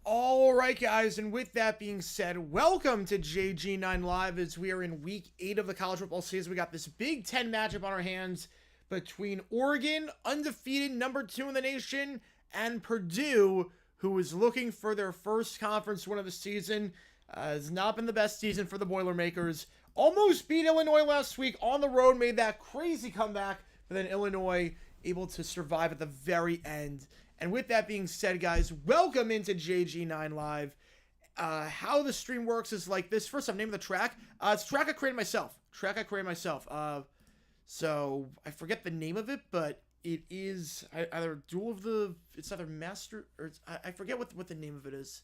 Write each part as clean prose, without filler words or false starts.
All right, guys, and with that being said, welcome to JG9 Live as we are in Week 8 of the college football season. We got this Big Ten matchup on our hands between Oregon, undefeated #2 in the nation, and Purdue, who is looking for their first conference win of the season. Has not been the best season for the Boilermakers. Almost beat Illinois last week on the road, made that crazy comeback, but then Illinois able to survive at the very end. And with that being said, guys, welcome into JG9 Live. How the stream works is like this. First, I'm naming the track. It's a track I created myself. So I forget the name of it, but it is either Duel of the... It's either Master... or it's, I forget what the name of it is.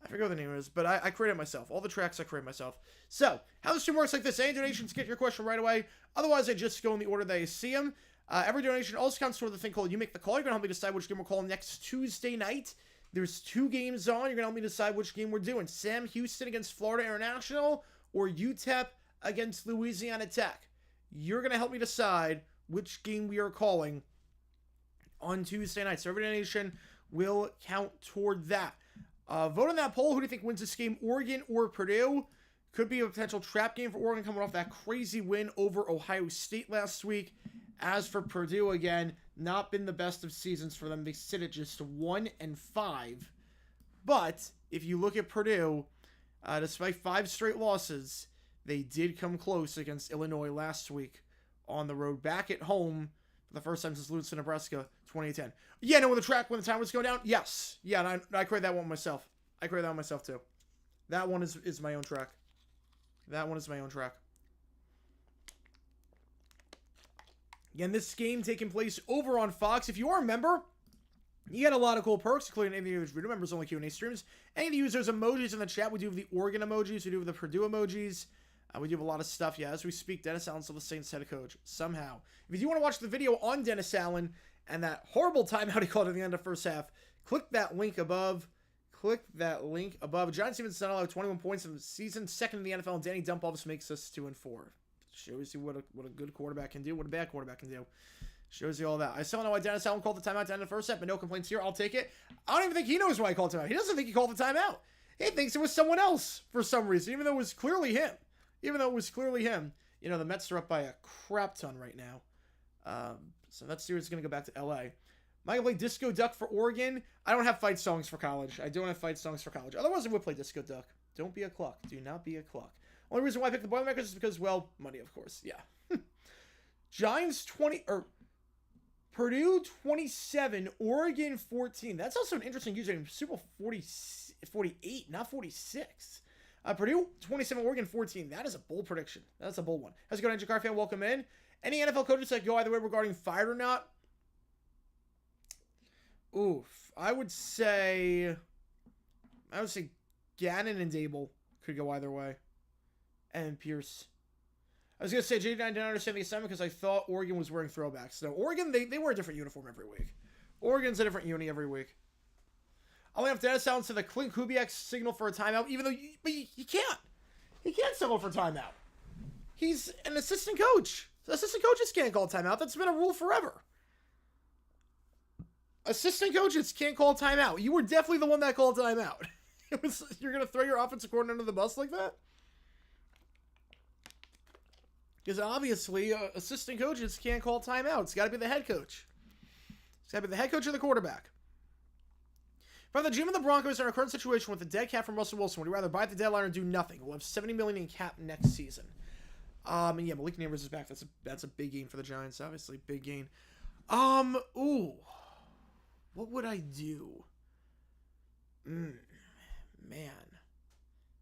I forget what the name is, but I created it myself. All the tracks I created myself. So, how the stream works like this. Any donations, get your question right away. Otherwise, I just go in the order that I see them. Every donation also counts toward the thing called You Make the Call. You're going to help me decide which game we're calling next Tuesday night. There's 2 games on. You're going to help me decide which game we're doing. Sam Houston against Florida International or UTEP against Louisiana Tech. You're going to help me decide which game we are calling on Tuesday night. So every donation will count toward that. Vote on that poll. Who do you think wins this game, Oregon or Purdue? Could be a potential trap game for Oregon coming off that crazy win over Ohio State last week. As for Purdue, again, not been the best of seasons for them. They sit at just 1-5. But if you look at Purdue, despite 5 straight losses, they did come close against Illinois last week on the road, back at home for the first time since Lewiston, Nebraska, 2010. Yeah, no, when the time was going down, yes. Yeah, and I created that one myself. I created that one myself, too. That one is my own track. That one is my own track. Again, this game taking place over on Fox. If you are a member, you get a lot of cool perks, including any of the members only Q&A streams. Any of the users' emojis in the chat. We do have the Oregon emojis. We do have the Purdue emojis. We do have a lot of stuff. Yeah, as we speak, Dennis Allen's still the Saints head coach. Somehow. If you do want to watch the video on Dennis Allen and that horrible timeout he called at the end of the first half, click that link above. Click that link above. John Stevenson allowed 21 points in the season, second in the NFL, and Danny Dump-Offs makes us 2-4. Shows you what a good quarterback can do, what a bad quarterback can do. Shows you all that. I still don't know why Dennis Allen called the timeout at the end of the first set, but no complaints here. I'll take it. I don't even think he knows why he called timeout. He doesn't think he called the timeout. He thinks it was someone else for some reason, even though it was clearly him. You know, the Mets are up by a crap ton right now. So that series is going to go back to L.A. Might play Disco Duck for Oregon. I don't have fight songs for college. Otherwise, I would play Disco Duck. Don't be a cluck. Do not be a cluck. Only reason why I picked the Boilermakers is because, well, money, of course. Yeah. Giants 20, or Purdue 27, Oregon 14. That's also an interesting username. Super 48, not 46. Purdue 27, Oregon 14. That is a bold prediction. That's a bold one. How's it going, Car fan? Welcome in. Any NFL coaches that go either way regarding fired or not? Oof. I would say Gannon and Dable could go either way. And Pierce. I was going to say, JD, I didn't understand the assignment because I thought Oregon was wearing throwbacks. So Oregon, they wear a different uniform every week. Oregon's a different uni every week. I'll have Dennis Allen to the Clint Kubiak signal for a timeout, even though you can't. He can't signal for timeout. He's an assistant coach. Assistant coaches can't call timeout. That's been a rule forever. Assistant coaches can't call timeout. You were definitely the one that called timeout. You're going to throw your offensive coordinator under the bus like that? Because obviously, assistant coaches can't call timeout. It's got to be the head coach. It's got to be the head coach or the quarterback. From the GM of the Broncos are in a current situation with a dead cap from Russell Wilson. Would you rather buy at the deadline or do nothing? We'll have $70 million in cap next season. And yeah, Malik Neighbors is back. That's a big gain for the Giants. Obviously, big gain. Ooh. What would I do? Man.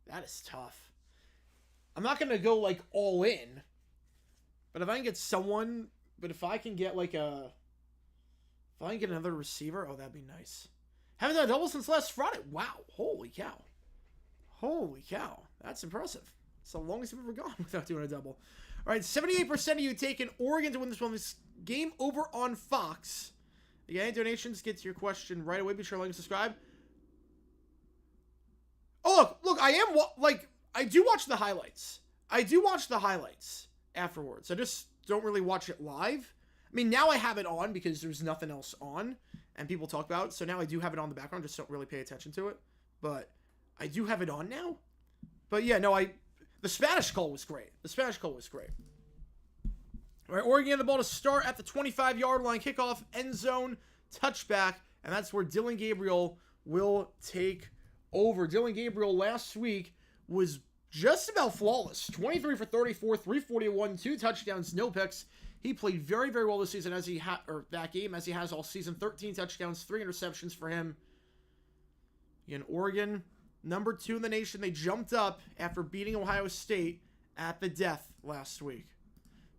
That is tough. I'm not going to go, like, all in. But if I can get someone... But if I can get, like, if I can get another receiver... Oh, that'd be nice. Haven't done a double since last Friday. Wow. Holy cow. That's impressive. It's the longest I've ever gone without doing a double. All right, 78% of you taking Oregon to win this one. This game over on Fox. Again, donations get to your question right away. Be sure to like and subscribe. Oh, look, I do watch the highlights. Afterwards. I just don't really watch it live. I mean, now I have it on because there's nothing else on and people talk about it. So now I do have it on the background. Just don't really pay attention to it. But I do have it on now. But yeah, no, the Spanish call was great. All right, Oregon getting the ball to start at the 25-yard line. Kickoff, end zone, touchback. And that's where Dylan Gabriel will take over. Dylan Gabriel last week was just about flawless. 23 for 34, 341, 2 touchdowns, no picks. He played very, very well this season as he has all season. 13 touchdowns, 3 interceptions for him. In Oregon, number 2 in the nation. They jumped up after beating Ohio State at the death last week.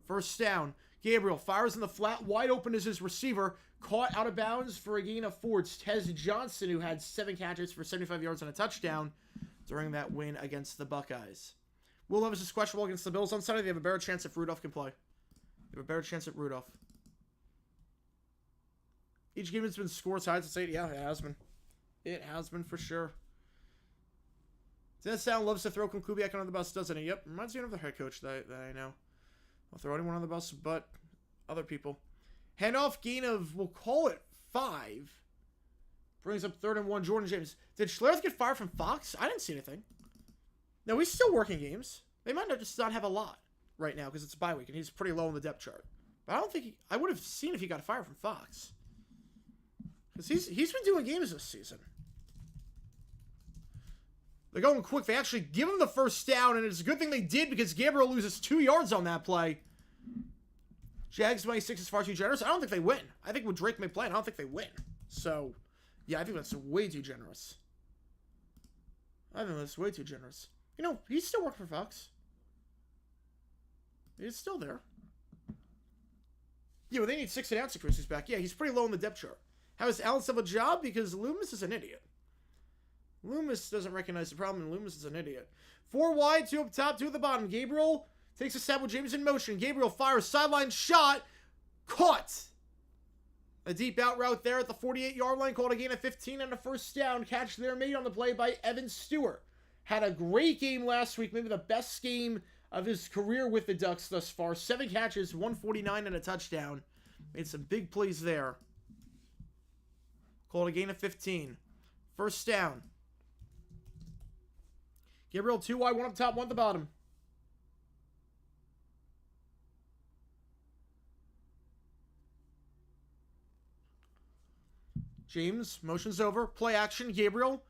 First down. Gabriel fires in the flat. Wide open is his receiver. Caught out of bounds for a gain of 4. It's Tez Johnson, who had 7 catches for 75 yards and a touchdown during that win against the Buckeyes. Will Levis is questionable against the Bills on Sunday. They have a better chance if Rudolph can play. Each game has been score tied to say, yeah, it has been. It has been for sure. Dennis Allen loves to throw Kubiak under the bus, doesn't he? Yep. Reminds me of another head coach that I know. I'll throw anyone on the bus but other people. Handoff, gain of, we'll call it 5. Brings up 3rd and 1. Jordan James. Did Schlereth get fired from Fox? I didn't see anything. No, he's still working games. They might just not have a lot right now because it's a bye week and he's pretty low on the depth chart. But I don't think I would have seen if he got fired from Fox. Because he's been doing games this season. They're going quick. They actually give him the first down, and it's a good thing they did because Gabriel loses 2 yards on that play. Jags 26 is far too generous. I don't think they win. I think with Drake may play, I don't think they win. So, yeah, I think that's way too generous. You know, he's still working for Fox. He's still there. Yeah, well, they need 6 announcing crews. He's back. Yeah, he's pretty low on the depth chart. How is Allen still a job? Because Loomis is an idiot. Loomis doesn't recognize the problem, and Loomis is an idiot. 4 wide, 2 up top, 2 at the bottom. Gabriel takes a stab with James in motion. Gabriel fires sideline shot. Caught. A deep out route there at the 48-yard line. Called a gain of 15 and a first down. Catch there made on the play by Evan Stewart. Had a great game last week. Maybe the best game of his career with the Ducks thus far. 7 catches, 149 and a touchdown. Made some big plays there. Called a gain of 15. First down. Gabriel 2 wide, 1 up top, 1 at the bottom. James, motion's over. Play action, Gabriel.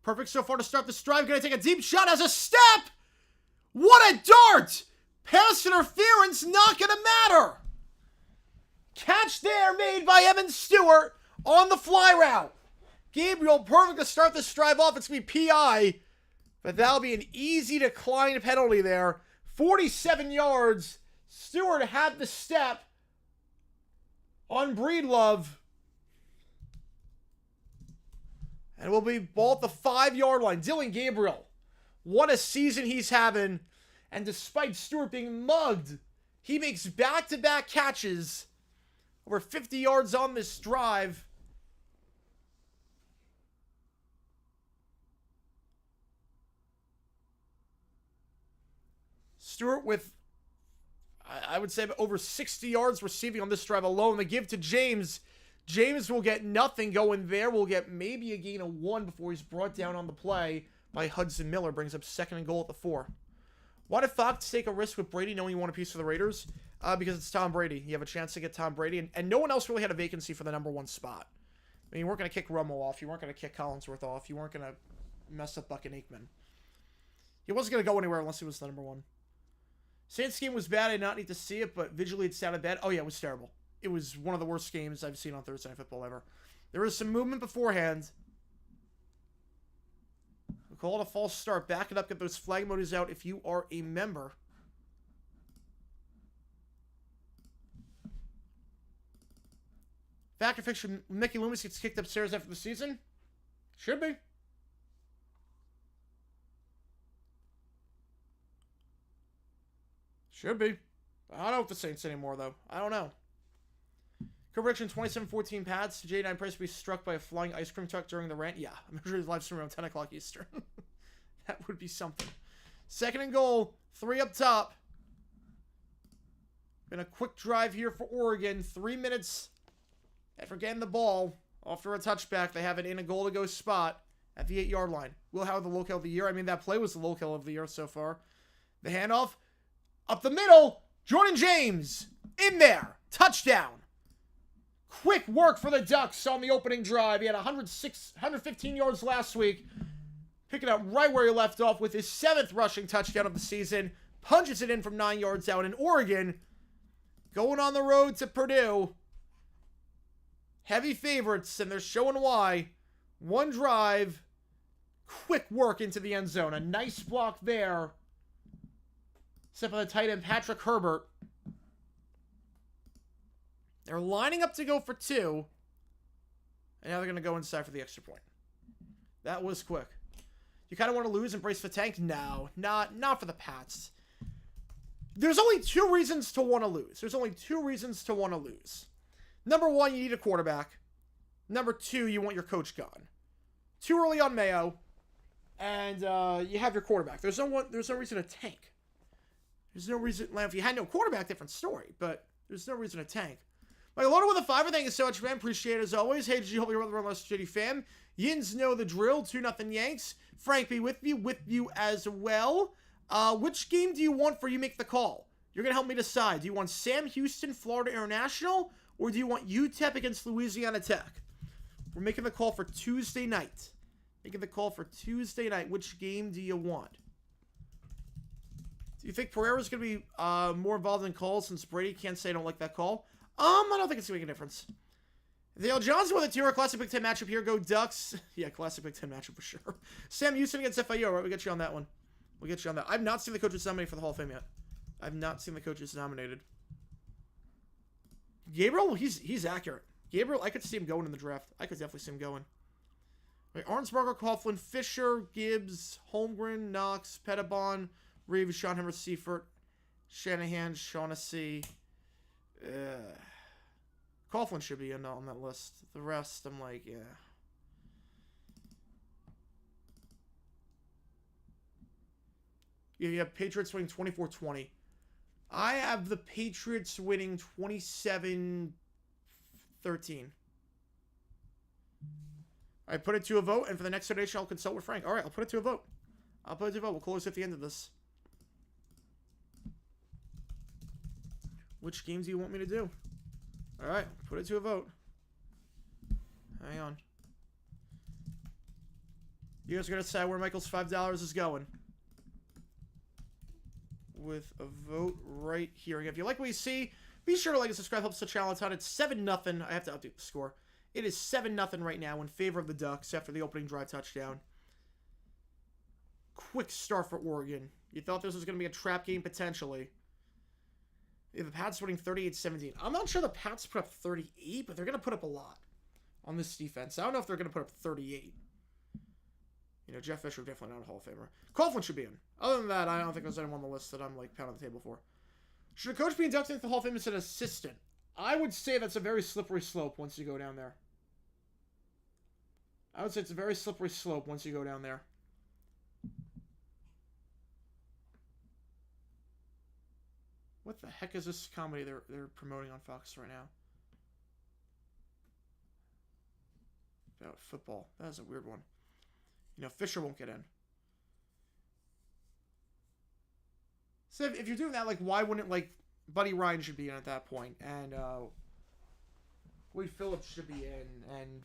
Perfect so far to start this drive. Gonna take a deep shot as a step! What a dart! Pass interference, not gonna matter! Catch there made by Evan Stewart on the fly route. Gabriel, perfect to start this drive off. It's going to be PI, but that'll be an easy decline penalty there. 47 yards. Stewart had the step on Breedlove. And we'll be ball at the 5-yard line. Dylan Gabriel, what a season he's having. And despite Stewart being mugged, he makes back-to-back catches. Over 50 yards on this drive. Stewart with, I would say, over 60 yards receiving on this drive alone. The give to James. James will get nothing going there. We'll get maybe a gain of 1 before he's brought down on the play by Hudson Miller. Brings up 2nd and goal at the 4. Why did Fox take a risk with Brady knowing he won a piece for the Raiders? Because it's Tom Brady. You have a chance to get Tom Brady. And no one else really had a vacancy for the number 1 spot. I mean, you weren't going to kick Romo off. You weren't going to kick Collinsworth off. You weren't going to mess up Buck and Aikman. He wasn't going to go anywhere unless he was the number 1. Saints game was bad. I did not need to see it, but visually it sounded bad. Oh, yeah, it was terrible. It was one of the worst games I've seen on Thursday Night Football ever. There was some movement beforehand. We call it a false start. Back it up. Get those flag emojis out if you are a member. Factor fiction, Mickey Loomis gets kicked upstairs after the season? Should be. Should be. I don't know if the Saints anymore, though. I don't know. Correction, 27-14 Pats. J9 Price to be struck by a flying ice cream truck during the rant. Yeah, I'm sure he's live stream around 10 o'clock Eastern. That would be something. 2nd and goal. 3 up top. Been a quick drive here for Oregon. 3 minutes after getting the ball. After a touchback, they have it in a goal-to-go spot at the 8-yard line. Will Howard, the locale of the year. I mean, that play was the locale of the year so far. The handoff. Up the middle. Jordan James. In there. Touchdown. Quick work for the Ducks on the opening drive. He had 115 yards last week. Picking up right where he left off with his 7th rushing touchdown of the season. Punches it in from 9 yards out. In Oregon, going on the road to Purdue. Heavy favorites, and they're showing why. 1 drive. Quick work into the end zone. A nice block there. Set by the tight end, Patrick Herbert. They're lining up to go for 2. And now they're going to go inside for the extra point. That was quick. You kind of want to lose and brace for tank? No, not for the Pats. There's only 2 reasons to want to lose. There's only 2 reasons to want to lose. Number 1, you need a quarterback. Number 2, you want your coach gone. Too early on Mayo. And you have your quarterback. There's no reason to tank. There's no reason. If you had no quarterback, different story. But there's no reason to tank. Michael Loder with a 5. Thank you so much, man. Appreciate it as always. Hey, did you hope you're brother less shitty fam? Yins know the drill. 2-0 Yanks. Frank be with you as well. Which game do you want for you make the call? You're going to help me decide. Do you want Sam Houston, Florida International? Or do you want UTEP against Louisiana Tech? We're making the call for Tuesday night. Which game do you want? Do you think Pereira's going to be more involved in calls since Brady can't say I don't like that call? I don't think it's going to make a difference. Dale Johnson with a 2-hour Classic Big Ten matchup here. Go Ducks. Yeah, Classic Big Ten matchup for sure. Sam Houston against FIU. All right, we'll get you on that one. I've not seen the coaches nominated for the Hall of Fame yet. I've not seen the coaches nominated. Gabriel, he's accurate. Gabriel, I could see him going in the draft. I could definitely see him going. Right, Arnsberger, Coughlin, Fisher, Gibbs, Holmgren, Knox, Pettibon, Reeves, Sean Hammer, Seifert, Shanahan, Shaughnessy. Coughlin should be on that list. The rest, I'm like, yeah. You have Patriots winning 24-20. I have the Patriots winning 27-13. I put it to a vote, and for the next donation, I'll consult with Frank. All right, I'll put it to a vote. We'll close at the end of this. Which games do you want me to do? All right, put it to a vote. Hang on. You guys are going to decide where Michael's $5 is going. With a vote right here. If you like what you see, be sure to like and subscribe. Helps the channel a ton. It's 7-0. I have to update the score. It is 7-0 right now in favor of the Ducks after the opening drive touchdown. Quick start for Oregon. You thought this was going to be a trap game potentially. The Pats winning 38-17. I'm not sure the Pats put up 38, but they're going to put up a lot on this defense. I don't know if they're going to put up 38. You know, Jeff Fisher definitely not a Hall of Famer. Coughlin should be in. Other than that, I don't think there's anyone on the list that I'm, like, pounding the table for. Should a coach be inducted into the Hall of Fame as an assistant? I would say that's a very slippery slope once you go down there. I would say it's a very slippery slope once you go down there. What the heck is this comedy they're promoting on Fox right now? About football. That is a weird one. You know, Fisher won't get in. So if you're doing that, like, why wouldn't, like, Buddy Ryan should be in at that point, and Wade Phillips should be in, and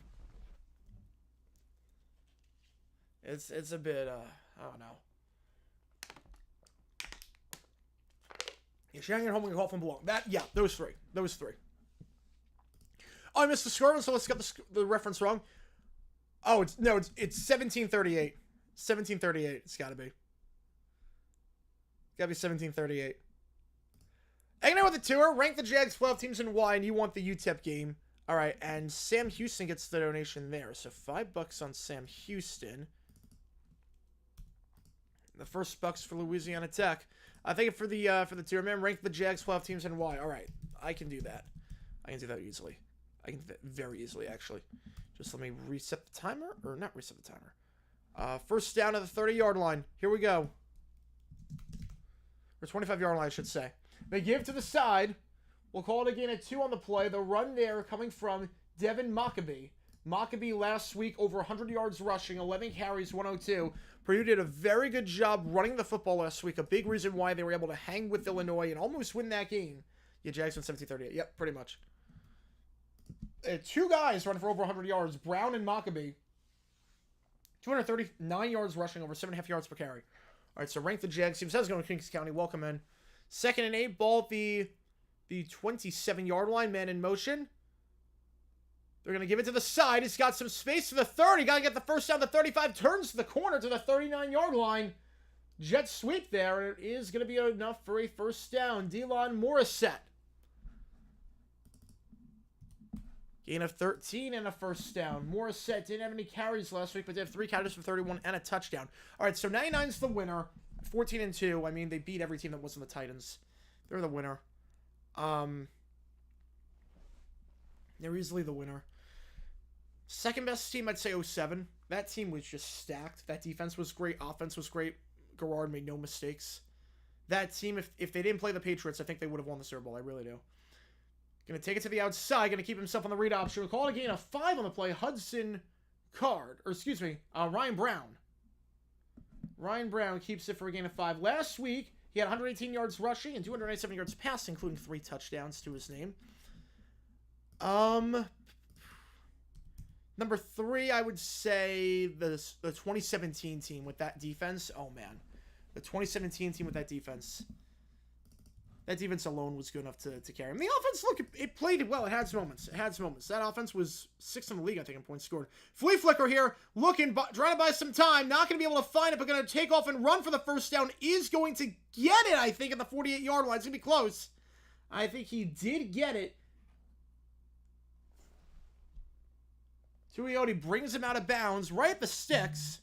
it's a bit, I don't know. Yeah, Shanahan, Holmgren, Coughlin belong. Those three. Oh, I missed the score, so let's get the reference wrong. Oh, it's 1738. 1738. It's got to be. Got to be 1738. Hanging out with the tour. Rank the Jags 12 teams and why, and you want the UTEP game. All right, and Sam Houston gets the donation there. So $5 on Sam Houston. The first bucks for Louisiana Tech. I think for the tour, man, rank the Jags 12 teams and why. All right, I can do that. I can do that easily. I can do that very easily, actually. Just let me reset the timer, or not reset the timer. First down at the 30-yard line. Here we go. Or 25-yard line, I should say. They give to the side. We'll call it again at 2 on the play. The run there coming from Devin Mockabee. Mockabee last week over 100 yards rushing, 11 carries, 102. Purdue did a very good job running the football last week. A big reason why they were able to hang with Illinois and almost win that game. Yeah, Jags won 17-38. Yep, pretty much. 2 guys running for over 100 yards. Brown and Mockabee. 239 yards rushing, over 7.5 yards per carry. All right, so rank the Jags team. Says going to Kings County. Welcome in. 2nd and 8. Ball at the 27-yard line. Man in motion. They're going to give it to the side. He's got some space to the 30. Got to get the first down. The 35 turns to the corner to the 39-yard line. Jet sweep there, and it is going to be enough for a first down. Delon Morissette. Gain of 13 and a first down. Morissette didn't have any carries last week, but they have 3 carries for 31 and a touchdown. All right, so 99's the winner. 14-2. I mean, they beat every team that wasn't the Titans. They're the winner. They're easily the winner. Second best team, I'd say 07. That team was just stacked. That defense was great. Offense was great. Garrard made no mistakes. That team, if they didn't play the Patriots, I think they would have won the Super Bowl. I really do. Going to take it to the outside. Going to keep himself on the read option. We'll call it a gain of 5 on the play. Ryan Brown. Ryan Brown keeps it for a gain of 5. Last week, he had 118 yards rushing and 297 yards passing, including 3 touchdowns to his name. Number 3, I would say the 2017 team with that defense. Oh, man. The 2017 team with that defense. that defense alone was good enough to carry him. The offense, look, it played well. It had its moments. That offense was 6th in the league, I think, in points scored. Flea Flicker here, trying to buy some time. Not going to be able to find it, but going to take off and run for the first down. Is going to get it, I think, at the 48-yard line. It's going to be close. I think he did get it. Tuioti brings him out of bounds right at the sticks.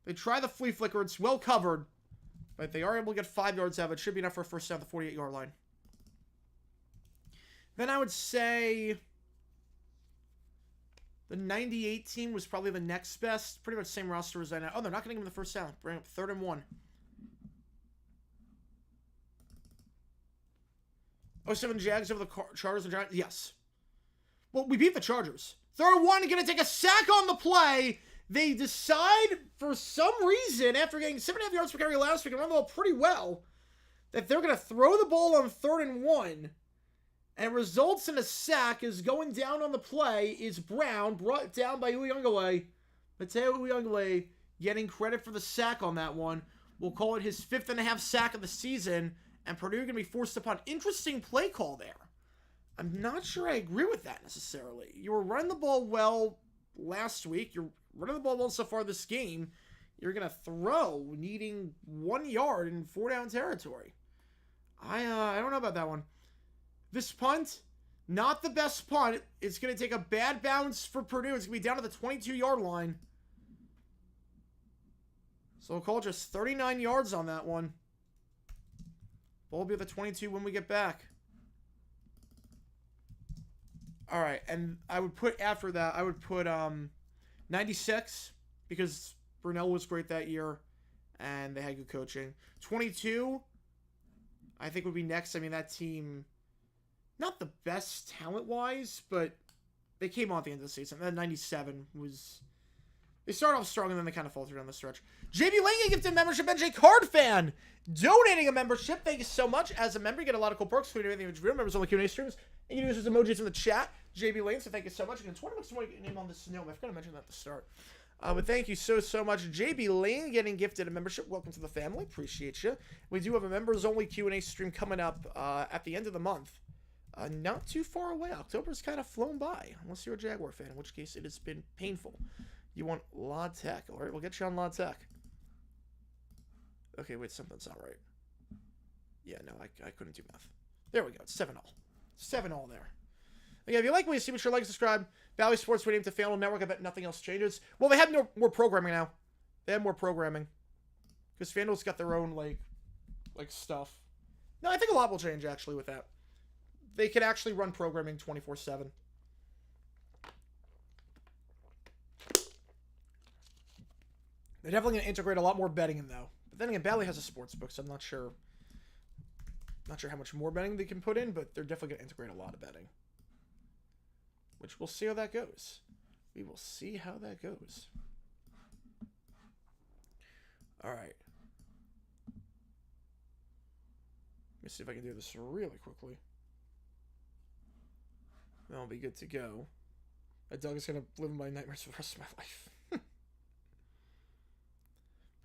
They try the Flea Flicker. It's well covered. But they are able to get 5 yards out of it. Should be enough for a first down at the 48-yard line. Then I would say the 98 team was probably the next best. Pretty much same roster as I know. Oh, they're not going to give him the first down. Bring up 3rd and 1. 07 Jags over the Chargers and Giants. Yes. Well, we beat the Chargers. 3rd and 1, going to take a sack on the play. They decide, for some reason, after getting 7.5 yards per carry last week and run the ball pretty well, that they're going to throw the ball on 3rd and 1, and results in a sack. Is going down on the play is Brown, brought down by Uyunglele. Mateo Uyunglele getting credit for the sack on that one. We'll call it his 5th sack of the season, and Purdue going to be forced upon. Interesting play call there. I'm not sure I agree with that necessarily. You were running the ball well last week. You're running the ball well so far this game. You're going to throw needing 1 yard in 4-down territory. I don't know about that one. This punt, not the best punt. It's going to take a bad bounce for Purdue. It's going to be down to the 22-yard line. So we'll call just 39 yards on that one. Ball will be at the 22 when we get back. All right, and I would put after that, 96, because Brunell was great that year, and they had good coaching. 22, I think would be next. I mean, that team, not the best talent-wise, but they came on at the end of the season. That 97 was, they started off strong, and then they kind of faltered down the stretch. JB Lang gifted membership, NJ Card Fan, donating a membership. Thank you so much. As a member, you get a lot of cool perks, including everything with members on the Q&A streams. And you can use those emojis in the chat. JB Lane, so thank you so much. And 20 bucks more to get your name on the snow. I forgot to mention that at the start. But thank you so much. JB Lane getting gifted a membership. Welcome to the family. Appreciate you. We do have a members-only Q&A stream coming up at the end of the month. Not too far away. October's kind of flown by, unless you're a Jaguar fan, in which case it has been painful. You want La Tech. All right, we'll get you on La Tech. Okay, wait, something's not right. Yeah, no, I couldn't do math. There we go. It's 7-all. 7-all there. Again, if you like what you see, be sure to like and subscribe. Valley Sports rename to FanDuel Network. I bet nothing else changes. Well, they have more programming now. They have more programming. Because FanDuel's got their own, like stuff. No, I think a lot will change, actually, with that. They could actually run programming 24/7. They're definitely going to integrate a lot more betting in, though. But then again, Bally has a sports book, so I'm not sure. Not sure how much more betting they can put in, but they're definitely going to integrate a lot of betting. Which we'll see how that goes. We will see how that goes. All right. Let me see if I can do this really quickly. Then I'll be good to go. That dog is going to live in my nightmares for the rest of my life.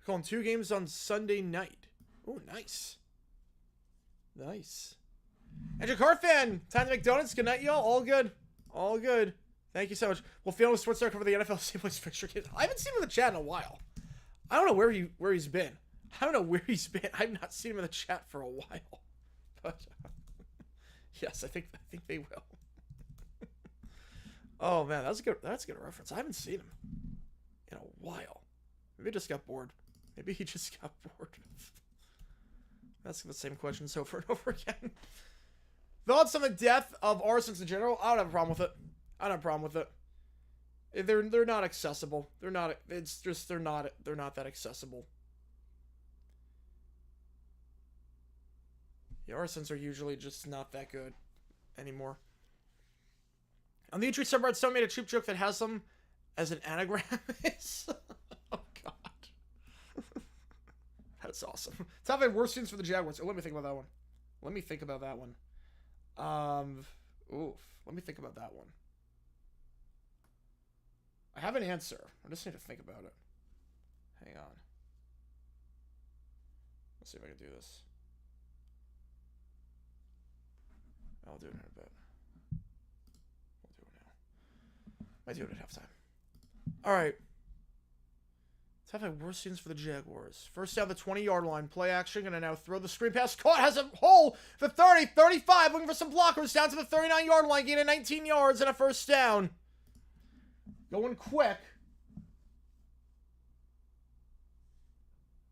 Calling 2 games on Sunday night. Oh, nice. Nice. Andrew Car Fan, time to make donuts. Good night, y'all. All good. All good. Thank you so much. We'll film a sports star cover the NFL Seamless fixture kit. I haven't seen him in the chat in a while. I don't know where he's been. I don't know where he's been. I've not seen him in the chat for a while. But yes, I think they will. Oh man, that's a good reference. I haven't seen him in a while. Maybe he just got bored. Maybe he just got bored. That's the same questions over and over again. Thoughts on the death of arsons in general? I don't have a problem with it. I don't have a problem with it. They're not accessible. They're not. It's just they're not that accessible. The arsons are usually just not that good anymore. On the entry subreddit, someone made a cheap joke that has them as an anagram. Oh god. That's awesome. Top 5 worst students for the Jaguars. Oh, let me think about that one. Let me think about that one. Let me think about that one. I have an answer. I just need to think about it. Hang on. Let's see if I can do this. I'll do it in a bit. We'll do it now. Might do it at halftime. All right. Let's have my worst scenes for the Jaguars. First down the 20-yard line. Play action. Gonna now throw the screen pass. Caught. Has a hole for 30, 35. Looking for some blockers. Down to the 39-yard line. Gain of 19 yards and a first down. Going quick.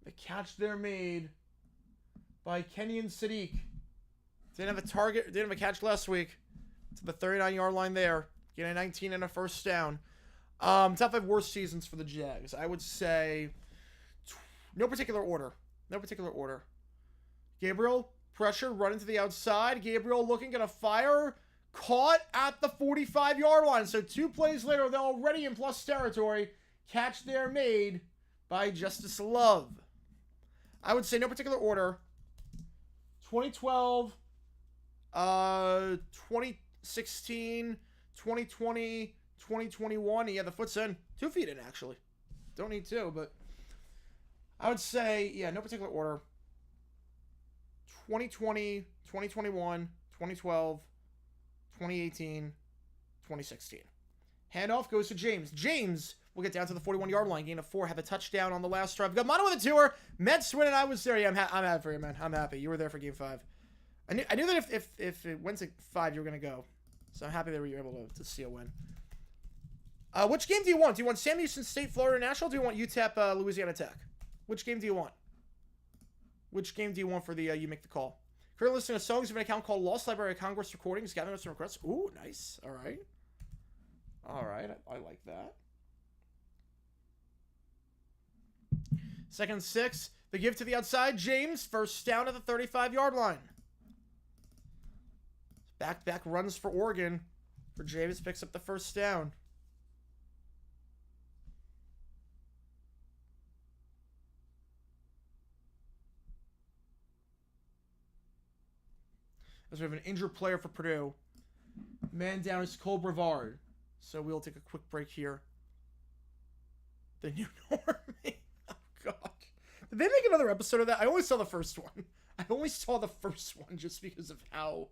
The catch there made by Kenyon Sadiq. Didn't have a target. Didn't have a catch last week. To the 39-yard line there. Gain of 19 and a first down. Top 5 worst seasons for the Jags. I would say no particular order. No particular order. Gabriel, pressure, running to the outside. Gabriel looking, gonna fire. Caught at the 45-yard line. So 2 plays later, they're already in plus territory. Catch there made by Justice Love. I would say no particular order. 2012, 2016, 2020, 2021. Yeah, the foot's in. 2 feet in, actually. Don't need 2, but I would say, yeah, no particular order. 2020, 2021, 2012, 2018, 2016. Handoff goes to James. James will get down to the 41-yard line. Gain of 4. Have a touchdown on the last drive. Got mono with a tour. Mets win, and I was there. Yeah, I'm happy for you, man. I'm happy. You were there for Game 5. I knew that if it went to 5, you were going to go. So I'm happy that you were able to see a win. Which game do you want? Do you want Sam Houston State, Florida National? Or do you want UTEP, Louisiana Tech? Which game do you want? Which game do you want for the You Make the Call? Currently listening to songs of an account called Lost Library of Congress Recordings, gathering some requests. Ooh, nice. All right. All right. I like that. 2nd and 6. The give to the outside. James, first down at the 35-yard line. Back runs for Oregon. For James, picks up the first down. As we have an injured player for Purdue. Man down is Cole Brevard. So we'll take a quick break here. The new normie. Oh, God. Did they make another episode of that? I only saw the first one. I only saw the first one just because of how...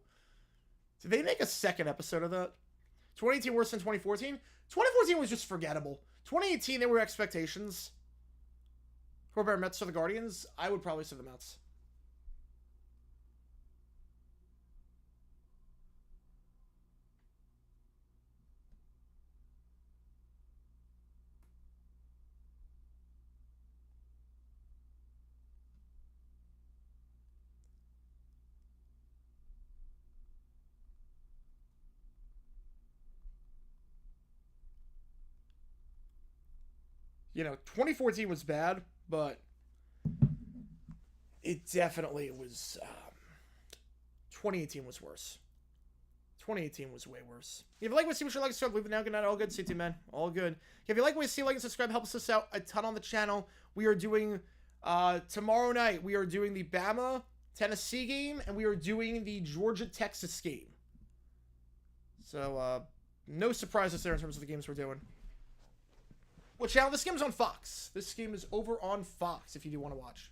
Did they make a second episode of that? 2018 worse than 2014? 2014 was just forgettable. 2018, there were expectations. For better Mets or the Guardians? I would probably say the Mets. You know, 2014 was bad, but it definitely was... 2018 was worse. 2018 was way worse. If you like what you see, what you like, subscribe, leave it now. Good night. All good. See you, man. All good. If you like what you see, like and subscribe. Helps us out a ton on the channel. We are doing... tomorrow night, we are doing the Bama-Tennessee game, and we are doing the Georgia-Texas game. So, no surprises there in terms of the games we're doing. Well, channel, this game's on Fox. This game is over on Fox if you do want to watch.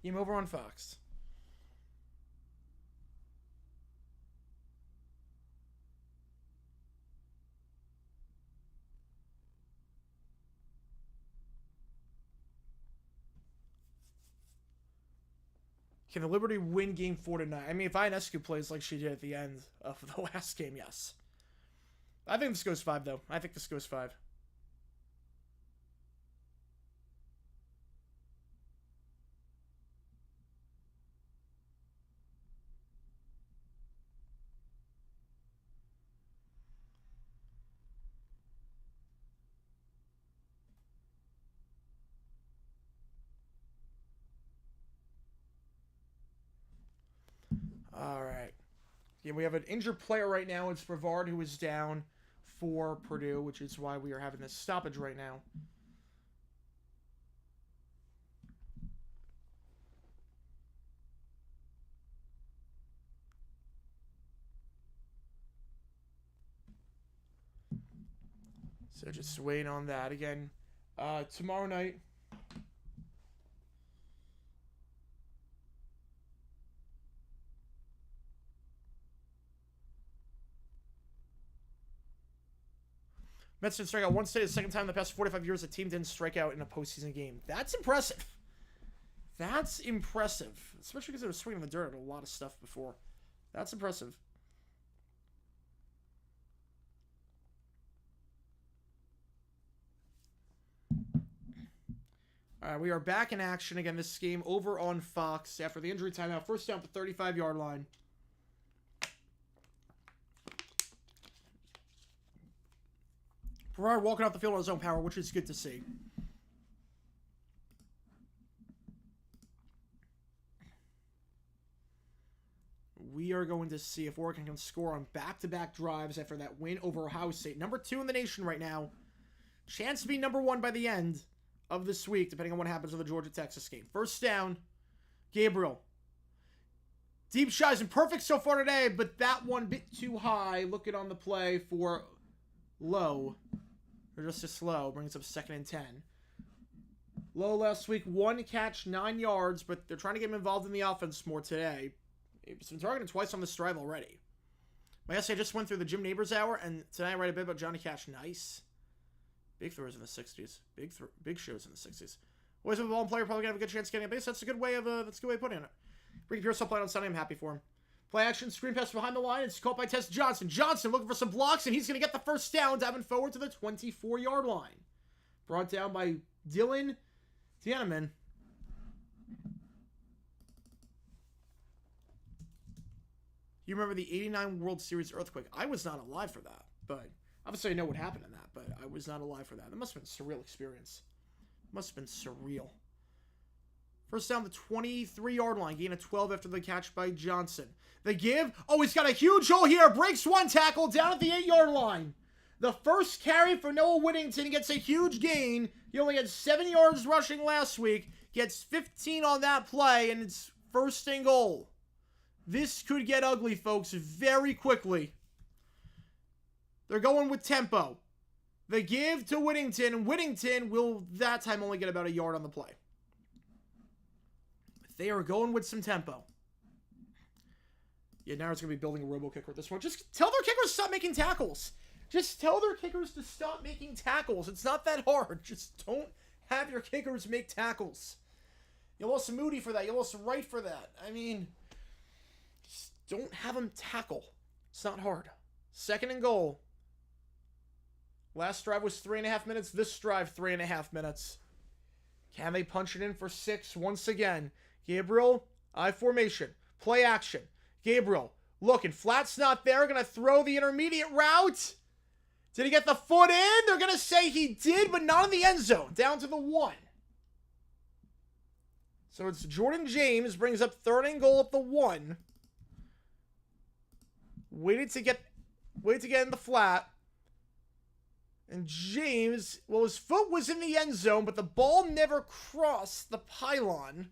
Game over on Fox. Can the Liberty win Game 4 tonight? I mean, if Ionescu plays like she did at the end of the last game, yes. I think this goes 5, though. I think this goes 5. All right. Yeah, we have an injured player right now. It's Brevard, who is down for Purdue, which is why we are having this stoppage right now. So just waiting on that. Again, tomorrow night, Mets didn't strike out once today. The second time in the past 45 years a team didn't strike out in a postseason game. That's impressive. That's impressive. Especially because they were swinging the dirt at a lot of stuff before. That's impressive. All right, we are back in action again. This game over on Fox after the injury timeout. First down at the 35-yard line. Ferrari walking off the field on his own power, which is good to see. We are going to see if Oregon can score on back-to-back drives after that win over Ohio State. Number 2 in the nation right now. Chance to be number 1 by the end of this week, depending on what happens with the Georgia-Texas game. First down, Gabriel. Deep shot isn't perfect so far today, but that one bit too high. Looking on the play for Lowe. Or just a slow. Brings up 2nd and 10. Lowe last week, 1 catch, 9 yards, but they're trying to get him involved in the offense more today. He's been targeted twice on this drive already. I guess I just went through the Jim Neighbors hour, and tonight I write a bit about Johnny Cash. Nice. Big throws in the 60s. Big shows in the 60s. Always with a ball player, probably going to have a good chance of getting a base. That's a good way of putting it. Ricky Pierce will play on Sunday. I'm happy for him. Play action, screen pass behind the line. It's caught by Tess Johnson. Johnson looking for some blocks, and he's going to get the first down, diving forward to the 24-yard line. Brought down by Dylan Tianeman. You remember the 89 World Series earthquake? I was not alive for that, but obviously I know what happened in that, but I was not alive for that. That must have been a surreal experience. Must have been surreal. First down the 23-yard line. Gain of 12 after the catch by Johnson. The give. Oh, he's got a huge hole here. Breaks one tackle down at the 8-yard line. The first carry for Noah Whittington gets a huge gain. He only had 7 yards rushing last week. Gets 15 on that play, and it's 1st and goal. This could get ugly, folks, very quickly. They're going with tempo. The give to Whittington, and Whittington will that time only get about a yard on the play. They are going with some tempo. Yeah, now it's going to be building a robo-kicker at this point. Just tell their kickers to stop making tackles. Just tell their kickers to stop making tackles. It's not that hard. Just don't have your kickers make tackles. You lost Moody for that. You lost Wright for that. I mean, just don't have them tackle. It's not hard. 2nd and goal. Last drive was 3.5 minutes. This drive, 3.5 minutes. Can they punch it in for 6 once again? Gabriel, I formation. Play action. Gabriel, looking. Flat's not there. Going to throw the intermediate route. Did he get the foot in? They're going to say he did, but not in the end zone. Down to the 1. So it's Jordan James. Brings up 3rd and goal at the 1. Waited to get in the flat. And James, well, his foot was in the end zone, but the ball never crossed the pylon,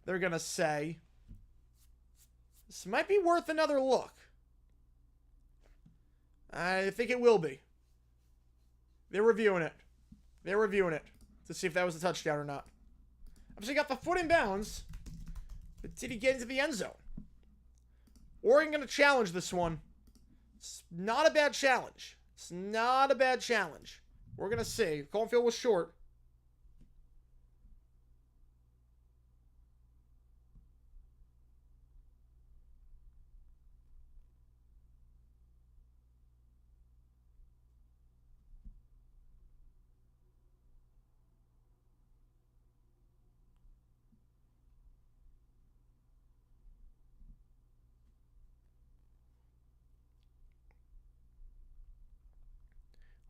they're going to say. This might be worth another look. I think it will be. They're reviewing it. They're reviewing it to see if that was a touchdown or not. Obviously, got the foot in bounds, but did he get into the end zone? Oregon going to challenge this one. It's not a bad challenge. It's not a bad challenge. We're going to see. Caulfield was short.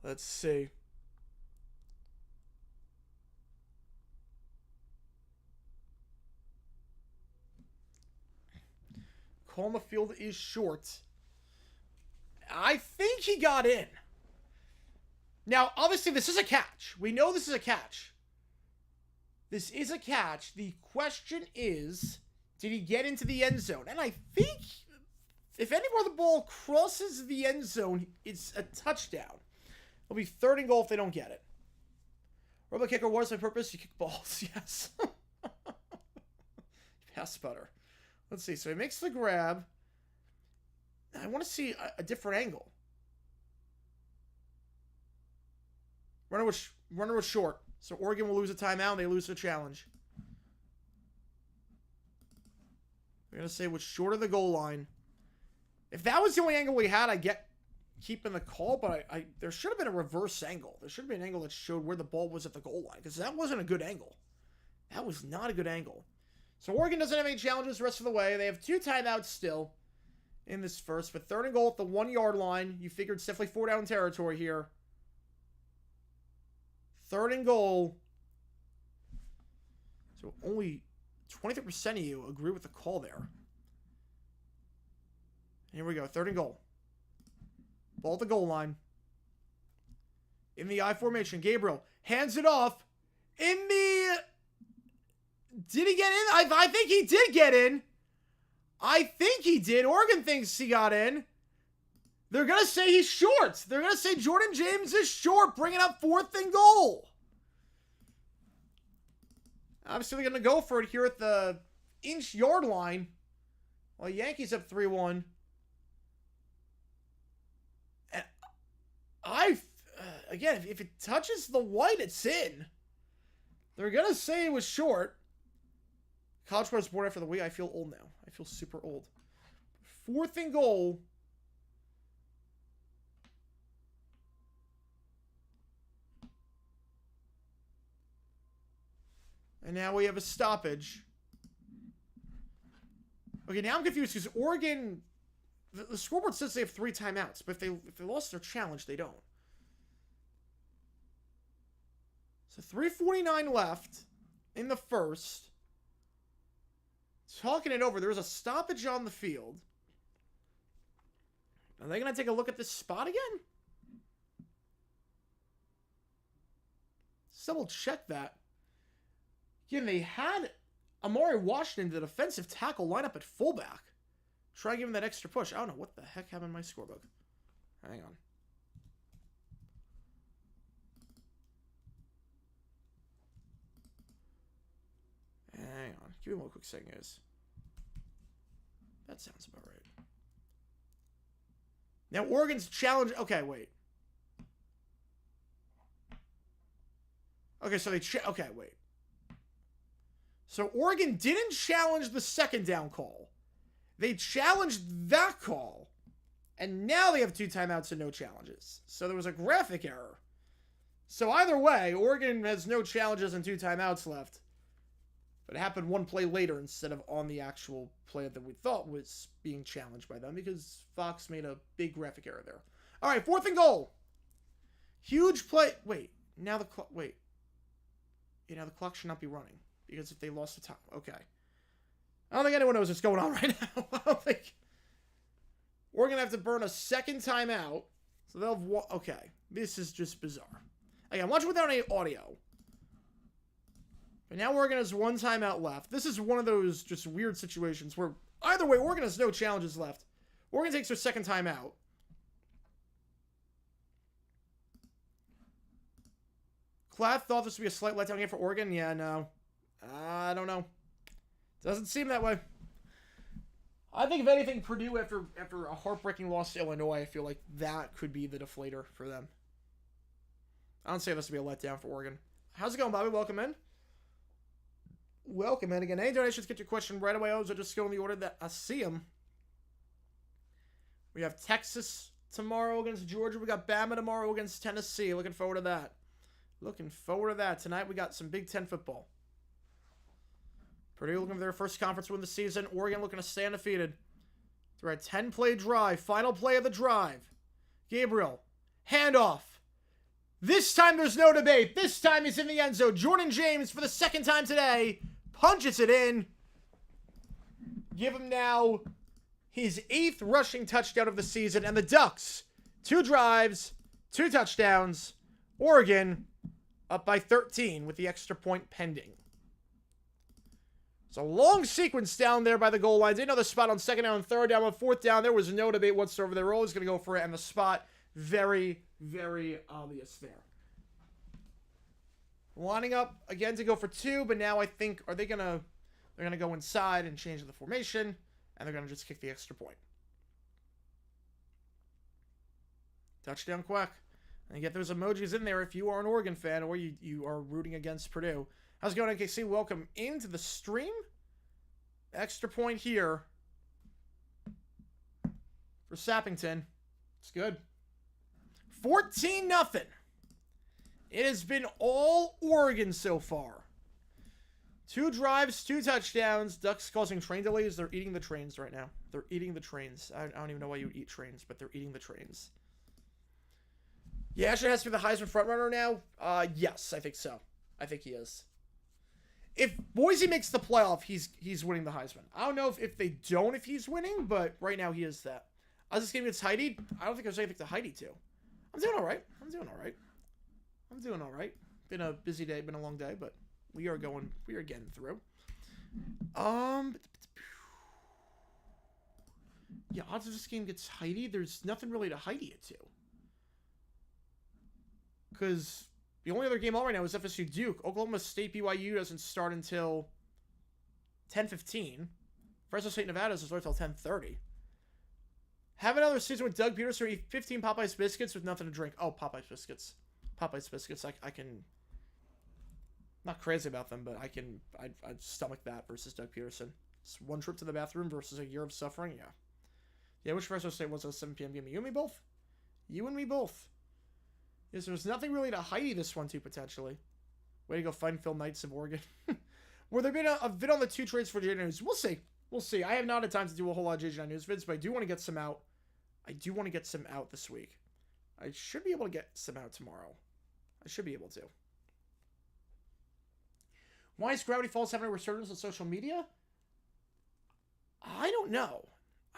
Let's see. Call on the field is short. I think he got in. Now, obviously, this is a catch. We know this is a catch. This is a catch. The question is, did he get into the end zone? And I think if anymore the ball crosses the end zone, it's a touchdown. It'll be 3rd and goal if they don't get it. Robo kicker, what is my purpose? You kick balls. Yes. Pass butter. Let's see. So he makes the grab. I want to see a different angle. Runner was short. So Oregon will lose a timeout and they lose the challenge. We're going to say was short of the goal line. If that was the only angle we had, I get keeping the call, but there should have been a reverse angle. There should have been an angle that showed where the ball was at the goal line, because that wasn't a good angle. That was not a good angle. So Oregon doesn't have any challenges the rest of the way. They have 2 timeouts still in this first, but 3rd and goal at the 1-yard line. You figured it's definitely 4 down territory here. 3rd and goal. So only 23% of you agree with the call there. Here we go. 3rd and goal. Ball at the goal line. In the I formation. Gabriel hands it off. In the... Did he get in? I think he did get in. I think he did. Oregon thinks he got in. They're going to say he's short. They're going to say Jordan James is short, bringing up 4th and goal. Obviously, they're going to go for it here at the inch-yard line. Well, Yankees up 3-1. And again, if it touches the white, it's in. They're going to say it was short. College Pro Sport after the week. I feel old now. I feel super old. 4th and goal. And now we have a stoppage. Okay, now I'm confused because Oregon, the scoreboard says they have 3 timeouts, but if they lost their challenge, they don't. So 3:49 left in the first. Talking it over, there's a stoppage on the field. Are they going to take a look at this spot again? Let's double check that. Again, they had Amari Washington, the defensive tackle, line up at fullback. Try giving that extra push. I don't know what the heck happened in my scorebook. Hang on. Hang on. Give me one quick second, guys. That sounds about right. Now, Oregon's challenge... Okay, wait. Okay, so they... Okay, wait. So Oregon didn't challenge the 2nd down call. They challenged that call. And now they have 2 timeouts and no challenges. So there was a graphic error. So either way, Oregon has no challenges and 2 timeouts left. But it happened 1 play later instead of on the actual play that we thought was being challenged by them, because Fox made a big graphic error there. All right, 4th and goal. Huge play. Wait, now the clock. Wait. Yeah, now the clock should not be running, because if they lost the time. Okay. I don't think anyone knows what's going on right now. I don't think. We're going to have to burn a 2nd timeout. So they'll have... Okay. This is just bizarre. Again, watch it without any audio. But now Oregon has 1 timeout left. This is one of those just weird situations where either way, Oregon has no challenges left. Oregon takes their 2nd timeout. Klatt thought this would be a slight letdown game for Oregon. Yeah, no. I don't know. Doesn't seem that way. I think if anything, Purdue, after a heartbreaking loss to Illinois, I feel like that could be the deflator for them. I don't say this would be a letdown for Oregon. How's it going, Bobby? Welcome in. Welcome in. Again, any donations, get your question right away. Those are just go in the order that I see them. We have Texas tomorrow against Georgia. We got Bama tomorrow against Tennessee. Looking forward to that. Looking forward to that. Tonight we got some Big Ten football. Purdue looking for their first conference win of the season. Oregon looking to stay undefeated. They're a 10-play drive. Final play of the drive. Gabriel. Handoff. This time there's no debate. This time he's in the end zone. Jordan James for the 2nd time today. Punches it in. Give him now his 8th rushing touchdown of the season. And the Ducks, 2 drives, 2 touchdowns. Oregon up by 13 with the extra point pending. It's a long sequence down there by the goal line. Didn't know the spot on 2nd down and 3rd down. On 4th down, there was no debate whatsoever. They were always going to go for it. And the spot, very, very obvious there. Lining up again to go for 2, but now I think, they're going to go inside and change the formation, and they're going to just kick the extra point. Touchdown, Quack. And get those emojis in there if you are an Oregon fan or you are rooting against Purdue. How's it going, NKC? Welcome into the stream. Extra point here for Sappington. It's good. 14-0. It has been all Oregon so far. 2 drives, 2 touchdowns. Ducks causing train delays. They're eating the trains right now. They're eating the trains. I don't even know why you would eat trains, but they're eating the trains. Yeah, Asher has to be the Heisman frontrunner now. Yes, I think so. I think he is. If Boise makes the playoff, he's winning the Heisman. I don't know if they don't, if he's winning, but right now he is that. As this game gets Heidi, I don't think there's anything to Heidi to. I'm doing all right. Been a busy day, been a long day, but we are getting through. Yeah, odds of this game gets Heidi, there's nothing really to Heidi it to. Because the only other game on right now is FSU Duke. Oklahoma State BYU doesn't start until 10:15. Fresno State Nevada doesn't start until 10:30. Have another season with Doug Peterson. Eat 15 Popeye's biscuits with nothing to drink. Oh, Popeye's biscuits. I can. Not crazy about them, but I'd stomach that versus Doug Peterson. It's 1 trip to the bathroom versus a year of suffering. Yeah. Yeah, which Fresno State was at 7 p.m. game? You and me both. Yes, there's nothing really to Heidi this one, too, potentially. Way to go find Phil Knights of Oregon. Will there be a vid on the 2 trades for JJ News? We'll see. I have not had time to do a whole lot of JJ News vids, but I do want to get some out. This week. I should be able to get some out tomorrow. I should be able to. Why is Gravity Falls having a resurgence on social media? I don't know.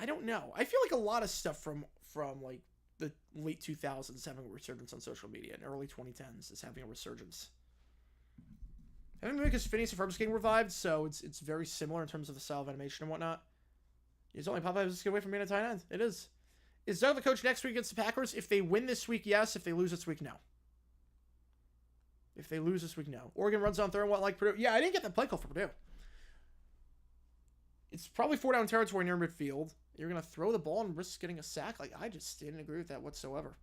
I feel like a lot of stuff from like the late 2000s having a resurgence on social media and early 2010s is having a resurgence. I think because Phineas and Ferb's getting revived, so it's very similar in terms of the style of animation and whatnot. It's only Popeye just get away from being a tight end. It is. Is Doug the coach next week against the Packers? If they win this week, yes. If they lose this week, no. Oregon runs on third and one like Purdue. Yeah, I didn't get that play call for Purdue. It's probably 4-down territory near midfield. You're going to throw the ball and risk getting a sack? Like, I just didn't agree with that whatsoever.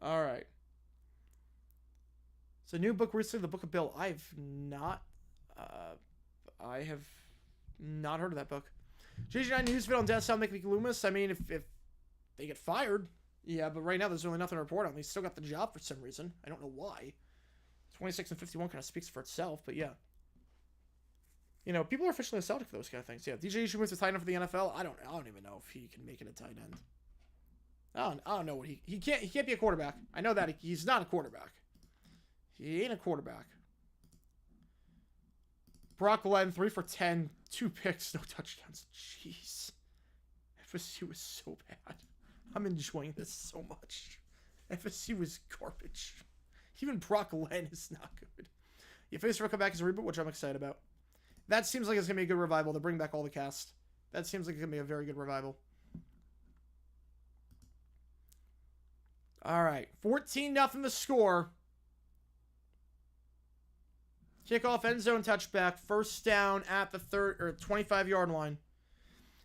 All right. So, new book recently, The Book of Bill. I have not heard of that book. GG9 News vid on Dennis Mickey Loomis. I mean, if they get fired, yeah, but right now there's really nothing to report on. He still got the job for some reason. I don't know why. 26-51 kind of speaks for itself, but yeah. You know, people are officially nostalgic for those kind of things. Yeah, DJ should move to tight end for the NFL. I don't even know if he can make it a tight end. I don't know what he can't be a quarterback. I know that he's not a quarterback. He ain't a quarterback. Brock Glenn, 3 for 10, 2 picks, no touchdowns. Jeez. FSU is so bad. I'm enjoying this so much. FSU is garbage. Even Brock Glenn is not good. Yeah, Face will come back as a reboot, which I'm excited about. That seems like it's going to be a good revival to bring back all the cast. That seems like it's going to be a very good revival. All right. 14-0 the score. Kickoff, end zone touchback, first down at the 25-yard line.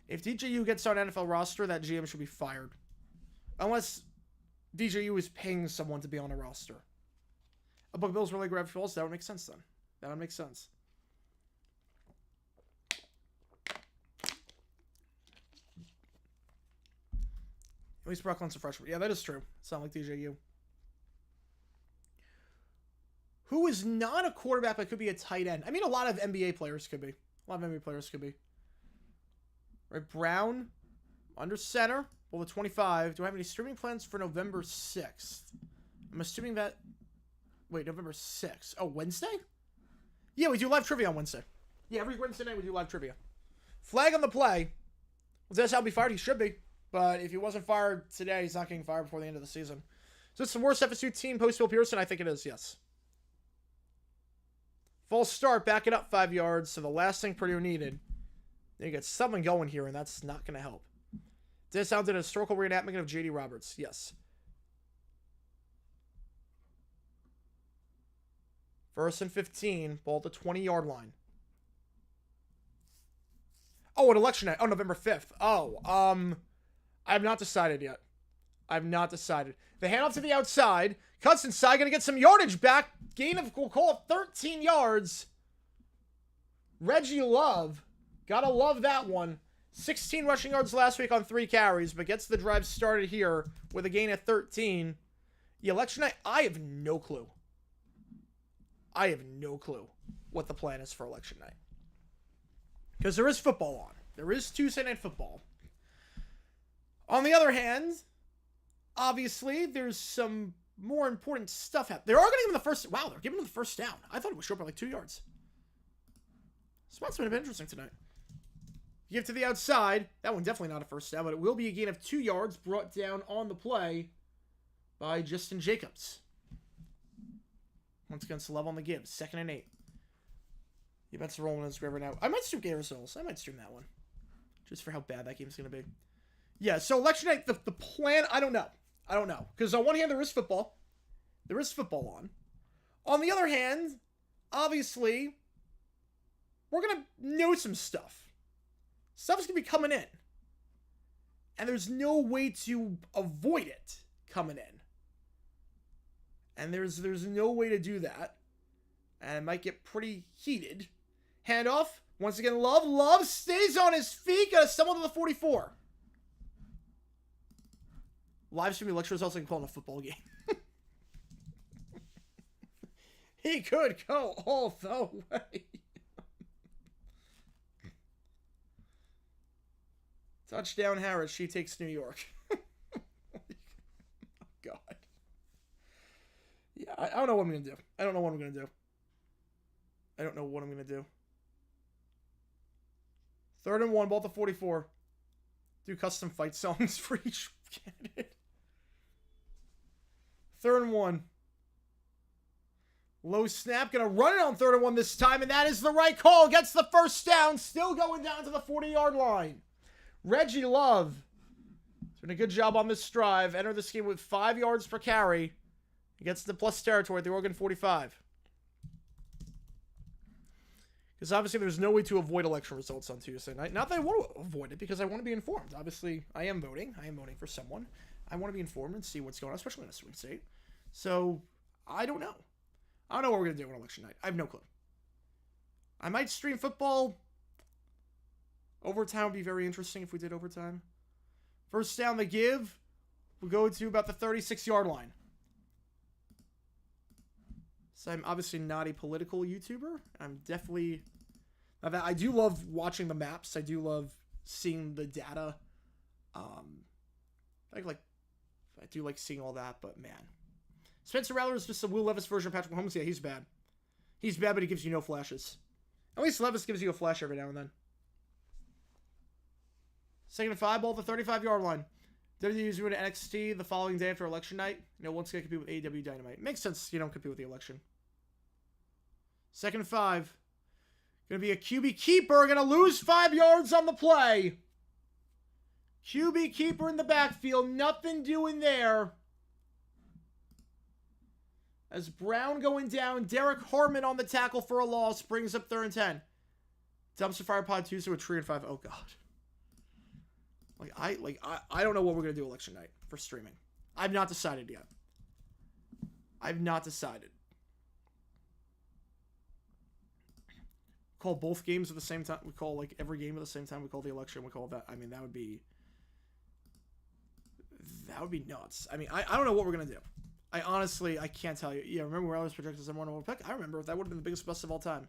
If DJU gets on NFL roster, that GM should be fired. Unless DJU is paying someone to be on a roster. A Book Bills really grab falls, that would make sense then. That would make sense. At least Brock Glen's a freshman. Yeah, that is true. It's not like DJU. Who is not a quarterback but could be a tight end? I mean, a lot of NBA players could be. Right, Brown, under center, well, the 25. Do I have any streaming plans for November 6th? I'm assuming that... Wait, November 6th. Oh, Wednesday? Yeah, we do live trivia on Wednesday. Yeah, every Wednesday night we do live trivia. Flag on the play. Will Dennis Allen be fired? He should be. But if he wasn't fired today, he's not getting fired before the end of the season. So it's the worst FSU team post Phil Pearson? I think it is, yes. False start, back it up 5 yards. So the last thing Purdue needed. They get something going here, and that's not going to help. This sounded a historical reenactment of J.D. Roberts. Yes. First and 15. Ball at the 20-yard line. Oh, an election night. Oh, November 5th. Oh, I have not decided yet. I have not decided. The handoff to the outside. Cuts inside. Going to get some yardage back. Gain of, we'll call it 13 yards. Reggie Love. Gotta love that one. 16 rushing yards last week on 3 carries, but gets the drive started here with a gain of 13. The election night, I have no clue. I have no clue what the plan is for election night. Because there is football on. There is Tuesday Night Football. On the other hand, obviously, there's some more important stuff happening. They are going to give him the first... Wow, they're giving him the first down. I thought it was short by like 2 yards. Spots would have been interesting tonight. Give to the outside. That one definitely not a first down, but it will be a gain of 2 yards brought down on the play by Justin Jacobs. Once again, Celeb on the give. 2nd and 8. The event's rolling in Scriver now. I might stream Souls. I might stream that one. Just for how bad that game's going to be. Yeah, so election night, the plan, I don't know. I don't know. Because on one hand, there is football. There is football on. On the other hand, obviously, we're going to know some stuff. Stuff's going to be coming in. And there's no way to avoid it coming in. And there's no way to do that. And it might get pretty heated. Handoff. Once again, Love. Love stays on his feet. Got to stumble to the 44. Live streaming lecture results like calling a football game. He could go all the way. Touchdown Harris. She takes New York. Oh, God. Yeah, I don't know what I'm going to do. I don't know what I'm going to do. I don't know what I'm going to do. 3rd and 1, ball at the 44. Do custom fight songs for each candidate. 3rd and 1. Low snap. Going to run it on 3rd and 1 this time, and that is the right call. Gets the first down. Still going down to the 40-yard line. Reggie Love doing a good job on this drive. Enter this game with 5 yards per carry. He gets the plus territory at the Oregon 45. Because obviously there's no way to avoid election results on Tuesday night. Not that I want to avoid it, because I want to be informed. Obviously, I am voting. I am voting for someone. I want to be informed and see what's going on, especially in a swing state. So, I don't know. I don't know what we're going to do on election night. I have no clue. I might stream football. Overtime would be very interesting if we did overtime. First down the give. We'll go to about the 36-yard line. So I'm obviously not a political YouTuber. I'm definitely... I do love watching the maps. I do love seeing the data. I do like seeing all that, but man. Spencer Rattler is just a Will Levis version of Patrick Mahomes. Yeah, he's bad. He's bad, but he gives you no flashes. At least Levis gives you a flash every now and then. 2nd and 5, ball at the 35-yard line. WWE's doing an NXT the following day after election night. Once again, compete with AEW Dynamite. Makes sense you don't compete with the election. 2nd and 5. Going to be a QB keeper. Going to lose 5 yards on the play. QB keeper in the backfield. Nothing doing there. As Brown going down. Derek Harmon on the tackle for a loss. Brings up 3rd and 10. Dumpster Fire Pod Tuesday with 3 and 5. Oh, God. I don't know what we're going to do election night for streaming. I've not decided yet. I've not decided. Call both games at the same time. We call every game at the same time. We call the election. We call that. I mean, that would be nuts. I mean, I don't know what we're going to do. I honestly can't tell you. Yeah, remember where I was projected as the #1 pick? I remember. That would have been the biggest bust of all time.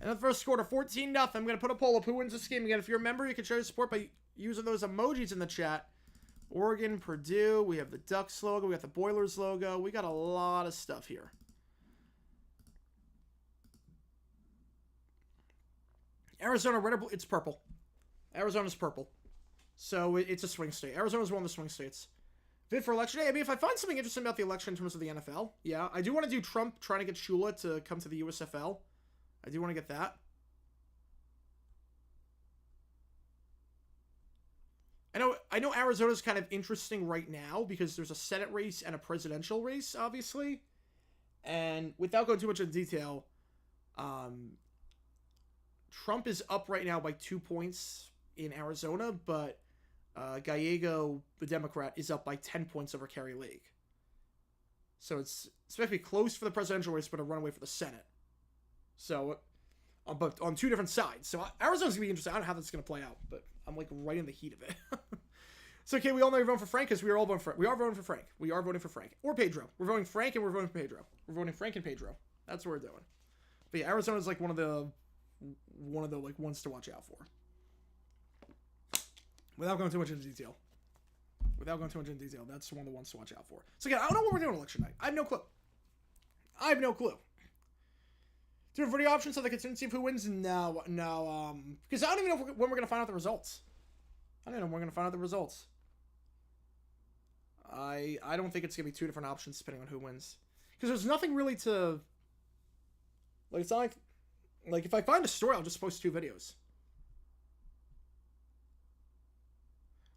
And the first quarter, 14-0. I'm going to put a poll up. Who wins this game again? If you're a member, you can show your support by using those emojis in the chat. Oregon, Purdue. We have the Ducks logo. We got the Boilers logo. We got a lot of stuff here. Arizona, red or blue? It's purple. Arizona's purple. So it's a swing state. Arizona's one of the swing states. Bid for election day. I mean, if I find something interesting about the election in terms of the NFL, yeah. I do want to do Trump trying to get Shula to come to the USFL. I do want to get that. I know Arizona's kind of interesting right now because there's a Senate race and a presidential race, obviously. And without going too much into detail, Trump is up right now by 2 points in Arizona, but Gallego, the Democrat, is up by 10 points over Kerry Lake. So it's supposed to be close for the presidential race, but a runaway for the Senate. So, but on two different sides. So Arizona's going to be interesting. I don't know how that's going to play out, but I'm like right in the heat of it. So, okay, we all know you're voting for Frank because we are all voting for We are voting for Frank. We are voting for Frank. Or Pedro. We're voting Frank and we're voting for Pedro. We're voting Frank and Pedro. That's what we're doing. But yeah, Arizona's like one of the like ones to watch out for. Without going too much into detail. That's one of the ones to watch out for. So again, I don't know what we're doing election night. I have no clue. Do you have video options so they can see who wins? No. Because I don't even know when we're going to find out the results. I don't know when we're going to find out the results. I don't think it's going to be two different options depending on who wins. Because there's nothing really to... Like, it's not like if I find a story, I'll just post 2 videos.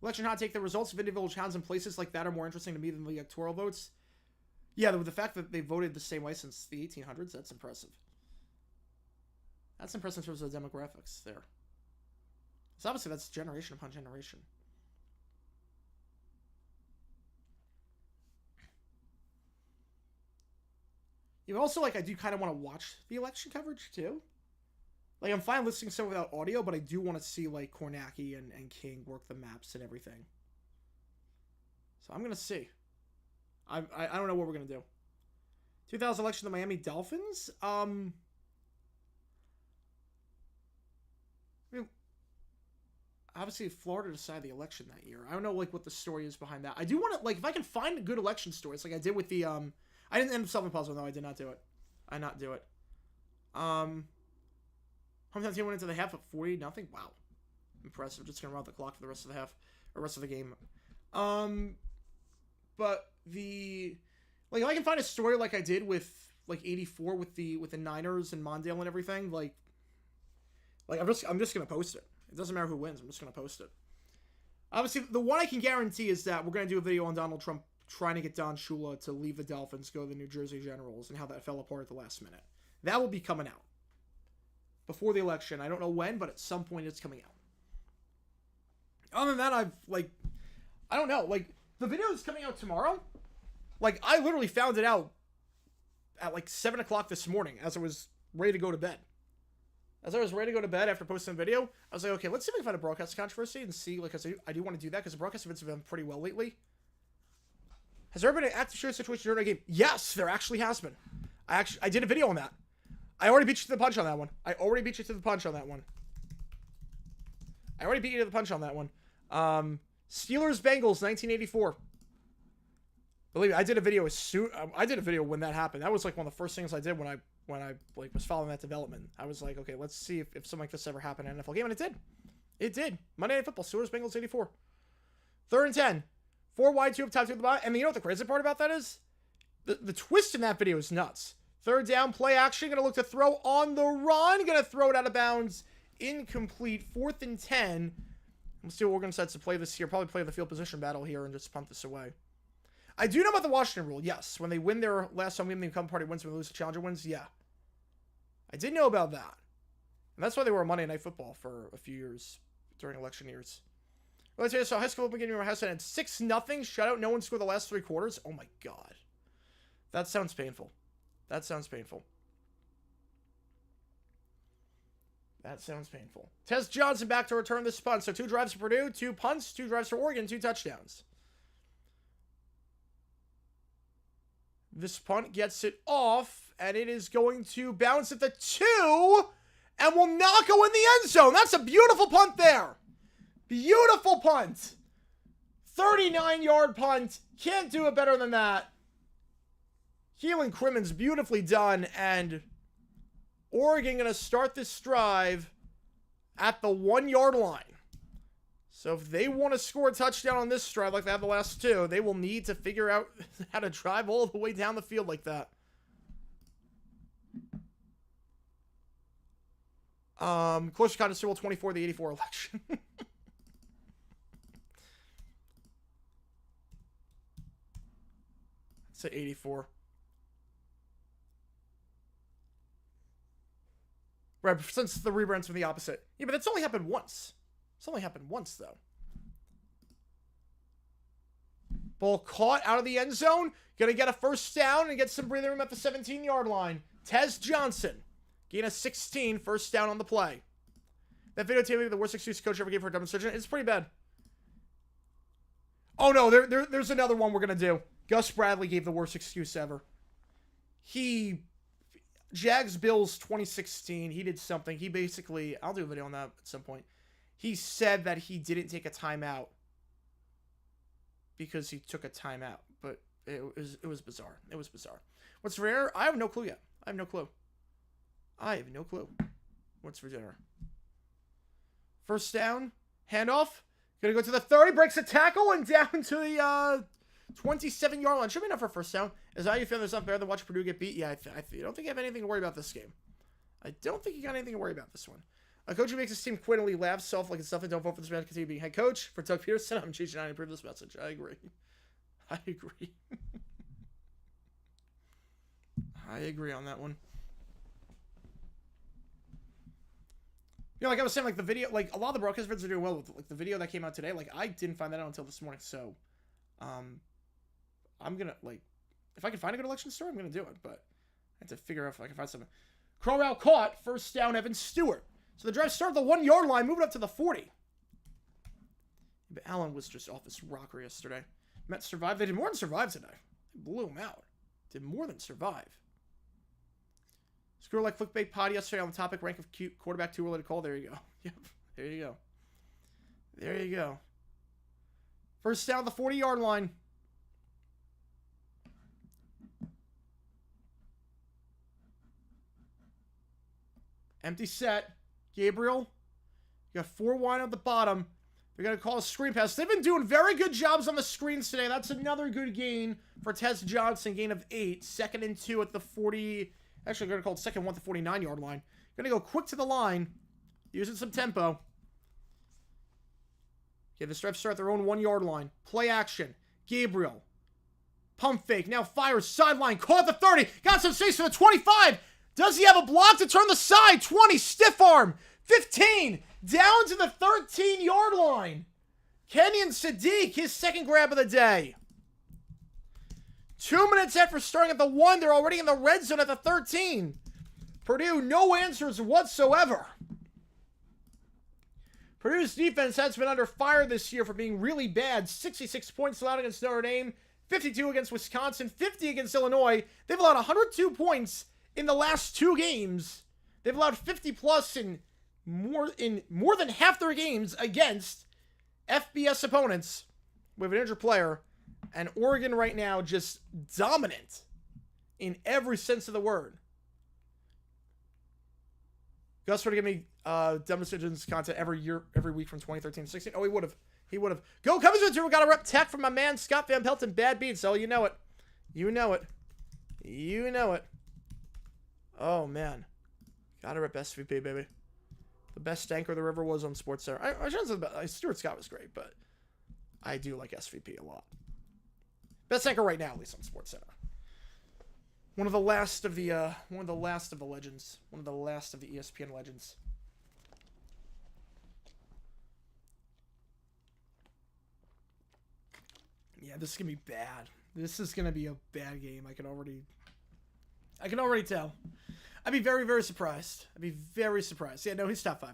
Election hot take: the results of individual towns and places like that are more interesting to me than the electoral votes. Yeah, the fact that they voted the same way since the 1800s, that's impressive. That's impressive in terms of the demographics there. So obviously that's generation upon generation. You also, like, I do kind of want to watch the election coverage too. Like, I'm fine listening to stuff without audio, but I do want to see, like, Kornacki and King work the maps and everything. So I'm going to see. I don't know what we're going to do. 2000 election, the Miami Dolphins? I mean, obviously, Florida decided the election that year. I don't know, like, what the story is behind that. I do want to, like, if I can find good election stories, like I did with the, I didn't end up solving the puzzle, though. I did not do it. Hometown team went into the half at 40-0. Wow. Impressive. Just going to run out the clock for the rest of the half, or rest of the game. But the, like, if I can find a story like I did with, like, 84 with the Niners and Mondale and everything, like I'm just going to post it. It doesn't matter who wins. I'm just going to post it. Obviously, the one I can guarantee is that we're going to do a video on Donald Trump trying to get Don Shula to leave the Dolphins, go to the New Jersey Generals, and how that fell apart at the last minute. That will be coming out before the election. I don't know when, but at some point it's coming out. Other than that, I don't know. Like, the video is coming out tomorrow. Like, I literally found it out at like 7 o'clock this morning as I was ready to go to bed. After posting the video, I was like, okay, let's see if we can find a broadcast controversy and see, like, I do want to do that because the broadcast events have been pretty well lately. Has there ever been an active shooter situation during a game? Yes, there actually has been. I did a video on that. I already beat you to the punch on that one. Steelers Bengals 1984. Believe me, I did a video when that happened. That was like one of the first things I did when I like was following that development. I was like, okay, let's see if something like this ever happened in an NFL game, and it did. It did. Monday Night Football, Steelers Bengals 84. 3rd and 10. 4 wide, 2 up top, 2 at the bottom. And you know what the crazy part about that is? The twist in that video is nuts. 3rd down, play action. Going to look to throw on the run. Going to throw it out of bounds. Incomplete. 4th and 10. Let's see what we're going to set to play this here. Probably play the field position battle here and just punt this away. I do know about the Washington rule. Yes. When they win their last home game, the incumbent party wins. When they lose, the challenger wins. Yeah. I did know about that. And that's why they were Monday Night Football for a few years during election years. Let's say so. High school beginning of my house and 6-0 shutout. No one scored the last 3 quarters. Oh my god. That sounds painful. Tess Johnson back to return this punt. So 2 drives for Purdue, 2 punts, 2 drives for Oregon, 2 touchdowns. This punt gets it off, and it is going to bounce at the 2, and will not go in the end zone. That's a beautiful punt there. Beautiful punt. 39-yard punt. Can't do it better than that. Keelan Crimmins beautifully done, and Oregon going to start this drive at the 1-yard line. So if they want to score a touchdown on this drive like they have the last 2, they will need to figure out how to drive all the way down the field like that. Close to Super Bowl 24, the 84 election. It's at 84. Right, since the rebrand's from the opposite. Yeah, but that's only happened once. It's only happened once, though. Ball caught out of the end zone. Gonna get a first down and get some breathing room at the 17-yard line. Tez Johnson. Gain a 16, first down on the play. That videotape, the worst excuse coach ever gave for a demonstration. It's pretty bad. Oh, no, there's another one we're gonna do. Gus Bradley gave the worst excuse ever. Jags Bills 2016, he did something. He basically, I'll do a video on that at some point. He said that he didn't take a timeout because he took a timeout, but it was bizarre. It was bizarre. What's for dinner? I have no clue yet. I have no clue what's for dinner. First down, handoff. Gonna go to the 30, breaks a tackle and down to the 27-yard line. Should be enough for a first down. Is how you feel there's something better than watching Purdue get beat? Yeah, I don't think I have anything to worry about this game. I don't think you got anything to worry about this one. A coach who makes his team quit and he laughs self like it's something. Don't vote for this man to continue being head coach. For Doug Peterson, I'm teaching how to improve this message. I agree. I agree on that one. You know, like I was saying, like the video, like a lot of the broadcast vids are doing well with like the video that came out today. Like I didn't find that out until this morning, so I'm gonna like if I can find a good election story, I'm gonna do it. But I have to figure out if I can find something. Crowell caught, first down, Evan Stewart. So the drive started at the 1-yard line, moving up to the 40. But Allen was just off his rocker yesterday. Mets survived. They did more than survive today. They blew him out. Did more than survive. Screw like clickbait pod yesterday on the topic rank of cute quarterback too early to call. There you go. Yep. There you go. There you go. First down, the 40-yard line. Empty set. Gabriel. You got 4 wide at the bottom. They're going to call a screen pass. They've been doing very good jobs on the screens today. That's another good gain for Tez Johnson. Gain of 8. 2nd and 2 at the 40. Actually, they're going to call it 2nd 1 at the 49-yard line. Going to go quick to the line. Using some tempo. Okay, this drive start at their own 1-yard line. Play action. Gabriel. Pump fake. Now fires. Sideline. Caught the 30. Got some space for the 25. Does he have a block to turn the side? 20. Stiff arm. 15. Down to the 13-yard line. Kenyon Sadiq, his second grab of the day. 2 minutes after starting at the 1, they're already in the red zone at the 13. Purdue, no answers whatsoever. Purdue's defense has been under fire this year for being really bad. 66 points allowed against Notre Dame, 52 against Wisconsin, 50 against Illinois. They've allowed 102 points in the last 2 games. They've allowed 50-plus in more than half their games against FBS opponents with an injured player. And Oregon right now just dominant in every sense of the word. Gus would have given me demonstrations content every week from 2013 to 16. Oh, he would have. He would have. Go Cubbies with you. Got a rep tech from my man Scott Van Pelt and Bad Beats. Oh, you know it. You know it. You know it. Oh, man. Got a rep SVP, baby. The best anchor there ever was on SportsCenter. I shouldn't say Stuart Scott was great, but I do like SVP a lot. Best anchor right now, at least on SportsCenter. One of the last of the legends. One of the last of the ESPN legends. Yeah, this is gonna be bad. This is gonna be a bad game. I can already tell. I'd be very, very surprised. I'd be very surprised. Yeah, no, he's top 5.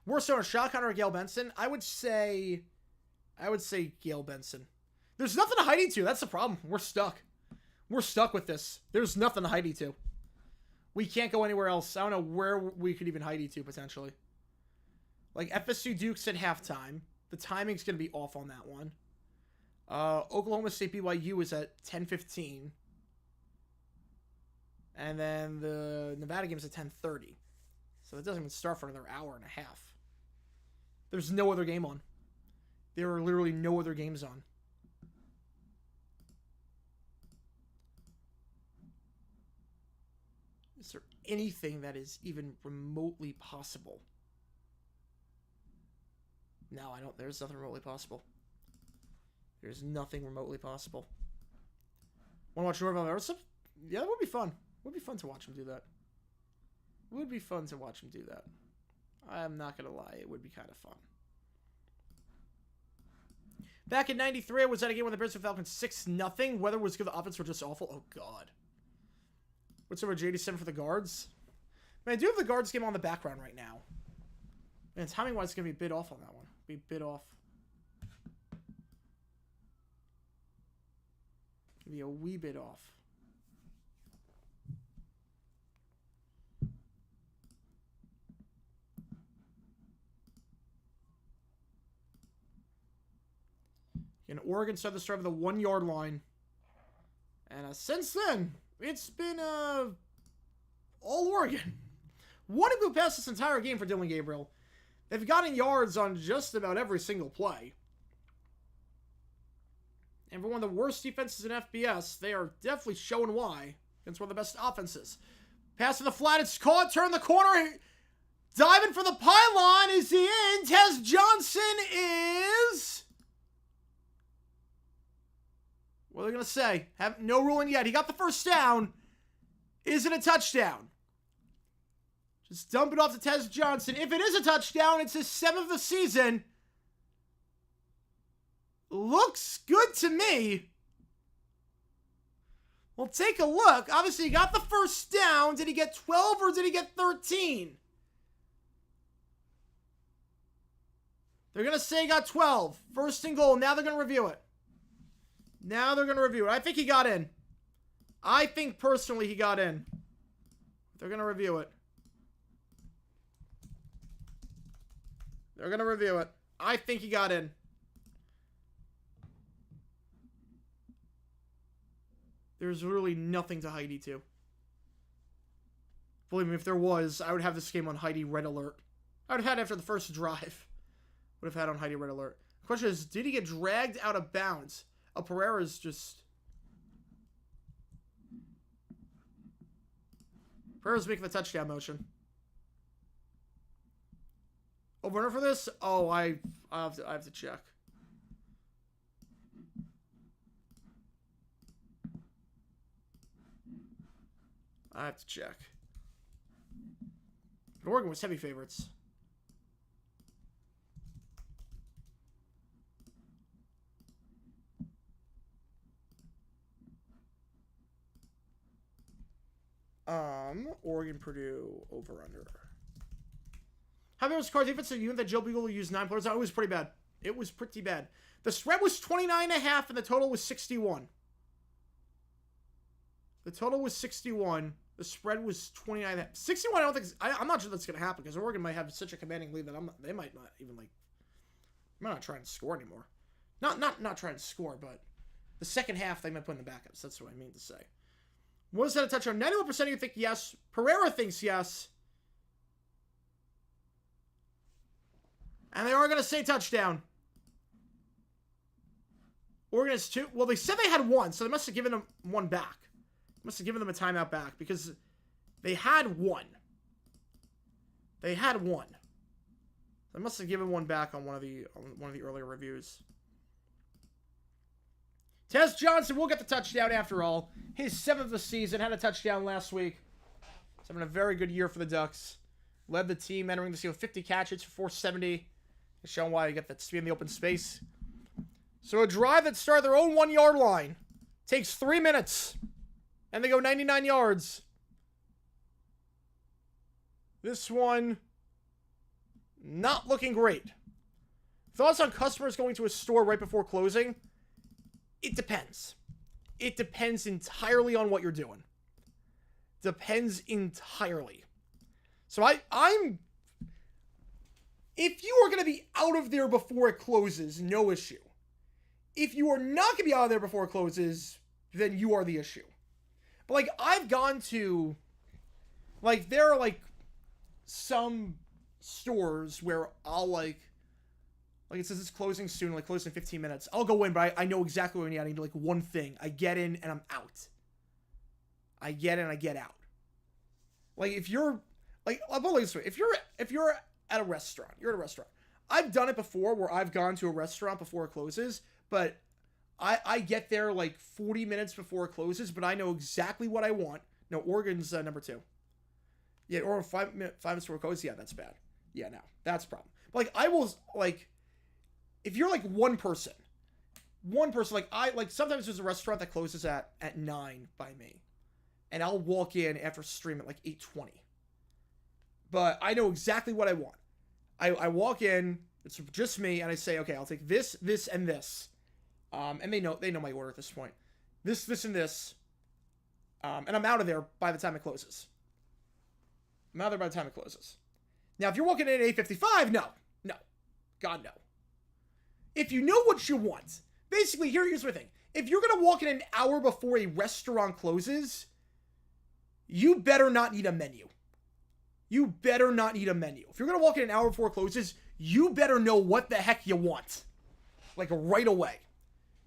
Worst owner, Shaq Hunter or Gail Benson? I would say Gail Benson. There's nothing to hide to. That's the problem. We're stuck. We're stuck with this. There's nothing to hide to. We can't go anywhere else. I don't know where we could even hide to, potentially. Like, FSU Duke's at halftime. The timing's going to be off on that one. Oklahoma State BYU is at 10:15. And then the Nevada game is at 10:30. So that doesn't even start for another hour and a half. There's no other game on. There are literally no other games on. Is there anything that is even remotely possible? No, I don't. There's nothing remotely possible. There's nothing remotely possible. Want to watch Norvell Emerson? Yeah, that would be fun. It would be fun to watch him do that. It would be fun to watch him do that. I'm not going to lie. It would be kind of fun. Back in 93, I was at a game when the Bears were Falcons 6-0. Weather was good. The offense were just awful. Oh, God. What's over J87 for the guards? Man, I do have the guards game on the background right now. Man, timing-wise, it's going to be a bit off on that one. Be a bit off. Be a wee bit off. And Oregon started the start of the 1-yard line. And since then, it's been all Oregon. One who passed this entire game for Dylan Gabriel. They've gotten yards on just about every single play. And for one of the worst defenses in FBS, they are definitely showing why against one of the best offenses. Pass to the flat, it's caught, turn the corner, diving for the pylon, is he in? Tez Johnson is... What are they going to say? Have no ruling yet. He got the first down. Is it a touchdown? Just dump it off to Tez Johnson. If it is a touchdown, it's his 7th of the season. Looks good to me. We'll take a look. Obviously, he got the first down. Did he get 12 or did he get 13? They're going to say he got 12. First and goal. Now they're going to review it. I think he got in. I think personally he got in. They're going to review it. I think he got in. There's really nothing to Heidi to. Believe me, if there was, I would have this game on Heidi Red Alert. I would have had it after the first drive. Would have had on Heidi Red Alert. The question is, did he get dragged out of bounds? Oh, Pereira's just... Pereira's making the touchdown motion. Oh, runner for this? Oh, I have to check. I have to check. But Oregon was heavy favorites. Oregon, Purdue, over under. How many was the Card's defensive unit that Joe Beagle used 9 players? It was pretty bad. The spread was 29.5 and the total was 61. The spread was 29.5. 61, I don't think... I'm not sure that's going to happen because Oregon might have such a commanding lead that they might not even, like... They might not try and score anymore. Not trying to score, but the second half they might put in the backups. That's what I mean to say. Was that a touchdown? 91% of you think yes. Pereira thinks yes. And they are going to say touchdown. Oregon has 2. Well, they said they had 1, so they must have given them 1 back. Must have given them a timeout back because they had 1. They must have given 1 back on one of the earlier reviews. Tez Johnson will get the touchdown after all. His 7th of the season. Had a touchdown last week. He's having a very good year for the Ducks. Led the team entering the season with 50 catches for 470. Showing why you get that speed in the open space. So a drive that started their own 1-yard line. Takes 3 minutes. And they go 99 yards. This one, not looking great. Thoughts on customers going to a store right before closing? It depends. It depends entirely on what you're doing. Depends entirely. So I'm... If you are going to be out of there before it closes, no issue. If you are not going to be out of there before it closes, then you are the issue. But, like, I've gone to... Like, there are, like, some stores where I'll, like it says it's closing soon, like, closing in 15 minutes. I'll go in, but I know exactly what I need. I need, like, one thing. I get in, and I'm out. I get in, I get out. Like, if you're... Like, I'll put it this way. If you're at a restaurant, you're at a restaurant. I've done it before where I've gone to a restaurant before it closes, but I get there, like, 40 minutes before it closes, but I know exactly what I want. No, Oregon's number 2. Yeah, or 5 minutes before close. Yeah, that's bad. Yeah, no, that's a problem. But, like, I will, like, if you're, like, one person, like, sometimes there's a restaurant that closes at 9 by me. And I'll walk in after stream at, like, 8:20. But I know exactly what I want. I walk in, it's just me, and I say, okay, I'll take this, this, and this. And they know my order at this point. This, and this. And I'm out of there by the time it closes. Now, if you're walking in at 8:55, no. God, no. If you know what you want, basically, here's my thing. If you're going to walk in an hour before a restaurant closes, you better not need a menu. If you're going to walk in an hour before it closes, you better know what the heck you want. Like, right away.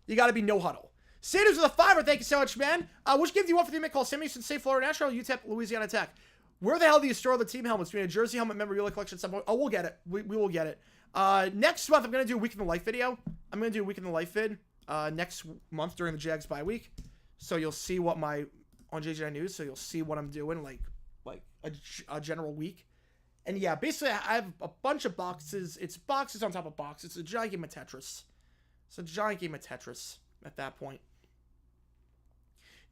You got to be no huddle. Sanders with a $5. Thank you so much, man. Which game do you want for the call? Sammy, State, Florida National, UTEP, Louisiana Tech. Where the hell do you store the team helmets? We need a jersey helmet memorabilia collection at some point. Oh, we'll get it. We will get it. Next month, I'm going to do a Week in the Life video. I'm going to do a Week in the Life vid next month during the Jags bye week. So you'll see what on JJ News. So you'll see what I'm doing, like a general week. And yeah, basically, I have a bunch of boxes. It's boxes on top of boxes. It's a giant game of Tetris. At that point.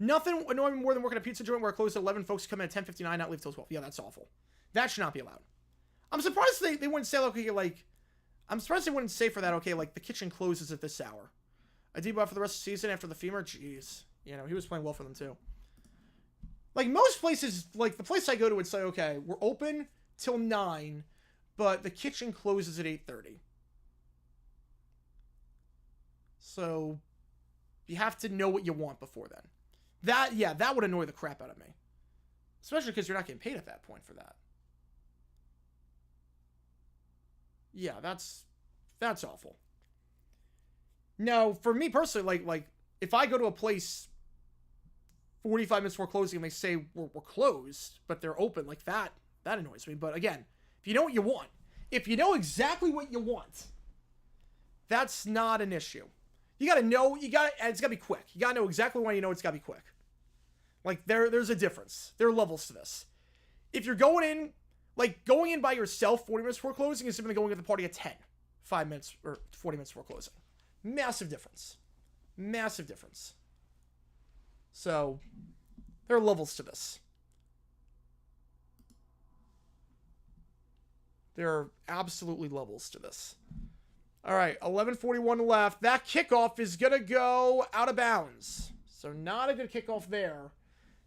Nothing annoying me more than working a pizza joint where I close at 11, folks come in at 10:59, not leave till 12. Yeah, that's awful. That should not be allowed. I'm surprised they wouldn't say, okay, like, I'm surprised they wouldn't say for that, okay, like, the kitchen closes at this hour. A debuff for the rest of the season after the femur? Jeez. You know, he was playing well for them, too. Like, most places, like, the place I go to would say, okay, we're open till 9, but the kitchen closes at 8:30. So, you have to know what you want before then. That would annoy the crap out of me. Especially because you're not getting paid at that point for that. Yeah, that's awful. Now, for me personally, like if I go to a place 45 minutes before closing and they say we're closed, but they're open, like that annoys me. But again, if you know what you want, if you know exactly what you want, that's not an issue. You gotta know, and it's gotta be quick. You gotta know exactly when you know it's gotta be quick. Like, there's a difference. There are levels to this. If you're going in by yourself 40 minutes before closing is simply going at the party at 10. 5 minutes, or 40 minutes before closing. Massive difference. So, there are levels to this. There are absolutely levels to this. All right, 11:41 left. That kickoff is going to go out of bounds. So not a good kickoff there.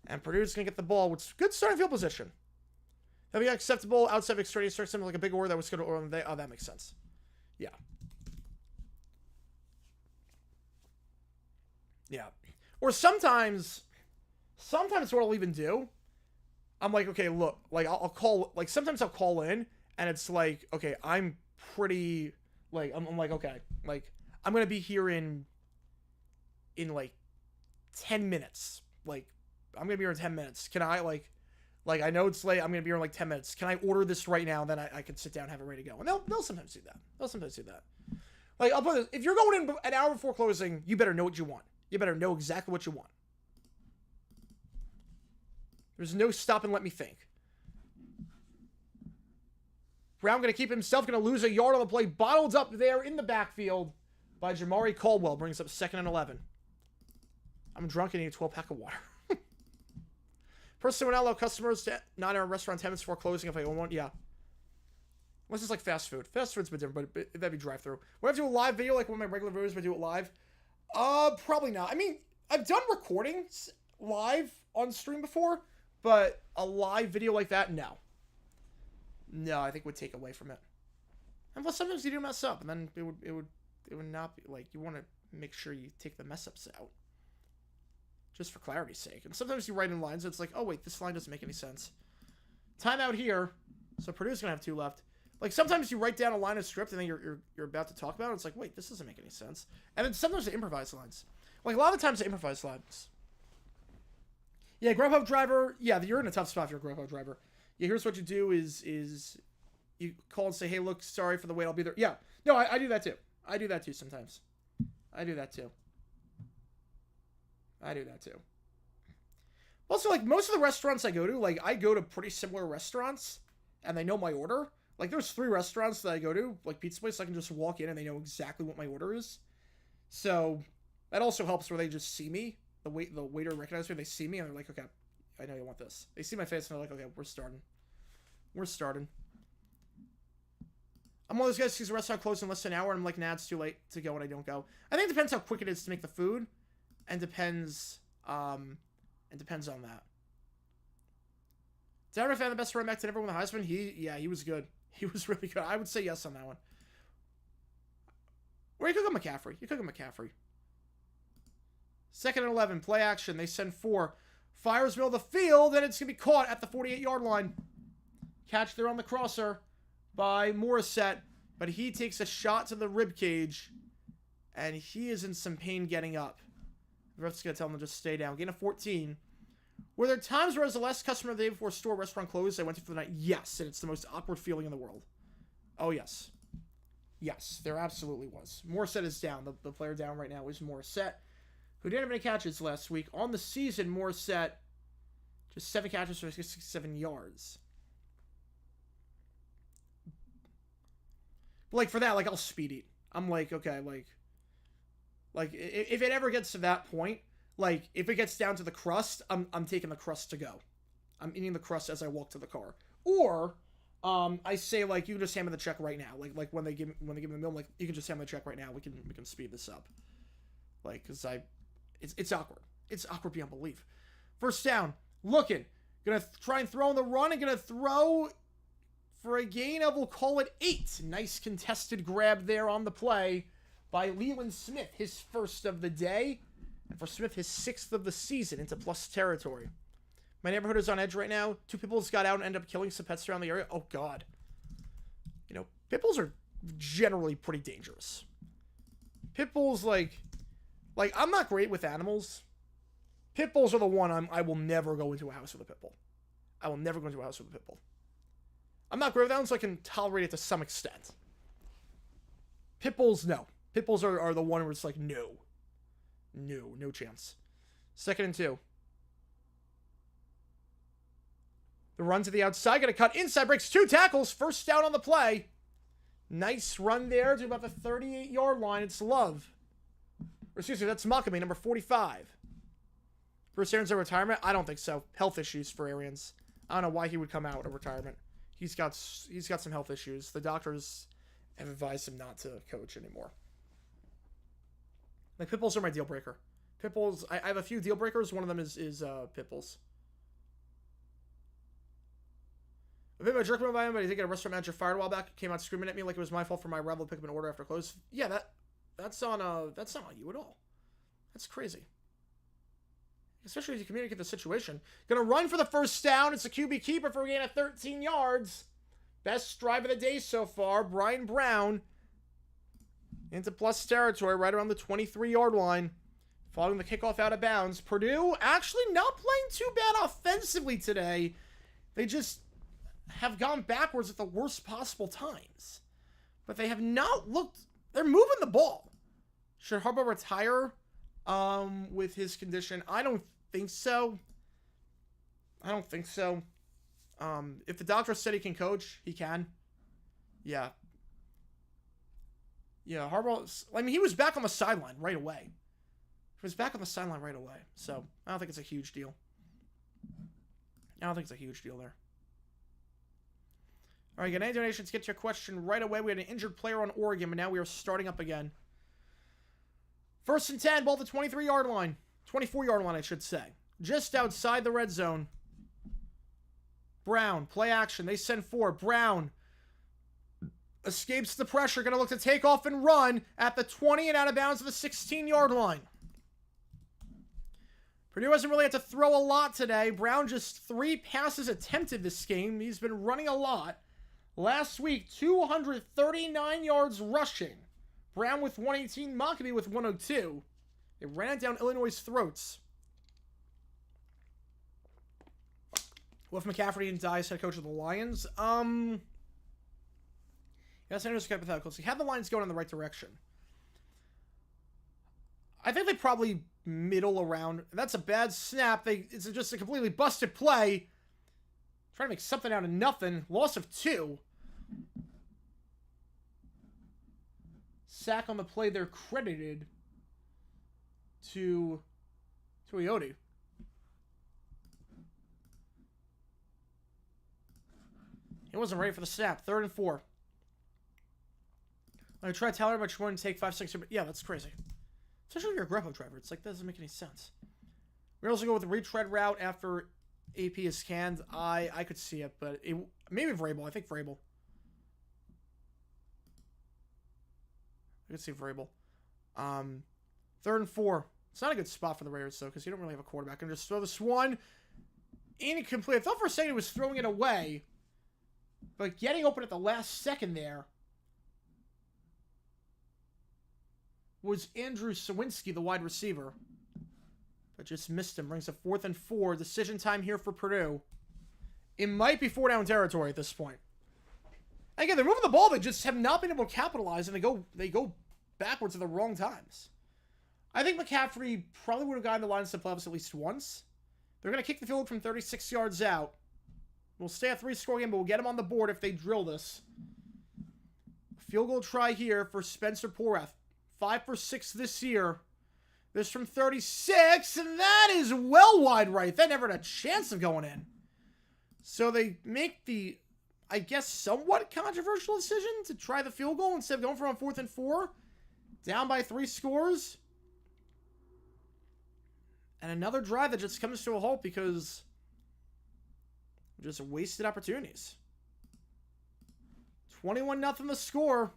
And Purdue's going to get the ball with good starting field position. That'd be acceptable outside of extraneous strike, something like a big order that was going to order. Oh, that makes sense. Yeah. Or sometimes what I'll even do, I'm like, okay, look, like I'll call, like sometimes I'll call in and it's like, okay, I'm pretty, like, I'm like, okay, like I'm going to be here in like 10 minutes. Like, I'm going to be here in 10 minutes. Can I, like I know it's late. I'm going to be here in like 10 minutes. Can I order this right now? Then I can sit down and have it ready to go. And they'll sometimes do that. Like, I'll put this, if you're going in an hour before closing, you better know what you want. You better know exactly what you want. There's no stop and let me think. Brown going to keep himself, going to lose a yard on the play. Bottled up there in the backfield by Jamari Caldwell. Brings up 2nd and 11. I'm drunk and need a 12-pack of water. Personally, would not allow customers to not in a restaurant 10 minutes before closing if I own one. Yeah. Unless it's like fast food. Fast food's a bit different, but that'd be drive-through. Would I have to do a live video like one of my regular videos, but do it live? Probably not. I mean, I've done recordings live on stream before, but a live video like that, no. No, I think it would take away from it. And plus, sometimes you do mess up, and then it would not be, like, you want to make sure you take the mess-ups out. Just for clarity's sake. And sometimes you write in lines, and it's like, oh, wait, this line doesn't make any sense. Timeout here. So Purdue's going to have 2 left. Like, sometimes you write down a line of script, and then you're about to talk about it. It's like, wait, this doesn't make any sense. And then sometimes they improvise lines. Like, a lot of times they improvise lines. Yeah, Grubhub driver. Yeah, you're in a tough spot if you're a Grubhub driver. Yeah, here's what you do is you call and say, hey, look, sorry for the wait, I'll be there. Yeah. No, I do that too. I do that too sometimes. I do that too. Also, like, most of the restaurants I go to, like, I go to pretty similar restaurants, and they know my order. Like, there's 3 restaurants that I go to, like, pizza place, I can just walk in and they know exactly what my order is. So, that also helps where they just see me. The waiter recognizes me, they see me, and they're like, okay, I know you want this. They see my face, and they're like, okay, we're starting. We're starting. I'm one of those guys who sees a restaurant closed in less than an hour, and I'm like, nah, it's too late to go, and I don't go. I think it depends how quick it is to make the food, and depends on that. Did I ever find the best running back to ever win the Heisman? He was good. He was really good. I would say yes on that one. Or you could go McCaffrey. You could go McCaffrey. 2nd and 11. Play action. They send 4. Fires middle of the field, and it's going to be caught at the 48-yard line. Catch there on the crosser by Morissette, but he takes a shot to the rib cage, and he is in some pain getting up. The ref's going to tell him to just stay down. Gain of 14. Were there times where I was the last customer the day before store restaurant closed I went to for the night? Yes, and it's the most awkward feeling in the world. Oh, yes. Yes, there absolutely was. Morissette is down. The player down right now is Morissette, who didn't have any catches last week. On the season, Morissette, just 7 catches for 67 yards. But, like, for that, like, I'll speed eat. I'm like, okay, like, if it ever gets to that point, like, if it gets down to the crust, I'm taking the crust to go. I'm eating the crust as I walk to the car. Or, I say, like, you can just hand me the check right now. Like when they give me the meal, like, you can just hand me the check right now. We can speed this up. Like, because it's awkward. It's awkward beyond belief. First down, looking. Gonna try and throw on the run and gonna throw for a gain of, we'll call it 8. Nice contested grab there on the play by Leland Smith, his first of the day. And for Smith, his 6th of the season into plus territory. My neighborhood is on edge right now. 2 pit bulls got out and ended up killing some pets around the area. Oh, God. You know, pit bulls are generally pretty dangerous. Pit bulls, like I'm not great with animals. Pit bulls are the one I will never go into a house with a pit bull. I will never go into a house with a pit bull. I'm not great with that one, so I can tolerate it to some extent. Pit bulls, no. Pit bulls are the one where it's like, no. No chance. 2nd and 2. The run to the outside, gonna cut inside, breaks 2 tackles, first down on the play. Nice run there to about the 38-yard line. It's Love. Or excuse me, that's Makami, number 45. Bruce Arians in retirement? I don't think so. Health issues for Arians. I don't know why he would come out of retirement. He's got some health issues. The doctors have advised him not to coach anymore. Like, pit bulls are my deal breaker. Pit bulls, I have a few deal breakers. One of them is pit bulls. A bit of a jerk move by him, but he did get a restaurant manager fired a while back. Came out screaming at me like it was my fault for my rival to pick up an order after close. Yeah, that's not on you at all. That's crazy. Especially if you communicate the situation. Gonna run for the first down. It's a QB keeper for a gain of 13 yards. Best drive of the day so far. Brian Brown into plus territory right around the 23-yard line. Following the kickoff out of bounds. Purdue actually not playing too bad offensively today. They just have gone backwards at the worst possible times. But they have not looked... They're moving the ball. Should Harbaugh retire with his condition? I don't think so. If the doctor said he can coach, he can. Yeah. Yeah, Harbaugh... I mean, he was back on the sideline right away. So, I don't think it's a huge deal. There. All right, get any donations, get to your question right away. We had an injured player on Oregon, but now we are starting up again. 1st and 10, ball at the 23-yard line. 24-yard line, I should say. Just outside the red zone. Brown, play action. They send 4. Brown escapes the pressure. Going to look to take off and run at the 20 and out of bounds at the 16-yard line. Purdue hasn't really had to throw a lot today. Brown just 3 passes attempted this game. He's been running a lot. Last week, 239 yards rushing. Brown with 118, Mockabee with 102. They ran it down Illinois' throats. What if McCaffrey didn't die as head coach of the Lions? Yes, I know it's hypothetical. So have the Lions going in the right direction. I think they probably middle around. That's a bad snap. It's just a completely busted play. Trying to make something out of nothing. Loss of 2. Sack on the play there credited to Ioti. He wasn't ready for the snap. 3rd and 4. I tried Tyler, but you want to take 5, 6. Yeah, that's crazy. Especially if you're a Greco driver. It's like, that doesn't make any sense. We also go with the retread route after AP is scanned. I could see it, but maybe Vrabel. I think Vrabel. I could see Vrabel. 3rd and 4. It's not a good spot for the Raiders, though, because you don't really have a quarterback. And just throw this one incomplete. I thought for a second he was throwing it away, but getting open at the last second there was Andrew Sawinski, the wide receiver. But just missed him. Brings a 4th and 4. Decision time here for Purdue. It might be 4-down territory at this point. Again, they're moving the ball. They just have not been able to capitalize, and they go backwards at the wrong times. I think McCaffrey probably would have gotten the line to playoffs at least once. They're going to kick the field from 36 yards out. We'll stay a 3-score game, but we'll get them on the board if they drill this. Field goal try here for Spencer Porath. 5 for 6 this year. This from 36, and that is well wide right. That never had a chance of going in. So they make the, I guess, somewhat controversial decision to try the field goal instead of going for on 4th and 4. Down by 3 scores. And another drive that just comes to a halt because just wasted opportunities. 21-0 the score.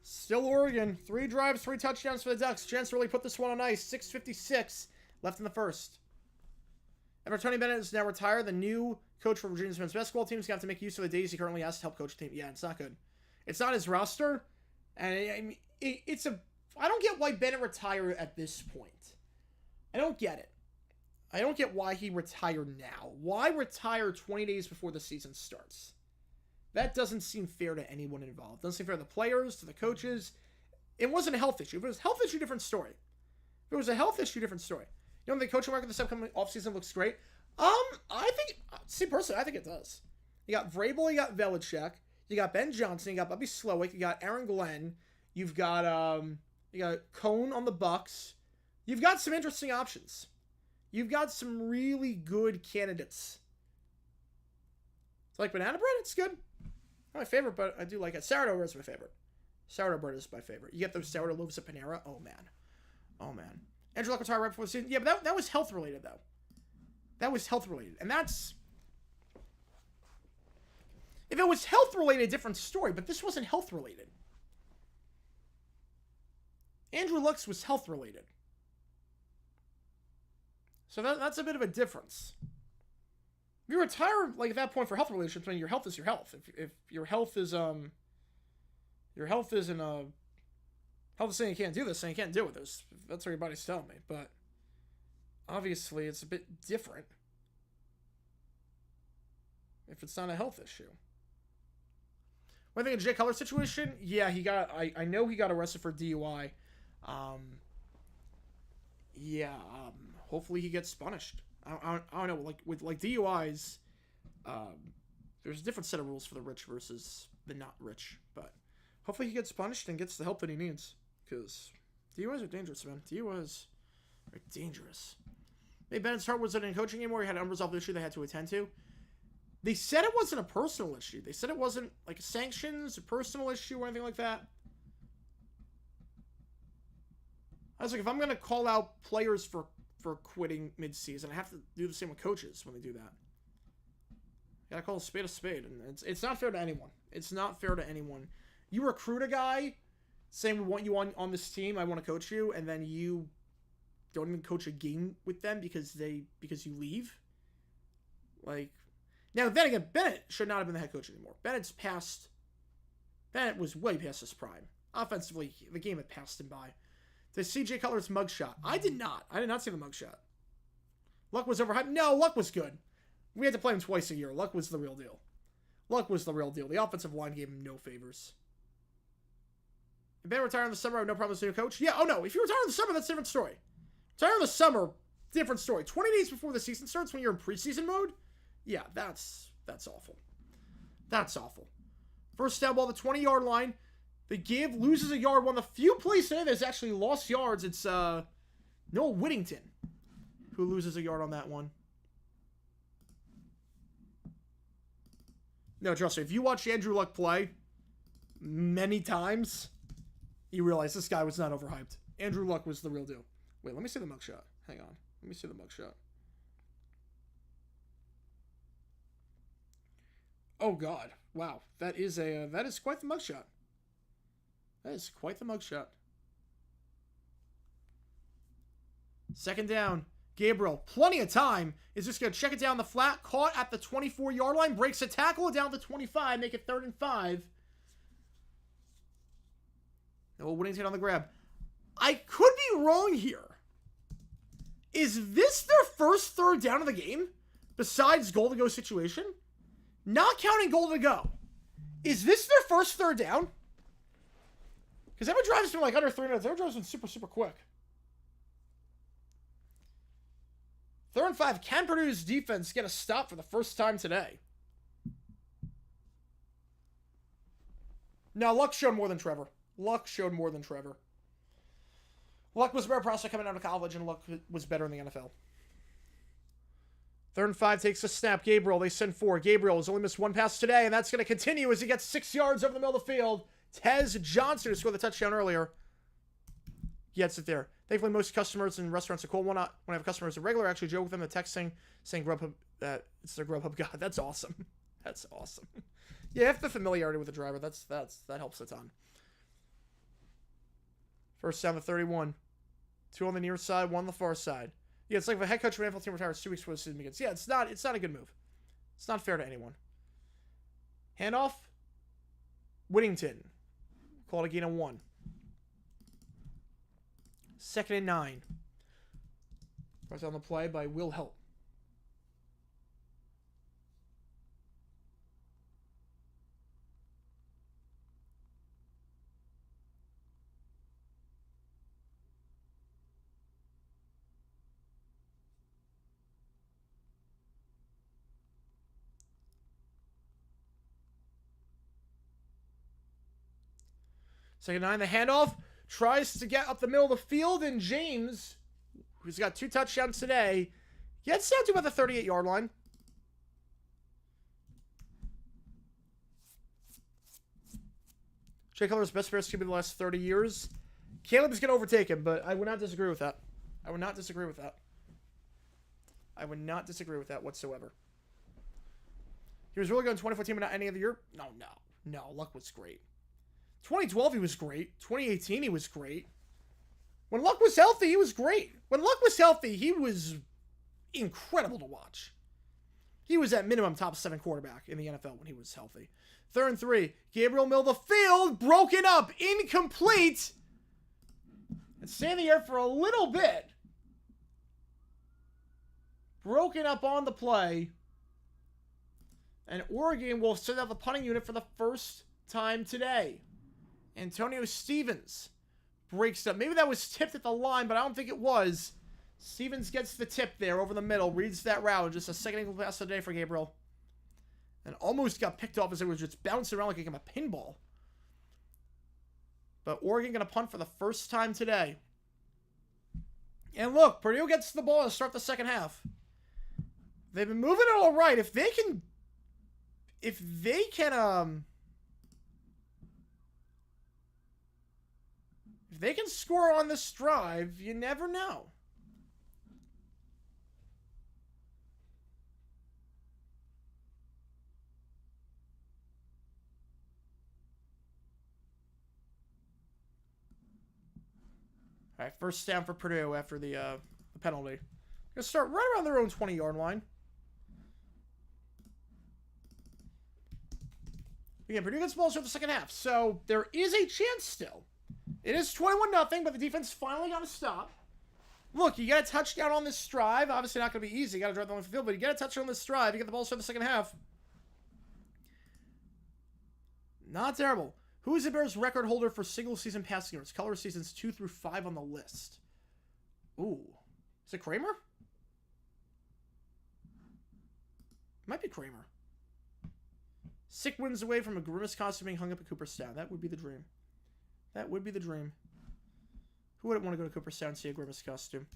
Still Oregon. 3 drives, 3 touchdowns for the Ducks. Chance to really put this one on ice. 6:56 left in the first. After Tony Bennett is now retired, the new coach for Virginia's men's basketball team is going to have to make use of the days he currently has to help coach the team. Yeah, it's not good. It's not his roster. And I don't get why Bennett retired at this point. I don't get it. I don't get why he retired now. Why retire 20 days before the season starts? That doesn't seem fair to anyone involved. Doesn't seem fair to the players, to the coaches. It wasn't a health issue. If it was a health issue, different story. If it was a health issue, different story. You know, the coaching market this upcoming offseason looks great. I think, personally, I think it does. You got Vrabel, you got Belichick, you got Ben Johnson, you got Bobby Slowick, you got Aaron Glenn, you've got Cone on the Bucks. You've got some interesting options. You've got some really good candidates. It's like banana bread, it's good. Not my favorite, but I do like it. Sourdough bread is my favorite. Sourdough bread is my favorite. You get those sourdough loaves at Panera. Oh, man. Oh, man. Andrew Luck retired right before the season. Yeah, but that was health-related, though. That was health-related. And that's... If it was health-related, different story, but this wasn't health-related. Andrew Luck's was health-related. So that's a bit of a difference. If you retire, like, at that point for health relationships, I mean, your health is your health. If your health is, your health isn't, health is saying you can't do this, saying you can't do it. That's what your body's telling me. But obviously, it's a bit different if it's not a health issue. What do you think of Jay Cutler's situation? Yeah, I know he got arrested for DUI. Hopefully he gets punished. I don't know, like with DUIs, there's a different set of rules for the rich versus the not rich. But hopefully he gets punished and gets the help that he needs, because DUIs are dangerous, man. DUIs are dangerous. Maybe Bennett's heart wasn't in coaching anymore. He had an unresolved issue they had to attend to. They said it wasn't a personal issue. They said it wasn't like sanctions, a personal issue, or anything like that. I was like, if I'm going to call out players for quitting mid-season, I have to do the same with coaches when they do that. You got to call a spade, and it's not fair to anyone. It's not fair to anyone. You recruit a guy saying, we want you on this team, I want to coach you, and then you don't even coach a game with them because you leave. Like, now, then again, Bennett should not have been the head coach anymore. Bennett was way past his prime. Offensively, the game had passed him by. To CJ Cutler's mugshot. I did not see the mugshot. Luck was overhyped. No, Luck was good. We had to play him twice a year. Luck was the real deal. The offensive line gave him no favors. If Ben retired in the summer, I have no problem with the new coach. Yeah, oh no. If you retire in the summer, that's a different story. Entire the summer, different story. 20 days before the season starts, when you're in preseason mode, yeah, that's awful. That's awful. First down ball, the 20-yard line. The give loses a yard. One of the few plays today that's actually lost yards. It's Noah Whittington who loses a yard on that one. No, trust me, if you watch Andrew Luck play many times, you realize this guy was not overhyped. Andrew Luck was the real deal. Wait, let me see the mugshot. Hang on. Let me see the mugshot. Oh, God. Wow. That is quite the mugshot. That is quite the mugshot. Second down. Gabriel, plenty of time, is just going to check it down the flat. Caught at the 24-yard line. Breaks a tackle down to 25. Make it 3rd and 5. Noah Whittington on the grab. I could be wrong here. Is this their first 3rd down of the game? Besides goal to go situation? Not counting goal to go. Is this their first 3rd down? Because every drive's been like under 3 minutes. Every drive's been super, super quick. 3rd and 5. Can Purdue's defense get a stop for the first time today? No, Luck showed more than Trevor. Luck showed more than Trevor. Luck was a better prospect coming out of college, and Luck was better in the NFL. 3rd and 5 takes a snap. Gabriel, they send 4. Gabriel has only missed 1 pass today, and that's going to continue as he gets 6 yards over the middle of the field. Tez Johnson, who scored the touchdown earlier, gets it there. Thankfully, most customers and restaurants are cool. When I have customers a regular, I actually joke with them, the texting, saying Grubhub, that it's their Grubhub god. That's awesome. That's awesome. Yeah, if the familiarity with the driver, that helps a ton. First down to 31. 2 on the near side, 1 on the far side. Yeah, it's like if a head coach of an NFL team retires 2 weeks before the season begins. Yeah, it's not a good move. It's not fair to anyone. Handoff. Whittington. Call it a gain of 1. 2nd and 9. Right on the play by Will Help. Second 9, the handoff. Tries to get up the middle of the field, and James, who's got 2 touchdowns today, gets down to about the 38-yard line. Jay Cutler's best pair QB the last 30 years. Caleb is going to overtake him, but I would not disagree with that. I would not disagree with that. I would not disagree with that whatsoever. He was really good in 2014, but not any other year? No. Luck was great. 2012, he was great. 2018, he was great. When Luck was healthy, he was great. When Luck was healthy, he was incredible to watch. He was at minimum top 7 quarterback in the NFL when he was healthy. 3rd and 3. Gabriel middle of the field. Broken up. Incomplete. And stay in the air for a little bit. Broken up on the play. And Oregon will send out the punting unit for the first time today. Antonio Stevens breaks up. Maybe that was tipped at the line, but I don't think it was. Stevens gets the tip there over the middle, reads that route. Just a second ankle pass of the day for Gabriel. And almost got picked off as it was just bouncing around like a pinball. But Oregon going to punt for the first time today. And look, Purdue gets the ball to start the second half. They've been moving it all right. If they can score on this drive, you never know. All right, first down for Purdue after the penalty. Going to start right around their own 20-yard line. Again, Purdue gets the ball for the second half, so there is a chance still. It is 21-0, but the defense finally got to stop. Look, you get a touchdown on this drive. Obviously not going to be easy. You got to drive the field, but you get a touchdown on this drive. You get the ball for the second half. Not terrible. Who is the Bears' record holder for single-season passing yards? Color seasons 2 through 5 on the list. Ooh. Is it Kramer? Might be Kramer. Sick wins away from a Grimace costume being hung up at Cooperstown. That would be the dream. That would be the dream. Who wouldn't want to go to Cooperstown and see a Grimace costume?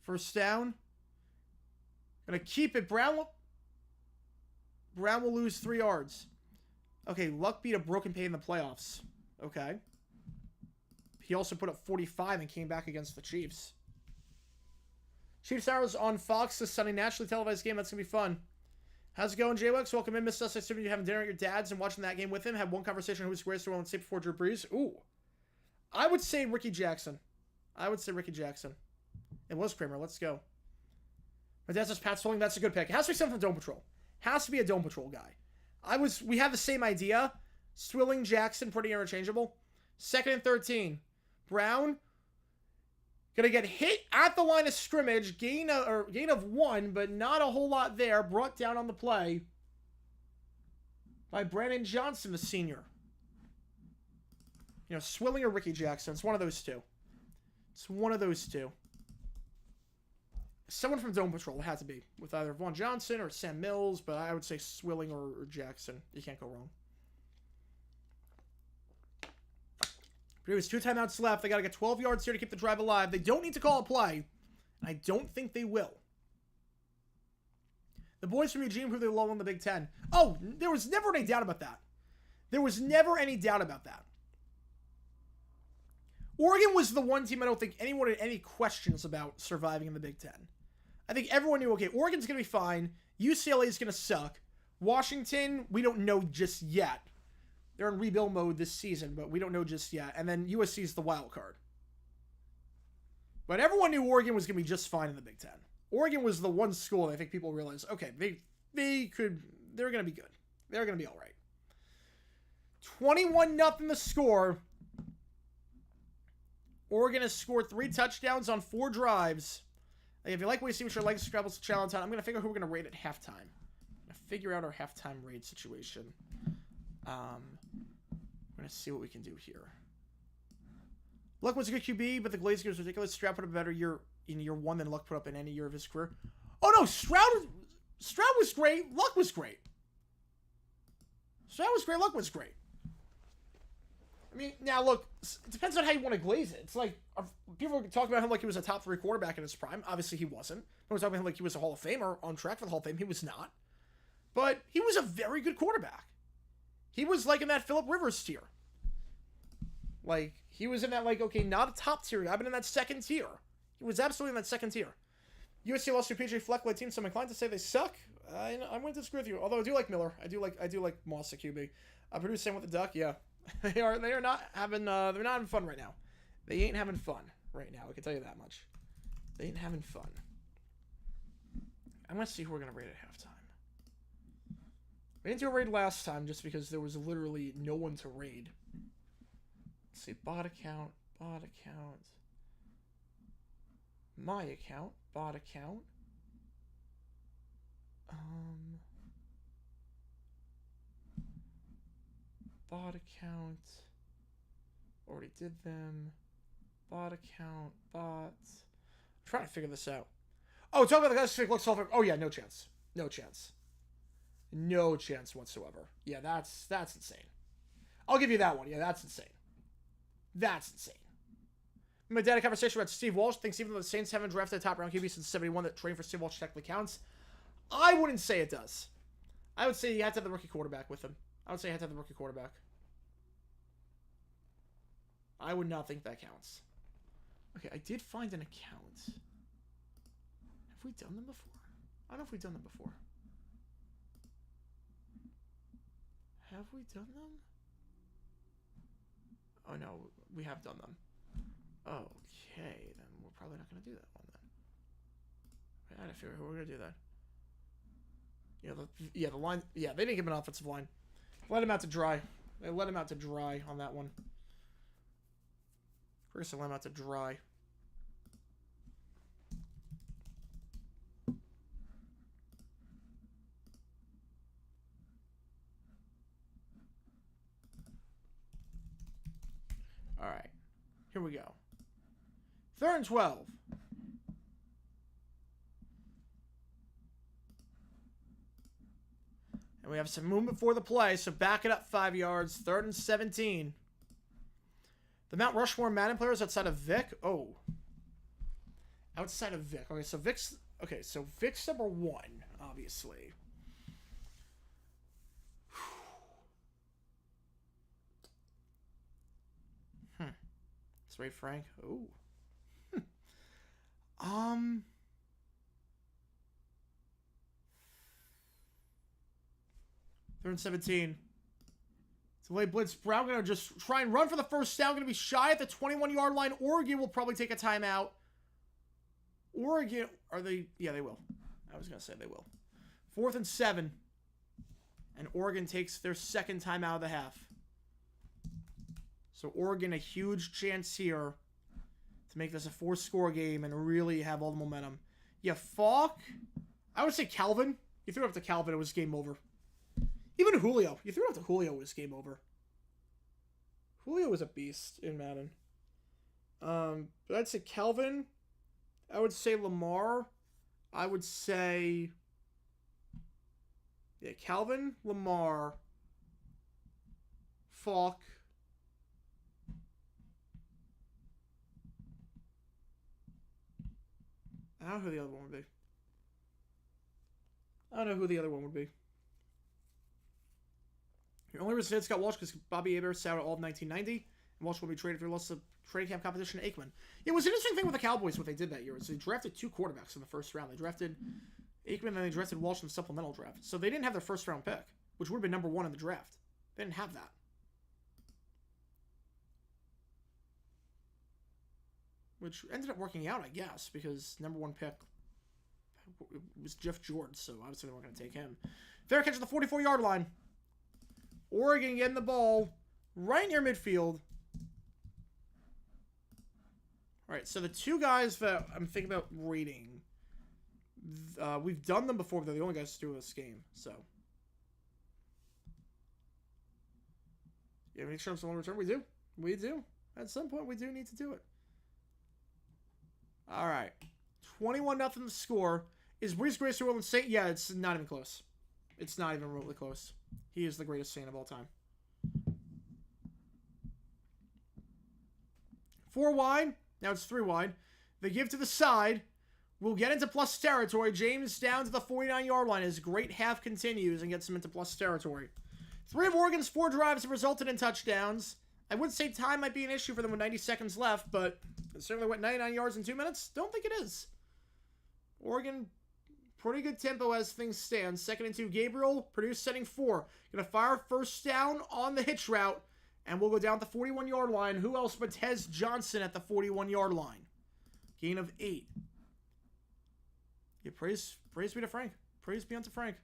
First down. Gonna keep it. Brown will lose 3 yards. Okay, Luck beat a broken pay in the playoffs. Okay. He also put up 45 and came back against the Chiefs. Chiefs Arrows on Fox this Sunday, nationally televised game. That's going to be fun. How's it going, JWX? Welcome in, Mr. I assume you're having dinner at your dad's and watching that game with him. Had one conversation who was greatest to say before Drew Brees. Ooh. I would say Ricky Jackson. It was Kramer. Let's go. My dad says Pat Swilling. That's a good pick. It has to be someone from Dome Patrol. Has to be a Dome Patrol guy. We had the same idea. Swilling, Jackson, pretty interchangeable. 2nd and 13. Brown gonna get hit at the line of scrimmage. Gain of 1, but not a whole lot there. Brought down on the play by Brandon Johnson, the senior. You know, Swilling or Ricky Jackson. It's one of those two. Someone from Dome Patrol. It had to be. With either Vaughn Johnson or Sam Mills, but I would say Swilling or Jackson. You can't go wrong. Purdue has 2 timeouts left. They got to get 12 yards here to keep the drive alive. They don't need to call a play. I don't think they will. The boys from Eugene proved they low in the Big Ten. Oh, there was never any doubt about that. Oregon was the one team I don't think anyone had any questions about surviving in the Big Ten. I think everyone knew, okay, Oregon's going to be fine. UCLA is going to suck. Washington, we don't know just yet. They're in rebuild mode this season, but we don't know just yet. And then USC is the wild card. But everyone knew Oregon was going to be just fine in the Big Ten. Oregon was the one school that I think people realized, okay, they're going to be good. They're going to be all right. 21-0 the score. Oregon has scored 3 touchdowns on 4 drives. If you like what you see, which your legs Scrabbles challenge time, I'm going to figure out who we're going to rate at halftime. I'm going to figure out our halftime rate situation. We're going to see what we can do here. Luck was a good QB, but the Glazer was ridiculous. Stroud put up a better year in year 1 than Luck put up in any year of his career. Oh no, Stroud was great. Luck was great. Luck was great. I mean, now look, it depends on how you want to glaze it. It's like, people are talking about him like he was a top 3 quarterback in his prime. Obviously, he wasn't. People are talking about him like he was a Hall of Famer, on track for the Hall of Fame. He was not. But he was a very good quarterback. He was like in that Phillip Rivers tier. Like, he was in that, like, okay, not a top tier. I've been in that second tier. He was absolutely in that second tier. USC lost to PJ Fleck-led team, so I'm inclined to say they suck. I'm going to disagree with you. Although I do like Miller. I do like Moss at QB. Purdue same with the Duck, yeah. They are not having they're not having fun right now. They ain't having fun right now. I can tell you that much. They ain't having fun. I'm gonna see who we're gonna rate at halftime. We didn't do a raid last time just because there was literally no one to raid. Let's see, bot account, my account, bot account. Bot account. Already did them. Bot account. Bots. I'm trying to figure this out. Oh, talk about the guys who looks off. Oh yeah, no chance. No chance. No chance whatsoever. Yeah, that's insane. I'll give you that one. Yeah, that's insane. That's insane. My dad had a conversation about Steve Walsh. Thinks even though the Saints haven't drafted a top round QB since 71, that trading for Steve Walsh technically counts. I wouldn't say it does. I would say you have to have the rookie quarterback with him. I would say you have to have the rookie quarterback. I would not think that counts. Okay, I did find an account. Have we done them before? I don't know if we've done them before. Have we done them? Oh no, we have done them. Okay, then we're probably not going to do that one then. I gotta figure out who we're going to do that. The line. Yeah, they didn't give him an offensive line. Let him out to dry. They let him out to dry on that one. Chris, let him out to dry. All right. Here we go. 3rd and 12. And we have some movement for the play, so back it up 5 yards. 3rd and 17. The Mount Rushmore Madden players outside of Vic. Oh. Outside of Vic. Okay, so Vic's... Okay, so Vic's number 1, obviously. It's Ray Frank. Oh. 3rd and 17. Delayed blitz. Brown going to just try and run for the first down. Going to be shy at the 21-yard line. Oregon will probably take a timeout. Oregon, are they? Yeah, they will. I was going to say they will. 4th and 7. And Oregon takes their 2nd timeout of the half. So Oregon, a huge chance here to make this a 4-score game and really have all the momentum. Yeah, Falk. I would say Calvin. You threw it up to Calvin, it was game over. Even Julio. You threw it up to Julio, it was game over. Julio was a beast in Madden. But I'd say Calvin. I would say Lamar. I would say... Yeah, Calvin, Lamar, Falk. I don't know who the other one would be. I don't know who the other one would be. The only reason it's got Walsh because Bobby Hebert sat out all of 1990, and Walsh will be traded through lots of training camp competition to Aikman. It was an interesting thing with the Cowboys, what they did that year. Is they drafted 2 quarterbacks in the first round. They drafted Aikman and then they drafted Walsh in the supplemental draft. So they didn't have their first round pick, which would have been number 1 in the draft. They didn't have that. Which ended up working out, I guess, because number 1 pick was Jeff George, so obviously they weren't going to take him. Fair catch at the 44-yard line. Oregon getting the ball right near midfield. All right, so the 2 guys that I'm thinking about rating, we've done them before, but they're the only guys to do this game, so. Yeah, make sure I'm still on return. We do. We do. At some point, we do need to do it. All right. 21-0 the score. Is Brees Grace World Saint? Yeah, it's not even close. It's not even remotely close. He is the greatest Saint of all time. 4 wide. Now it's 3 wide. They give to the side. We'll get into plus territory. James down to the 49-yard line. His great half continues and gets him into plus territory. 3 of Oregon's 4 drives have resulted in touchdowns. I would say time might be an issue for them with 90 seconds left, but it certainly went 99 yards in 2 minutes. Don't think it is. Oregon, pretty good tempo as things stand. 2nd and 2. Gabriel, Purdue setting 4. Going to fire first down on the hitch route, and we'll go down the 41-yard line. Who else but Tez Johnson at the 41-yard line? Gain of 8. Yeah, praise be to Frank. Praise be unto Frank.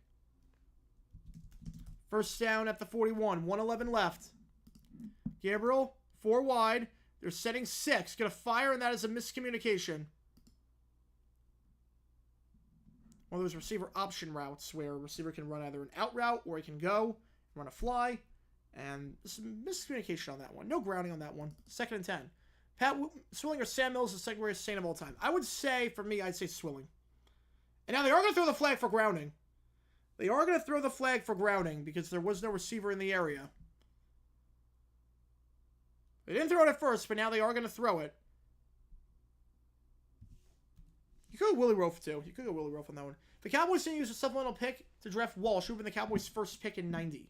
First down at the 41. 1:11 left. Gabriel, 4 wide. They're setting 6. Going to fire, and that is a miscommunication. One of those receiver option routes where a receiver can run either an out route or he can go, run a fly. And some miscommunication on that one. No grounding on that one. 2nd and 10. Pat Swilling or Sam Mills is the second greatest Saint of all time. I would say, for me, I'd say Swilling. And now they are going to throw the flag for grounding. They are going to throw the flag for grounding because there was no receiver in the area. They didn't throw it at first, but now they are going to throw it. You could go Willie Rofe, too. You could go Willie Rofe on that one. The Cowboys didn't use a supplemental pick to draft Walsh, who would have been the Cowboys' first pick in 90.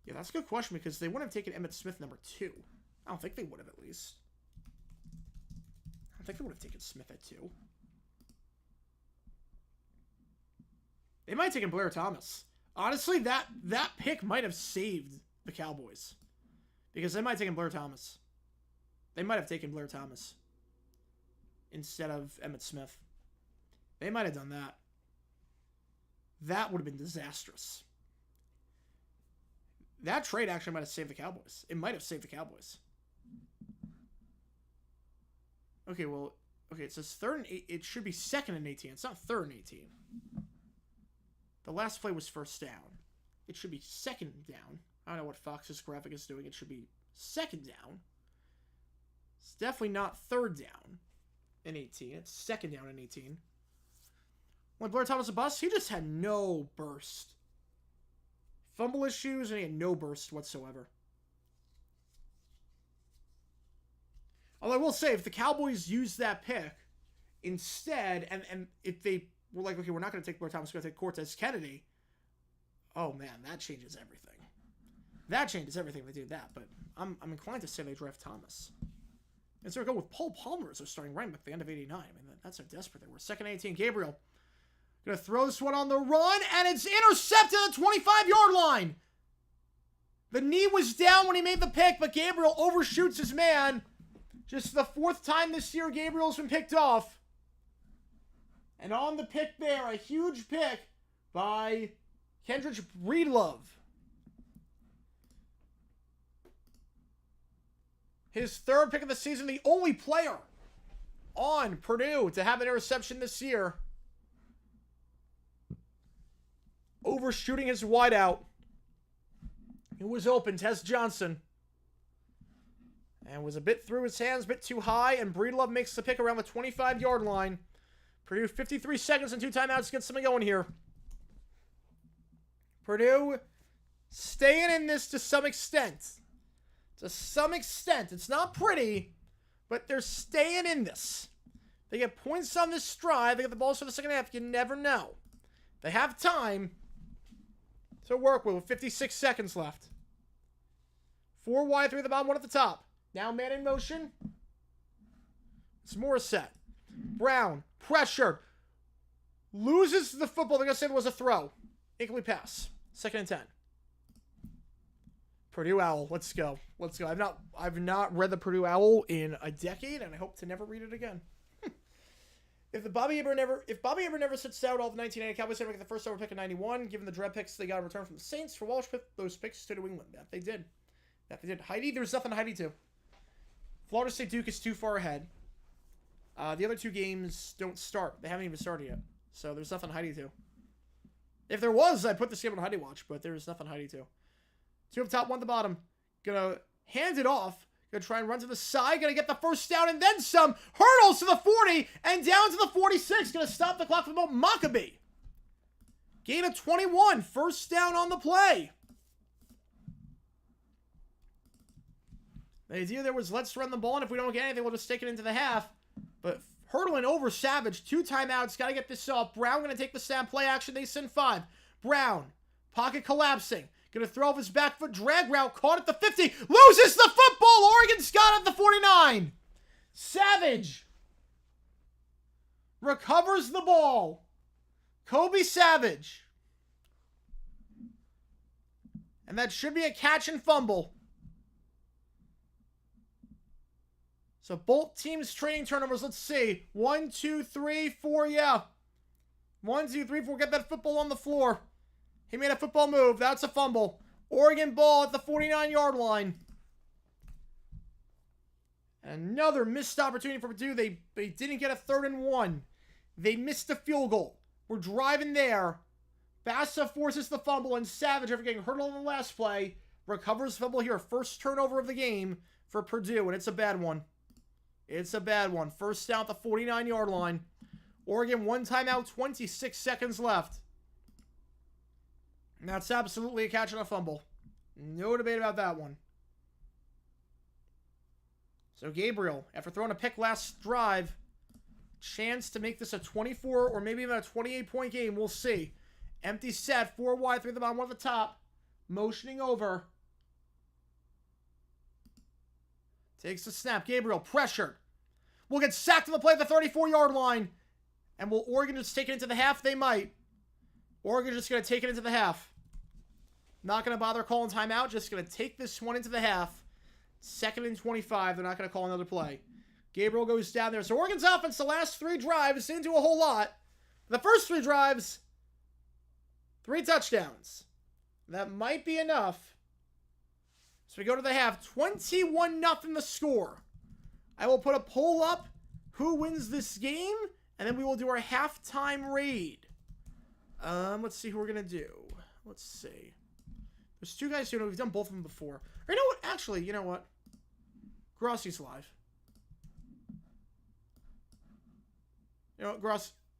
Yeah, that's a good question because they wouldn't have taken Emmitt Smith number 2. I don't think they would have, at least. I don't think they would have taken Smith at 2. They might have taken Blair Thomas. Honestly, that pick might have saved the Cowboys. Because they might have taken Blair Thomas. They might have taken Blair Thomas instead of Emmitt Smith. They might have done that. That would have been disastrous. That trade actually might have saved the Cowboys. It might have saved the Cowboys. Okay, well, okay, it says 3rd and 8. It should be 2nd and 18. It's not 3rd and 18. The last play was first down. It should be 2nd down. I don't know what Fox's graphic is doing. It should be 2nd down. It's definitely not third down in 18. It's second down in 18. When Blair Thomas a bust, he just had no burst. Fumble issues, and he had no burst whatsoever. Although I will say, if the Cowboys used that pick instead, and if they were like, okay, we're not going to take Blair Thomas, we're going to take Cortez Kennedy, oh man, that changes everything. That changes everything if they do that, but I'm inclined to say they draft Thomas. And so we go with Paul Palmer as their starting running back at the end of 89. I mean, that's how desperate they were. Second 18, Gabriel. Going to throw this one on the run, and it's intercepted at the 25-yard line. The knee was down when he made the pick, but Gabriel overshoots his man. Just the fourth time this year Gabriel's been picked off. And on the pick there, a huge pick by Kendrick Breedlove. His third pick of the season, the only player on Purdue to have an interception this year. Overshooting his wideout. It was open, Tez Johnson. And was a bit through his hands, a bit too high, and Breedlove makes the pick around the 25-yard line. Purdue 53 seconds and 2 timeouts to get something going here. Purdue staying in this to some extent. To some extent. It's not pretty, but they're staying in this. They get points on this drive. They get the balls for the second half. You never know. They have time to work with 56 seconds left. 4 wide, 3 at the bottom, 1 at the top. Now man in motion. It's Morissette. Brown, pressure. Loses the football. They're going to say it was a throw. Incomplete pass. Second and 10. Purdue Owl. Let's go. Let's go. I've not read the Purdue Owl in a decade, and I hope to never read it again. If Bobby Aber never sits out all the 1980 Cowboys had to make the first overall pick in 91, given the draft picks they got in return from the Saints, for Walsh picked those picks to New England. That they did. Heidi, there's nothing Heidi to. Florida State Duke is too far ahead. The other 2 games don't start. They haven't even started yet. So there's nothing Heidi to. If there was, I'd put this game on Heidi Watch, but there's nothing Heidi to. 2 up top, 1 at the bottom. Gonna hand it off. Gonna try and run to the side. Gonna get the first down and then some. Hurdles to the 40 and down to the 46. Gonna stop the clock for the Maccabee. Gain of 21. First down on the play. The idea there was let's run the ball, and if we don't get anything, we'll just take it into the half. But hurdling over Savage. 2 timeouts. Got to get this off. Brown going to take the snap. Play action. They send 5. Brown. Pocket collapsing. Going to throw off his back foot. Drag route. Caught at the 50. Loses the football. Oregon's got it at the 49. Savage. Recovers the ball. Kobe Savage. And that should be a catch and fumble. So both teams trading turnovers. Let's see. 1, 2, 3, 4. Yeah. 1, 2, 3, 4. Get that football on the floor. He made a football move. That's a fumble. Oregon ball at the 49-yard line. Another missed opportunity for Purdue. They didn't get a 3rd and 1. They missed a field goal. We're driving there. Bassa forces the fumble, and Savage, after getting hurt on the last play, recovers the fumble here. First turnover of the game for Purdue, and it's a bad one. It's a bad one. First down at the 49-yard line. Oregon 1 timeout, 26 seconds left. And that's absolutely a catch and a fumble. No debate about that one. So Gabriel, after throwing a pick last drive, chance to make this a 24 or maybe even a 28-point game. We'll see. Empty set, 4 wide, 3 at the bottom, 1 at the top. Motioning over. Takes the snap. Gabriel, pressured. Will get sacked on the play at the 34-yard line. And will Oregon just take it into the half? They might. Oregon just going to take it into the half. Not going to bother calling timeout. Just going to take this one into the half. 2nd and 25. They're not going to call another play. Gabriel goes down there. So Oregon's offense, the last 3 drives, didn't do a whole lot. The first 3 drives, 3 touchdowns. That might be enough. So we go to the half. 21-0 the score. I will put a poll up. Who wins this game? And then we will do our halftime raid. Let's see who we're going to do. Let's see. There's 2 guys who know we've done both of them before. Or you know what? Actually, you know what? Grossi's live. You know,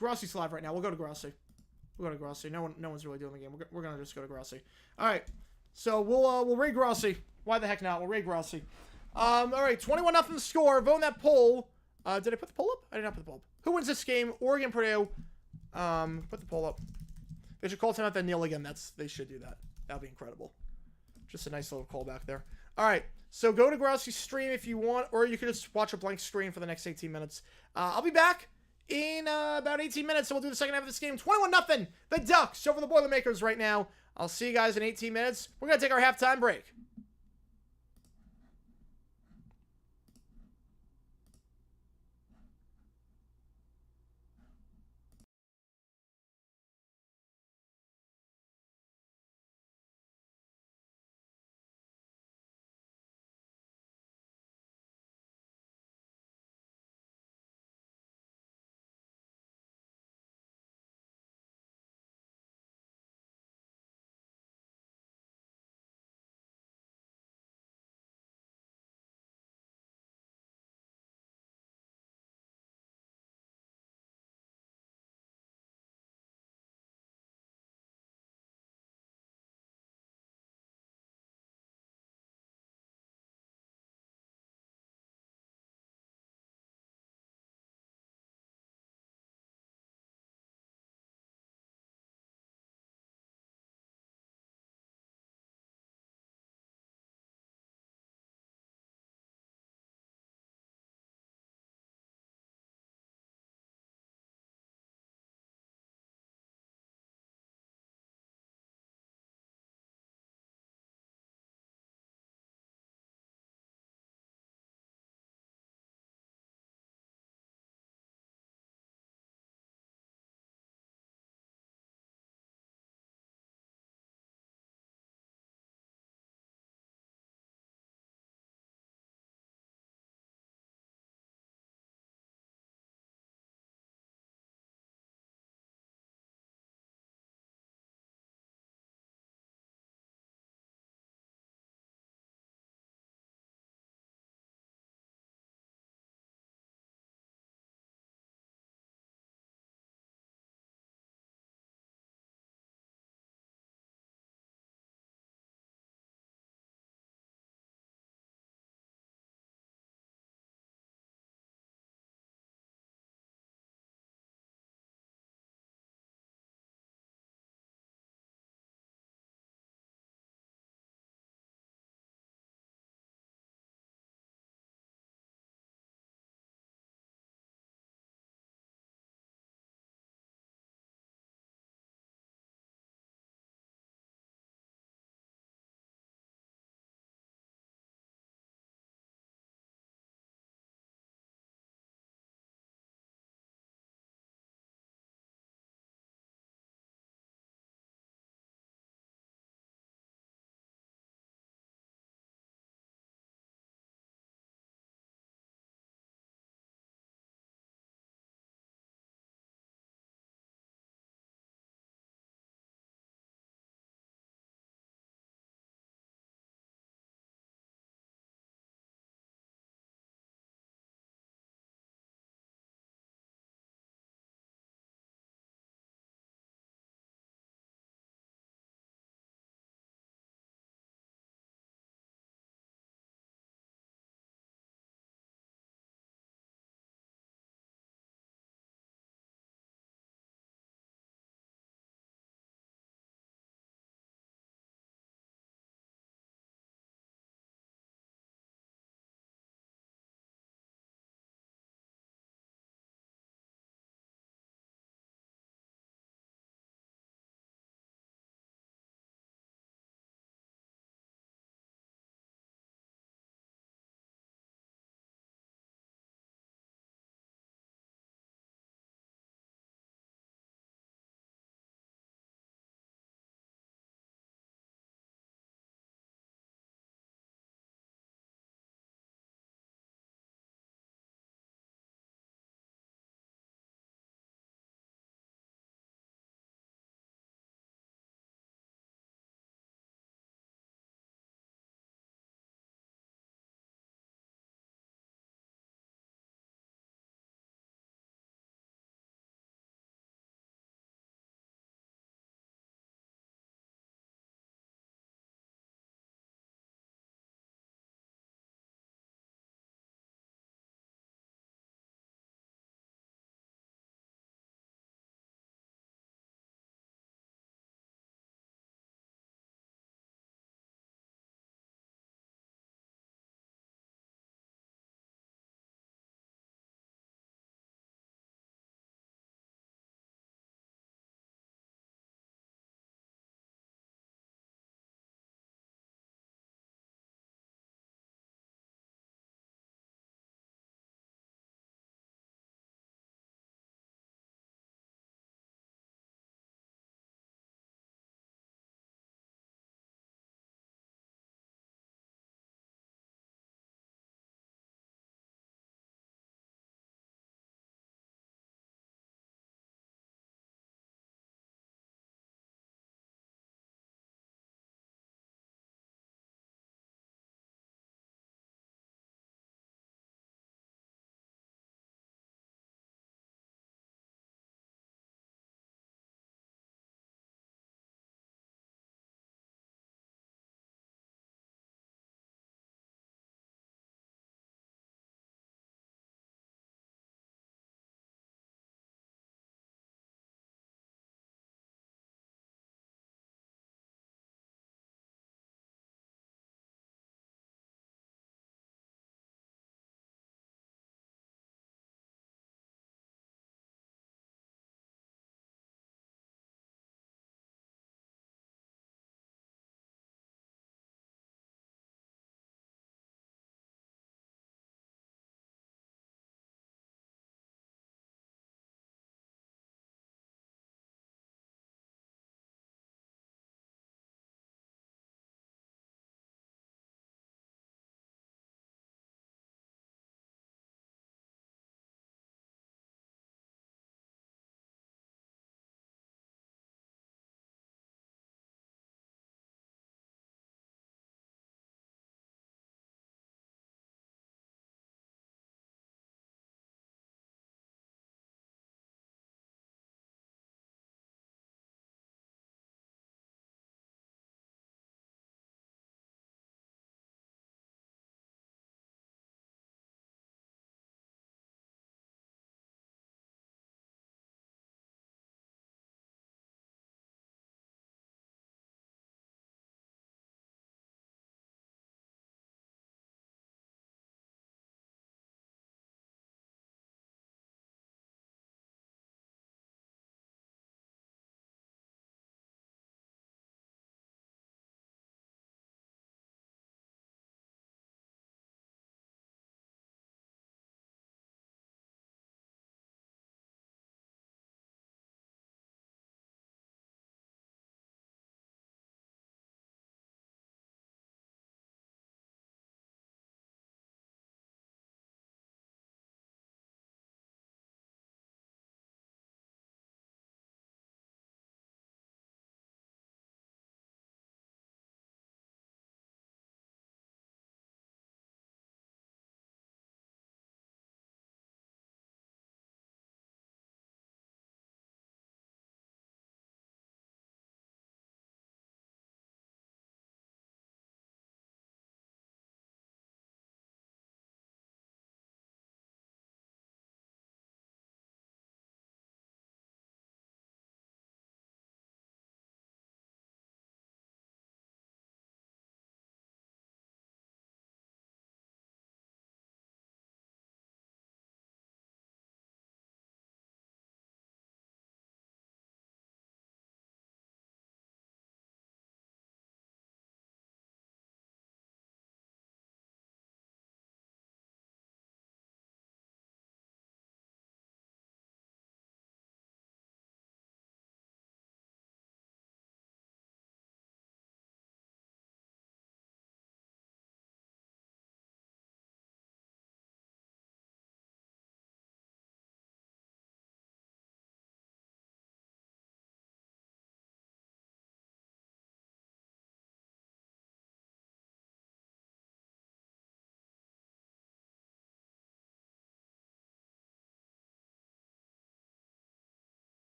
Grossi's live right now. We'll go to Grossi. We'll go to Grossi. No one's really doing the game. We're gonna just go to Grossi. All right. So we'll raid Grossi. Why the heck not? We'll raid Grossi. All right. 21-0 score. Vote in that poll. Did I put the poll up? I did not put the poll up. Who wins this game? Oregon, Purdue. Put the poll up. They should call timeout then kneel again. They should do that. That'd be incredible. Just a nice little callback there. All right. So go to Grossi's stream if you want, or you could just watch a blank screen for the next 18 minutes. I'll be back in about 18 minutes, so we'll do the second half of this game. 21-0. The Ducks over the Boilermakers right now. I'll see you guys in 18 minutes. We're going to take our halftime break.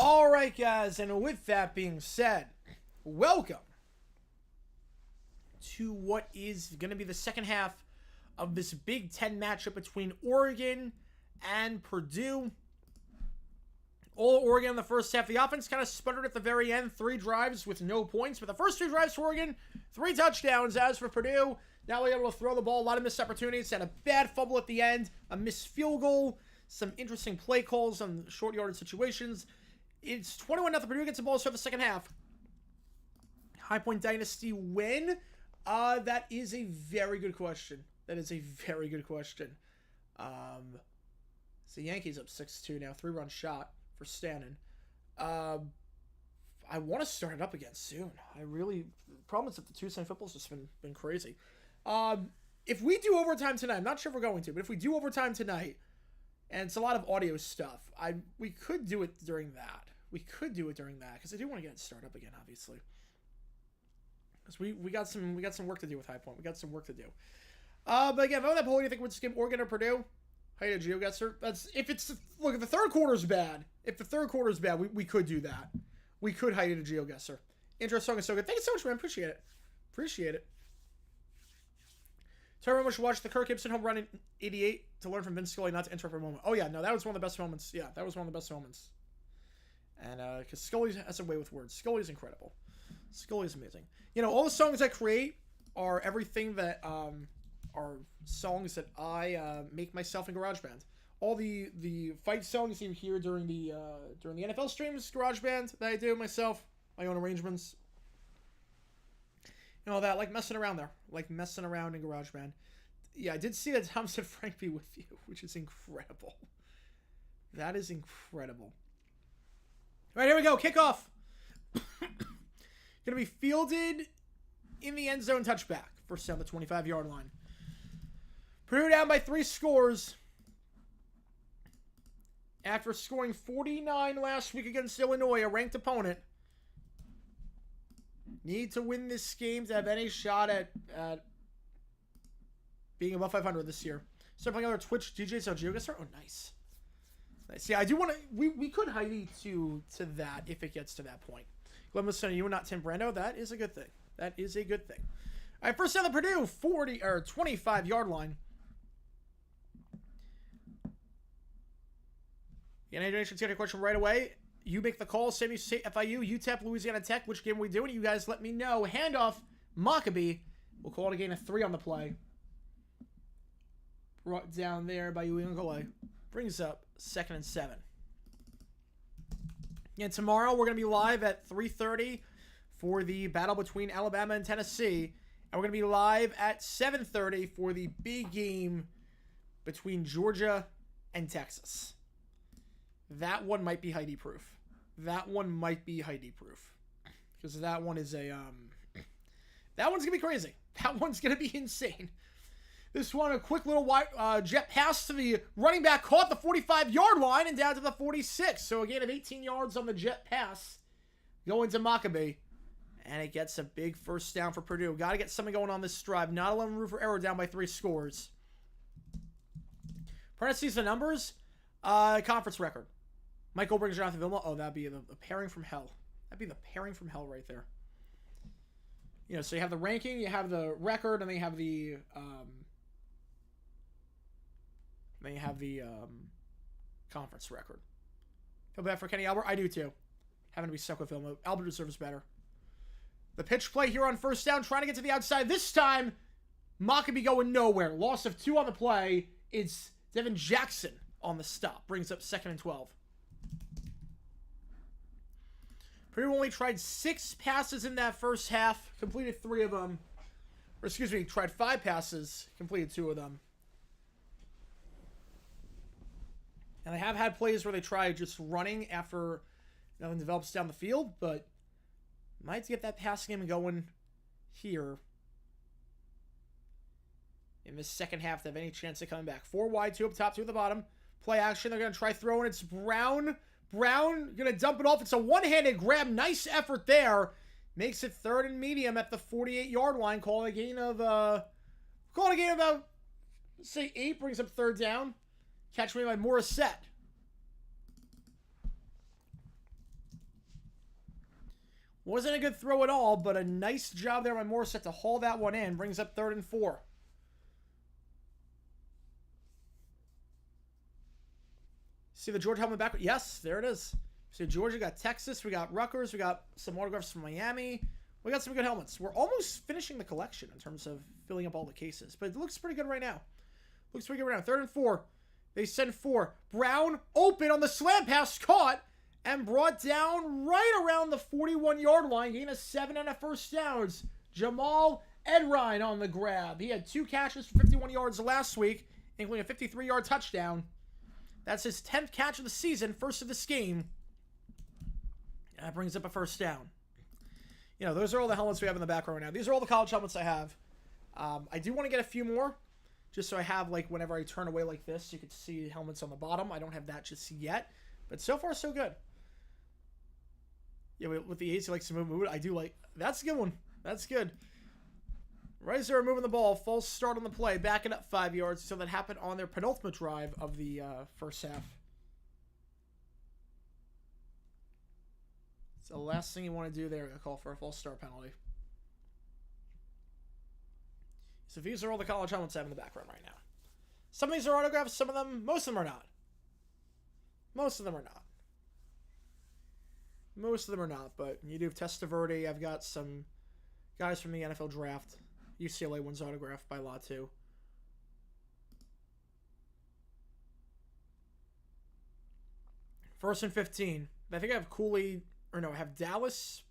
All right, guys, and with that being said, welcome to what is going to be the second half of this Big Ten matchup between Oregon and Purdue. All Oregon in the first half. The offense kind of sputtered at the very end. 3 drives with no points. But the first 2 drives for Oregon, 3 touchdowns. As for Purdue, now we're able to throw the ball. A lot of missed opportunities. Had a bad fumble at the end. A missed field goal. Some interesting play calls on short yardage situations. It's 21-0. Purdue gets the ball to start the second half. High Point Dynasty win? That is a very good question. That is a very good question. So Yankees up 6-2 now. 3-run shot for Stanton. I want to start it up again soon. The problem is that the Tuesday football's just been crazy. If we do overtime tonight, I'm not sure if we're going to, but if we do overtime tonight, and it's a lot of audio stuff, we could do it during that. Because I do want to get it started up again, obviously. Because we got some work to do with High Point. We got some work to do. But again, if I'm on that poll, do you think we'd skip Oregon or Purdue? How you doing, GeoGuesser? Look, if the third quarter's bad, we could do that. We could hide it a GeoGuesser. Intro song is so good. Thank you so much, man. Appreciate it. So everyone should watch the Kirk Gibson home run in 88 to learn from Vince Scully not to interrupt a moment. Oh yeah, no, that was one of the best moments. Yeah, that was one of the best moments. And because Scully has a way with words. Scully's incredible. Scully's amazing. You know, all the songs I create are everything that are songs that I make myself in GarageBand. All the fight songs you hear during the NFL streams, GarageBand, that I do myself, my own arrangements. You know, that, like messing around there. Like messing around in GarageBand. Yeah, I did see that Tom said Frank be with you, which is incredible. That is incredible. All right, here we go. Kickoff. Going to be fielded in the end zone, touchback. First down the 25-yard line. Purdue down by 3 scores. After scoring 49 last week against Illinois, a ranked opponent. Need to win this game to have any shot at being above 500 this year. Start playing other Twitch DJs on GeoGuesser. Oh, nice. Yeah, I do want to. We could hide it to that if it gets to that point. Glenn Listen, you and not Tim Brando. That is a good thing. All right, first down the Purdue 25-yard line. The NA Nation's got a question right away. You make the call. Same you say FIU, UTEP, Louisiana Tech. Which game are we doing? You guys let me know. Handoff, Maccabee. We'll call it a gain of 3 on the play. Brought down there by Uingale. Brings up 2nd and 7. And tomorrow we're going to be live at 3:30 for the battle between Alabama and Tennessee. And we're going to be live at 7:30 for the big game between Georgia and Texas. That one might be Heidi proof. Because that one is that one's going to be crazy. That one's going to be insane. This one, a quick little jet pass to the running back, caught the 45-yard line and down to the 46. So a gain of 18 yards on the jet pass going to Maccabee. And it gets a big first down for Purdue. Got to get something going on this drive. Not allowing room for error, down by 3 scores. Parentheses the numbers. Conference record. Michael brings Jonathan Vilma. Oh, that'd be the pairing from hell. That'd be the pairing from hell right there. You know, so you have the ranking, you have the record, and then you have the conference record. Feel bad for Kenny Albert. I do too. Having to be stuck with Vilma. Albert deserves better. The pitch play here on first down, trying to get to the outside. This time, Maccabee going nowhere. Loss of 2 on the play. It's Devin Jackson on the stop. Brings up 2nd and 12. Purdue only tried 6 passes in that first half. Completed 3 of them. Or excuse me, tried 5 passes. Completed 2 of them. And they have had plays where they try just running after nothing develops down the field, but might get that pass game going here in this second half to have any chance of coming back. 4 wide, 2 up top, 2 at the bottom. Play action. They're going to try throwing. It's Brown. Brown going to dump it off. It's a one-handed grab. Nice effort there. Makes it 3rd and medium at the 48-yard line. Call it a gain of about, say, 8. Brings up 3rd down. Catch me by Morissette. Wasn't a good throw at all, but a nice job there by Morissette to haul that one in. Brings up 3rd and 4. See the Georgia helmet back? Yes, there it is. So Georgia, got Texas, we got Rutgers, we got some autographs from Miami. We got some good helmets. We're almost finishing the collection in terms of filling up all the cases, but it looks pretty good right now. Looks pretty good right now. 3rd and 4. They send 4. Brown open on the slam pass, caught and brought down right around the 41-yard line. Gain of 7 and a first downs. Jamal Edrine on the grab. He had 2 catches for 51 yards last week, including a 53-yard touchdown. That's his 10th catch of the season, first of this game. And that brings up a first down. You know, those are all the helmets we have in the background right now. These are all the college helmets I have. I do want to get a few more, just so I have, like, whenever I turn away like this, you can see helmets on the bottom. I don't have that just yet, but so far, so good. Yeah, with the A's, he likes to move. I do like... That's a good one. That's good. Right as they were moving the ball, false start on the play, backing up 5 yards. So that happened on their penultimate drive of the first half. So the last thing you want to do there, a call for a false start penalty. So these are all the college helmets I have in the background right now. Some of these are autographs, some of them, most of them are not. Most of them are not. Most of them are not, but you do have Testaverde. I've got some guys from the NFL draft. UCLA one's autographed by law too. First and 15. I think I have Cooley, or no, I have Dallas,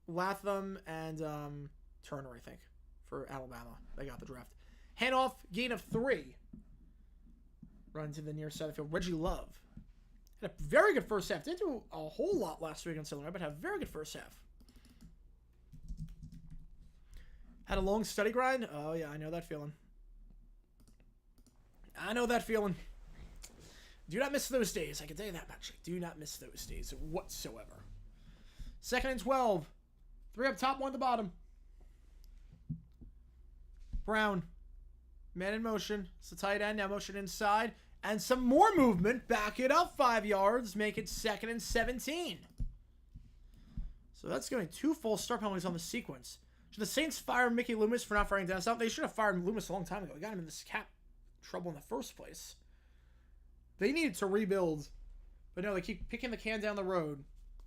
Latham, and Turner, I think, for Alabama. They got the draft. Handoff, gain of 3. Run to the near side of the field. Reggie Love. Had a very good first half. Didn't do a whole lot last week against Illinois, but had a very good first half. Had a long study grind? Oh, yeah, I know that feeling. I know that feeling. Do not miss those days. I can tell you that much. I do not miss those days whatsoever. 2nd and 12. 3 up top, 1 at the bottom. Brown. Man in motion. It's the tight end. Now motion inside. And some more movement. Back it up 5 yards. Make it 2nd and 17. So that's going 2 full start penalties on the sequence. Should the Saints fire Mickey Loomis for not firing Dennis out? They should have fired Loomis a long time ago. They got him in this cap trouble in the first place. They needed to rebuild. But no, they keep kicking the can down the road.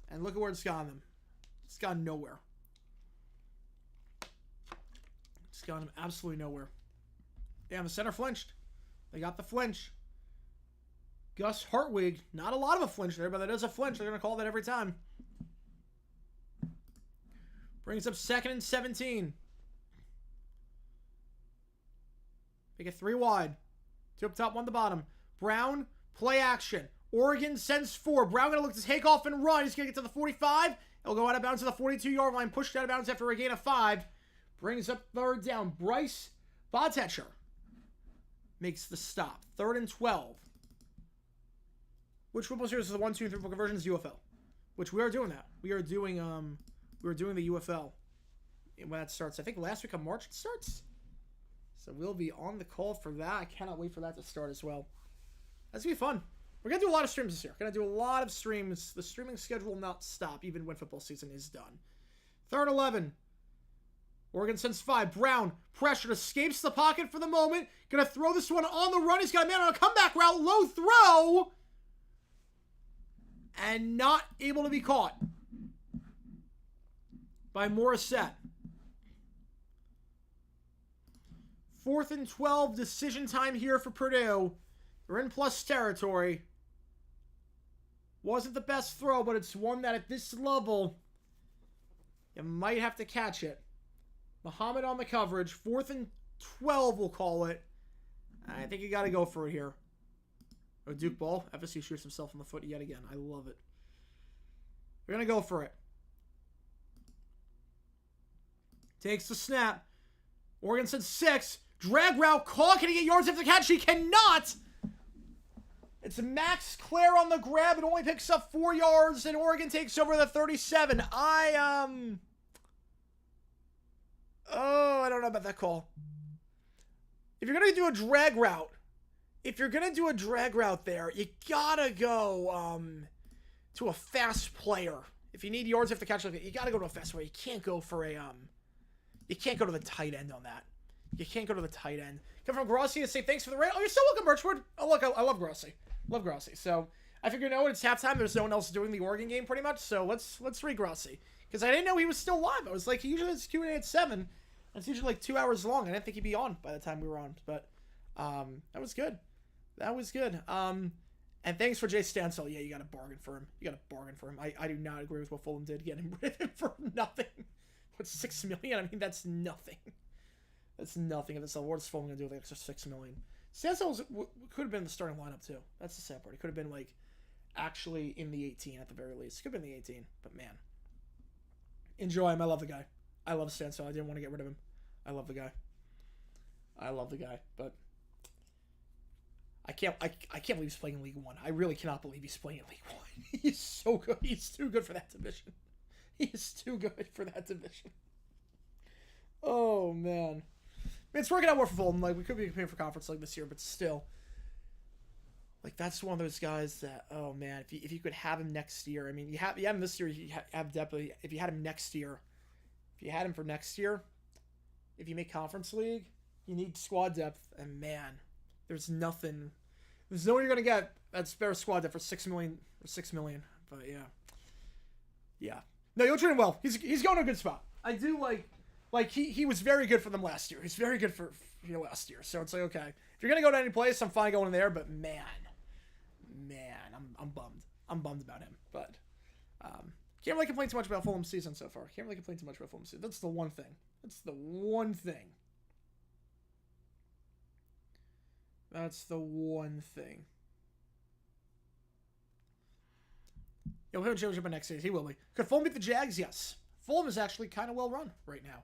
And look at where it's gone them. It's gone nowhere. It's gone them absolutely nowhere. Damn, the center flinched. They got the flinch. Gus Hartwig, not a lot of a flinch there, but that is a flinch. They're going to call that every time. Brings up 2nd and 17. Make it 3 wide. 2 up top, 1 at the bottom. Brown, play action. Oregon sends 4. Brown going to look to take off and run. He's going to get to the 45. He'll go out of bounds to the 42-yard line. Pushed out of bounds after a gain of 5. Brings up 3rd down. Bryce Bodtetcher makes the stop. 3rd and 12. Which football series is the 1, 2, and 3 conversions? UFL. Which we are doing that. We are doing the UFL when that starts. I think last week of March it starts. So we'll be on the call for that. I cannot wait for that to start as well. That's going to be fun. We're going to do a lot of streams this year. Going to do a lot of streams. The streaming schedule will not stop even when football season is done. 3rd 11. Oregon sends 5. Brown, pressured, escapes the pocket for the moment. Going to throw this one on the run. He's got a man on a comeback route. Low throw. And not able to be caught by Morissette. 4th and 12, decision time here for Purdue. They're in plus territory. Wasn't the best throw, but it's one that at this level, you might have to catch it. Muhammad on the coverage. 4th and 12, we'll call it. I think you got to go for it here. Oh, Duke ball. FSU shoots himself in the foot yet again. I love it. We're going to go for it. Takes the snap. Oregon sends 6. Drag route caught. Can he get yards after the catch? He cannot. It's Max Clare on the grab. It only picks up 4 yards, and Oregon takes over the 37. I don't know about that call. If you're going to do a drag route, there, you gotta go to a fast player If you need yards, you have to catch like you got to go to a fast way. You can't go for a You can't go to the tight end on that. You can't go to the tight end. Come from Grossi to say thanks for the raid. Oh, you're so welcome, Birchwood. Oh, look, I love Grossi. Love Grossi. So I figured, it's halftime. There's no one else doing the Oregon game pretty much. So let's read Grossi. Because I didn't know he was still live. I was like, he usually has Q&A at 7. It's usually like 2 hours long. I didn't think he'd be on by the time we were on. But that was good. That was good. And thanks for Jay Stansel. Yeah, you got to bargain for him. I do not agree with what Fulham did, getting rid of him for nothing. What's $6 million? I mean, that's nothing. That's nothing. If it's the worst Fulham going to do with the extra $6 million. Stansel could have been in the starting lineup too. That's the sad part. He could have been like actually in the 18 at the very least. Could have been the 18, but man. Enjoy him. I love the guy. I love Stansel. I didn't want to get rid of him. I love the guy. But I can't believe he's playing in League One. I really cannot believe he's playing in League One. He's so good. He's too good for that division. He's too good for that division. Oh man. I mean, it's working out more for Fulham. Like, we could be competing for conference like this year, but still. Like, that's one of those guys that, oh man, if you could have him next year. I mean, you have him this year, you have definitely. If you had him next year, if you had him for next year, if you make Conference League, you need squad depth, and man, there's nothing. There's no one you're gonna get that's better squad depth for $6 million. But yeah. No, you're doing well. He's going to a good spot. I do like he was very good for them last year. He's very good for last year. So it's like, okay, if you're gonna go to any place, I'm fine going there. But man, I'm bummed. I'm bummed about him. But can't really complain too much about Fulham's season so far. That's the one thing. That's the one thing. He'll have a championship next season. He will be. Could Fulham beat the Jags? Yes. Fulham is actually kind of well run right now.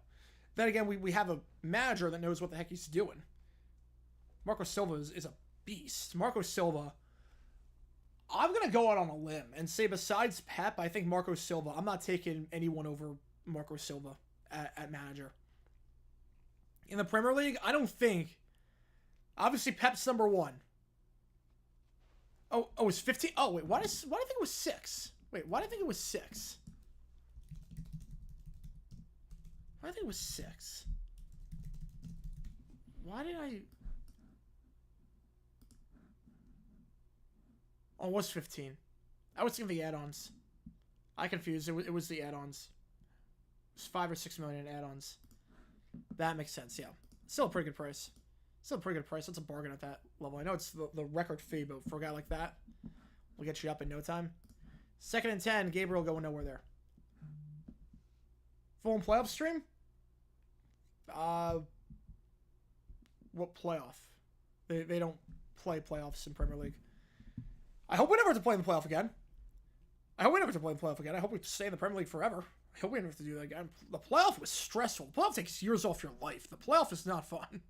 Then again, we have a manager that knows what the heck he's doing. Marco Silva is a beast. Marco Silva, I'm going to go out on a limb and say besides Pep, I think Marco Silva, I'm not taking anyone over Marco Silva at manager. In the Premier League, I don't think. Obviously, Pep's number 1. Oh, it's 15. Oh, wait, why did I think it was 6? Wait, why did I think it was 6? I think it was 6. Why did I... Oh, it was 15. I was thinking the add-ons. I confused. It was the add-ons. It was 5 or 6 million in add-ons. That makes sense, yeah. Still a pretty good price. That's a bargain at that level. I know it's the record fee, but for a guy like that, we'll get you up in no time. 2nd and 10. Gabriel going nowhere there. Fulham playoff stream? What playoff? They don't play playoffs in Premier League. I hope we never have to play in the playoff again. I hope we stay in the Premier League forever. I hope we never have to do that again. The playoff was stressful. The playoff takes years off your life. The playoff is not fun.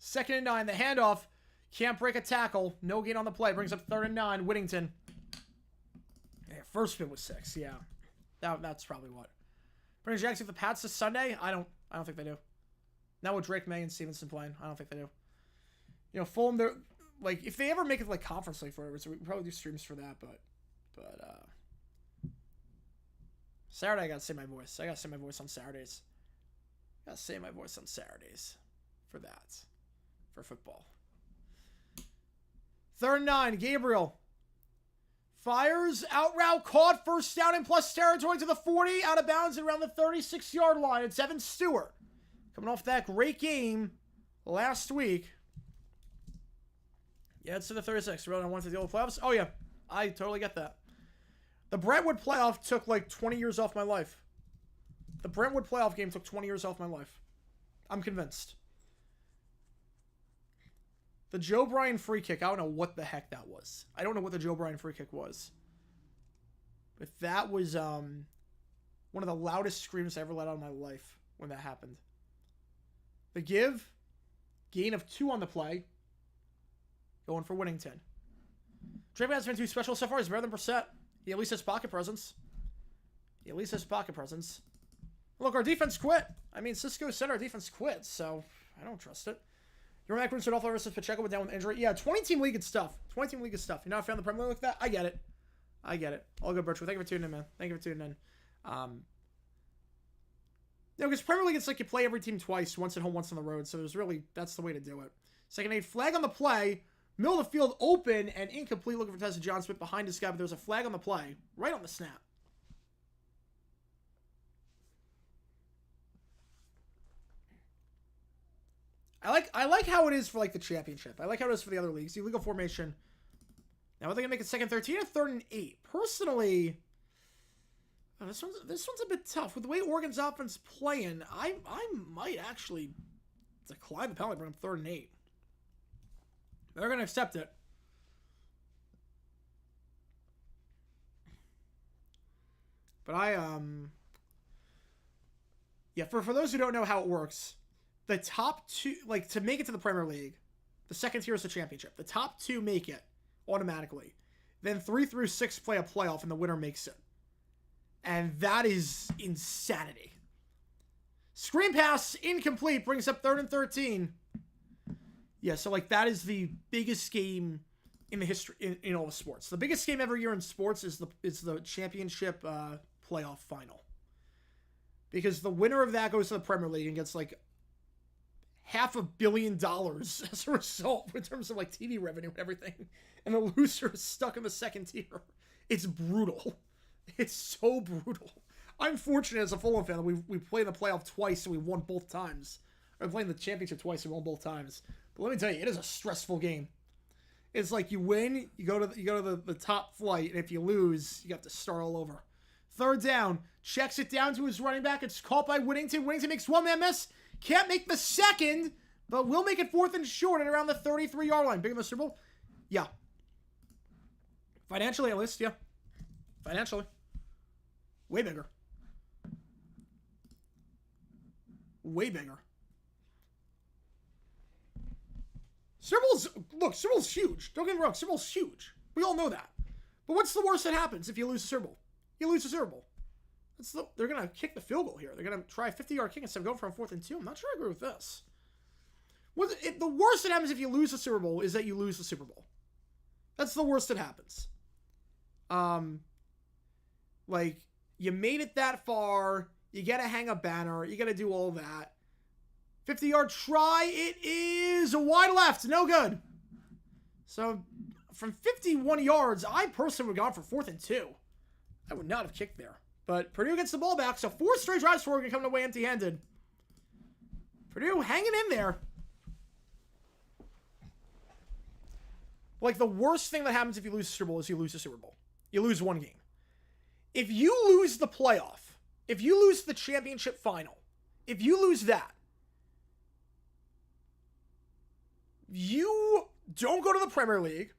2nd and 9. The handoff. Can't break a tackle. No gain on the play. Brings up 3rd and 9. Whittington. Yeah, first spin was 6. Yeah. That's probably what. Bring Jackson the Pats this Sunday? I don't think they do. Not with Drake May and Stevenson playing. I don't think they do. Fulham, they're like, if they ever make it like Conference League forever, so we can probably do streams for that, but Saturday I gotta say my voice. I gotta say my voice on Saturdays. For that. For football. 3rd and 9. Gabriel. Fires. Out route. Caught. First down in plus territory to the 40. Out of bounds at around the 36-yard line. It's Evan Stewart. Coming off that great game last week. Yeah, it's to the 36. Really, I wanted to deal with playoffs. Oh, yeah. I totally get that. The Brentwood playoff took like 20 years off my life. The Brentwood playoff game took 20 years off my life. I'm convinced. The Joe Bryan free kick, I don't know what the heck that was. I don't know what the Joe Bryan free kick was. But that was one of the loudest screams I ever let out in my life when that happened. The give, gain of 2 on the play. Going for Whittington. Draymond has been too special so far. He's better than Brissett. He at least has pocket presence. Look, our defense quit. I mean, Cisco said our defense quit, so I don't trust it. You're Mac Bruce versus Pacheco went down with injury. Yeah, 20-team league is tough. You're not a fan of the Premier League like that? I get it. I get it. All good, Birchwood. Thank you for tuning in, man. Thank you for tuning in. Because Premier League, it's like you play every team twice, once at home, once on the road. So there's really, that's the way to do it. Second aid, flag on the play. Middle of the field open and incomplete. Looking for Tessa John Smith behind this guy, but there's a flag on the play. Right on the snap. I like how it is for like the championship. I like how it is for the other leagues. The illegal formation. Now are they gonna make it second 13 or third and 8? Personally, this one's a bit tough. With the way Oregon's offense playing, I might actually decline the penalty, bring them third and 8. They're gonna accept it. But yeah, for those who don't know how it works, the top two, like, to make it to the Premier League, the second tier is the championship. The top 2 make it automatically. Then 3 through 6 play a playoff, and the winner makes it. And that is insanity. Screen pass, incomplete, brings up 3rd and 13. Yeah, so, like, that is the biggest game in the history, in all of sports. The biggest game every year in sports is the championship playoff final. Because the winner of that goes to the Premier League and gets, like, $500 million as a result in terms of like TV revenue and everything. And the loser is stuck in the second tier. It's brutal. It's so brutal. I'm fortunate as a Fulham fan that we played the playoff twice and we won both times. Or playing the championship twice and won both times. But let me tell you, it is a stressful game. It's like you win, you go to the top flight, and if you lose, you have to start all over. Third down, checks it down to his running back. It's caught by Whittington. Whittington makes one man miss. Can't make the second, but will make it 4th and short at around the 33-yard line. Bigger than the Super Bowl? Yeah. Financially, at least, yeah. Financially. Way bigger. Way bigger. Super Bowl's huge. Don't get me wrong, Super Bowl's huge. We all know that. But what's the worst that happens if you lose the Super Bowl? You lose the Super Bowl. They're going to kick the field goal here. They're going to try a 50-yard kick instead of going for a 4th and 2. I'm not sure I agree with this. The worst that happens if you lose the Super Bowl is that you lose the Super Bowl. That's the worst that happens. Like, you made it that far. You got to hang a banner. You got to do all that. 50-yard try. It is a wide left. No good. So, from 51 yards, I personally would have gone for 4th and 2. I would not have kicked there. But Purdue gets the ball back, so 4 straight drives for Oregon coming away empty-handed. Purdue hanging in there. Like, the worst thing that happens if you lose the Super Bowl is you lose the Super Bowl. You lose one game. If you lose the playoff, if you lose the championship final, if you lose that, you don't go to the Premier League,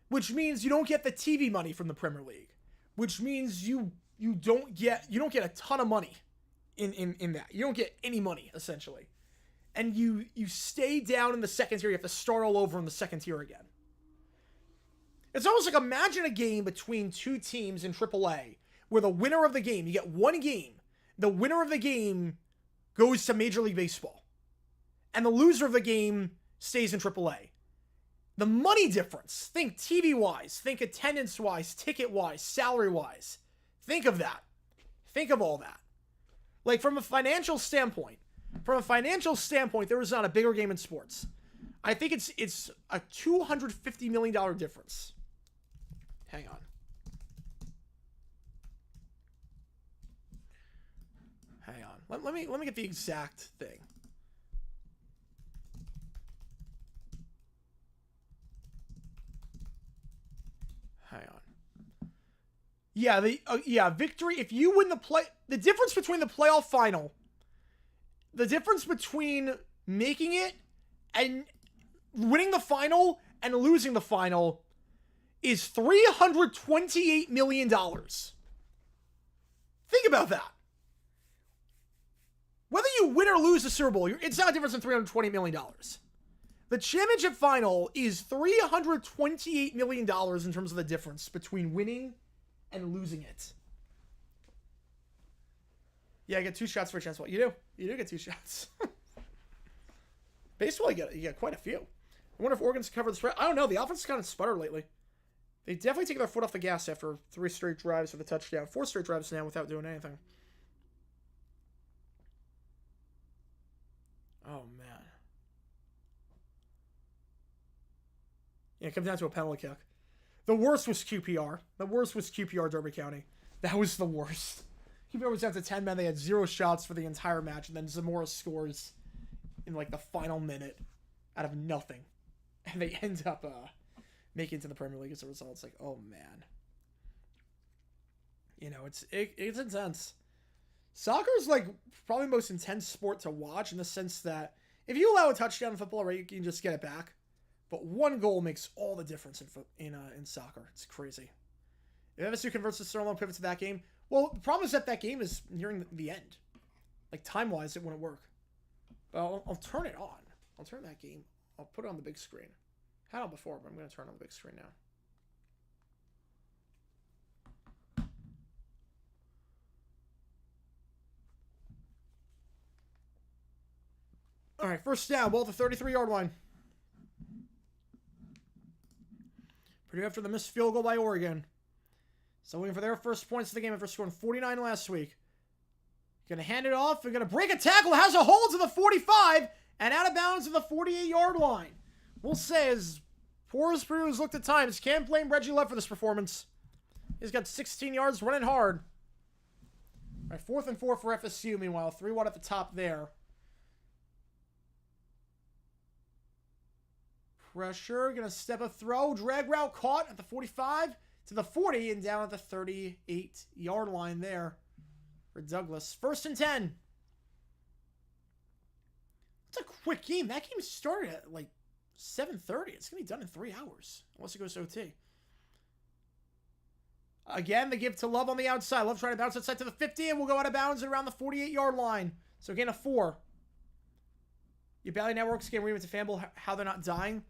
which means you don't get the TV money from the Premier League, which means you don't get a ton of money in that. You don't get any money, essentially. And you stay down in the second tier. You have to start all over in the second tier again. It's almost like, imagine a game between 2 teams in AAA where the winner of the game, you get one game, the winner of the game goes to Major League Baseball. And the loser of the game stays in AAA. The money difference, think TV-wise, think attendance-wise, ticket-wise, salary-wise. Think of that. Think of all that. Like, from a financial standpoint, there is not a bigger game in sports. I think it's a $250 million difference. Hang on. Let me get the exact thing. Hang on. Yeah, victory. If you win the difference between the playoff final, the difference between making it and winning the final and losing the final is $328 million. Think about that. Whether you win or lose the Super Bowl, it's not a difference in $320 million. The championship final is $328 million in terms of the difference between winning and losing it. Yeah, I get 2 shots for a chance. Well, you do get 2 shots. Baseball, you get quite a few. I wonder if Oregon's covered the spread. I don't know. The offense has kind of sputtered lately. They definitely take their foot off the gas after 3 straight drives for the touchdown. 4 straight drives now without doing anything. Oh, man. Yeah, it comes down to a penalty kick. The worst was QPR. The worst was QPR Derby County. That was the worst. QPR was down to 10 men. They had 0 shots for the entire match. And then Zamora scores in like the final minute out of nothing. And they end up making it to the Premier League as a result. It's like, oh, man. You know, it's intense. Soccer is like probably the most intense sport to watch in the sense that if you allow a touchdown in football, right, you can just get it back. But 1 goal makes all the difference in soccer. It's crazy. If FSU converts the Sterling pivot to that game, well, the problem is that game is nearing the end. Like, time-wise, it wouldn't work. But I'll turn it on. I'll turn that game. I'll put it on the big screen. I had it before, but I'm going to turn it on the big screen now. All right, first down, ball at the 33-yard line. Purdue after the missed field goal by Oregon. So waiting for their first points of the game after scoring 49 last week. Going to hand it off. They're going to break a tackle. Has a hold to the 45 and out of bounds to the 48-yard line. We'll say as poor as Purdue has looked at times, can't blame Reggie Love for this performance. He's got 16 yards running hard. All right, 4th and 4 for FSU. Meanwhile, 3 wide at the top there. Pressure, gonna step a throw, drag route caught at the 45 to the 40 and down at the 38-yard line there for Douglas. 1st and 10. It's a quick game. That game started at like 7:30. It's gonna be done in 3 hours unless it goes to OT. Again, they give to Love on the outside. Love trying to bounce outside to the 50 and we'll go out of bounds at around the 48-yard line. So again, a 4. Your Bally Networks can read into FanDuel how they're not dying.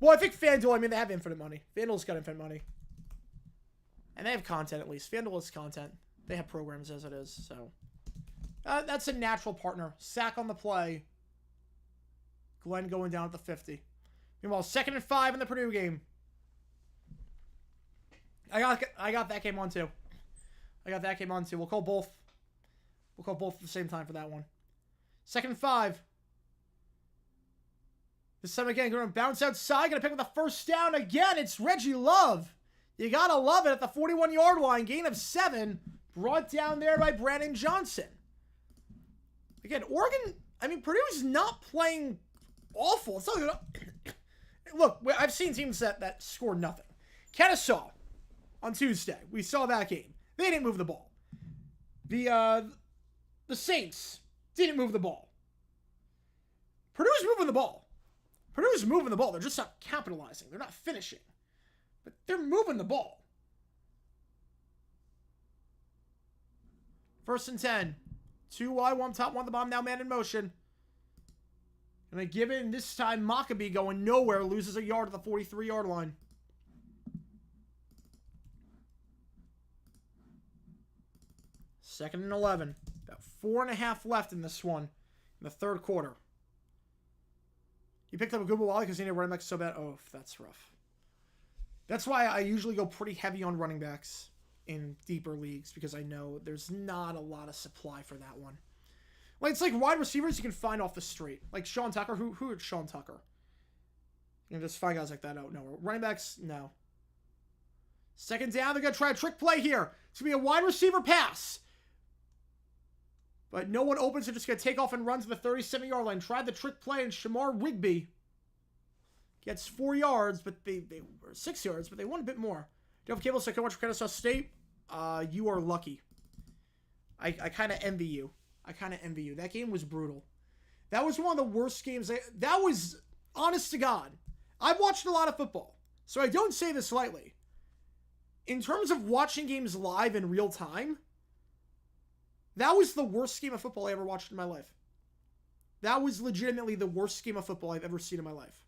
Well, I think FanDuel, I mean, they have infinite money. FanDuel's got infinite money. And they have content, at least. FanDuel has content. They have programs as it is, so. That's a natural partner. Sack on the play. Glenn going down at the 50. Meanwhile, 2nd and 5 in the Purdue game. I got that game on, too. We'll call both. At the same time for that one. 2nd and 5. This time again, going to bounce outside. Going to pick up the first down again. It's Reggie Love. You got to love it at the 41-yard line. Gain of 7. Brought down there by Brandon Johnson. Again, Oregon, I mean, Purdue's not playing awful. It's not, look, I've seen teams that score nothing. Kennesaw on Tuesday. We saw that game. They didn't move the ball. The Saints didn't move the ball. Purdue's moving the ball. Purdue's moving the ball. They're just not capitalizing. They're not finishing. But they're moving the ball. 1st and 10. 2 wide, 1 top, 1 the bottom. Now man in motion. And they give it, and this time Maccabee going nowhere. Loses a yard at the 43-yard line. Second and 11. About 4.5 left in this one. In the 3rd quarter. You picked up a good Wally because you need a running back so bad. Oh, that's rough. That's why I usually go pretty heavy on running backs in deeper leagues because I know there's not a lot of supply for that one. Like, it's like wide receivers you can find off the street. Like Sean Tucker. Who is Sean Tucker? You can just find guys like that out. No. Running backs, no. 2nd down. They're going to try a trick play here. It's going to be a wide receiver pass. But no one opens. They're just going to take off and run to the 37-yard line. Tried the trick play, and Shamar Wigby gets 4 yards, but they were 6 yards, but they won a bit more. Do you have cable so I can watch Kennesaw State? You are lucky. I kind of envy you. That game was brutal. That was one of the worst games. That was, honest to God, I've watched a lot of football, so I don't say this lightly. In terms of watching games live in real time, that was the worst game of football I ever watched in my life. That was legitimately the worst game of football I've ever seen in my life.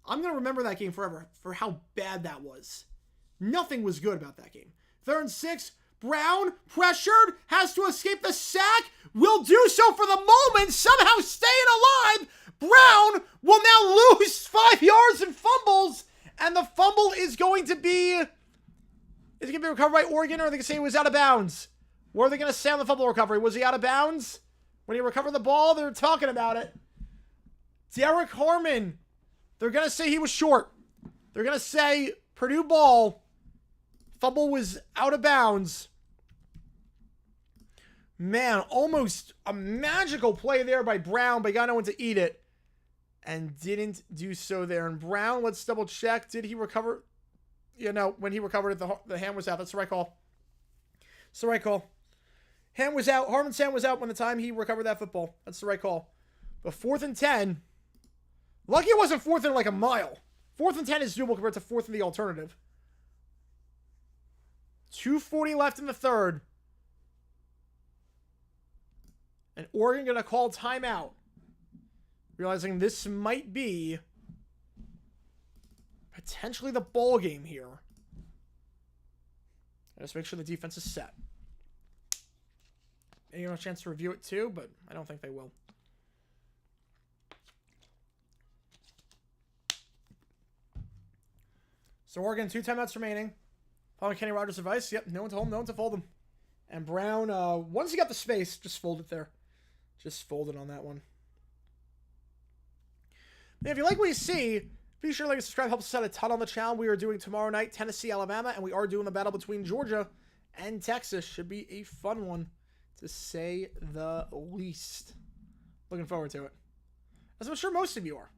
I'm going to remember that game forever for how bad that was. Nothing was good about that game. 3rd and 6. Brown, pressured, has to escape the sack. Will do so for the moment, somehow staying alive. Brown will now lose 5 yards and fumbles And the fumble is going to be... Is it going to be recovered by Oregon, or are they going to say it was out of bounds? What are they going to say on the fumble recovery? Was he out of bounds? When he recovered the ball, they're talking about it. Derek Harmon. They're going to say he was short. They're going to say Purdue ball. Fumble was out of bounds. Man, almost a magical play there by Brown, but he got no one to eat it. And didn't do so there. And Brown, let's double check. Did he recover? You know, when he recovered it, the hand was out. That's the right call. It's the right call. Hand was out. Harmon's hand was out when the time he recovered that football. That's the right call. But 4th and 10. Lucky it wasn't 4th and like a mile. 4th and 10 is doable compared to 4th and the alternative. 2:40 left in the third. And Oregon going to call timeout. Realizing this might be potentially the ball game here. Just make sure the defense is set. Maybe you have a chance to review it too, but I don't think they will. So Oregon, 2 timeouts remaining. Following Kenny Rogers' advice. Yep, no one to hold, no one to fold them. And Brown, once he got the space, just fold it there. Just fold it on that one. And if you like what you see, be sure to like and subscribe. Helps us out a ton on the channel. We are doing tomorrow night Tennessee, Alabama, and we are doing the battle between Georgia and Texas. Should be a fun one, to say the least. Looking forward to it. As I'm sure most of you are.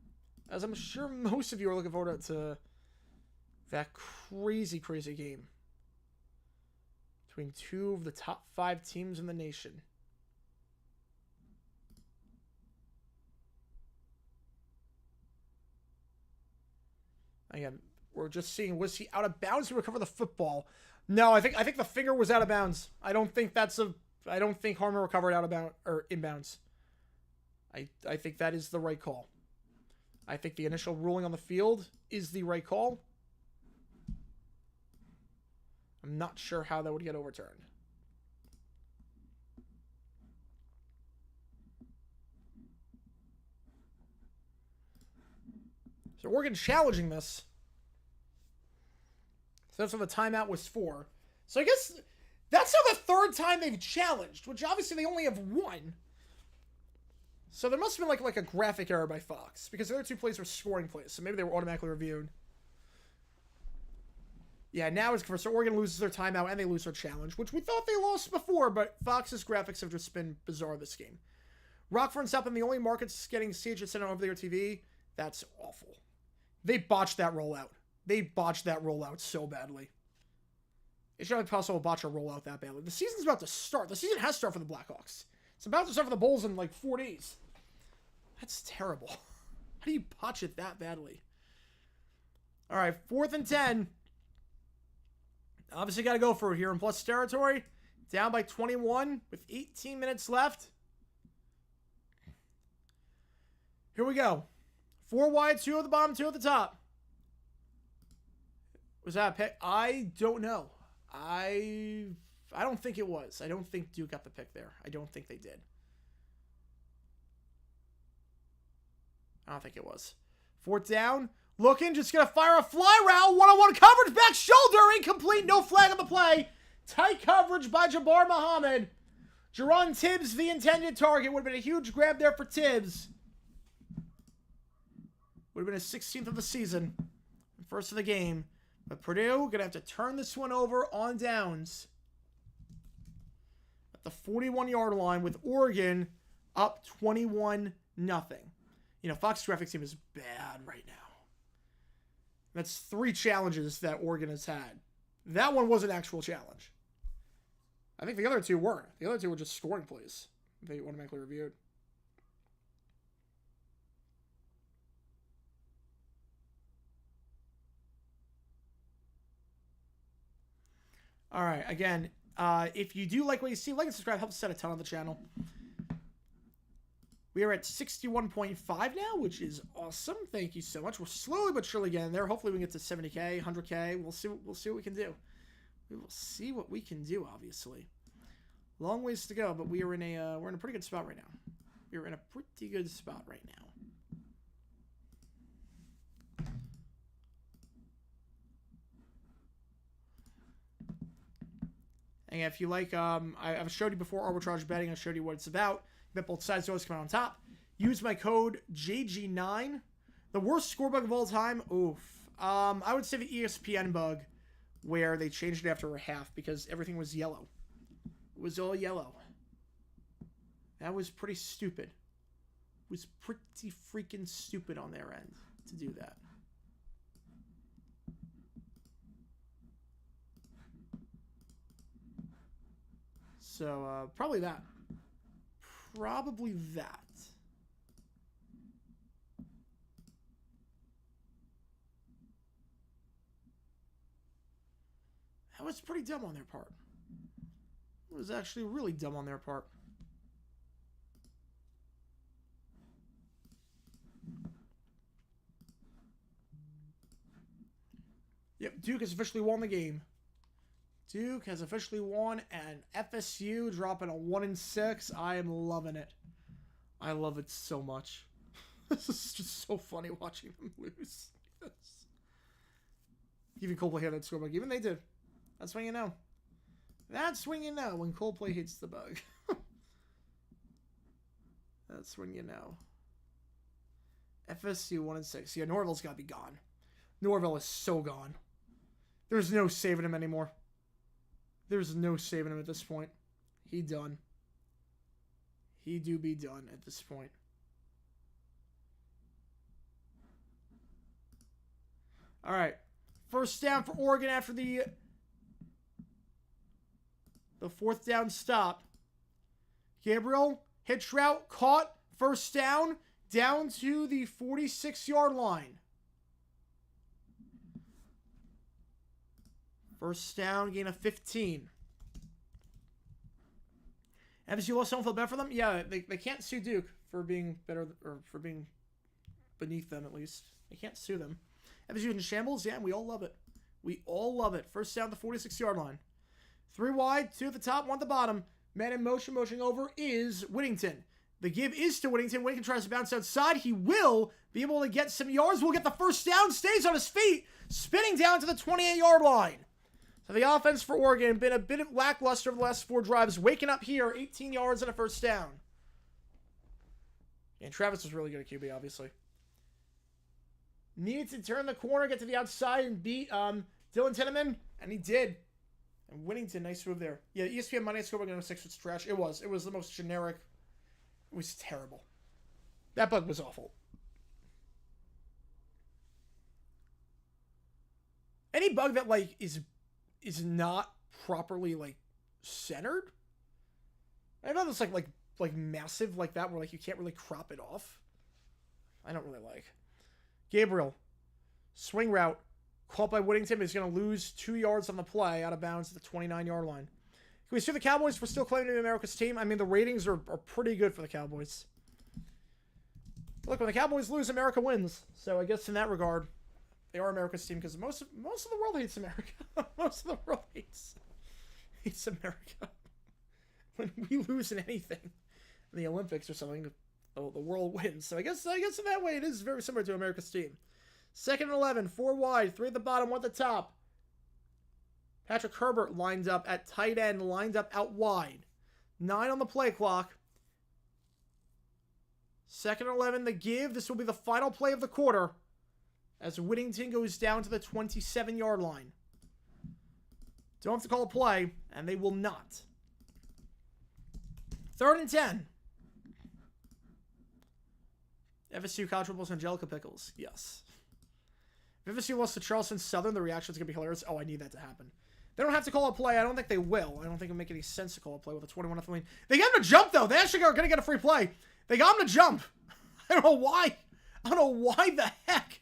As I'm sure most of you are looking forward to that crazy, crazy game between 2 of the top 5 teams in the nation. Again, we're just seeing, was he out of bounds to recover the football? No, I think the finger was out of bounds. I don't think Harmon recovered out of bounds or inbounds. I think that is the right call. I think the initial ruling on the field is the right call. I'm not sure how that would get overturned. So Oregon challenging this. So that's what the timeout was for. So I guess that's now the 3rd time they've challenged, which obviously they only have 1. So there must have been like a graphic error by Fox, because the other 2 plays were scoring plays, so maybe they were automatically reviewed. Yeah, now it's for, so Oregon loses their timeout and they lose their challenge, which we thought they lost before, but Fox's graphics have just been bizarre this game. Rockford and Southland, the only markets getting CHS on over-the-air TV. That's awful. They botched that rollout. They botched that rollout so badly. It's not possible to botch a rollout that badly. The season's about to start. The season has started for the Blackhawks. It's about to start for the Bulls in like 4 days. That's terrible. How do you botch it that badly? All right, 4th and 10. Obviously got to go for it here in plus territory. Down by 21 with 18 minutes left. Here we go. 4 wide, 2 at the bottom, 2 at the top. Was that a pick? I don't know. I don't think it was. I don't think Duke got the pick there. I don't think they did. I don't think it was. 4th down. Looking, just going to fire a fly route. One-on-one coverage, back shoulder, incomplete, no flag on the play. Tight coverage by Jabbar Muhammad. Jerron Tibbs, the intended target. Would have been a huge grab there for Tibbs. Would have been his 16th of the season. First of the game. But Purdue going to have to turn this one over on downs. At the 41-yard line with Oregon up 21-0. You know, Fox graphics team is bad right now. That's 3 challenges that Oregon has had. That one was an actual challenge. I think the other 2 weren't. The other 2 were just scoring plays. They automatically reviewed. All right, again, if you do like what you see, like and subscribe. Helps us out a ton on the channel. We are at 61.5 now, which is awesome. Thank you so much. We're slowly but surely getting there. Hopefully we can get to 70K, 100K. We'll see what we can do. We will see what we can do, obviously. Long ways to go, but we're in a pretty good spot right now. We're in a pretty good spot right now. And if you like, I've showed you before arbitrage betting. I showed you what it's about. You bet both sides always come out on top. Use my code JG9. The worst score bug of all time? Oof. I would say the ESPN bug where they changed it after a half because everything was yellow. It was all yellow. That was pretty stupid. It was pretty freaking stupid on their end to do that. So, probably that. Probably that. That was pretty dumb on their part. It was actually really dumb on their part. Yep, Duke has officially won the game. Duke has officially won, and FSU dropping a 1-6. I am loving it. I love it so much. This is just so funny watching them lose. Even Coldplay had that score bug. Even they did. That's when you know. That's when you know when Coldplay hits the bug. That's when you know. FSU 1-6. Yeah, Norville's got to be gone. Norville is so gone. There's no saving him anymore. There's no saving him at this point. He done. He do be done at this point. All right. First down for Oregon after the fourth down stop. Gabriel, hitch route, caught, first down to the 46-yard line. First down, gain of 15. FSU lost home field bet for them? Yeah, they can't sue Duke for being better, or for being beneath them at least. They can't sue them. FSU in shambles? Yeah, we all love it. We all love it. First down, the 46-yard line. 3 wide, 2 at the top, 1 at the bottom. Man in motion, motioning over is Whittington. The give is to Whittington. Whittington tries to bounce outside. He will be able to get some yards. Will get the first down. Stays on his feet. Spinning down to the 28-yard line. So the offense for Oregon been a bit lackluster over the last 4 drives. Waking up here, 18 yards and a first down. And Travis was really good at QB, obviously. Needed to turn the corner, get to the outside, and beat Dylan Tinneman, and he did. And Whittington, nice move there. Yeah, ESPN Monday score we're going to 6 was trash. It was the most generic. It was terrible. That bug was awful. Any bug that like is not properly like centered. I know it's like massive like that where like you can't really crop it off. I don't really like. Gabriel, swing route, caught by Whittington. He's going to lose 2 yards on the play out of bounds at the 29-yard line. Can we see the Cowboys for still claiming to be America's team? I mean, the ratings are pretty good for the Cowboys. Look, when the Cowboys lose, America wins. So I guess in that regard, they are America's team because most of the world hates America. Most of the world hates America. When we lose in anything, in the Olympics or something, the world wins. So I guess in that way it is very similar to America's team. 2nd and 11, 4 wide, 3 at the bottom, 1 at the top. Patrick Herbert lined up at tight end, lined up out wide. 9 on the play clock. 2nd and 11, the give. This will be the final play of the quarter as Whittington goes down to the 27-yard line. Don't have to call a play, and they will not. 3rd and 10. FSU college football's Angelica Pickles. Yes. If FSU lost to Charleston Southern, the reaction's going to be hilarious. Oh, I need that to happen. They don't have to call a play. I don't think they will. I don't think it'll make any sense to call a play with a 21-0 lead. They got him to jump, though. They actually are going to get a free play. They got him to jump. I don't know why. I don't know why the heck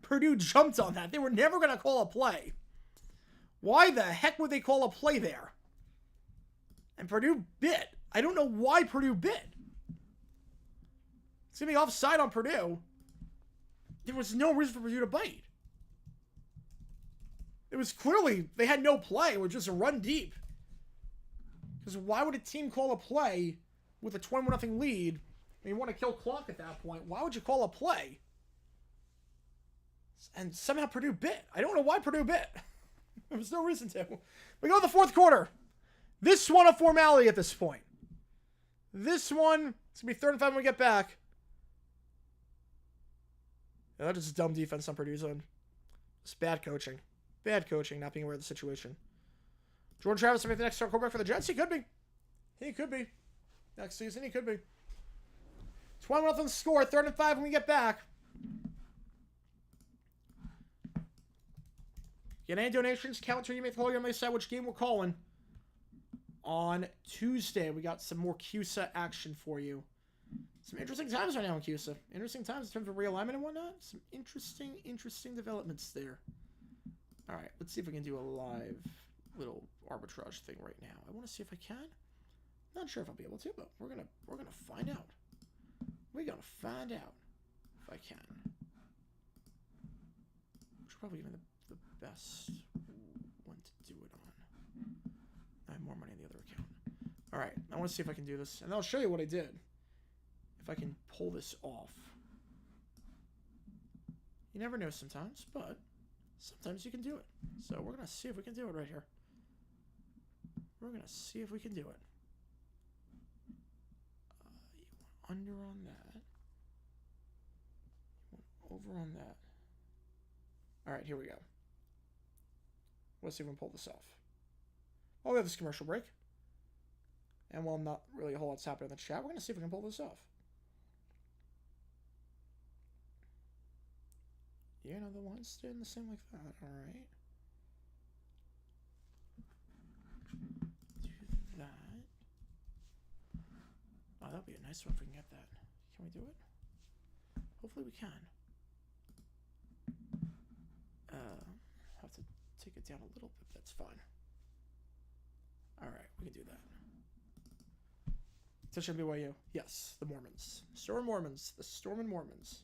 Purdue jumped on that. They were never going to call a play. Why the heck would they call a play there? And Purdue bit. I don't know why Purdue bit. It's going to be offside on Purdue. There was no reason for Purdue to bite. It was clearly, they had no play. It was just a run deep. Because why would a team call a play with a 21-0 lead and you want to kill clock at that point? Why would you call a play? And somehow Purdue bit. I don't know why Purdue bit. There was no reason to. We go to the fourth quarter. This one a formality at this point. This one, it's going to be 3rd and 5 when we get back. Yeah, that's just dumb defense on Purdue's end. It's bad coaching. Bad coaching, not being aware of the situation. Jordan Travis will make the next start quarterback for the Jets? He could be. He could be. Next season, he could be. 21 score, 3rd and 5 when we get back. Get any donations, count to you make the whole year on my side which game we're calling. On Tuesday, we got some more CUSA action for you. Some interesting times right now in CUSA. Interesting times in terms of realignment and whatnot. Some interesting developments there. All right, let's see if we can do a live little arbitrage thing right now. I want to see if I can. Not sure if I'll be able to, but we're gonna find out. We're gonna find out if I can. Which is probably even the best one to do it on. I have more money in the other account. All right, I want to see if I can do this, and I'll show you what I did. If I can pull this off. You never know sometimes, but sometimes you can do it. So we're gonna see if we can do it right here. We're gonna see if we can do it. You want under on that. You want over on that. All right, here we go. Let's see if we can pull this off. Oh, we have this commercial break. And while not really a whole lot's happening in the chat, we're going to see if we can pull this off. Yeah, no, the line's staying the same like that. All right. Do that. Oh, that'll be a nice one if we can get that. Can we do it? Hopefully we can. Have to take it down a little bit. That's fine. All right, we can do that. Touchdown BYU. Yes, the Mormons. Storm Mormons. The Stormin' Mormons.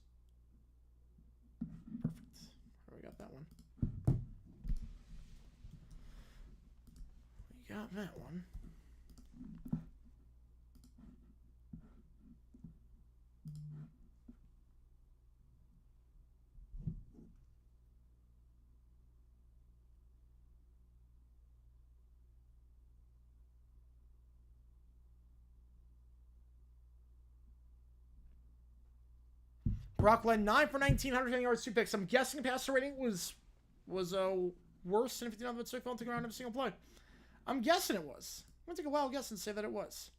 Perfect. We got that one. We got that one. Brock Glenn, 9 for 19, 110 yards, 2 picks. I'm guessing the passer rating was worse than 59 minutes took around every single play. I'm guessing it was. I'm going to take a wild guess and say that it was.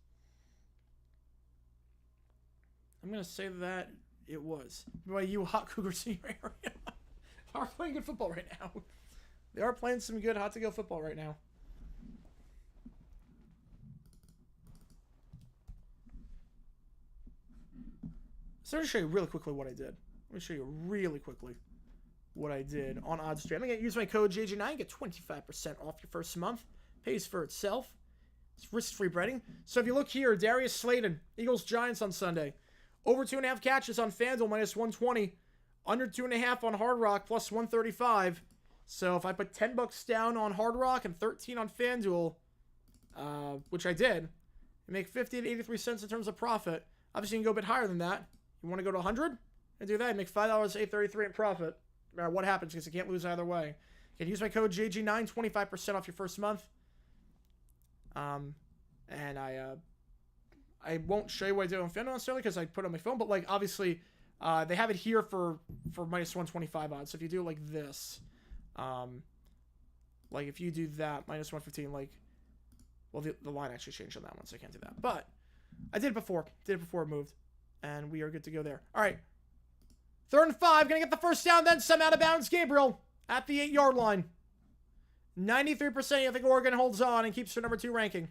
I'm going to say that it was. BYU hot Cougars in your area. They are playing good football right now. They are playing some good hot-to-go football right now. So I'm going to show you really quickly what I did. Let me show you really quickly what I did on OddsTrade. I'm going to use my code JG9, get 25% off your first month. Pays for itself. It's risk-free betting. So if you look here, Darius Slayton, Eagles-Giants on Sunday. Over 2.5 catches on FanDuel, minus 120. Under 2.5 on Hard Rock, plus 135. So if I put $10 down on Hard Rock and 13 on FanDuel, which I did, I make 50 to 83 cents in terms of profit. Obviously, you can go a bit higher than that. You want to go to 100 and do that? Make $5.833 in profit. No matter what happens, because you can't lose either way. You can use my code JG9, 25% off your first month. And I won't show you what I did on FanDuel necessarily because I put it on my phone, but like obviously they have it here for minus 125 odds. So if you do like this, like if you do that minus 115, like, well, the line actually changed on that one, so I can't do that. But I did it before it moved. And we are good to go there. All right. 3rd and 5. Going to get the first down, then some out of bounds. Gabriel at the 8-yard line. 93%. I think Oregon holds on and keeps their number 2 ranking.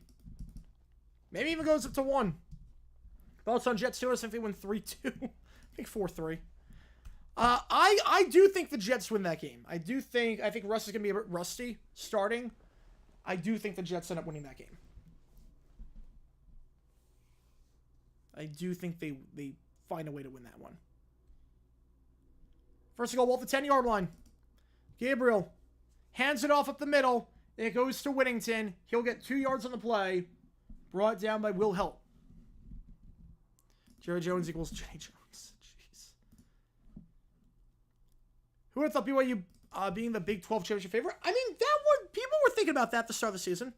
Maybe even goes up to 1. Thoughts on Jets Steelers if they win 3-2. I think 4-3. I do think the Jets win that game. I think Russ is going to be a bit rusty starting. I do think the Jets end up winning that game. I do think they find a way to win that one. First and goal, Walt, the 10-yard line. Gabriel hands it off up the middle. It goes to Whittington. He'll get 2 yards on the play. Brought down by Will Help. Jerry Jones equals Jenny Jones. Jeez. Who would have thought BYU being the Big 12 championship favorite? I mean, that one, people were thinking about that at the start of the season.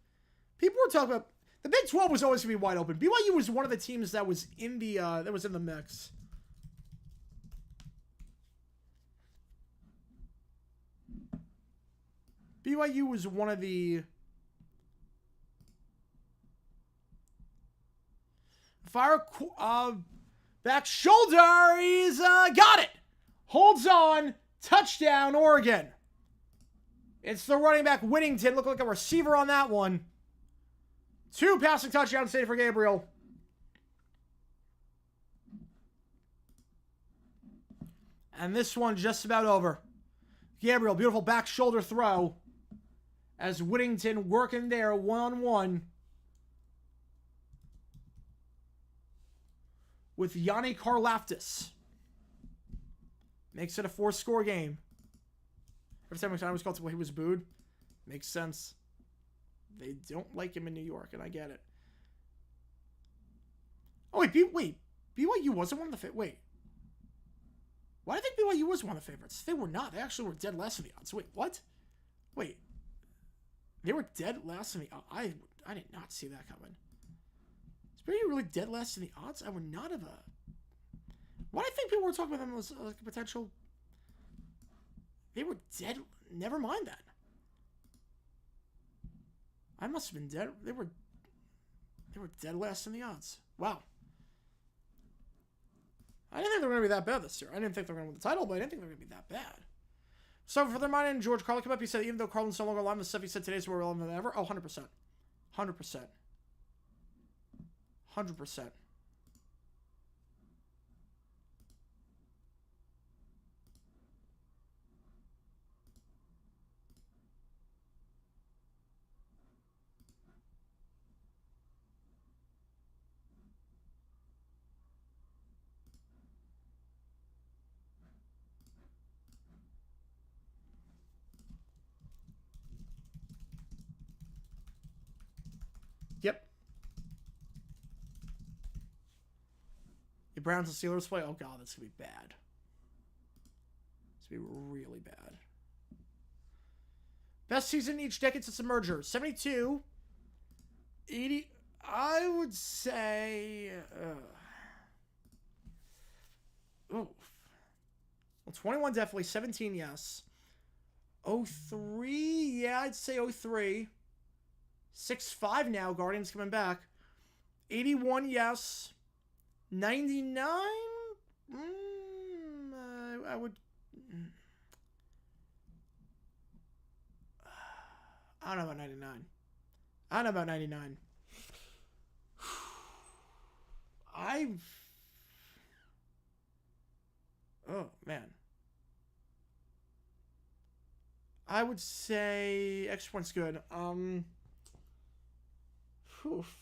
People were talking about the Big 12 was always gonna be wide open. BYU was one of the teams that was in the mix. BYU was one of the back shoulder. He's got it. Holds on. Touchdown, Oregon. It's the running back Whittington. Looked like a receiver on that one. 2 passing touchdowns saved for Gabriel. And this one just about over. Gabriel, beautiful back shoulder throw. As Whittington working there one-on-one with Yanni Karlaftis. Makes it a 4-score game. Every time I was called to he was booed. Makes sense. They don't like him in New York, and I get it. Oh, wait. BYU wasn't one of the favorites. Wait. Why do I think BYU was one of the favorites? They were not. They actually were dead last in the odds. Wait, what? Wait. They were dead last in the odds. I did not see that coming. Is BYU really dead last in the odds? I would not have why do I think people were talking about them as like a potential... They were dead... Never mind that. I must have been dead. They were dead last in the odds. Wow. I didn't think they were going to be that bad this year. I didn't think they were going to win the title, but I didn't think they were going to be that bad. So for their mind, and George Carlin came up, he said, even though Carlin's no longer alive, the stuff he said today is more relevant than ever. Oh, 100%. 100%. 100%. Yep. The Browns and Steelers play. Oh god, that's gonna be bad. It's gonna be really bad. Best season in each decade since the merger. 72. 80. I would say. Well, 21 definitely. 17, yes. 03. Yeah, I'd say 03. 6-5 now. Guardians coming back. 81, yes. 99? I would... I don't know about 99. I don't know about 99. Oh, man. I would say... Extra point's good. Oof.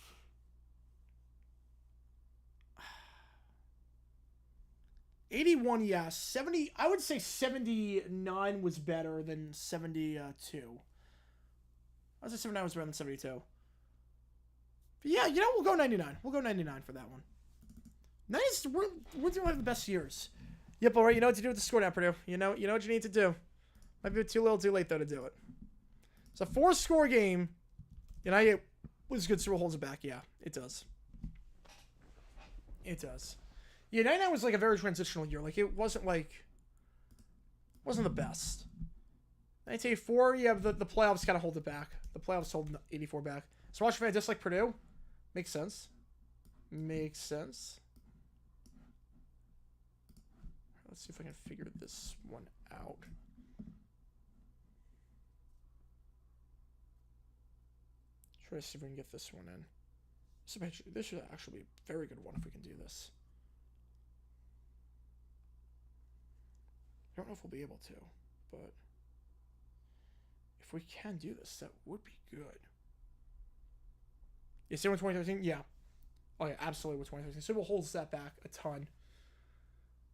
'81, yes. 70. I would say 79 was better than 72. I would say 79 was better than 72. But yeah, you know, we'll go 99. We'll go 99 for that one. 90s, we're doing one of the best years. Yep, all right. You know what to do with the score now, Purdue. You know what you need to do. Might be too little, too late though to do it. It's a 4-score game. United was good, so holds it back. Yeah, it does. It does. Yeah, 99 was like a very transitional year. Like it wasn't the best. 1984, yeah, the playoffs kind of hold it back. The playoffs hold 84 back. So watch fan dislike Purdue. Makes sense. Makes sense. Let's see if I can figure this one out. Try to see if we can get this one in. This should actually be a very good one if we can do this. I don't know if we'll be able to, but if we can do this, that would be good. Yeah, same with 2013? Yeah. Oh, yeah, absolutely with 2013. So it holds that back a ton.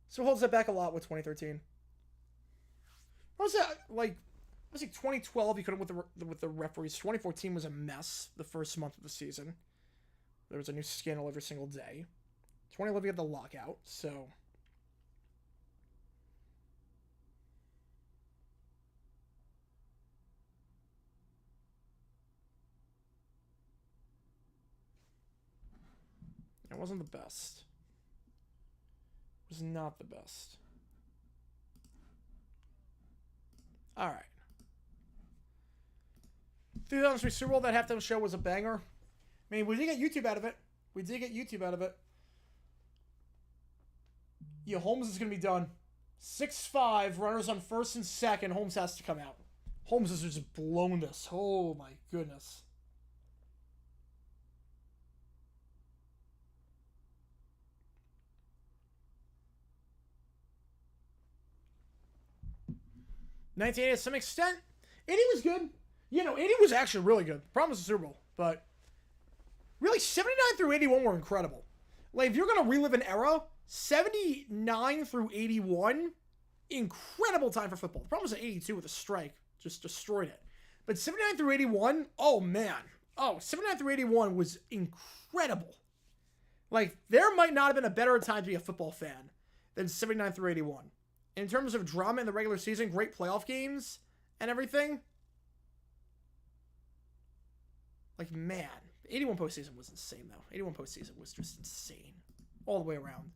So it holds that back a lot with 2013. What was that, like... I was like 2012, you couldn't with the referees. 2014 was a mess the first month of the season. There was a new scandal every single day. 2011, we had the lockout, so... It wasn't the best. It was not the best. All right. 2003 Super Bowl, that halftime show was a banger. I mean, we did get YouTube out of it. Yeah, Holmes is going to be done. 6-5, runners on first and second. Holmes has to come out. Holmes has just blown this. Oh, my goodness. '98 to some extent. 80 was good. 80 was actually really good. The problem was the Super Bowl. But really, 79 through 81 were incredible. Like, if you're going to relive an era, 79 through 81, incredible time for football. The problem was at 82 with a strike. Just destroyed it. But 79 through 81, oh, man. 79 through 81 was incredible. Like, there might not have been a better time to be a football fan than 79 through 81. In terms of drama in the regular season, great playoff games and everything. Like, man. 81 postseason was insane, though. 81 postseason was just insane. All the way around.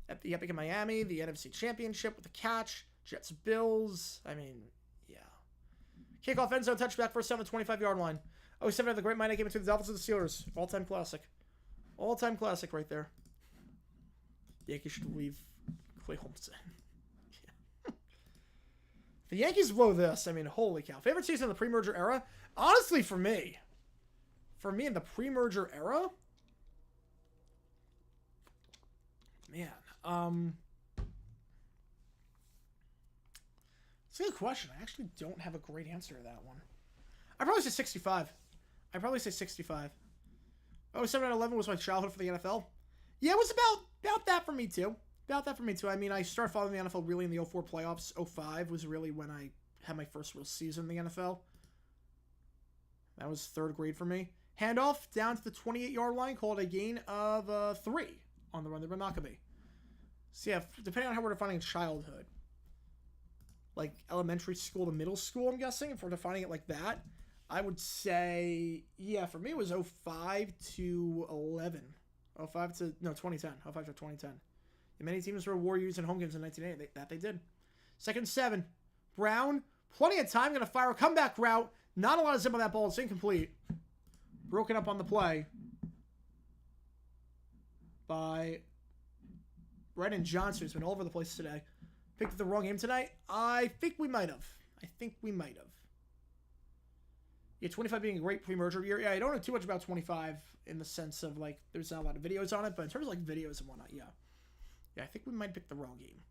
At the Epic in Miami, the NFC Championship with the catch. Jets, Bills. I mean, yeah. Kickoff end zone touchback first down the 25-yard line. 07 had the great Monday game between the Dolphins and the Steelers. All-time classic. All-time classic right there. The Yankees should leave Clay Holmes in. Yeah. The Yankees blow this. I mean, holy cow. Favorite season of the pre-merger era? Honestly, for me in the pre-merger era, man, it's a good question. I actually don't have a great answer to that one. I'd probably say 65. Oh, 7-11 was my childhood for the NFL. Yeah, it was about that for me too. I mean, I started following the NFL really in the 04 playoffs. 05 was really when I had my first real season in the NFL. That was third grade for me. Handoff down to the 28-yard line, called a gain of 3 on the run there by Maccabee. So yeah, depending on how we're defining childhood, like elementary school to middle school, I'm guessing, if we're defining it like that, I would say, yeah, for me it was 05 to 11. 2010. 05 to 2010. And many teams were Warriors in home games in 1980. That they did. 2nd and 7. Brown, plenty of time, going to fire a comeback route. Not a lot of zip on that ball. It's incomplete. Broken up on the play by Brennan Johnson, who's been all over the place today. Picked the wrong game tonight? I think we might have. Yeah, 25 being a great pre-merger year. Yeah, I don't know too much about 25 in the sense of, like, there's not a lot of videos on it, but in terms of, like, videos and whatnot, yeah. Yeah, I think we might pick the wrong game.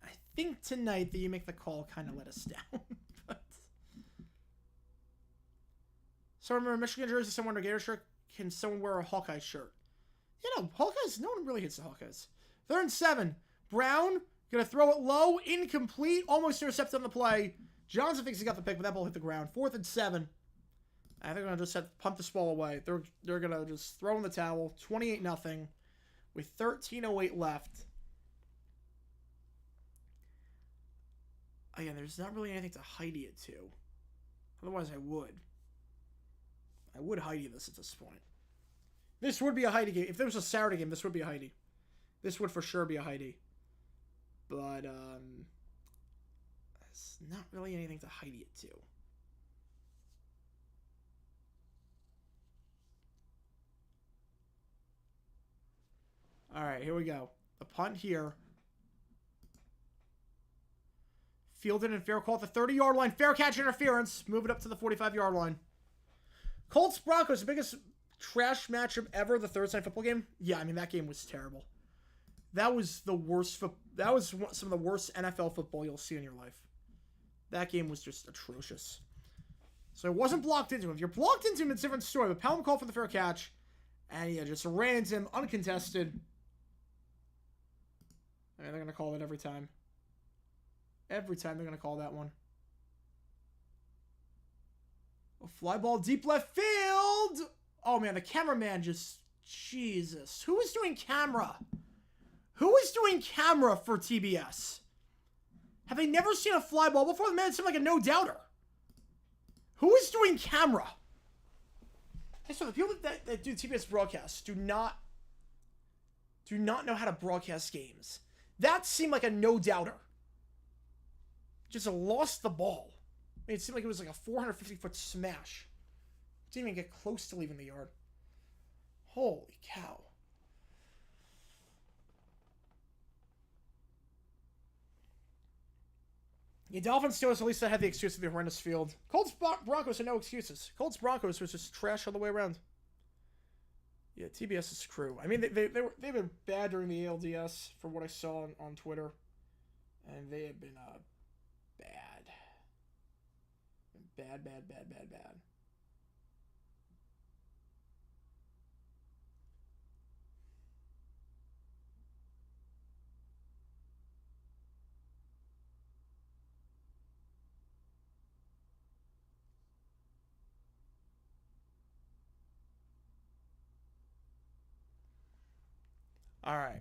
I think tonight that you make the call kind of let us down. But so remember, Michigan jersey, someone wear a Gator shirt. Can someone wear a Hawkeye shirt? Hawkeyes, no one really hits the Hawkeyes. 3rd and 7. Brown, going to throw it low, incomplete, almost intercepted on the play. Johnson thinks he got the pick, but that ball hit the ground. 4th and 7. I think they're going to just punt this ball away. They're going to just throw in the towel. 28-0 with 13:08 left. Again, there's not really anything to Heidi it to. Otherwise, I would. I would Heidi this at this point. This would be a Heidi game. If there was a Saturday game, this would be a Heidi. This would for sure be a Heidi. But, there's not really anything to Heidi it to. All right, here we go. The punt here. Fielded and fair call at the 30-yard line. Fair catch interference. Move it up to the 45-yard line. Colts Broncos, the biggest trash matchup ever, the Thursday night football game. Yeah, I mean, that game was terrible. That was the worst. That was some of the worst NFL football you'll see in your life. That game was just atrocious. So it wasn't blocked into him. If you're blocked into him, it's a different story. But Pelham called for the fair catch. And yeah, just ran into him uncontested. I mean, they're going to call it every time. Every time they're going to call that one. A fly ball deep left field. Oh, man, the cameraman just... Jesus. Who was doing camera? Who was doing camera for TBS? Have they never seen a fly ball before? The man seemed like a no-doubter. Who is doing camera? I swear, the people that do TBS broadcasts do not know how to broadcast games. That seemed like a no-doubter. Just lost the ball. I mean, it seemed like it was like a 450-foot smash. Didn't even get close to leaving the yard. Holy cow. Yeah, Dolphins Steelers, at least I had the excuse of the horrendous field. Colts Broncos had no excuses. Colts Broncos was just trash all the way around. Yeah, TBS's crew. I mean, they've been bad during the ALDS from what I saw on Twitter, and they have been bad. Bad. All right.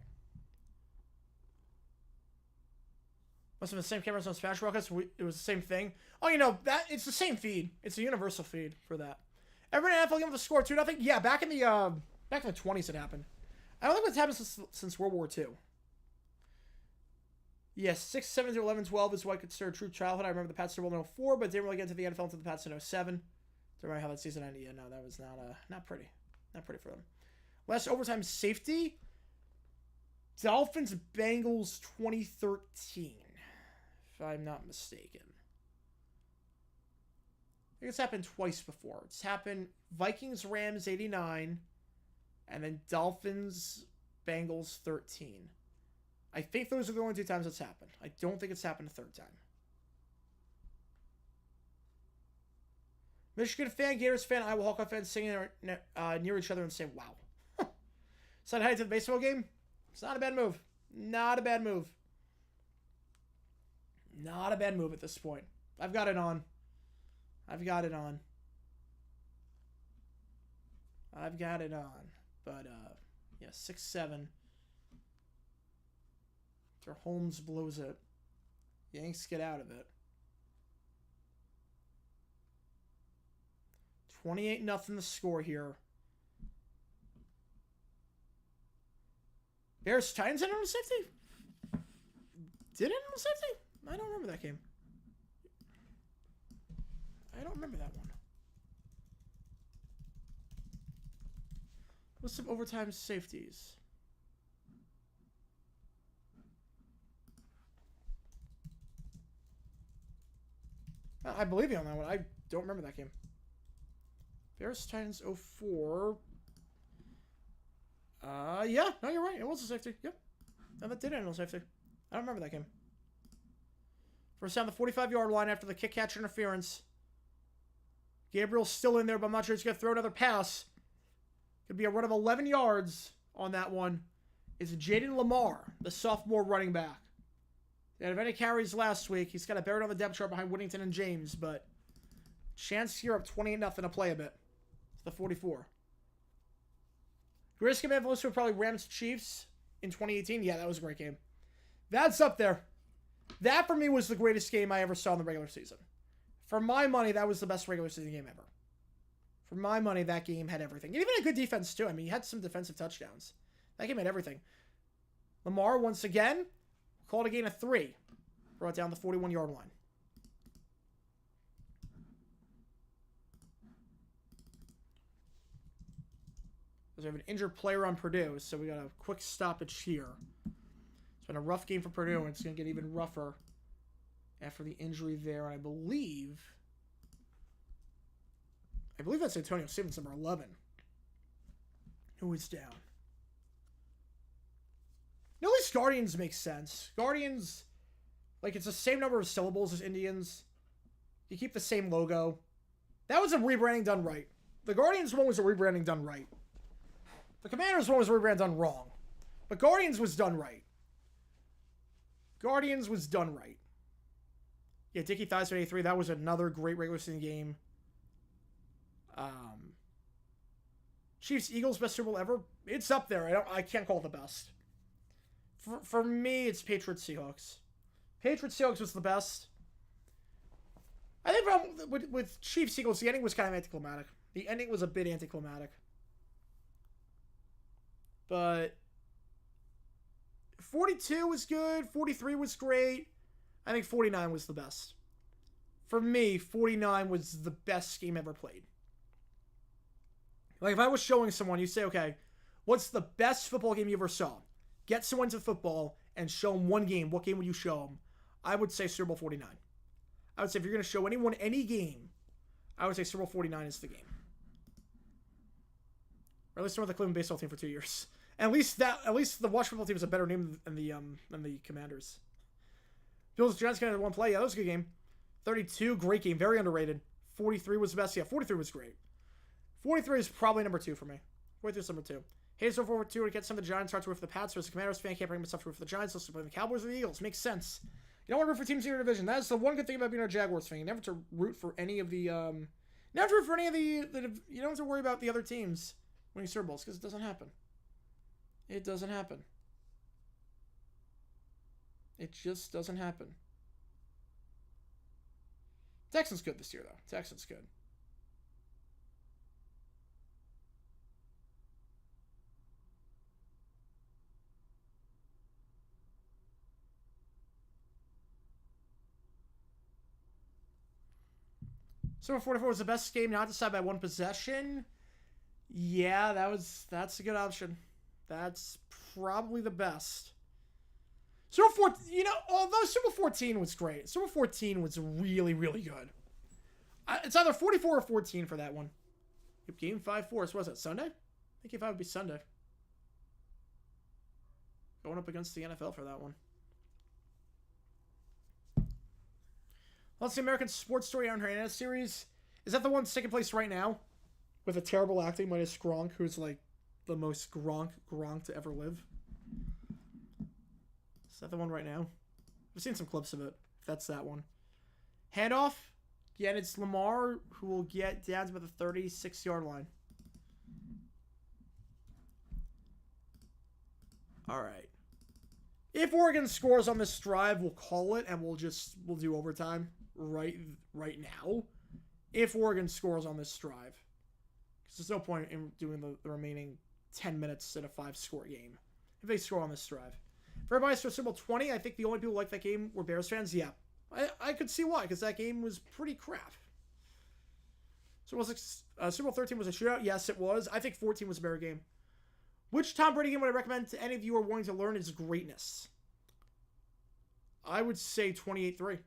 Must have been the same cameras on Smash Rockets. It was the same thing. Oh, that it's the same feed. It's a universal feed for that. Every NFL game with a score 2-0. Yeah, back in the 20s it happened. I don't think it's happened since World War II. Yes, 6, 7 to 11, 12 is what I consider true childhood. I remember the Pats Super Bowl in 04, but didn't really get into the NFL until the Pats in 07. Don't remember how that season ended. Yeah, no, that was not pretty. Not pretty for them. Last overtime safety. Dolphins Bengals 2013, if I'm not mistaken. I think it's happened twice before. It's happened Vikings Rams 89, and then Dolphins Bengals 13. I think those are the only 2 times it's happened. I don't think it's happened a third time. Michigan fan, Gators fan, Iowa Hawkeye fan singing near each other and saying, wow. Said hi to the baseball game. It's not a bad move. Not a bad move. Not a bad move at this point. I've got it on. But, yeah, 6-7. After Holmes blows it. Yanks get out of it. 28-0 the score here. Bears Titans ended on a safety? Did it end on a safety? I don't remember that game. I don't remember that one. What's some overtime safeties? I believe you on that one. I don't remember that game. Bears Titans 04. Yeah, no, you're right. It was a safety. Yep. No, that did end on a safety. I don't remember that game. First down the 45-yard line after the kick catch interference. Gabriel's still in there, but I'm not sure he's going to throw another pass. Could be a run of 11 yards on that one. It's Jaden Lamar, the sophomore running back. He had any carries last week. He's got a buried on the depth chart behind Whittington and James, but chance here up 28-0 to play a bit. It's the 44. Greatest game ever were probably Rams Chiefs in 2018. Yeah, that was a great game. That's up there. That for me was the greatest game I ever saw in the regular season. For my money, that was the best regular season game ever. For my money, that game had everything. And even a good defense, too. I mean, he had some defensive touchdowns. That game had everything. Lamar, once again, called a gain of 3. Brought down the 41-yard line. We have an injured player on Purdue, so we got a quick stoppage here. It's been a rough game for Purdue, and it's going to get even rougher after the injury there. And I believe that's Antonio Stevens, number 11, who is down. At least Guardians makes sense. Guardians, like, it's the same number of syllables as Indians. You keep the same logo. That was a rebranding done right. The Guardians one was a rebranding done right. The Commanders one was a rebrand done wrong. But Guardians was done right. Yeah, Dickie Thighs 83. That was another great regular season game. Chiefs Eagles best Super Bowl ever. It's up there. I can't call it the best. For me, it's Patriots Seahawks. Patriots Seahawks was the best. I think the problem with Chiefs Eagles, the ending was kind of anticlimactic. The ending was a bit anticlimactic. But 42 was good. 43 was great. I think 49 was the best. For me, 49 was the best game ever played. Like, if I was showing someone, you say, okay, what's the best football game you ever saw? Get someone to football and show them one game. What game would you show them? I would say Super Bowl 49. I would say if you're going to show anyone any game, I would say Super Bowl 49 is the game. Or at least the Cleveland baseball team for 2 years. At least the Washington football team is a better name than the Commanders. Bills Giants kind of one play. Yeah, that was a good game. 32, great game, very underrated. 43 was the best. Yeah, 43 was great. 43 is probably number 2 for me. 43 is number 2. Hayes over forward 2 to get some of the Giants. Starts with the Pats versus the Commanders fan. Can't bring himself to root for the Giants. Let's play the Cowboys or the Eagles. Makes sense. You don't want to root for teams in your division. That is the one good thing about being a Jaguars fan. You never have to root for any of the you don't have to worry about the other teams winning Super Bowls because it doesn't happen. It doesn't happen. It just doesn't happen. Texans good this year though. Texans good. Super 44 was the best game not decided by one possession. Yeah, that's a good option. That's probably the best. Super 14, although Super 14 was great. Super 14 was really, really good. It's either 44 or 14 for that one. Game 5-4. So what was that, Sunday? I think Game 5 would be Sunday. Going up against the NFL for that one. Let's see, American Sports Story on Hernandez series. Is that the one taking place right now? With a terrible acting minus Gronk, who's like the most Gronk to ever live. Is that the one right now? I've seen some clips of it. If that's that one. Handoff. Yeah, and it's Lamar who will get down to about the 36-yard line. All right. If Oregon scores on this drive, we'll call it and we'll do overtime right now. If Oregon scores on this drive. Because there's no point in doing the remaining 10 minutes in a 5-score game. If they score on this drive. For everybody for Super Bowl 20, I think the only people who like that game were Bears fans. Yeah. I could see why, because that game was pretty crap. Super Bowl 13 was a shootout. Yes, it was. I think 14 was a better game. Which Tom Brady game would I recommend to any of you who are wanting to learn his greatness? I would say 28-3.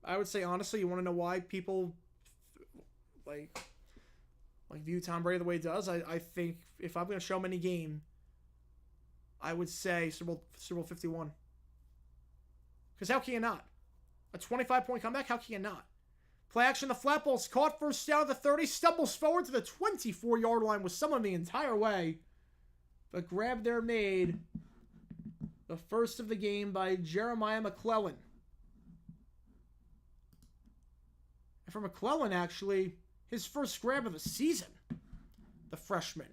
I would say, honestly, you want to know why people like view Tom Brady the way he does? I think if I'm going to show him any game, I would say Super Bowl 51. Because how can you not? A 25-point comeback? How can you not? Play action, the flat ball's caught, first down at the 30, stumbles forward to the 24-yard line with someone the entire way. But grab there made. The first of the game by Jeremiah McClellan. And for McClellan, actually, his first grab of the season. The freshman.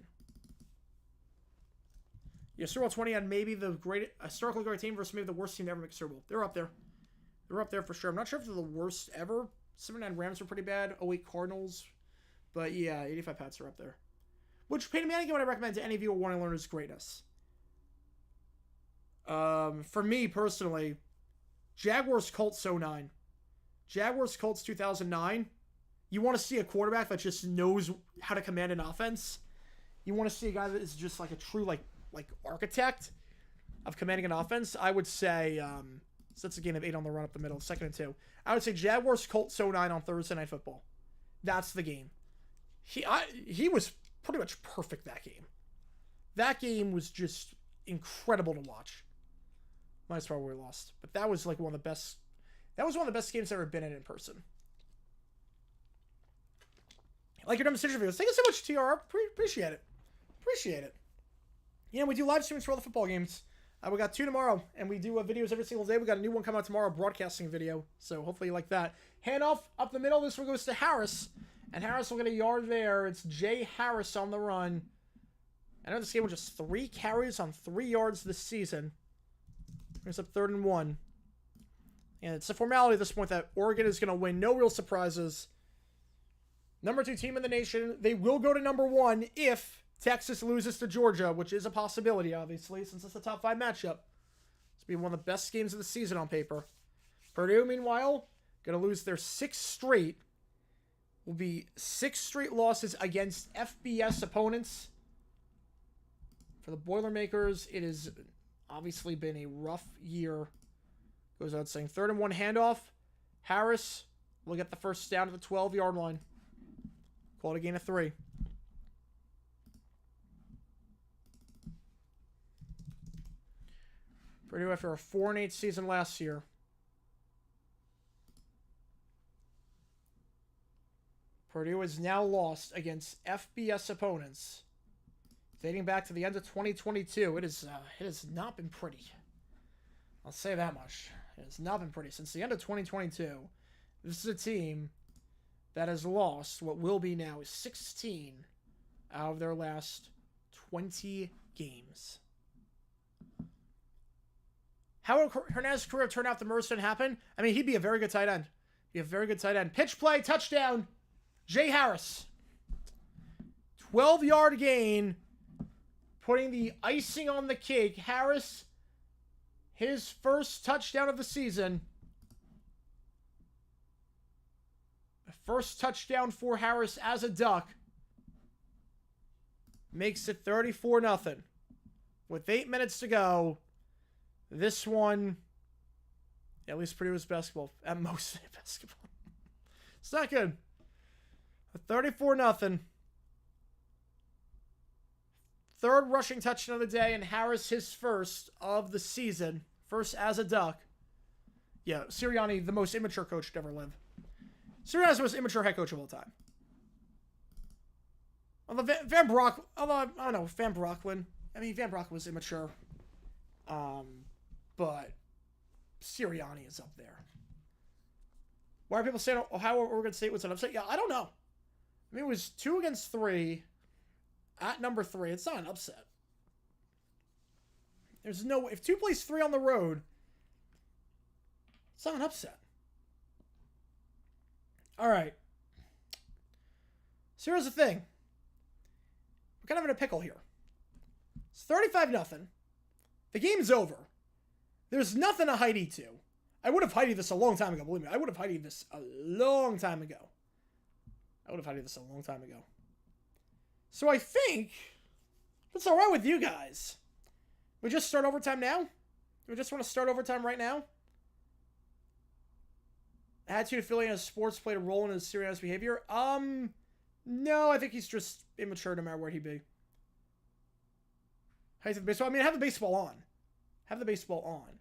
Yeah, Super Bowl 20 on maybe the historically great team versus maybe the worst team to ever make Super Bowl. They're up there. They're up there for sure. I'm not sure if they're the worst ever. 79 Rams were pretty bad. 08 Cardinals. But yeah, 85 Pats are up there. Which Peyton Manning would I recommend to any of you who want to learn his greatness? For me, personally, Jaguars Colts 09. Jaguars Colts 2009. You want to see a quarterback that just knows how to command an offense. You want to see a guy that is just like a true like architect of commanding an offense. I would say, so that's a game of 8 on the run up the middle, 2nd and 2. I would say Jaguars Colts 09 on Thursday Night Football. That's the game. He was pretty much perfect that game. That game was just incredible to watch. Minus why we lost. But that was like one of the best. That was one of the best games I've ever been in person. Like your demonstration videos. Thank you so much, TR. Appreciate it. Appreciate it. Yeah, we do live streams for all the football games. We got 2 tomorrow, and we do videos every single day. We got a new one coming out tomorrow, broadcasting video. So hopefully you like that. Handoff up the middle. This one goes to Harris. And Harris will get a yard there. It's Jay Harris on the run. I know this game was just 3 carries on 3 yards this season. It's up 3rd and 1. And it's a formality at this point that Oregon is going to win. No real surprises. number 2 team in the nation. They will go to number 1 if Texas loses to Georgia, which is a possibility, obviously, since it's a top 5 matchup. It's be one of the best games of the season on paper. Purdue, meanwhile, going to lose their 6th straight. Will be 6 straight losses against FBS opponents. For the Boilermakers, it has obviously been a rough year. Goes out saying 3rd and 1 handoff. Harris will get the first down at the 12-yard line. Call it a gain of 3. Purdue after a 4-8 season last year. Purdue has now lost against FBS opponents dating back to the end of 2022. It has not been pretty. I'll say that much. It has not been pretty. Since the end of 2022, this is a team that has lost what will be now 16 out of their last 20 games. How will Hernandez's career turn out if the Mercer didn't happen? I mean, he'd be a very good tight end. Be a very good tight end. Pitch play, touchdown. Jay Harris. 12-yard gain. Putting the icing on the cake. Harris, his first touchdown of the season. The first touchdown for Harris as a Duck. Makes it 34-0. With 8 minutes to go, this one, at least Purdue is basketball. At most, basketball. It's not good. 34-0. 3rd rushing touchdown of the day, and Harris his first of the season. First as a Duck. Yeah, Sirianni, the most immature coach to ever live. Sirianni's the most immature head coach of all time. Although Van Brocklin, I mean, Van Brocklin was immature. But Sirianni is up there. Why are people saying Ohio Oregon State was an upset? Yeah, I don't know. I mean, it was 2 against 3 at number 3. It's not an upset. There's no way. If 2 plays 3 on the road, it's not an upset. All right. So here's the thing. We're kind of in a pickle here. It's 35-0. The game's over. There's nothing to hide to. I would have hided this a long time ago, believe me. I would have hided this a long time ago. So I think that's all right with you guys. We just start overtime now? We just want to start overtime right now? Attitude affiliated as sports played a role in his serious behavior? No, I think he's just immature no matter where he be. How you think the baseball? I mean, have the baseball on.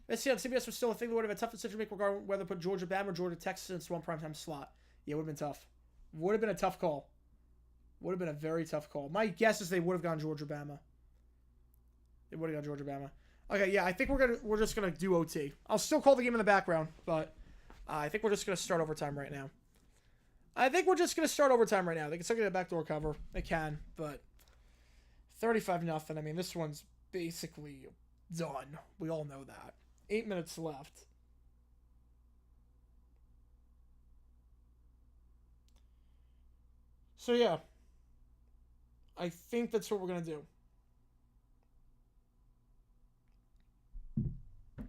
Let's see, if CBS was still a thing, that would have been a tough decision to make regarding whether to put Georgia Bama or Georgia Texas into one primetime slot. Yeah, it would have been tough. Would have been a tough call. Would have been a very tough call. My guess is they would have gone Georgia Bama. Okay, yeah, I think we're just gonna do OT. I'll still call the game in the background, but I think we're just gonna start overtime right now. They can still get a backdoor cover. They can, but 35-0. I mean, this one's basically done. We all know that. 8 minutes left. So yeah, I think that's what we're gonna do.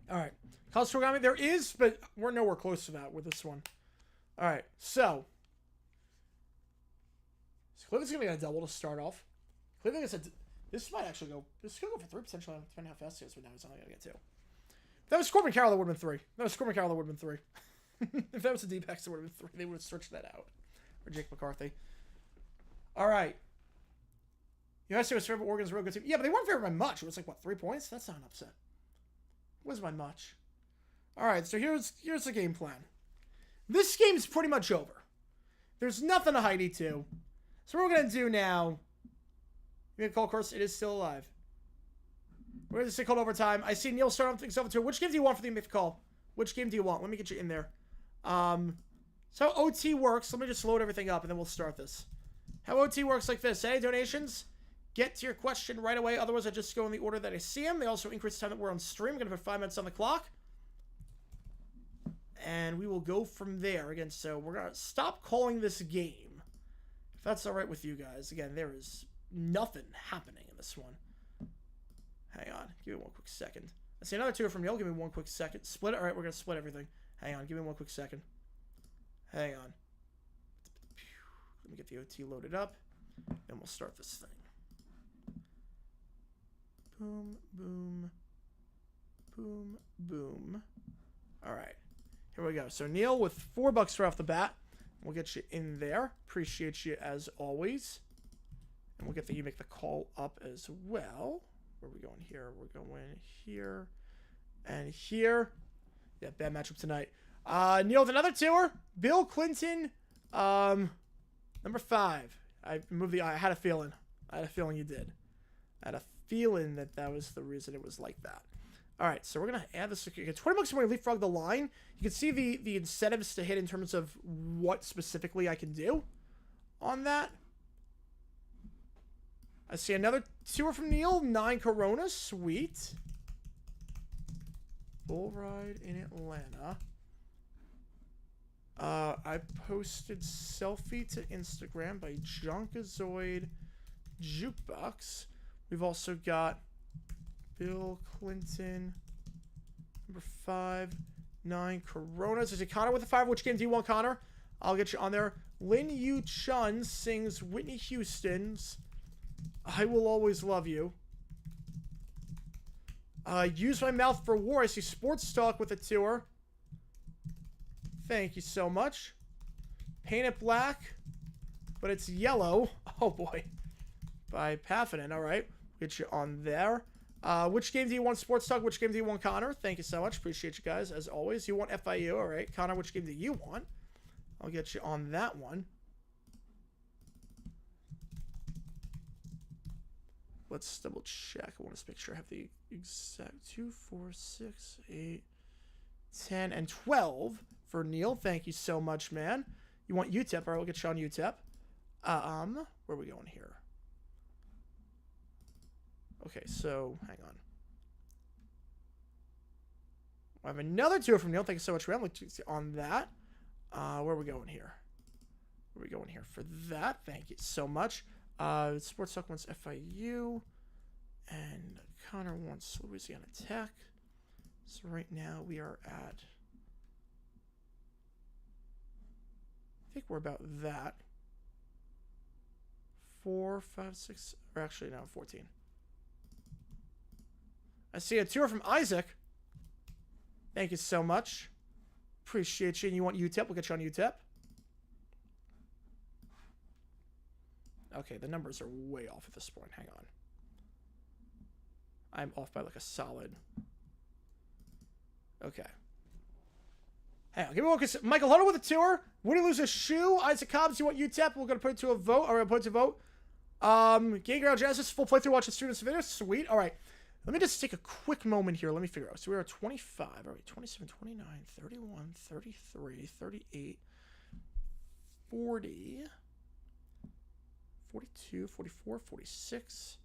All right, college programming there is, but we're nowhere close to that with this one. All right, so Cleveland's gonna get a double to start off. Cleveland is this might actually go. This could go for 3 potentially. 10.5 fast but now it's only gonna get 2. If that was Corbin Carroll, that would have been 3. If that was a D-backs, it would have been 3. They would have stretched that out. Or Jake McCarthy. All right. USC was favored. Oregon's a real good team. Yeah, but they weren't favored by much. It was like, what, 3 points? That's not an upset. It was by much. All right, so here's the game plan. This game's pretty much over. There's nothing to hide to. So what we're going to do now, you can call, of course, it is still alive. We're going to say called overtime. I see Neil starting things over too. Which game do you want for the call? Which game do you want? Let me get you in there. So OT works. Let me just load everything up and then we'll start this. How OT works like this. Any donations? Get to your question right away. Otherwise, I just go in the order that I see them. They also increase the time that we're on stream. I'm going to put 5 minutes on the clock. And we will go from there. Again, so we're going to stop calling this game. If that's all right with you guys. Again, there is nothing happening in this one. Hang on. Give me one quick second. I see another 2 from Neil. Give me one quick second. Split it. All right, we're going to split everything. Hang on. Give me one quick second. Hang on. Let me get the OT loaded up. Then we'll start this thing. Boom, boom, boom, boom. All right. Here we go. So Neil with $4 right off the bat. We'll get you in there. Appreciate you as always. And we'll get you make the call up as well. Where are we going here? We're going here and here. Yeah, bad matchup tonight. Neil with another tour. Bill Clinton, number 5. I had a feeling. I had a feeling you did. I had a feeling that was the reason it was like that. All right, so we're going to add this. $20 when we leapfrog the line. You can see the incentives to hit in terms of what specifically I can do on that. I see another tour from Neil. 9 Corona. Sweet. Bull ride in Atlanta. I posted selfie to Instagram by Junkazoid Jukebox. We've also got Bill Clinton, number 5, 9 Coronas. There's a Connor with a 5. Which game do you want, Connor? I'll get you on there. Lin Yu Chun sings Whitney Houston's I Will Always Love You. Use My Mouth for War. I see Sports Talk with a tour. Thank you so much. Paint It Black, but it's yellow. Oh, boy. By Paffinen. All right. Get you on there. Which game do you want, Sports Talk? Which game do you want, Connor? Thank you so much. Appreciate you guys, as always. You want FIU. All right. Connor, which game do you want? I'll get you on that one. Let's double check. I want to make sure I have the exact 2, 4, 6, 8, 10, and 12 for Neil. Thank you so much, man. You want UTEP? All right, we'll get you on UTEP. Where are we going here? Okay, so hang on. I have another tour from Neil. Thank you so much, man. Let's see on that. Where are we going here? Where are we going here for that? Thank you so much. Sports Talk wants FIU, and Connor wants Louisiana Tech. So right now we are at, I think we're about that. 4, 5, 6, or actually no, 14. I see a tour from Isaac. Thank you so much. Appreciate you. And you want UTEP? We'll get you on UTEP. Okay, the numbers are way off at this point. Hang on. I'm off by like a solid. Okay. Hang on. Give me one. Michael Huddle with a tour. Would he lose a shoe? Isaac Cobbs, you want UTEP? We're going to put it to a vote. Or put it to vote. Game Girl Genesis, full playthrough, watch the students' videos. Sweet. All right. Let me just take a quick moment here. Let me figure out. So we're at 25. All right. 27, 29, 31, 33, 38, 40. 42, 44, 46,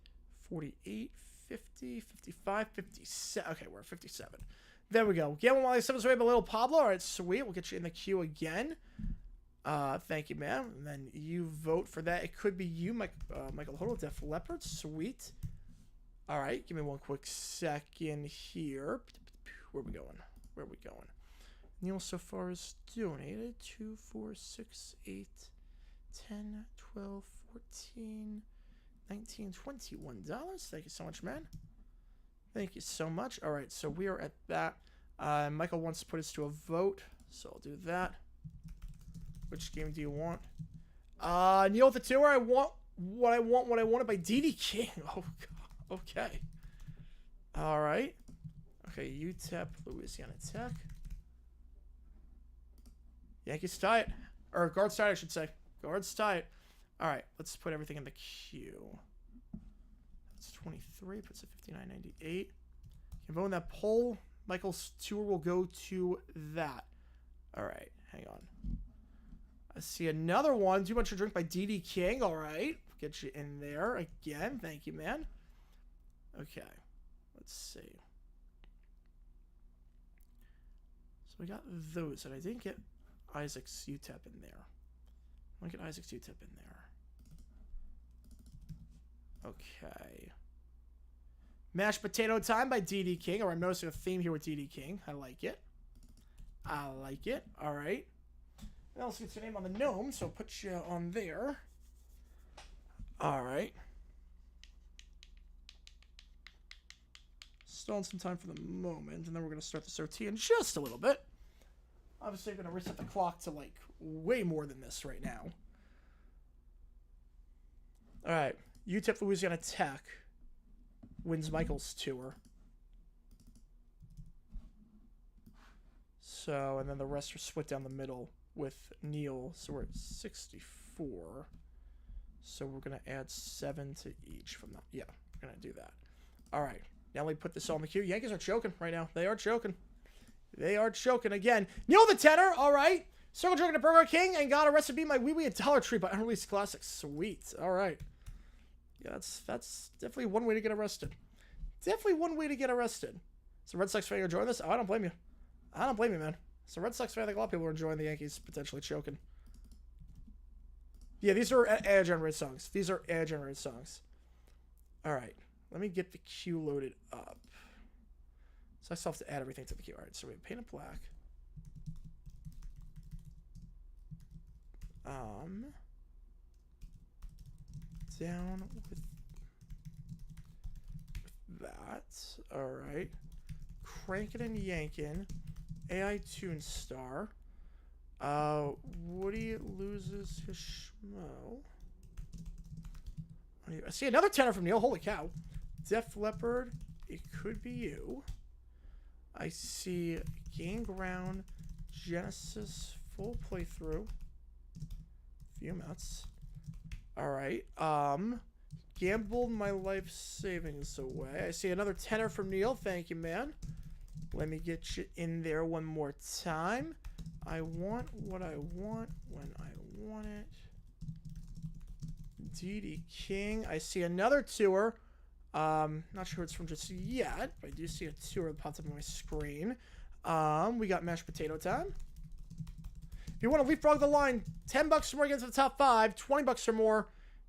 48, 50, 55, 57. Okay, we're at 57. There we go. Get one while the 7's away by Little Pablo. All right, sweet. We'll get you in the queue again. Thank you, man. And then you vote for that. It could be you, Michael Hodel, Def Leopard. Sweet. All right, give me one quick second here. Where are we going? Where are we going? Neil so far has donated 2, 4, 6, 8, 10, 12, 14, 19, $21. Thank you so much, man. Thank you so much. All right, so we are at that. Michael wants to put us to a vote, so I'll do that. Which game do you want? Neil with the tour. I want what I wanted by D.D. King. Oh, God. Okay. All right. Okay, UTEP, Louisiana Tech. Yankees tie it. Or Guards tie it, I should say. Guards tie it. All right, let's put everything in the queue. That's 23, puts it 59.98. Can vote in that poll. Michael's tour will go to that. All right, hang on. I see another one. Too Much to Drink by D.D. King. All right, get you in there again. Thank you, man. Okay, let's see. So we got those, and I didn't get Isaac's UTEP in there. I want to get Isaac's UTEP in there. Okay. Mashed Potato Time by DD King. Or I'm noticing a theme here with DD King. I like it. I like it. All right. Now let's get your name on the gnome, so I'll put you on there. All right. Still on some time for the moment, and then we're going to start this OT in just a little bit. Obviously, I'm going to reset the clock to, like, way more than this right now. All right. UTEP Louisiana Tech wins Michael's tour. So, and then the rest are split down the middle with Neil. So we're at 64. So we're going to add 7 to each from that. Yeah, we're going to do that. All right. Now we put this on the queue. Yankees are choking right now. They are choking. They are choking again. Neil the tenor. All right. Circle jerking to Burger King and got a recipe my wee wee at Dollar Tree by Unreleased Classics. Sweet. All right. Yeah, that's definitely one way to get arrested. Definitely one way to get arrested. So Red Sox fan, you're enjoying this? Oh, I don't blame you. I don't blame you, man. So Red Sox fan, I think a lot of people are enjoying the Yankees potentially choking. Yeah, these are AI-generated songs. These are AI-generated songs. All right. Let me get the queue loaded up. So I still have to add everything to the queue. All right, so we have paint a black. Down with that. All right. Crankin' and yankin'. AI Tune Star. Woody loses his schmo. I see another tenor from Neil. Holy cow. Def Leppard. It could be you. I see Gain Ground. Genesis. Full playthrough. Few minutes. Alright. Gambled my life savings away. I see another tenor from Neil. Thank you, man. Let me get you in there one more time. I want what I want when I want it. DD King. I see another tour. Not sure who it's from just yet, but I do see a tour that pops up on my screen. We got Mashed Potato Time. If you want to leapfrog the line, $10 or more, get to the top 5. $20 or more,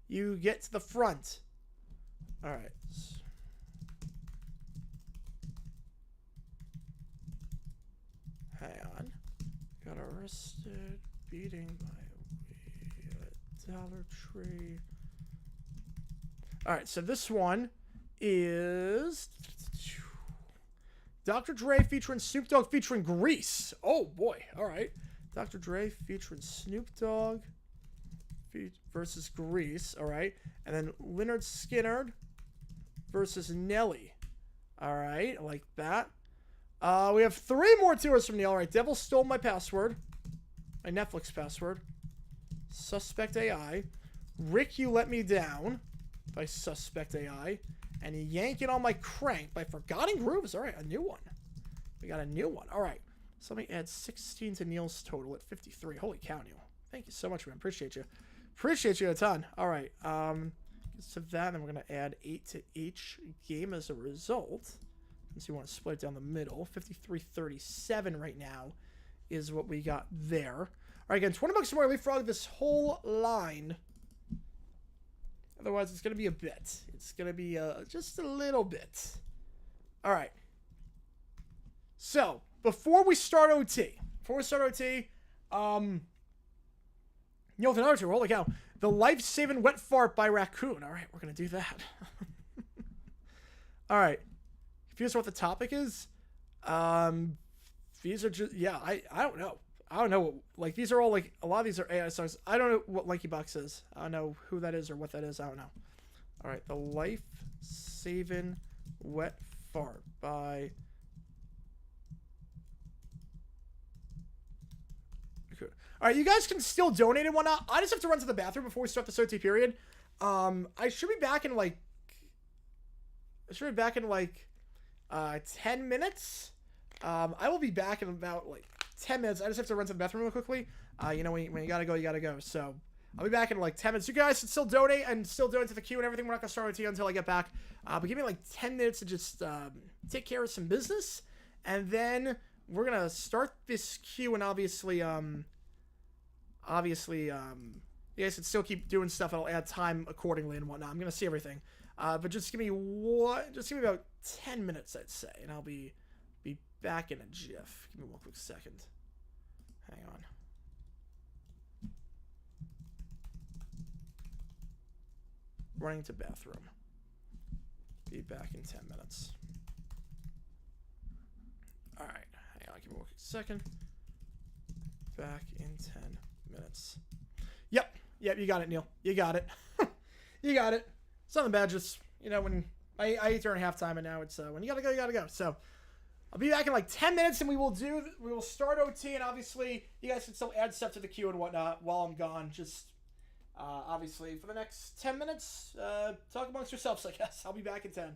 you get to the front. All right. Hang on. Got arrested, beating my way at Dollar Tree. All right, so this one is Dr. Dre featuring Snoop Dogg featuring Grease. Oh boy! All right, Dr. Dre featuring Snoop Dogg versus Grease. All right, and then Leonard Skinner versus Nelly. All right, I like that. We have 3 more tours from Neil. All right, Devil Stole My Password, my Netflix password. Suspect AI. Rick, You Let Me Down by Suspect AI. And Yanking on My Crank by Forgotten Grooves. All right, a new one. We got a new one. All right, so let me add 16 to Neil's total at 53. Holy cow, Neil. Thank you so much, man. Appreciate you. Appreciate you a ton. All right, so that, then we're going to add 8 to each game as a result. So you want to split it down the middle. 53.37 right now is what we got there. All right, again, $20 more. Leapfrog this whole line. Otherwise, it's going to be a bit. It's going to be just a little bit. All right. So, before we start OT, Neil with another tour. Holy cow. The Life-Saving Wet Fart by Raccoon. All right, we're going to do that. All right. Confused what the topic is? These are just, yeah, I don't know. I don't know what, like, these are all, like, a lot of these are AI songs. I don't know what Lanky Box is. I don't know who that is or what that is. I don't know. All right, The Life-Saving Wet Fart by... Okay. All right, you guys can still donate and whatnot. I just have to run to the bathroom before we start the OT period. I should be back in, like... 10 minutes. I will be back in about like 10 minutes. I just have to run to the bathroom real quickly. You know, when you gotta go, you gotta go. So I'll be back in like 10 minutes. You guys can still donate and still donate to the queue and everything. We're not gonna start OT until I get back. But give me like 10 minutes to just take care of some business, and then we're gonna start this queue, and obviously, you guys can still keep doing stuff. I'll add time accordingly and whatnot. I'm gonna see everything, but just give me about 10 minutes, I'd say, and I'll be back in a jiff. Give me one quick second. Hang on. Running to bathroom. Be back in 10 minutes. All right. Hang on. Give me one quick second. Back in 10 minutes. Yep. You got it, Neil. You got it. You got it. It's nothing bad. Just, when I ate during halftime, and now it's when you gotta go, you gotta go. So I'll be back in like 10 minutes, and we will start OT, and obviously you guys can still add stuff to the queue and whatnot while I'm gone. Just obviously for the next 10 minutes, talk amongst yourselves, I guess. I'll be back in 10.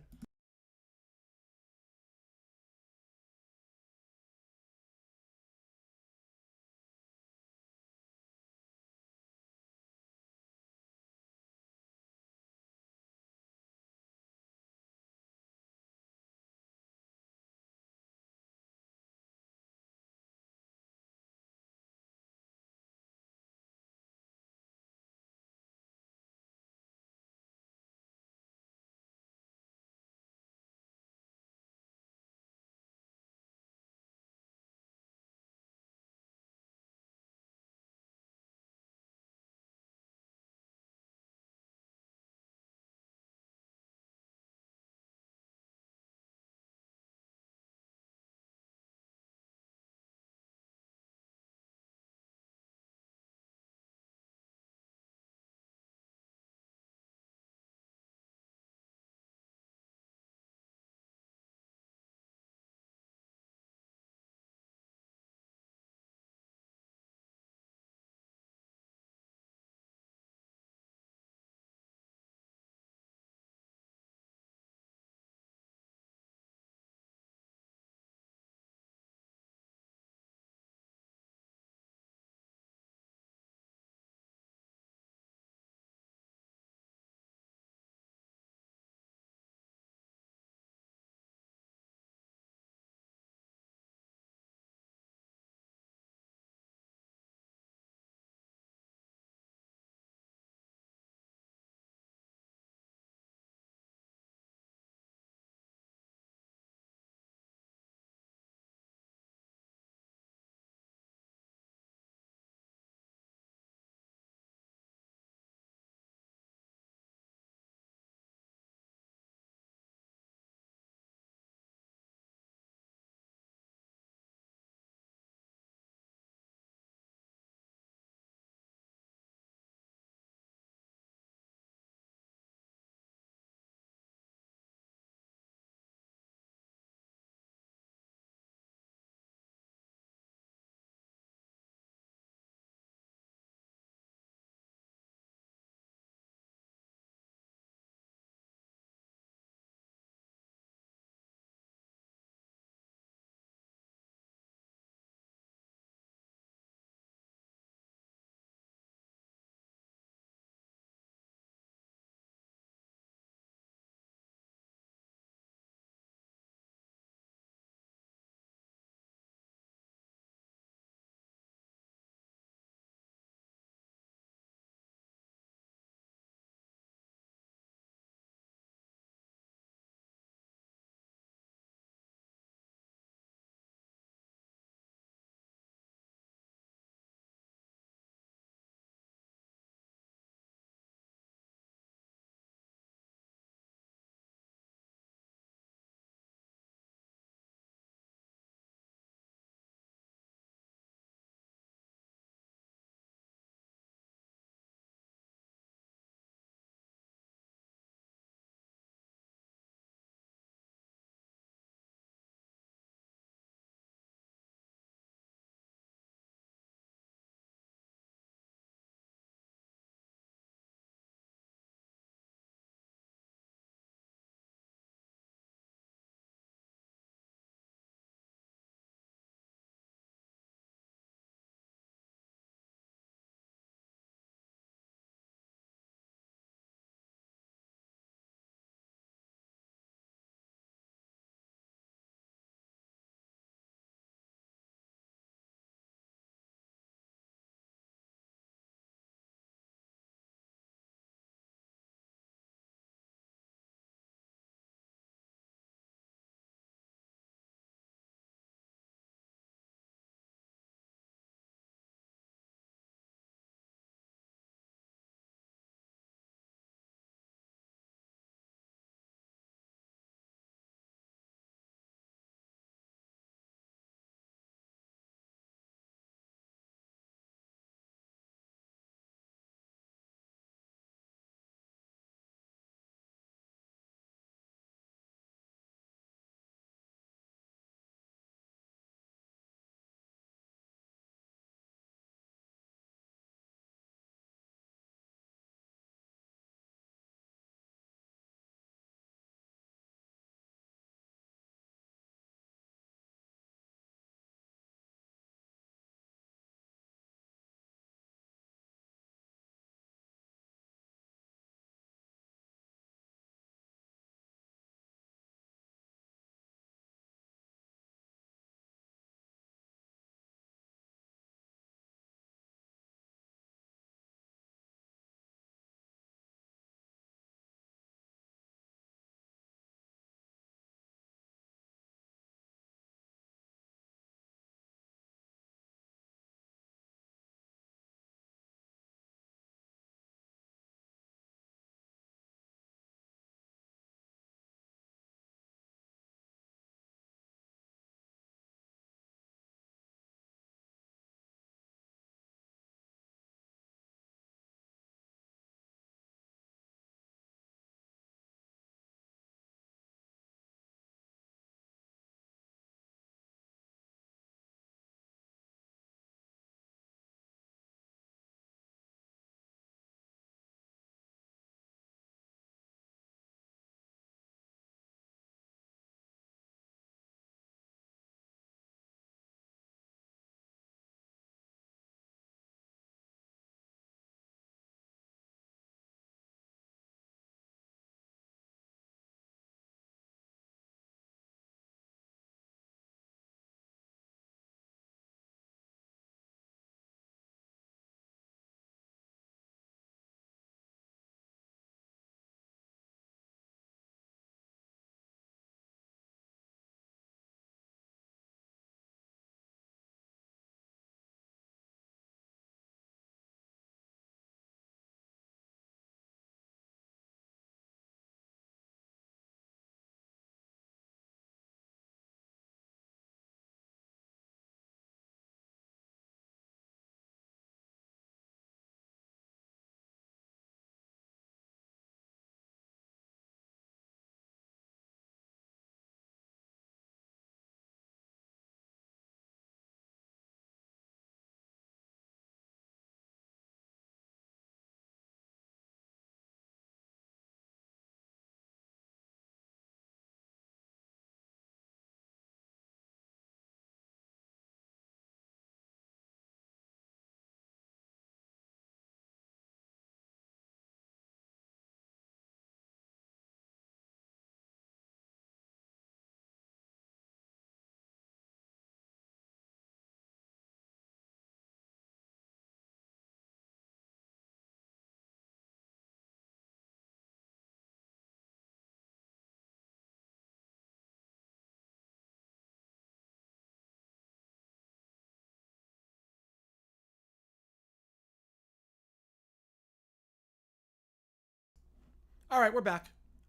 All right, we're back.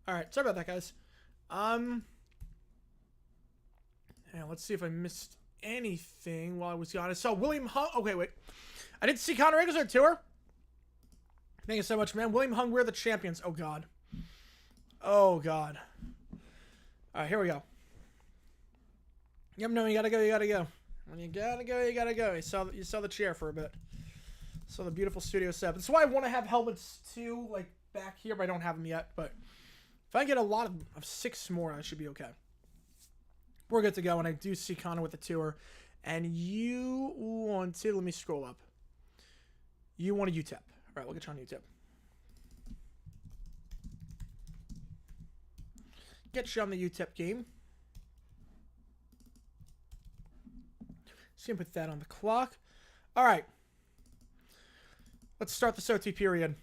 All right, sorry about that, guys. Yeah, let's see if I missed anything while I was gone. I saw William Hung. Okay, wait. I didn't see Conor Eggers on tour. Thank you so much, man. William Hung, we're the champions. Oh, God. Oh, God. All right, here we go. Yep, no, you gotta go, you gotta go. When you gotta go, you gotta go. You saw the chair for a bit. Saw the beautiful studio setup. That's why I want to have helmets, too, like, back here, but I don't have them yet. But if I get a lot of 6 more, I should be okay. We're good to go, and I do see Conor with the tour. And you want to... Let me scroll up. You want a UTEP. All right, we'll get you on UTEP. Get you on the UTEP game. So you can put that on the clock. All right. Let's start this OT period.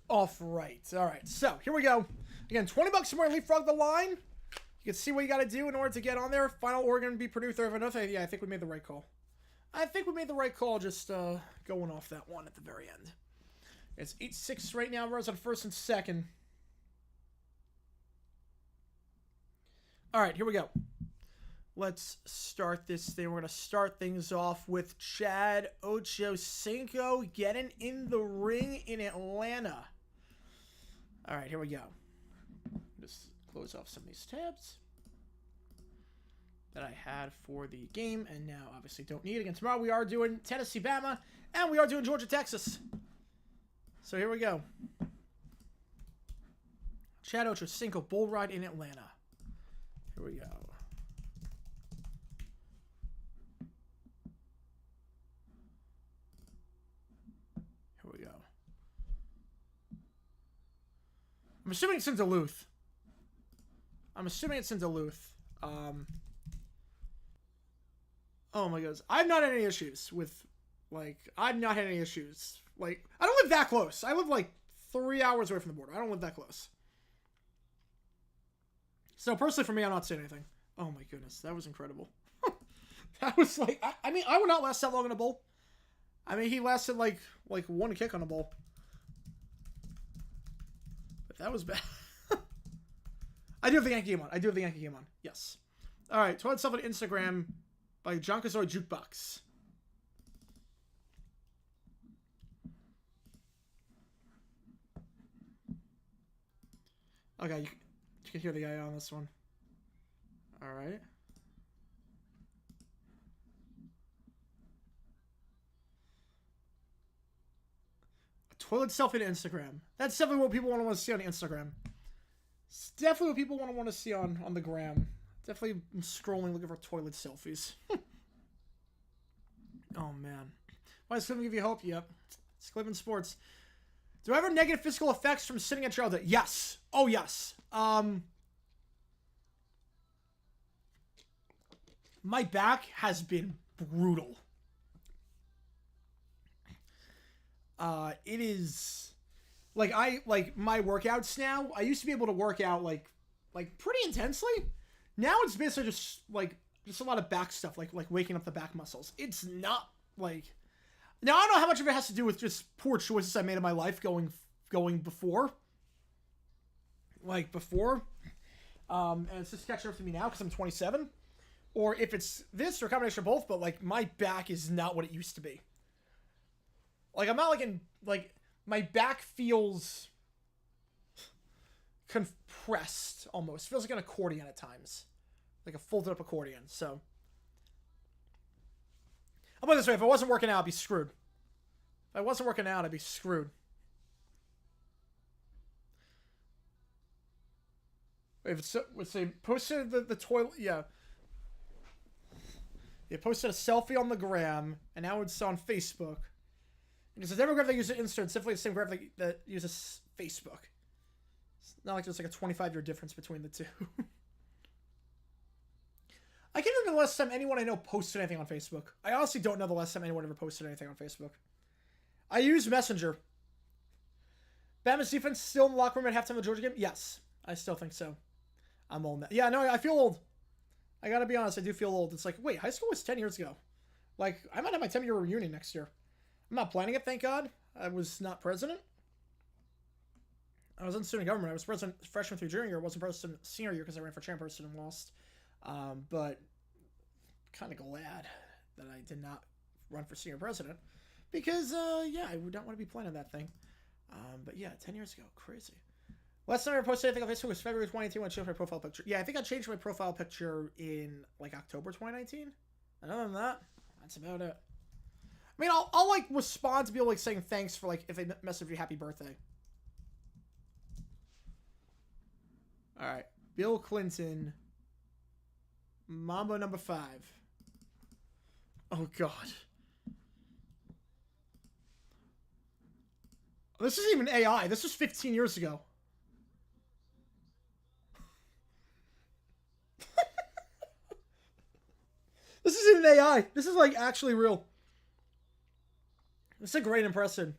Off right. All right, so here we go. Again, $20 more, leapfrog the line. You can see what you got to do in order to get on there. Final Oregon be Purdue, third. Yeah, I think we made the right call. I think we made the right call just going off that one at the very end. It's 8-6 right now. Rose on first and second. All right, here we go. Let's start this thing. We're going to start things off with Chad Ochocinco getting in the ring in Atlanta. All right, here we go. Just close off some of these tabs that I had for the game, and now obviously don't need. Again, tomorrow we are doing Tennessee, Bama, and we are doing Georgia, Texas. So here we go. Chad Ochocinco, bull ride in Atlanta. Here we go. Here we go. I'm assuming it's in Duluth. Oh my goodness. I've not had any issues with, like, I don't live that close. I live like 3 hours away from the border. I don't live that close. So personally for me, I'm not saying anything. Oh my goodness. That was incredible. That was like, I mean, I would not last that long in a bowl. I mean, he lasted like one kick on a bowl. But that was bad. I do have the Yankee game on. Yes. All right. Toilet Self on Instagram by Jonkazoid Jukebox. Okay. You can hear the guy on this one. All right. Toilet selfie to Instagram. That's definitely what people want to see on Instagram. It's definitely what people want to see on the gram. Definitely scrolling looking for toilet selfies. Oh, man. Why does Cleveland give you hope? Yep. It's Cleveland sports. Do I have negative physical effects from sitting at childhood? Yes. Oh, yes. My back has been brutal. It is like my workouts now. I used to be able to work out like pretty intensely. Now it's basically just a lot of back stuff, like waking up the back muscles. It's not like, now I don't know how much of it has to do with just poor choices I made in my life going before. And it's just catching up to me now because I'm 27. Or if it's this or a combination of both, but like my back is not what it used to be. Like I'm not my back feels compressed almost. Feels like an accordion at times. Like a folded up accordion. So I'll put it this way, if I wasn't working out, I'd be screwed. If it's, let's say, posted the toilet, yeah. You posted a selfie on the gram, and now it's on Facebook. Because the demographic that uses Insta, it's definitely the same graphic that uses Facebook. It's not like there's like a 25-year difference between the two. I can't remember the last time anyone I know posted anything on Facebook. I honestly don't know the last time anyone ever posted anything on Facebook. I use Messenger. Bama's defense still in the locker room at halftime of the Georgia game? Yes, I still think so. I'm old now. Yeah, no, I feel old. I gotta be honest, I do feel old. It's like, wait, high school was 10 years ago. Like, I might have my 10-year reunion next year. I'm not planning it, thank God. I was not president. I was in student government. I was president freshman through junior year. Wasn't president senior year because I ran for chairperson and lost. But kind of glad that I did not run for senior president because, yeah, I would not want to be playing on that thing. But yeah, 10 years ago, crazy. Last time I posted anything on Facebook was February 2019 when I changed my profile picture. Yeah, I think I changed my profile picture in like October 2019. And other than that, that's about it. I mean, I'll like respond to people like saying thanks for like if they message you happy birthday. All right, Bill Clinton, Mambo number 5. Oh God, this isn't even AI. This was 15 years ago. This isn't AI. This is like actually real. This is a great impression.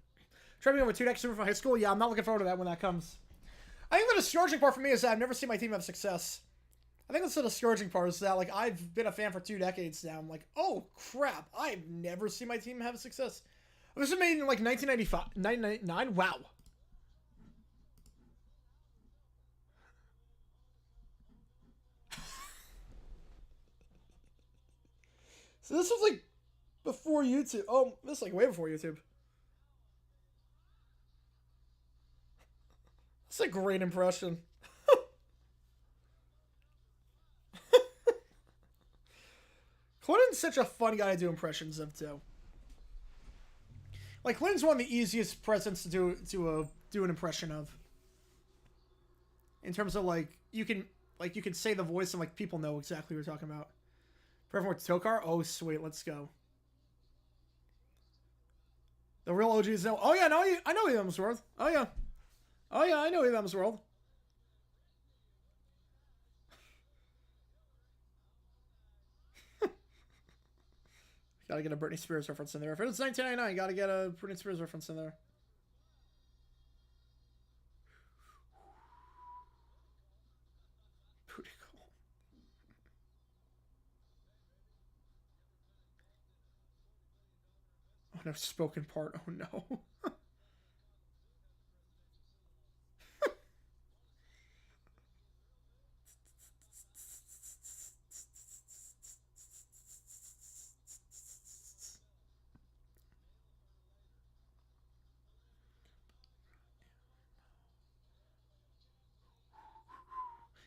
Training over 2 decades from high school. Yeah, I'm not looking forward to that when that comes. I think the discouraging part for me is that I've never seen my team have success. I think that's the discouraging part is that, like, I've been a fan for 2 decades now. I'm like, oh, crap. I've never seen my team have success. This was made in, like, 1995, 1999. Wow. So this was, like, before YouTube. Oh, this is, like, way before YouTube. That's a great impression. Clinton's such a fun guy to do impressions of, too. Like, Clinton's one of the easiest presidents to do an impression of. In terms of, like, you can say the voice and, like, people know exactly what you're talking about. Everyone with Tokar? Oh, sweet. Let's go. The real OGs know. Oh, yeah, no, I know Hemsworth. Oh, yeah. Oh, yeah, I know Hemsworth. Gotta get a Britney Spears reference in there. If it's 1999, gotta get a Britney Spears reference in there. Pretty cool. Oh, no, spoken part. Oh, no.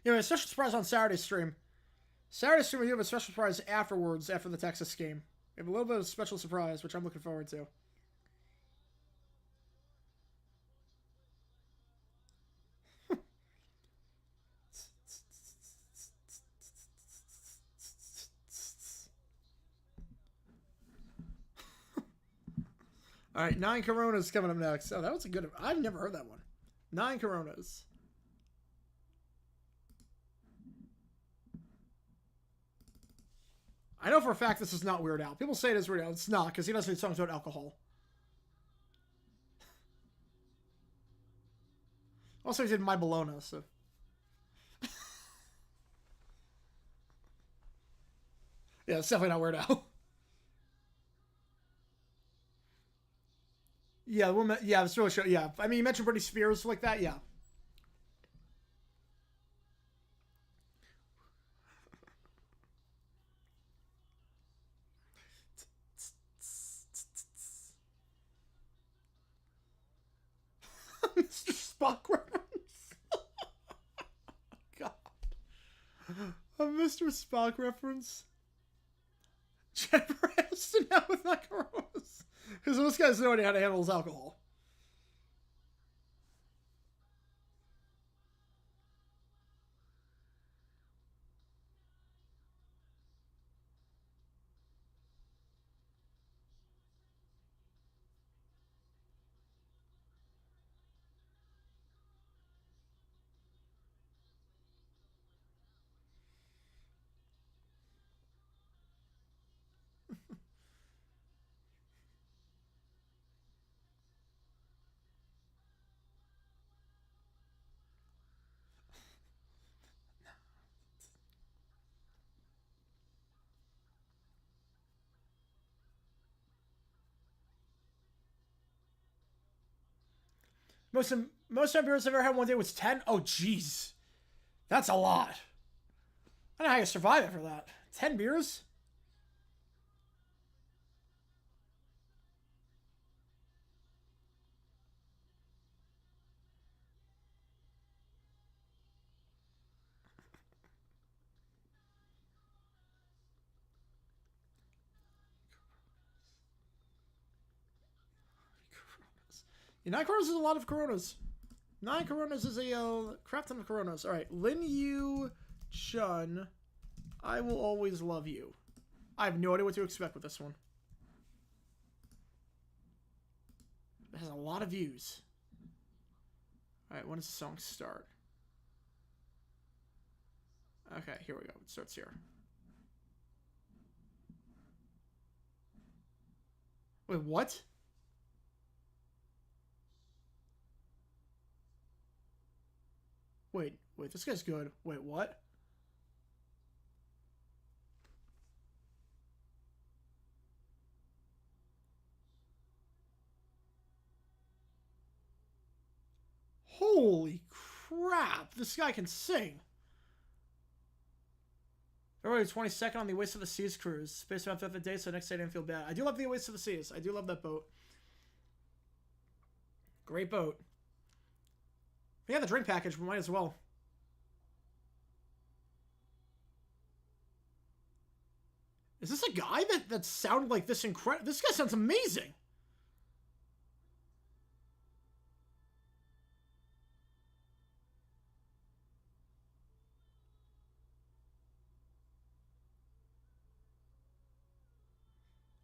You know, a special surprise on Saturday stream. Saturday stream, we have a special surprise afterwards, after the Texas game. We have a little bit of a special surprise, which I'm looking forward to. All right, 9 Coronas coming up next. Oh, that was a good... I've never heard that one. 9 Coronas. I know for a fact this is not Weird Al. People say it is Weird Al. It's not, because he doesn't do songs about alcohol. Also, he did My Bologna, so... yeah, it's definitely not Weird Al. Yeah, the woman... yeah, it's really... yeah, I mean, you mentioned Britney Spears like that, yeah. Mr. Spock reference. God. A Mr. Spock reference. Jennifer Aniston now with macaroons. Because those guys know how to handle his alcohol. Most Most of my beers I've ever had one day was 10. Oh, jeez. That's a lot. I don't know how you survive after that. 10 beers? Yeah, 9 Coronas is a lot of Coronas. 9 Coronas is a crap ton of Coronas. All right, Lin Yu Chun, I will always love you. I have no idea what to expect with this one. It has a lot of views. All right, when does the song start? Okay, here we go. It starts here. Wait, what? Wait, this guy's good. Wait, what? Holy crap, this guy can sing. February 22nd on the Oasis of the Seas cruise. Space around throughout the day, so next day I didn't feel bad. I do love the Oasis of the Seas. I do love that boat. Great boat. We got the drink package, we might as well. Is this a guy that sounded like this incredible? This guy sounds amazing.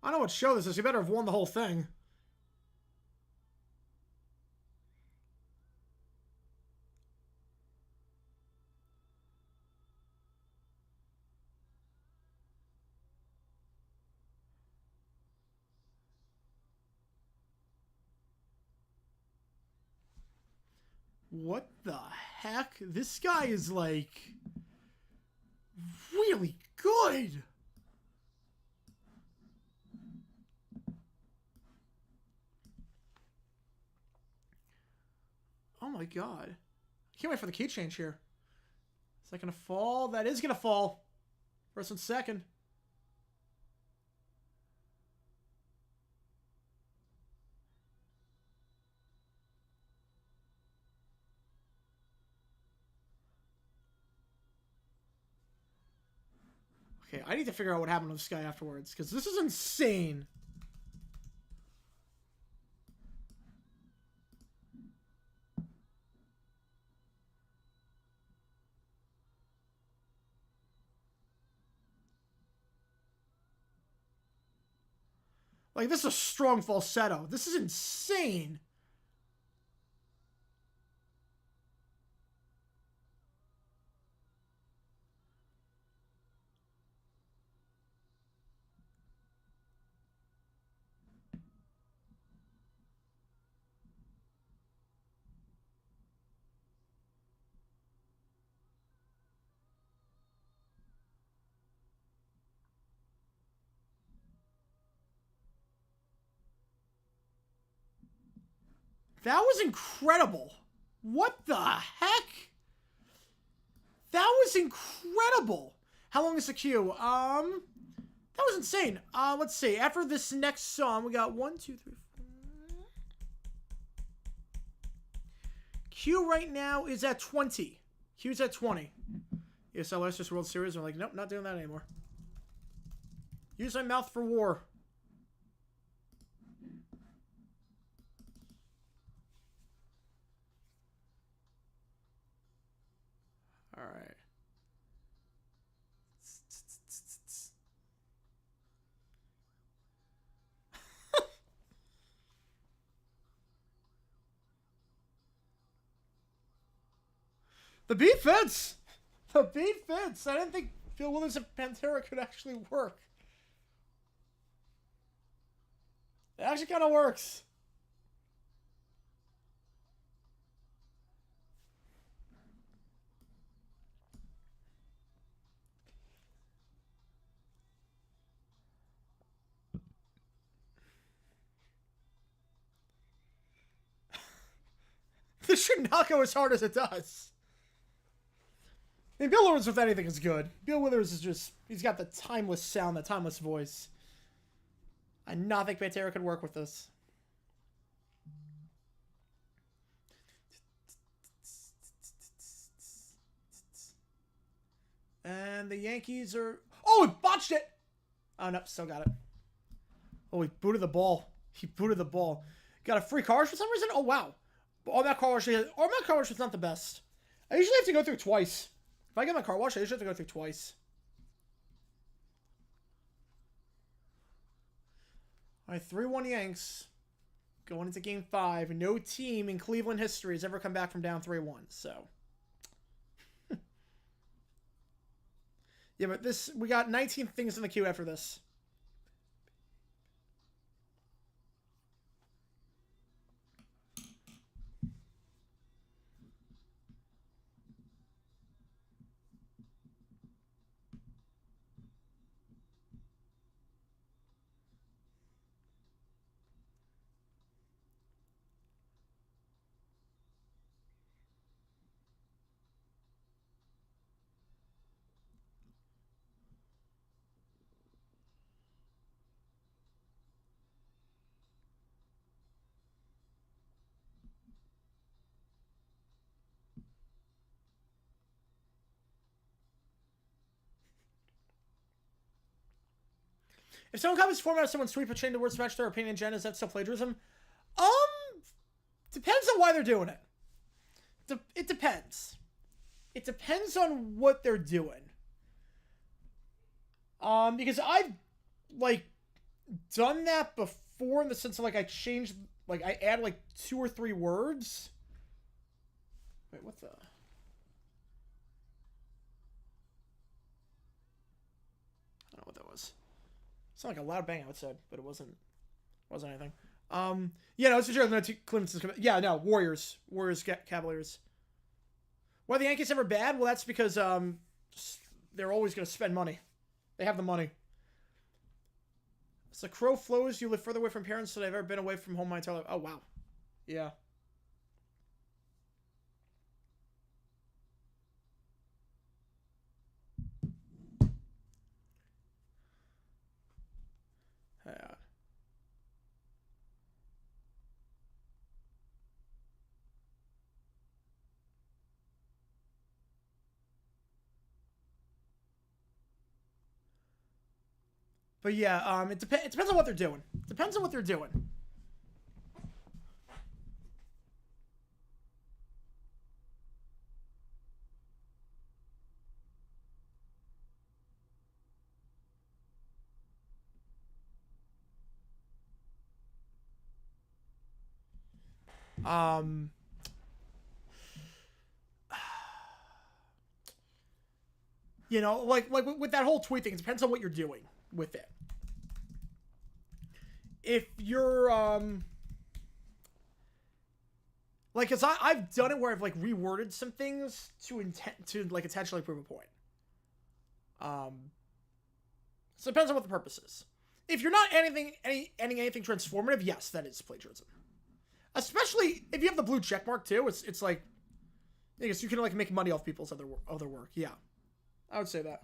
I don't know what show this is. You better have won the whole thing. What the heck? This guy is like really good. Oh my god. I can't wait for the key change here. Is that gonna fall? That is gonna fall. First and second. Okay, I need to figure out what happened to this guy afterwards, because this is insane. Like, this is a strong falsetto. This is insane. That was incredible. What the heck? That was incredible. How long is the queue? That was insane. Let's see. After this next song, we got 1, 2, 3, 4. Queue right now is at 20. Queue's at 20. ESL Leicester World Series. We're like, nope, not doing that anymore. Use my mouth for war. All right. The beat fits. The beat fits. I didn't think Phil Williams and Pantera could actually work. It actually kind of works. This should not go as hard as it does. I mean, Bill Withers with anything is good. Bill Withers is just, he's got the timeless sound, the timeless voice. I not think Pantera could work with this. And the Yankees are... Oh, he botched it! Oh, no, still got it. Oh, he booted the ball. He booted the ball. Got a free car wash for some reason? Oh, wow. All that car wash is not the best. I usually have to go through twice. If I get my car wash, I usually have to go through twice. All right, 3-1 Yanks. Going into Game 5. No team in Cleveland history has ever come back from down 3-1, so... Yeah, but this, we got 19 things in the queue after this. If someone copies format of someone's tweet but changing the words to match their opinion, Jen, is that still plagiarism? Depends on why they're doing it. It depends. It depends on what they're doing. Because I've, like, done that before in the sense of, like, I changed, like, I add, like, 2 or 3 words. Wait, what the... I don't know what that was. It's not like a loud bang outside, but it wasn't anything. Yeah, no, it's for sure. No, Clemens is coming. Yeah, no, Warriors, Cavaliers. Why the Yankees ever bad? Well, that's because they're always going to spend money. They have the money. As the crow flows, you live further away from parents than I've ever been away from home my entire life. Oh wow, yeah. Yeah. But yeah, it depends on what they're doing. Depends on what they're doing. You know, like with that whole tweet thing, it depends on what you're doing with it. If you're, like, cause I've done it where I've like reworded some things to like intentionally prove a point. So it depends on what the purpose is. If you're not anything transformative, yes, that is plagiarism. Especially if you have the blue check mark too. It's like, I guess you can like make money off people's other work. Yeah, I would say that.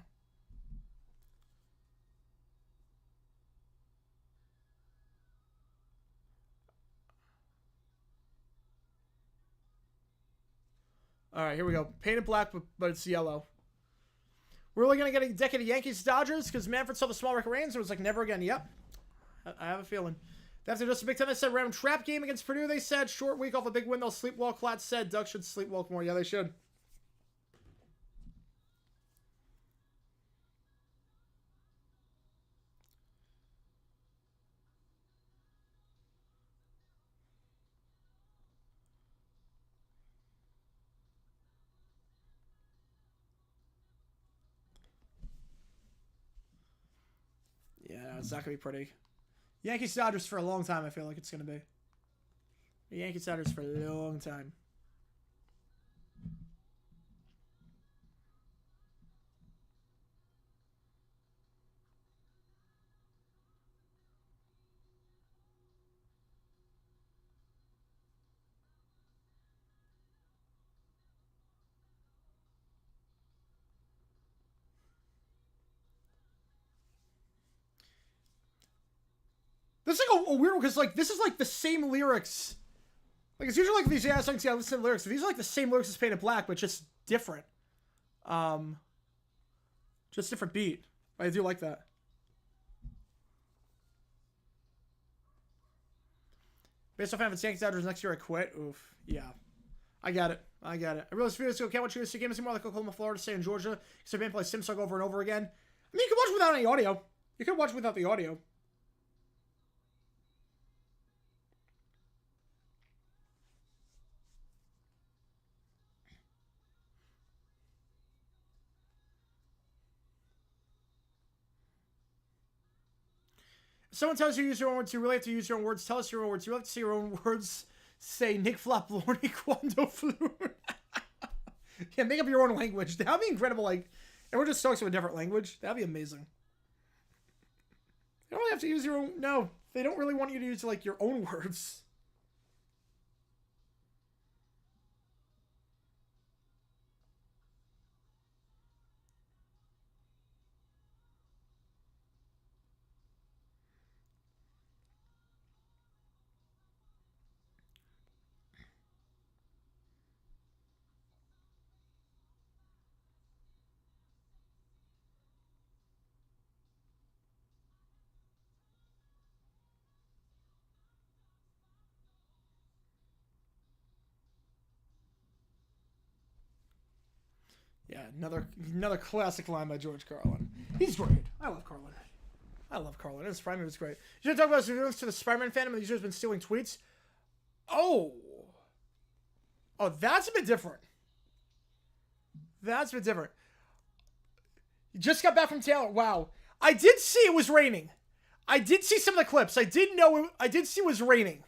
All right, here we go. Painted black, but it's yellow. We're only going to get a decade of Yankees-Dodgers because Manfred saw the small record reigns and was like, never again. Yep. I have a feeling. After just a Big Ten, they said round trap game against Purdue. They said short week off a big win. They'll sleepwalk. Klatt said Ducks should sleepwalk more. Yeah, they should. Yeah, it's not going to be pretty. Yankees-Dodgers for a long time, I feel like it's going to be. Yankees-Dodgers for a long time. This is like a weird one, because like this is like the same lyrics. Like it's usually like these jazz songs, yeah, listen to the lyrics. These are like the same lyrics as Painted Black, but just different. Just different beat. I do like that. Based off having Yankees Dodgers next year, I quit. Oof. Yeah. I got it. I realized a few days ago, can't watch you to see games anymore like Oklahoma, Florida, State, and Georgia. Because they're play SimSong over and over again. I mean, you can watch without any audio. You can watch without the audio. If someone tells you to use your own words, you really have to use your own words. Tell us your own words. You have to say your own words. Say Nick Flop Lorny Quando Flute. Yeah, make up your own language. That'd be incredible. Like, everyone just talks to a different language. That'd be amazing. You don't really have to use your own. No, they don't really want you to use like your own words. Yeah, another classic line by George Carlin. He's great. I love Carlin. His Spider-Man was great. You should talk about his reference to the Spider-Man fandom, and the user's been stealing tweets. Oh, that's a bit different. You just got back from Taylor. Wow. I did see it was raining. I did see some of the clips. I did see it was raining.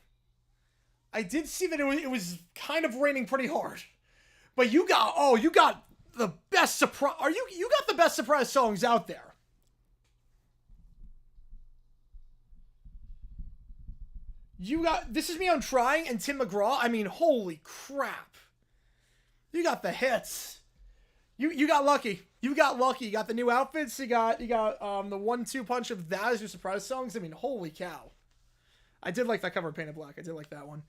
I did see that it was kind of raining pretty hard. But you got the best surprise. You got the best surprise songs out there. You got This Is Me I'm Trying and Tim McGraw. I mean, holy crap. You got the hits. You got lucky. You got the new outfits. You got the 1-2 punch of that as your surprise songs. I mean, holy cow. I did like that cover of Painted Black. I did like that one.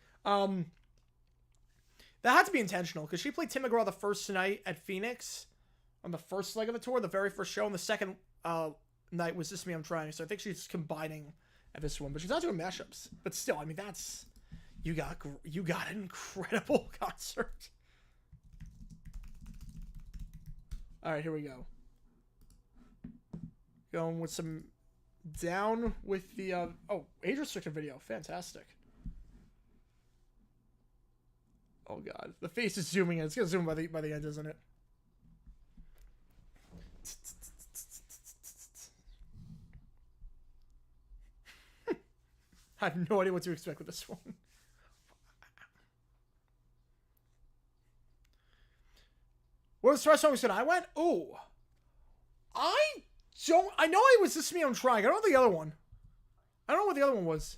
That had to be intentional, because she played Tim McGraw the first night at Phoenix on the first leg of the tour, the very first show, and the second night was This Is Me I'm Trying. So I think she's combining at this one, but she's not doing mashups. But still, I mean, you got an incredible concert. All right, here we go. Going with some down with the age restricted video. Fantastic. Oh god, the face is zooming in. It's gonna zoom by the end, isn't it? I have no idea what to expect with this one. What was the first song that I went? Oh, I know it was This Is Me I'm Trying. I don't know the other one. I don't know what the other one was.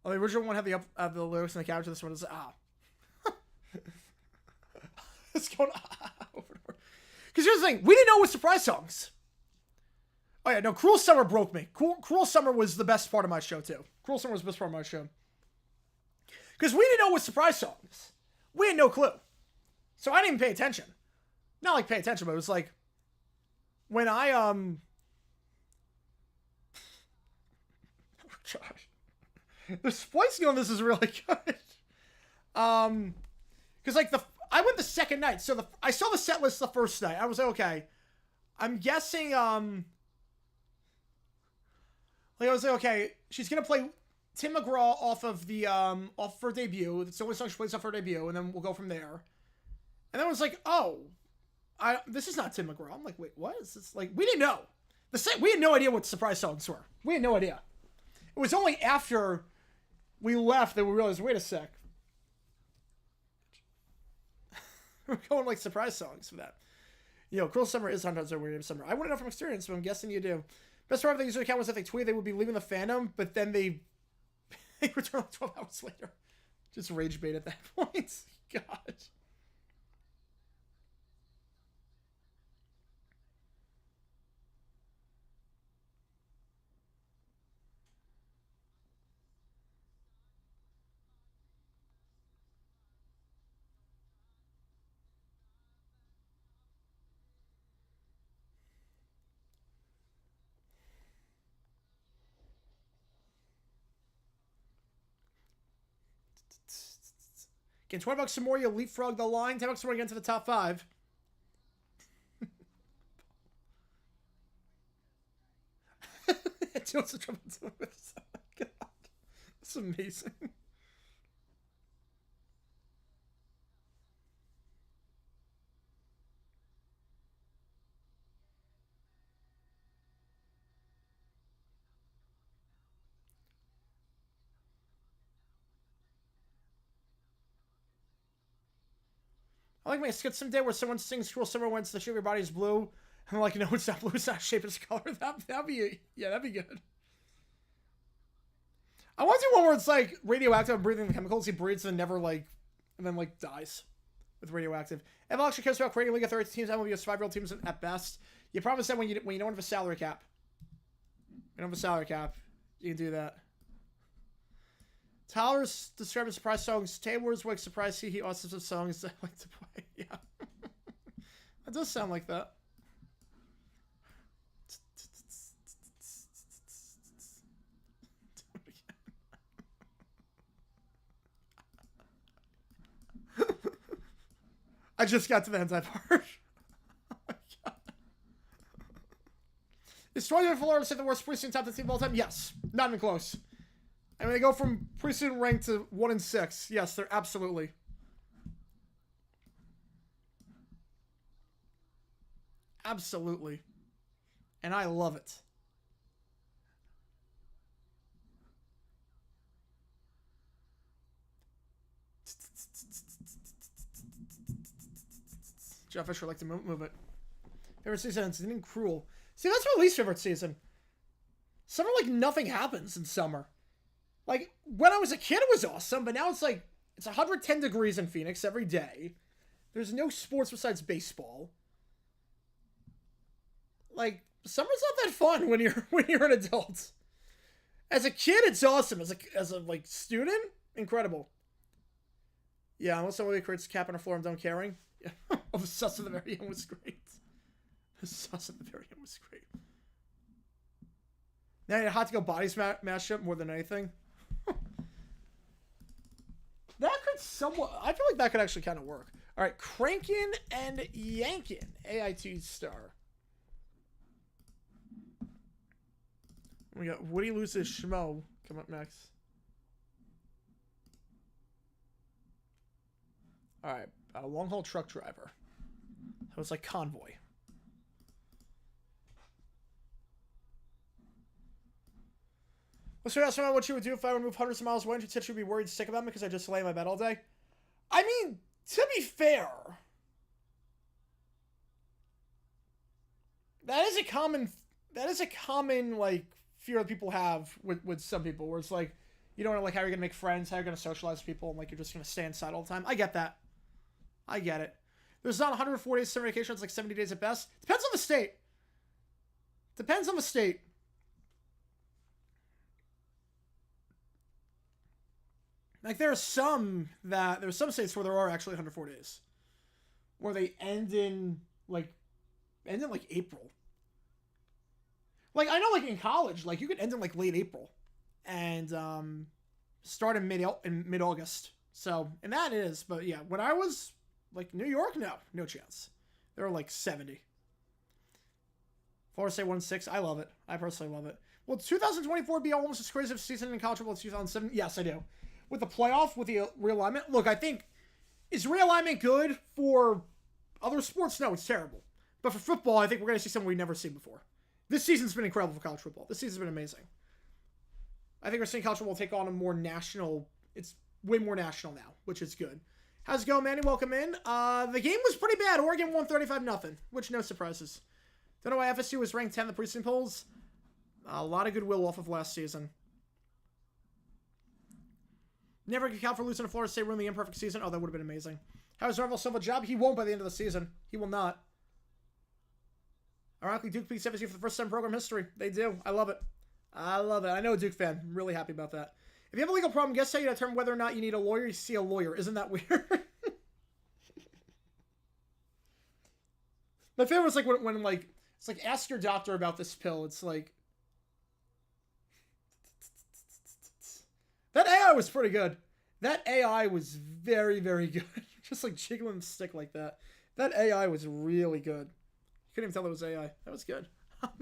Oh, the original one had the lyrics in the caption. This one is It's going over and over. Because here's the thing, we didn't know it was surprise songs. Oh yeah, no, Cruel Summer broke me. Cruel Summer was the best part of my show too. Cruel Summer was the best part of my show. Because we didn't know it was surprise songs. We had no clue. So I didn't even pay attention. Not like pay attention, but it was like when I oh gosh. The splicing on this is really good. Because like I went the second night, so I saw the set list the first night. I was like, okay, I'm guessing okay, she's gonna play Tim McGraw off of the off her debut. That's the only song she plays off her debut, and then we'll go from there. And then I was like, oh, this is not Tim McGraw. I'm like, wait, what is this? Like, we didn't know. We had no idea what surprise songs were. We had no idea. It was only after we left that we realized, wait a sec. We're going like surprise songs for that. Cruel Summer is sometimes a weird summer. I wouldn't know from experience, but I'm guessing you do. Best part of the user account was that they tweeted they would be leaving the fandom, but then they returned like 12 hours later. Just rage bait at that point. God. Get $20 some more, you leapfrog the line. $10 more, get into the top 5. Joseph Trump. God, that's amazing. I like my skit someday where someone sings "Cruel Summer" when the shape of your body is blue, and I'm like, no, it's not blue, it's not shape, it's color. That'd be that'd be good. I want to do one where it's like radioactive and breathing the chemicals he breathes and never and then dies with radioactive. NFL actually cares about creating a league of 30 teams. MLB has 5-year-old teams at best. You promise that when you don't have a salary cap. You don't have a salary cap. You can do that. Tyler's describing surprise songs. Taylor's like surprise he also some songs I like to play. Yeah. That does sound like that. I just got to the end of that part. Oh my God. Is Troy Florida say the worst preseason top 10 team of all time? Yes. Not even close. I mean, they go from preseason rank to 1-6. Yes, they're absolutely. Absolutely. And I love it. Jeff Fisher like to move it. Favorite season? It's inning cruel. See, that's my least favorite season. Summer, like, nothing happens in summer. Like, when I was a kid, it was awesome, but now it's like, it's 110 degrees in Phoenix every day. There's no sports besides baseball. Like, summer's not that fun when you're an adult. As a kid, it's awesome. As a like student, incredible. Yeah, unless somebody creates a cap on a floor, I'm done caring. Yeah. Oh, the sus at the very end was great. The sus at the very end was great. Now you have to go bodies mashup more than anything. That could somewhat... I feel like that could actually kind of work. All right, Crankin' and Yankin. AIT star. We got Woody loses Schmo. Come up next. All right, a long-haul truck driver. So it's like convoy. Let's ask about what you would do if I would move hundreds of miles away and you would be worried sick about me because I just lay in my bed all day. I mean, to be fair, that is a common like fear that people have with some people, where it's like you don't know like how you're gonna make friends, how you're gonna socialize with people, and like you're just gonna stay inside all the time. I get that. I get it. There's not 140 days of summer vacation. It's like 70 days at best. Depends on the state. Depends on the state. Like there's some states where there are actually 104 days, where they end in like April. Like I know, like in college, like you could end in like late April, and start in mid August. So and that is, but yeah, when I was like New York, no chance. They were like 70. Florida State 1-6. I love it. I personally love it. Will 2024 be almost as crazy of a season in college football as 2007? Yes, I do. With the playoff, with the realignment. Look, I think, is realignment good for other sports? No, it's terrible. But for football, I think we're going to see something we've never seen before. This season's been incredible for college football. This season's been amazing. I think we're seeing college football take on a more national, it's way more national now, which is good. How's it going, Manny? Welcome in. The game was pretty bad. Oregon won 35-0, which no surprises. Don't know why FSU was ranked 10 in the preseason polls. A lot of goodwill off of last season. Never could count for losing to Florida State, ruin the imperfect season. Oh, that would have been amazing. How does Norvell Silva job? He won't by the end of the season. He will not. Ironically, Duke beats FSU for the first time in program history. They do. I love it. I love it. I know a Duke fan. I'm really happy about that. If you have a legal problem, guess how you determine whether or not you need a lawyer? You see a lawyer. Isn't that weird? My favorite is like when like it's like ask your doctor about this pill. It's like that AI was pretty good. That AI was very, very good. Just like jiggling the stick like that. That AI was really good. You couldn't even tell it was AI. That was good. That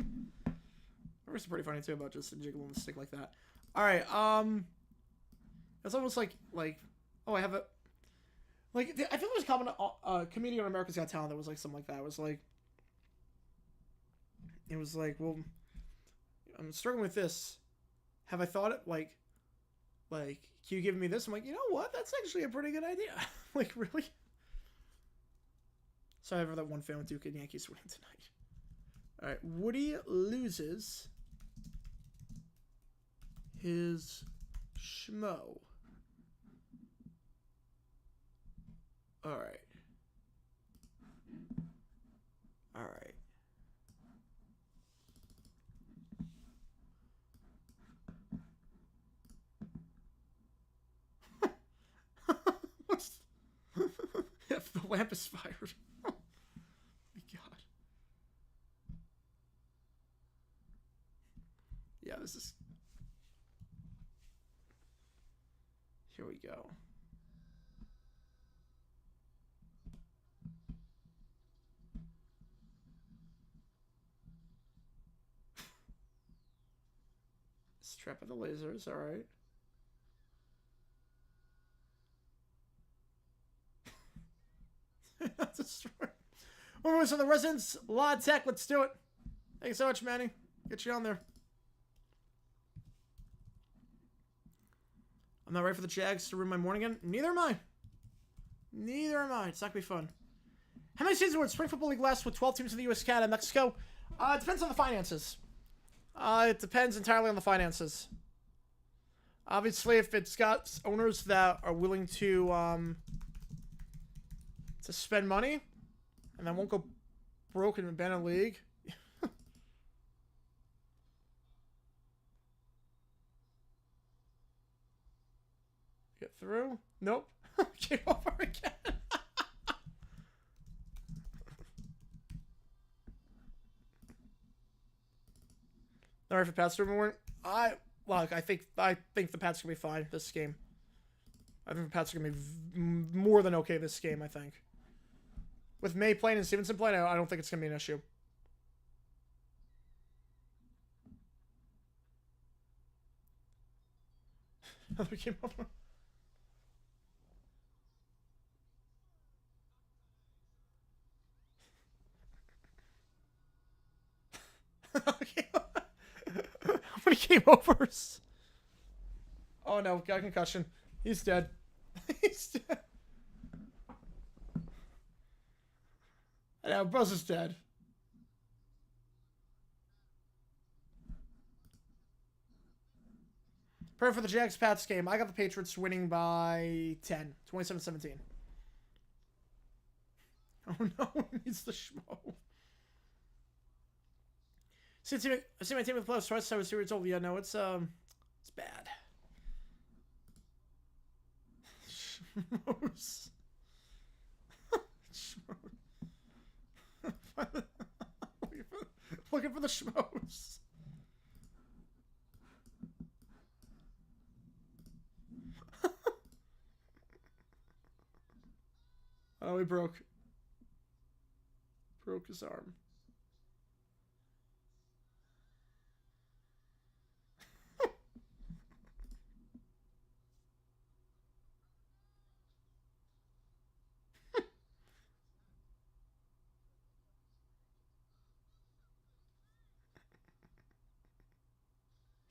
was pretty funny too about just jiggling the stick like that. All right. It's almost like oh, I have a like I feel there's a common comedian on America's Got Talent that was like something like that. It was like, well, I'm struggling with this. Have I thought it like can you give me this? I'm like, you know what? That's actually a pretty good idea. Like, really? Sorry for that one fan with Duke and Yankees winning tonight. All right, Woody loses his schmo. All right. All right. If the lamp is fired. Oh my god. Yeah, this is... Here we go. Strap of the lasers, alright. That's a story. We're moving to the residents. La Tech, let's do it. Thank you so much, Manny. Get you on there. I'm not ready for the Jags to ruin my morning again. Neither am I. Neither am I. It's not going to be fun. How many seasons would Spring Football League last with 12 teams in the U.S., Canada, and Mexico? It depends on the finances. It depends entirely on the finances. Obviously, if it's got owners that are willing to spend money and then won't go broke and abandon a league. Get through? Nope. Game over again. All right, for Pats to remember, I think the Pats can be fine this game. I think the Pats are gonna be more than okay this game. I think. With May playing and Stevenson playing, I don't think it's going to be an issue. Another game over. How many game overs? Oh no, got a concussion. He's dead. He's dead. Yeah, Buzz is dead. Prayer for the Jags-Pats game. I got the Patriots winning by 10. 27-17. Oh no, he needs the schmo. I see my team with the playoffs twice. I was 2 years old. Yeah, no, it's bad. Schmoes. Schmoes. Looking for the schmoes. Oh, he broke his arm.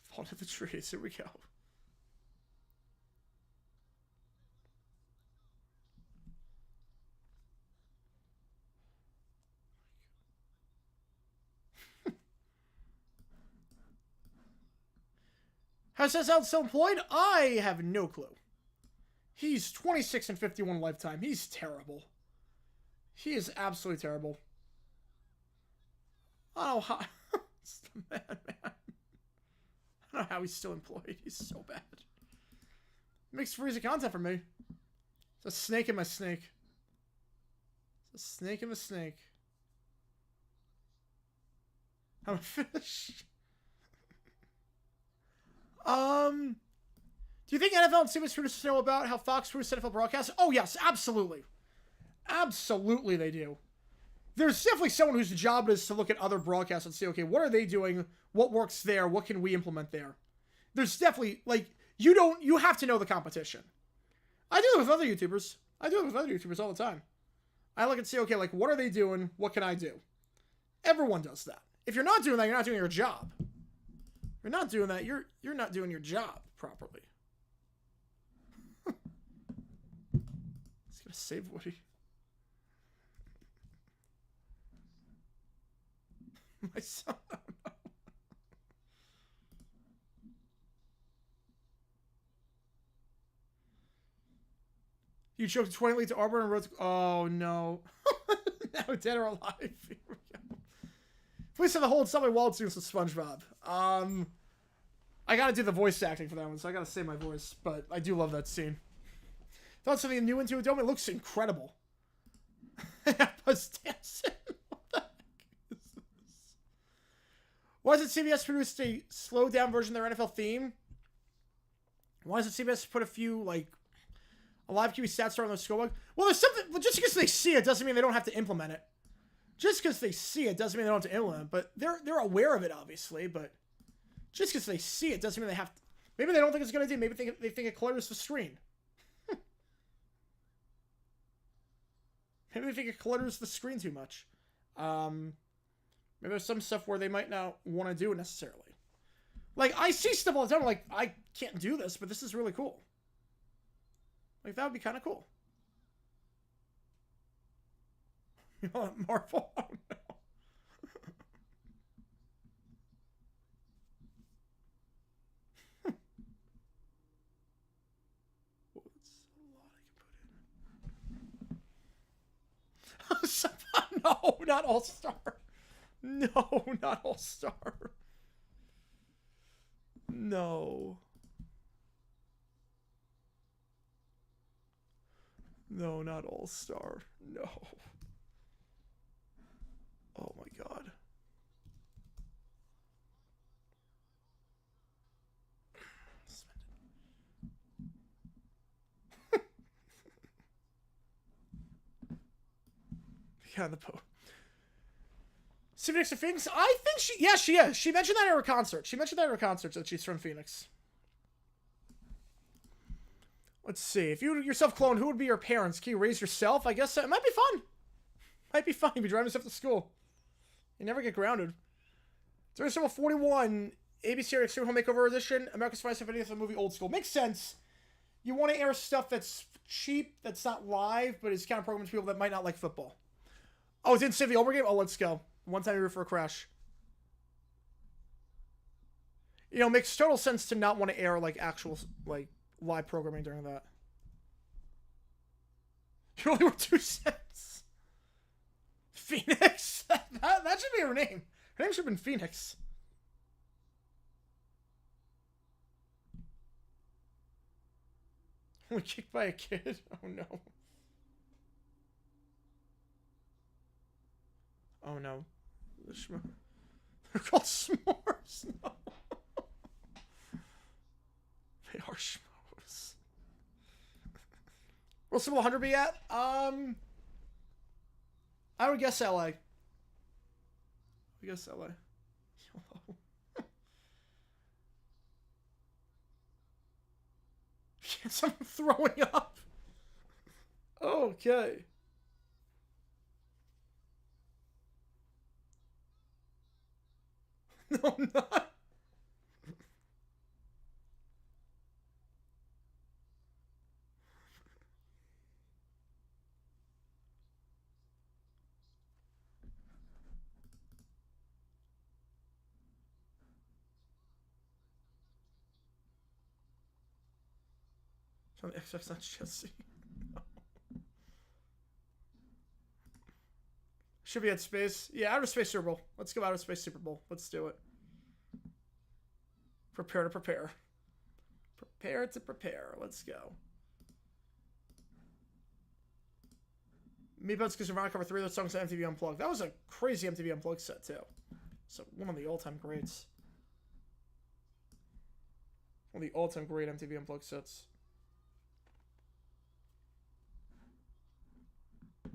Fall to the trees. Here we go. How's Sessel still employed? I have no clue. He's 26-51 lifetime. He's terrible. He is absolutely terrible. Oh, how... It's the man. I don't know how he's still employed. He's so bad. Makes freezy content for me. It's a snake in my snake. It's a snake in the snake. I'm a fish. Do you think NFL and CBS producers know about how Fox produces NFL broadcasts? Oh, yes, absolutely. Absolutely they do. There's definitely someone whose job it is to look at other broadcasts and say, okay, what are they doing? What works there? What can we implement there? There's definitely, like, you have to know the competition. I do it with other YouTubers. I do it with other YouTubers all the time. I look and say, okay, like, what are they doing? What can I do? Everyone does that. If you're not doing that, you're not doing your job. If you're not doing that, you're not doing your job properly. It's gonna save Woody. My son, oh no. You choked 20 lead to Auburn and wrote, oh no. Now dead or alive. Here we go. Please have the hold something while it's doing some SpongeBob. I gotta do the voice acting for that one, so I gotta say my voice, but I do love that scene. Thought something new into a dome. It looks incredible. Buzz dancing. What the heck is this? Why does CBS produce a slowed down version of their NFL theme? Why does CBS put a few, like, a live QB stat star on the scoreboard? Well, there's something, just because they see it doesn't mean they don't have to implement it. Just because they see it doesn't mean they don't have to implement it, but they're aware of it, obviously, but just because they see it doesn't mean they have to. Maybe they don't think it's a good idea. Maybe they think it clutters the screen. Maybe they think it clutters the screen too much. Maybe there's some stuff where they might not want to do it necessarily. Like, I see stuff all the time, like, I can't do this, but this is really cool. Like, that would be kind of cool. You know what, Marvel? Oh, no. No, not All-Star. No, not All-Star. No. No, not All-Star. No. Oh my god. Yeah, the po. Phoenix or Phoenix? I think she is. She mentioned that at her concert. That she's from Phoenix. Let's see. If you yourself clone, who would be your parents? Can you raise yourself? I guess it might be fun. Might be fun. You'd be driving yourself to school. You never get grounded. During Super 41, ABC Extreme Home Makeover Edition, America's Finest Video for the movie Old School. Makes sense. You want to air stuff that's cheap, that's not live, but is kind of programmed to people that might not like football. Oh, it's in Civ the Over game? Oh, let's go. One time we root for a crash. You know, it makes total sense to not want to air, like, actual, like, live programming during that. You only were 2 cents. Phoenix? that should be her name. Her name should have been Phoenix. Only kicked by a kid? Oh, no. Oh, no. They're called s'mores. No. They are schmoes. Where'll Super 100 be at? I would guess LA. LA. Someone throwing up. Okay. No, I'm not. From XX, not Chelsea. No. Should be at space. Yeah, Outer Space Super Bowl. Let's go Outer Space Super Bowl. Let's do it. Prepare to prepare. Prepare to prepare. Let's go. Meatbugs because Nirvana cover 3 of those songs on MTV Unplugged. That was a crazy MTV Unplugged set, too. So, one of the all-time greats. One of the all-time great MTV Unplugged sets. We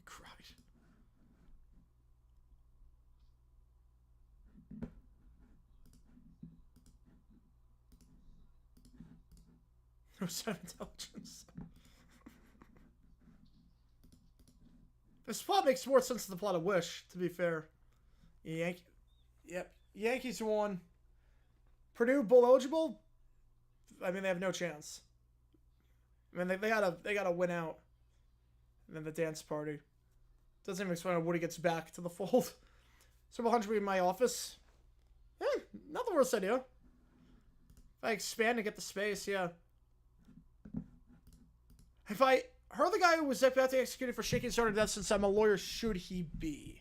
cried. No sign of intelligence. This plot makes more sense than the plot of Wish, to be fair. Yep. Yankees won. Purdue bowl eligible? I mean, they have no chance. I mean, they gotta win out. And then the dance party. Doesn't even explain how Woody gets back to the fold. Several hundred in my office. Not the worst idea. If I expand and get the space, yeah. If I heard the guy who was about to be executed for shaking started death since I'm a lawyer, should he be?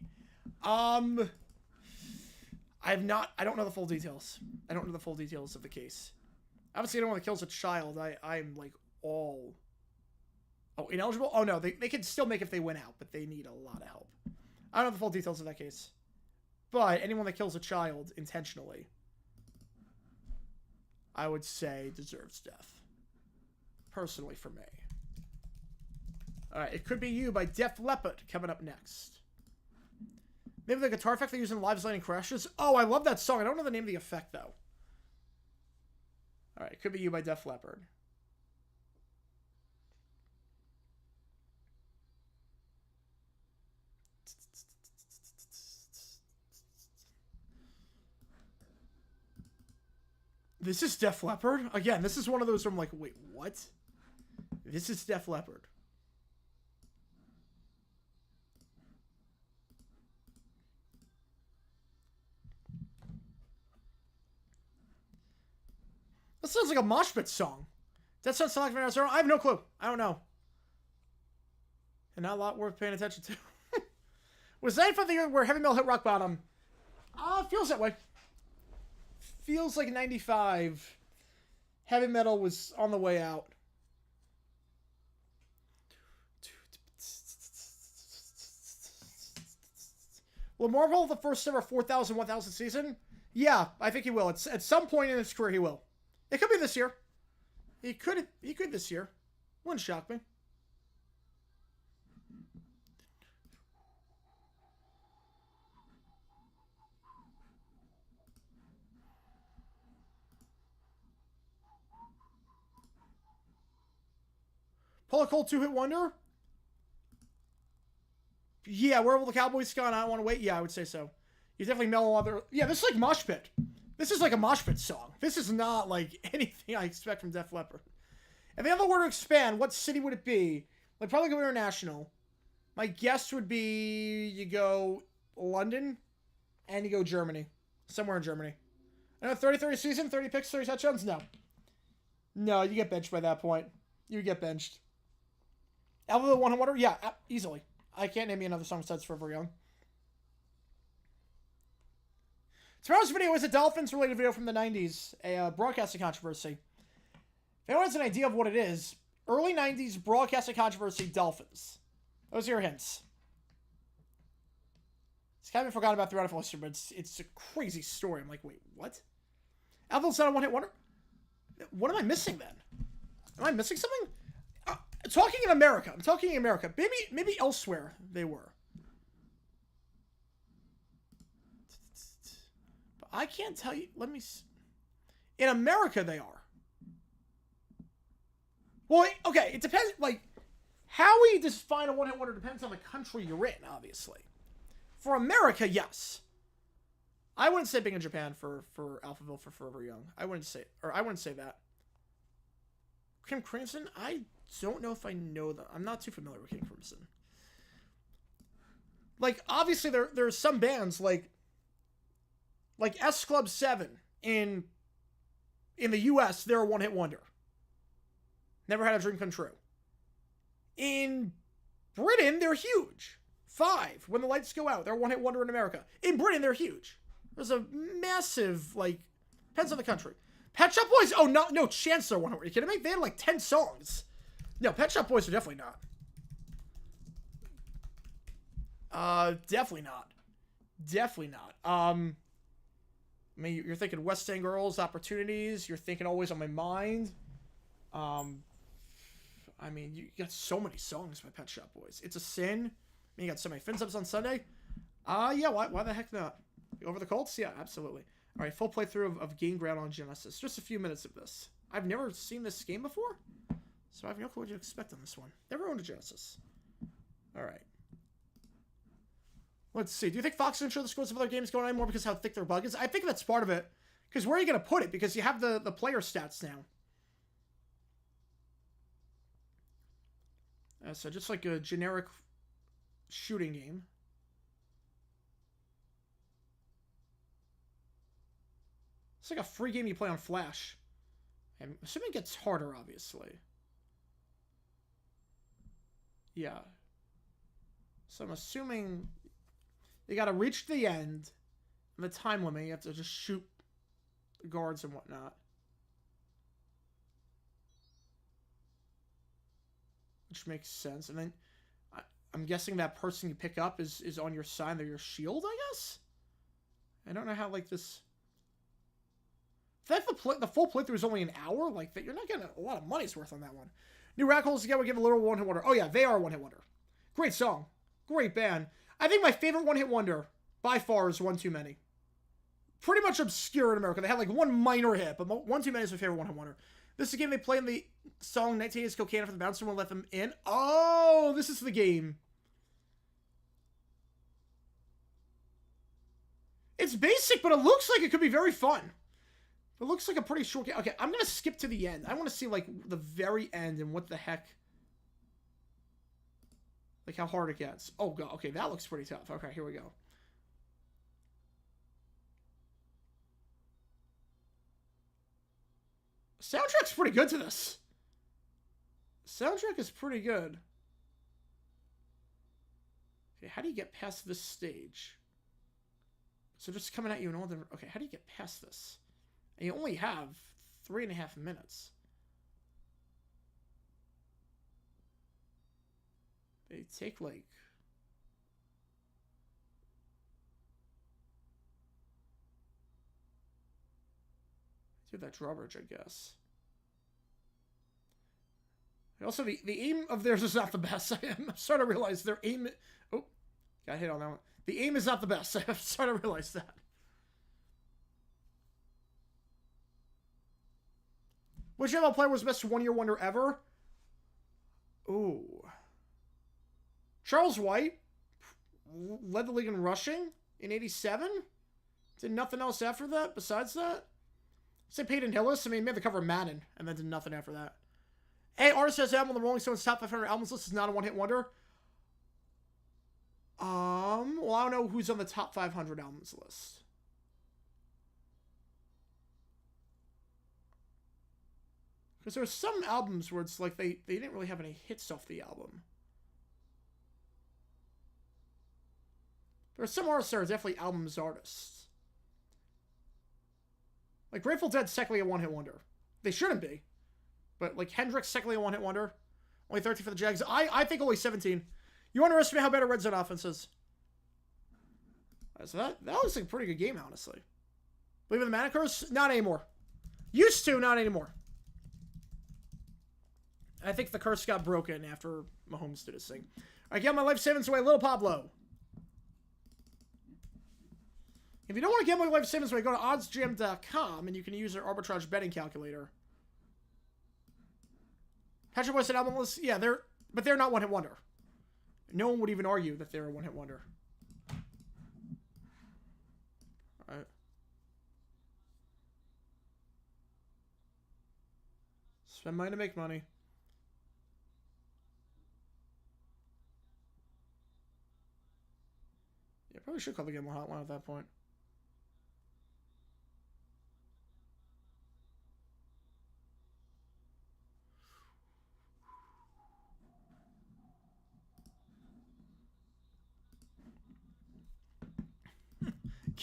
I don't know the full details. I don't know the full details of the case. Obviously, anyone that kills a child, I'm like all... Oh, ineligible? Oh, no, they can still make if they win out, but they need a lot of help. I don't know the full details of that case. But anyone that kills a child intentionally, I would say deserves death. Personally, for me. Alright, It Could Be You by Def Leppard coming up next. Maybe the guitar effect they use in Lives, Lightning Crashes. Oh, I love that song. I don't know the name of the effect, though. Alright, It Could Be You by Def Leppard. This is Def Leppard? Again, this is one of those where I'm like, wait, what? This is Def Leppard. That sounds like a mosh pit song. That sounds like an Arizona. I have no clue. I don't know. And not a lot worth paying attention to. Was that for the year where heavy metal hit rock bottom? Feels that way. Feels like 95. Heavy metal was on the way out. Will Marvel the first ever 4,000, 1,000 season? Yeah, I think he will. At some point in his career, he will. It could be this year. He could this year. Wouldn't shock me. Paula Cole 2-hit wonder? Yeah, where will the Cowboys gone? I don't want to wait. Yeah, I would say so. You definitely know other... Yeah, this is like Mosh Pit. This is like a Mosh Pit song. This is not like anything I expect from Def Leppard. If they have the word to expand, what city would it be? Like, probably go international. My guess would be you go London and you go Germany. Somewhere in Germany. I know 30-30 season, 30 picks, 30 touchdowns? No. No, you get benched by that point. You get benched. Album of the One Wonder? Yeah, easily. I can't name you another song besides Forever Young. Tomorrow's video is a Dolphins-related video from the 90s, a broadcasting controversy. If anyone has an idea of what it is, early 90s broadcasting controversy, Dolphins. Those are your hints. It's kind of been forgotten about throughout the history, but it's a crazy story. I'm like, wait, what? Alvin's not a one-hit wonder? What am I missing then? Am I missing something? Talking in America. I'm talking in America. Maybe elsewhere they were. But I can't tell you. Let me... In America, they are. Well, okay, it depends. Like, how we define a one-hit wonder depends on the country you're in, obviously. For America, yes. I wouldn't say Big in Japan for Alphaville for Forever Young. I wouldn't say that. King Crimson? I don't know if I know that. I'm not too familiar with King Crimson. Like, obviously, there's some bands like S Club 7 in the US, they're a one-hit wonder. Never had a dream come true. In Britain, they're huge. 5, When the Lights Go Out, they're a one-hit wonder in America. In Britain, they're huge. There's a massive, like, depends on the country. Pet Shop Boys? Oh, no chance they're one-hit wonder. Are you kidding me? They had like 10 songs. No, Pet Shop Boys are definitely not. Definitely not. Definitely not. I mean, you're thinking West End Girls, Opportunities. You're thinking Always on My Mind. I mean, you got so many songs by Pet Shop Boys. It's a Sin. I mean, you got so many Fins Ups on Sunday. Yeah, why the heck not? Over the Colts? Yeah, absolutely. All right, full playthrough of Gain Ground on Genesis. Just a few minutes of this. I've never seen this game before, so I have no clue what to expect on this one. Never owned a Genesis. All right. Let's see. Do you think Fox didn't show the scores of other games going on anymore because how thick their bug is? I think that's part of it. Because where are you going to put it? Because you have the player stats now. So just like a generic shooting game. It's like a free game you play on Flash. I'm assuming it gets harder, obviously. Yeah. So I'm assuming you gotta reach the end. And the time limit, you have to just shoot the guards and whatnot. Which makes sense. And then I'm guessing that person you pick up is on your side. They're your shield, I guess? I don't know how, like, this... If the full playthrough is only an hour, like, that, you're not getting a lot of money's worth on that one. New Rat Holes again, we give a little one-hit wonder. Oh, yeah, they are a one-hit wonder. Great song. Great band. I think my favorite one-hit wonder, by far, is One Too Many. Pretty much obscure in America. They had, like, one minor hit, but One Too Many is my favorite one-hit wonder. This is a game they play in the song 1980's Cocaine for the bouncer won't let them in. Oh, this is the game. It's basic, but it looks like it could be very fun. It looks like a pretty short game. Okay, I'm going to skip to the end. I want to see, like, the very end and what the heck. Like, how hard it gets. Oh, God. Okay, that looks pretty tough. Okay, here we go. Soundtrack's pretty good to this. Soundtrack is pretty good. Okay, how do you get past this stage? So just coming at you in all the... Okay, how do you get past this? And you only have 3.5 minutes. They take, like... do that drawbridge, I guess. Also, the aim of theirs is not the best. I'm starting to realize their aim... Oh, got hit on that one. The aim is not the best. I'm starting to realize that. Which NFL player was the best one-year wonder ever? Ooh. Charles White led the league in rushing in 87. Did nothing else after that besides that. Say Peyton Hillis. I mean, made the cover of Madden and then did nothing after that. Hey, artist has album on the Rolling Stones top 500 albums list is not a one-hit wonder. Well, I don't know who's on the top 500 albums list. Because there were some albums where it's like they didn't really have any hits off the album. There are some artists that are definitely albums artists. Like Grateful Dead's technically a one-hit wonder. They shouldn't be. But like Hendrix, technically a one-hit wonder. Only 13 for the Jags. I think only 17. You underestimate how bad a red zone offense is. So that looks like a pretty good game, honestly. Believe in the Mana Curse? Not anymore. Used to, not anymore. I think the curse got broken after Mahomes did his thing. I get my life savings away, Little Pablo. If you don't want to gamble your life savings away, go to oddsjam.com and you can use their arbitrage betting calculator. Patrick Weston album list, yeah, but they're not one-hit wonder. No one would even argue that they're a one-hit wonder. All right. Spend money to make money. Yeah, probably should call the Gambler Hotline at that point.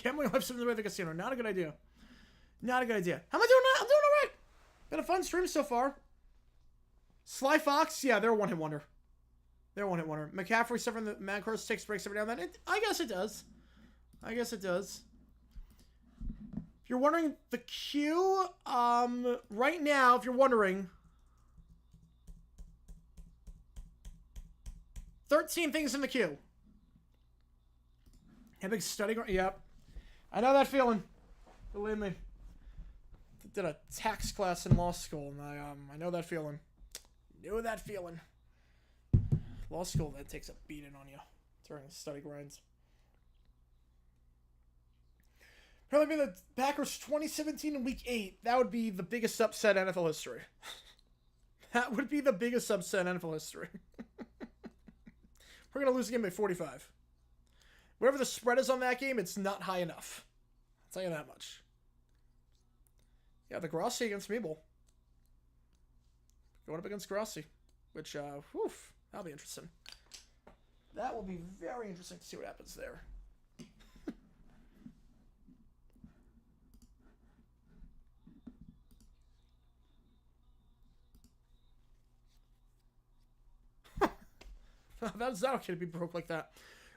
Gambling life in the way of the casino. Not a good idea. Not a good idea. How am I doing now? I'm doing all right. Been a fun stream so far. Sly Fox, yeah, they're a one-hit wonder. They're a one-hit wonder. McCaffrey suffering the mad course takes breaks every now and then. I guess it does. I guess it does. If you're wondering, the queue, right now, if you're wondering, 13 things in the queue. A big study, yep. I know that feeling. Believe me. Did a tax class in law school, and I know that feeling. Know that feeling. Law school, that takes a beating on you during the study grinds. Probably be the Packers 2017 in Week 8. That would be the biggest upset in NFL history. That would be the biggest upset in NFL history. We're going to lose the game by 45. Whatever the spread is on that game, it's not high enough. I'll tell you that much. Yeah, the Grossi against Meeble. Going up against Grossi. Which, whew, that'll be interesting. That will be very interesting to see what happens there. That's not okay to be broke like that.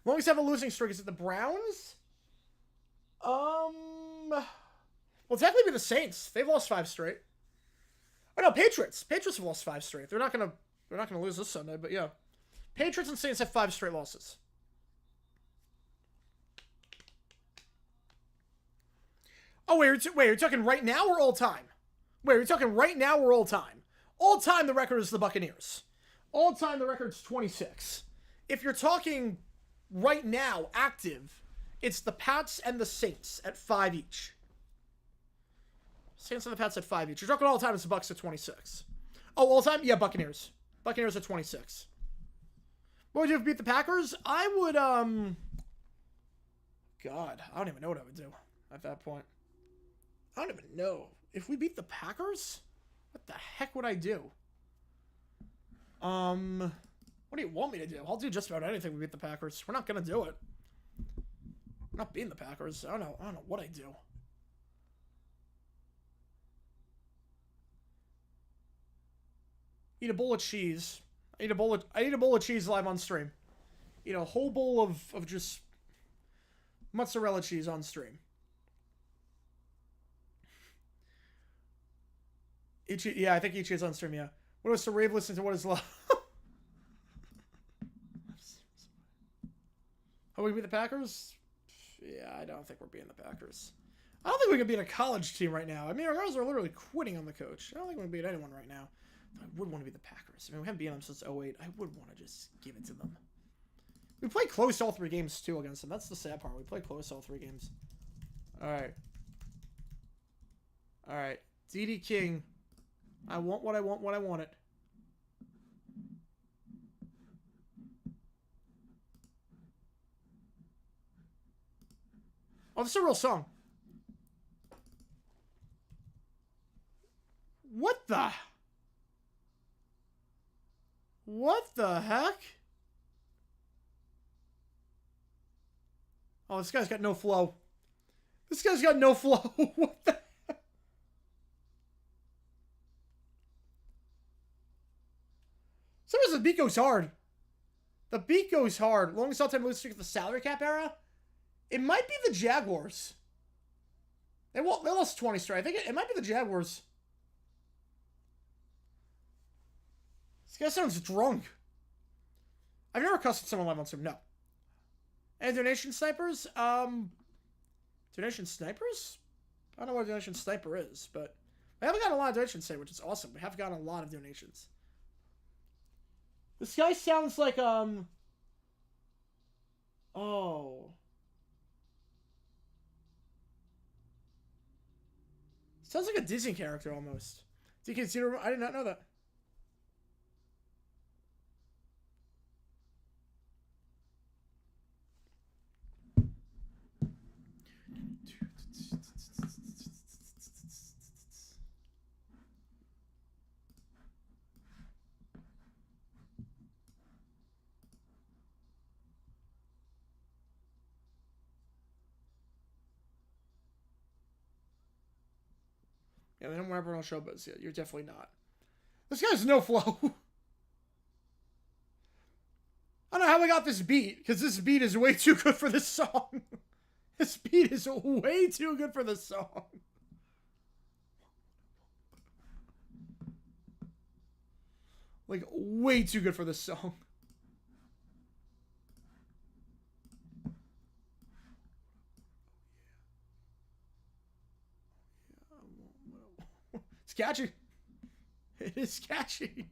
Longest have a losing streak. Is it the Browns? Well, technically be the Saints. They've lost 5 straight. Oh no, Patriots. Patriots have lost 5 straight. They're not gonna lose this Sunday, but yeah. Patriots and Saints have 5 straight losses. Oh wait, you're talking right now or all time? Wait, you're talking right now or all time? All time, the record is the Buccaneers. All time, the record's 26. If you're talking right now, active, it's the Pats and the Saints at 5 each. Saints and the Pats at 5 each. You're talking all time, it's the Bucks at 26. Oh, all time? Yeah, Buccaneers. Buccaneers at 26. What would you have beat the Packers? I would, God, I don't even know what I would do at that point. I don't even know. If we beat the Packers, what the heck would I do? What do you want me to do? I'll do just about anything we beat the Packers. We're not gonna do it. We're not beating the Packers. I don't know what I do. Eat a bowl of cheese. I eat a bowl of cheese live on stream. Eat a whole bowl of just mozzarella cheese on stream. Yeah, I think each is on stream, yeah. What was the rave listen to What Is Love? Are we beat the Packers? Yeah, I don't think we're beating the Packers. I don't think we can beat a college team right now. I mean, our guys are literally quitting on the coach. I don't think we can beat anyone right now. I would want to beat the Packers. I mean, we haven't beaten them since 08. I would want to just give it to them. We played close all 3 games, too, against them. That's the sad part. We played close all 3 games. Alright. Alright. DD King. I want what I want when I want it. Oh, this is a real song. What the? What the heck? Oh, this guy's got no flow. This guy's got no flow. What the heck? Sometimes the beat goes hard. The beat goes hard. Longest all-time losing streak of the salary cap era? It might be the Jaguars. They lost 20 straight. I think it might be the Jaguars. This guy sounds drunk. I've never cussed someone live on stream. No. And donation snipers? Donation snipers? I don't know what a donation sniper is, but we haven't gotten a lot of donations today, which is awesome. We have gotten a lot of donations. This guy sounds like, oh. Sounds like a Disney character almost. DK0, I did not know that. Yeah, they don't want everyone on show, but yeah, you're definitely not. This guy's no flow. I don't know how I got this beat, because this beat is way too good for this song. This beat is way too good for this song. Like, way too good for this song. It's catchy. It is catchy.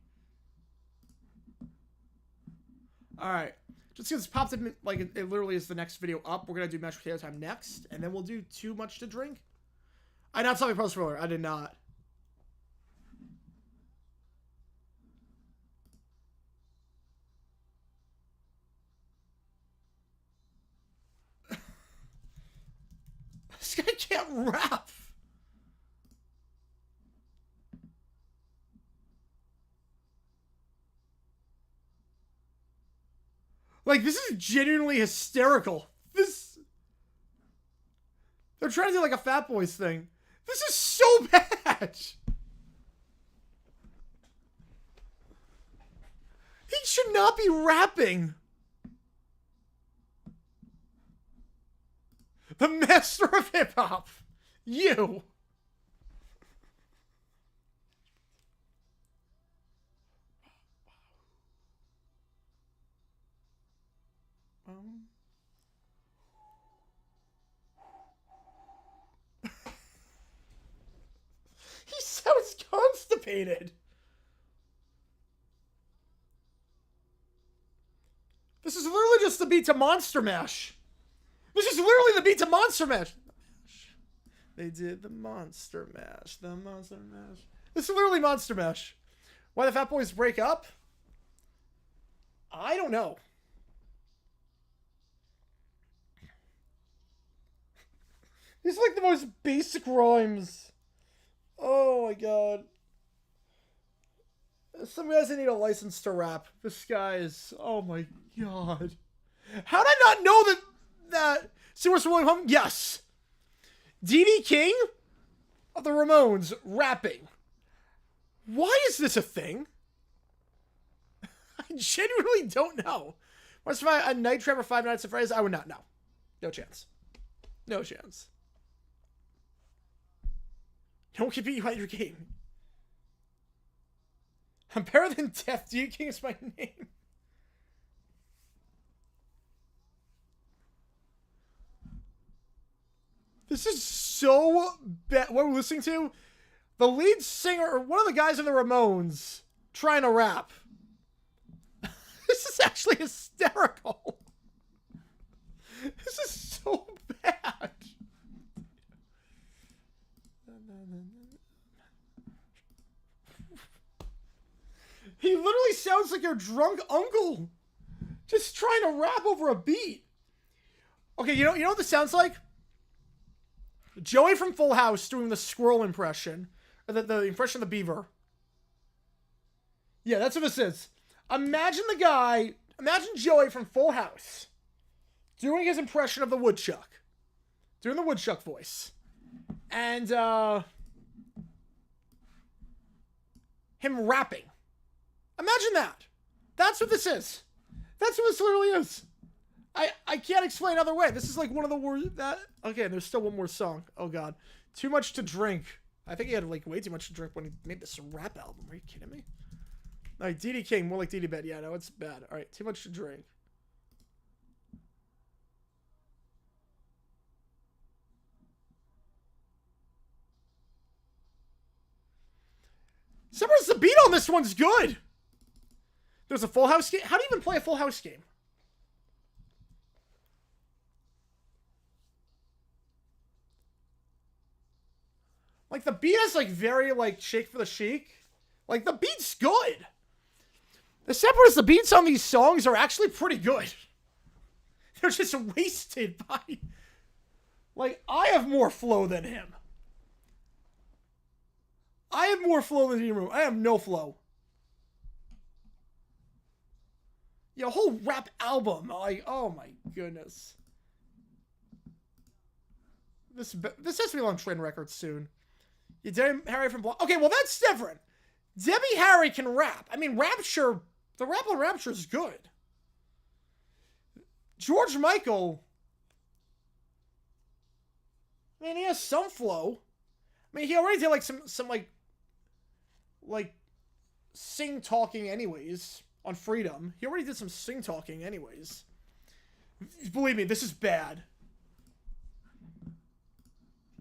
Alright. Just because it popped up, like, it literally is the next video up. We're going to do mashed potato time next. And then we'll do Too Much to Drink. I not saw my post earlier. I did not. This guy can't rap. Like, this is genuinely hysterical. They're trying to do like a Fat Boys thing. This is so bad. He should not be rapping. The master of hip hop. You. He sounds constipated. This is literally just the beat to Monster Mash. This is literally the beat to Monster Mash. They did the Monster Mash. The Monster Mash. This is literally Monster Mash. Why the Fat Boys break up? I don't know. These are like the most basic rhymes. Oh my god. Some guys that need a license to rap. This guy is... Oh my god. How did I not know that Singers from William Hum? Yes. D.D. King of the Ramones rapping. Why is this a thing? I genuinely don't know. What's a Night Trap or Five Nights at Freddy's? I would not know. No chance. No chance. No one can beat you at your game. I'm better than death. D.D. King is my name. This is so bad. What we're listening to? The lead singer, or one of the guys in the Ramones, trying to rap. This is actually hysterical. This is so bad. He literally sounds like your drunk uncle. Just trying to rap over a beat. Okay, you know what this sounds like? Joey from Full House doing the squirrel impression. Or the impression of the beaver. Yeah, that's what this is. Imagine Joey from Full House doing his impression of the woodchuck. Doing the woodchuck voice. And, him rapping. Imagine that. That's what this is. That's what this literally is. I can't explain other way. This is like one of the worst that... Okay, there's still one more song. Oh, God. Too Much to Drink. I think he had, like, way too much to drink when he made this rap album. Are you kidding me? All right, D.D. King. More like D.D. Bed. Yeah, no, it's bad. All right, Too Much to Drink. Sometimes the beat on this one's good. There's a Full House game. How do you even play a Full House game? Like, the beat is, like, very, like, shake for the chic. Like, the beat's good. The sad part is the beats on these songs are actually pretty good. They're just wasted by... Like, I have more flow than him. I have more flow than him. I have no flow. Yeah, a whole rap album. Like, oh my goodness. This has to be on Trend Records soon. You Debbie Harry from Block. Okay, well that's different. Debbie Harry can rap. I mean, Rapture, the rap on Rapture is good. George Michael I mean, he has some flow. I mean, he already did like some like sing talking anyways on Freedom. He already did some sing talking anyways. Believe me, this is bad.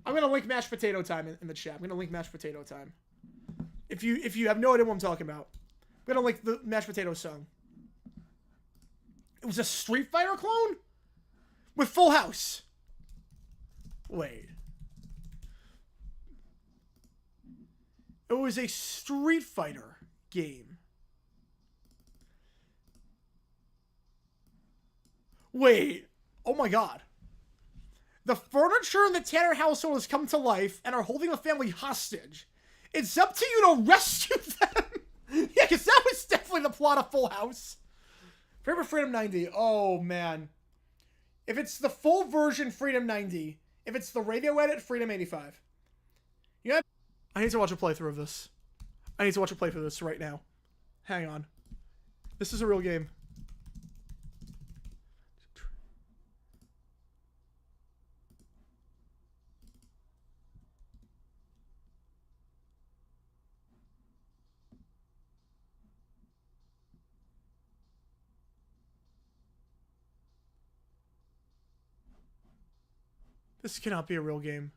I'm gonna link mashed potato time in the chat. I'm gonna link mashed potato time. If you have no idea what I'm talking about, I'm gonna link the mashed potato song. It was a Street Fighter clone with Full House. Wait. It was a Street Fighter game. Wait. Oh my god. The furniture in the Tanner household has come to life and are holding the family hostage. It's up to you to rescue them. Yeah, because that was definitely the plot of Full House. Favorite Freedom 90. Oh, man. If it's the full version, Freedom 90. If it's the radio edit, Freedom 85. Yeah. I need to watch a playthrough of this. I need to watch a playthrough of this right now. Hang on. This is a real game. This cannot be a real game.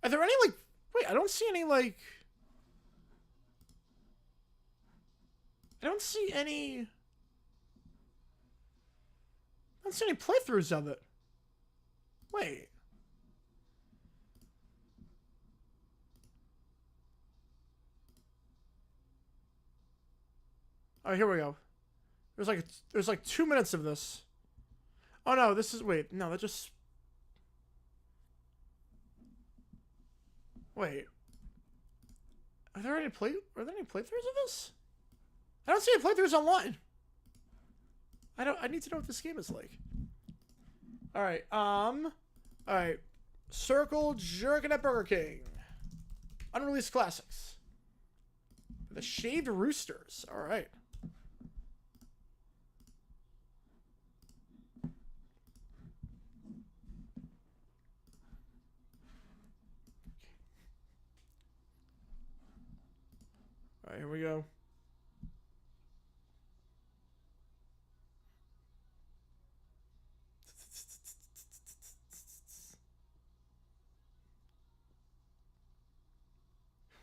Are there any, like... Wait, I don't see any, like... I don't see any playthroughs of it. Wait. Alright, here we go. There's like 2 minutes of this. Oh no, this is... Wait, no, that just... Wait. Are there any playthroughs of this? I don't see any playthroughs online. I need to know what this game is like. Alright, alright. Circle Jerkin at Burger King. Unreleased classics. The Shaved Roosters. Alright. Alright, here we go.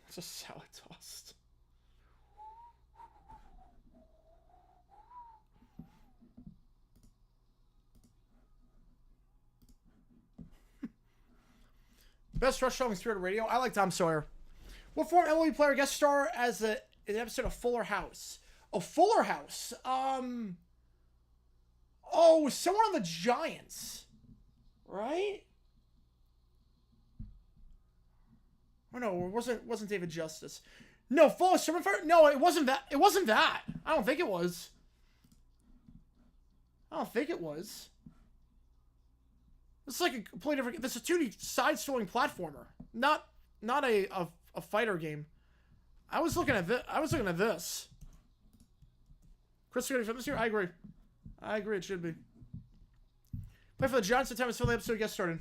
It's a salad toast. Best restaurant spirit radio. I like Tom Sawyer. What former MLB player guest star as an episode of Fuller House? Oh, Fuller House. Oh, someone on the Giants, right? Oh no, it wasn't David Justice. No, Fuller Sermon Fire. No, it wasn't that. It wasn't that. I don't think it was. I don't think it was. This is like a completely different. This is a 2D side-scrolling platformer, not a fighter game. I was looking at this. Chris, from this year, I agree. It should be. Play for the Giants. The time until the episode gets started.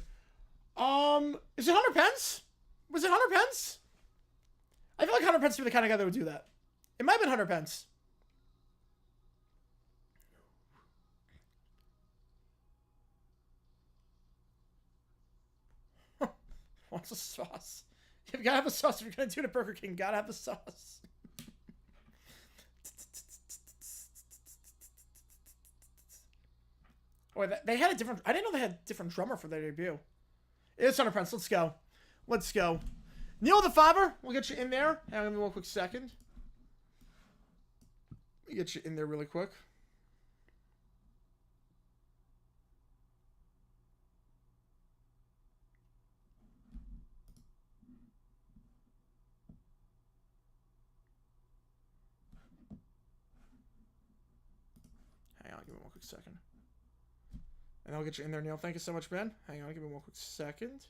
Is it Hunter Pence? Was it Hunter Pence? I feel like Hunter Pence would be the kind of guy that would do that. It might have been Hunter Pence. Wants a sauce. You gotta have a sauce if you're gonna do it at Burger King. Gotta have the sauce. Oh, they had a different... I didn't know they had a different drummer for their debut. It's Hunter Pence. Let's go. Let's go. Neil the Fiver. We'll get you in there. Hang on, give me one quick second. Let me get you in there really quick. Hang on, give me one quick second. And I'll get you in there, Neil. Thank you so much, Ben. Hang on, give me one quick second.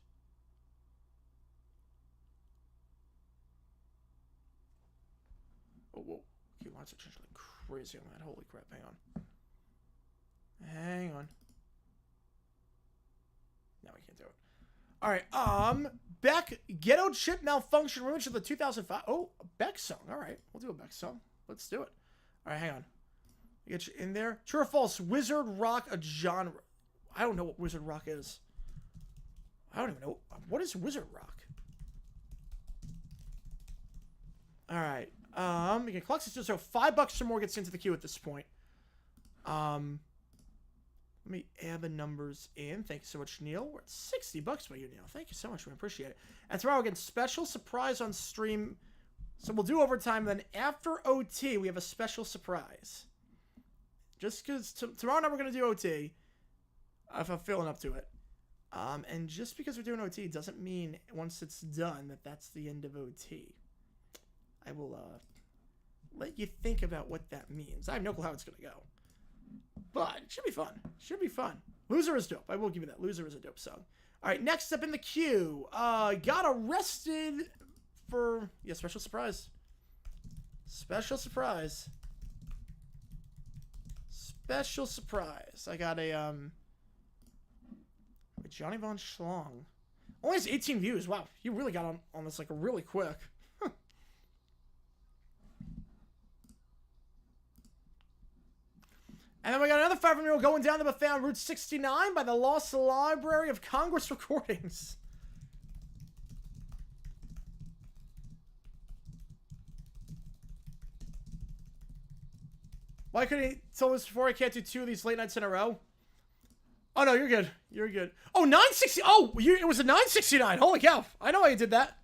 Oh, whoa. Okay, lots of change like crazy on that. Holy crap. Hang on. Hang on. No, we can't do it. All right. Beck, Ghetto Chip Malfunction remix of the 2005. Oh, a Beck song. All right. We'll do a Beck song. Let's do it. All right, hang on. Get you in there. True or false? Wizard rock a genre. I don't know what wizard rock is. I don't even know. What is wizard rock? All right. You can collect this. So $5 or more gets into the queue at this point. Let me add the numbers in. Thank you so much, Neil. We're at $60 by you, Neil. Thank you so much. We appreciate it. And tomorrow, again, special surprise on stream. So we'll do overtime. Then after OT, we have a special surprise. Just because tomorrow night we're going to do OT. If I'm feeling up to it. And just because we're doing OT doesn't mean once it's done that that's the end of OT. I will let you think about what that means. I have no clue how it's going to go. But it should be fun. Should be fun. Loser is dope. I will give you that. Loser is a dope song. All right, next up in the queue. Got arrested for... Yeah, special surprise. Special surprise. Special surprise. I got a... Johnny Von Schlong. Only has 18 views. Wow, you really got on this like really quick. And then we got another 5-year-old going down the found Route 69 by the Lost Library of Congress recordings. Why couldn't he tell us before I can't do 2 of these late nights in a row? Oh, no, you're good. You're good. Oh, 960. Oh, it was a 969. Holy cow. I know why you did that.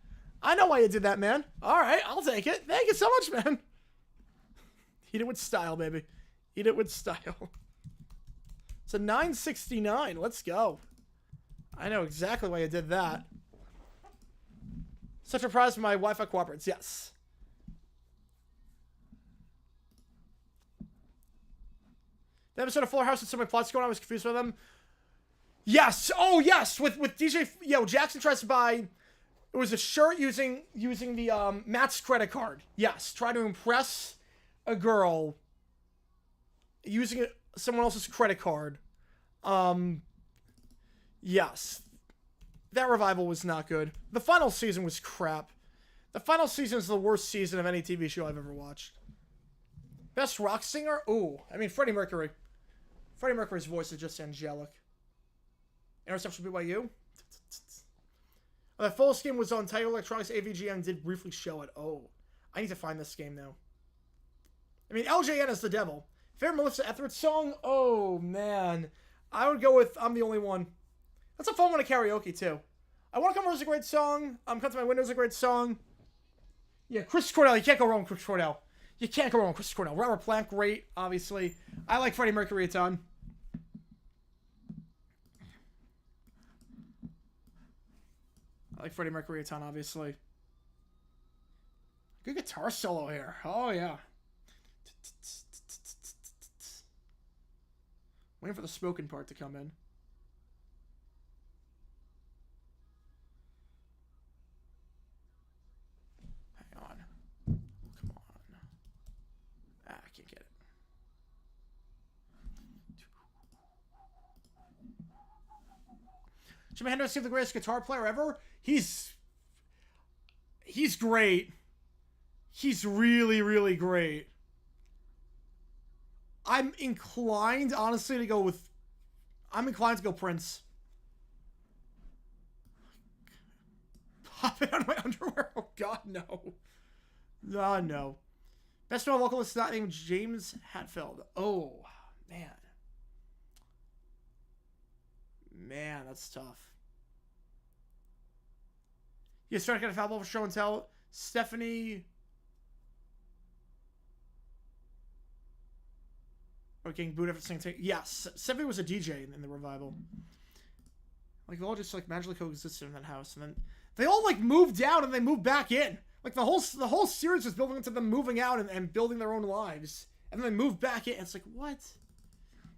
I know why you did that, man. All right, I'll take it. Thank you so much, man. Eat it with style, baby. Eat it with style. It's a 969. Let's go. I know exactly why you did that. Such a prize for my Wi-Fi cooperates. Yes. The episode of Fuller House had so many plots going on. I was confused with them. Yes. Oh, yes. With DJ... Yo, Jackson tries to buy... It was a shirt using the Matt's credit card. Yes. Try to impress a girl using someone else's credit card. Yes. That revival was not good. The final season was crap. The final season is the worst season of any TV show I've ever watched. Best rock singer? Ooh. I mean, Freddie Mercury. Freddie Mercury's voice is just angelic. Interception BYU? The full game was on Tiger Electronics. AVGN did briefly show it. Oh. I need to find this game now. I mean, LJN is the devil. Favorite Melissa Etheridge song? Oh, man. I would go with I'm the Only One. That's a fun one to karaoke, too. I Want to Come Over is a great song. Come to My Window is a great song. Yeah, Chris Cornell. You can't go wrong with Chris Cornell. You can't go wrong with Chris Cornell. Robert Plant, great, obviously. I like Freddie Mercury a ton. I like Freddie Mercury a ton, obviously. Good guitar solo here. Oh, yeah. Waiting for the spoken part to come in. Hang on. Come on. I can't get it. Jimi Hendrix is the greatest guitar player ever. He's great. He's really, really great. I'm inclined, honestly, to go with... I'm inclined to go Prince. Pop it on my underwear? Oh, God, no. Oh, no. Best male vocalist not named James Hetfield. Oh, man. Man, that's tough. You started to get a foul ball for show and tell. Stephanie... Or getting booed after singing. Yes, Stephanie was a DJ in the revival. Like, they all just, like, magically coexisted in that house. And then they all, like, moved out and they moved back in. Like, the whole series was building into them moving out and building their own lives. And then they moved back in. It's like, what?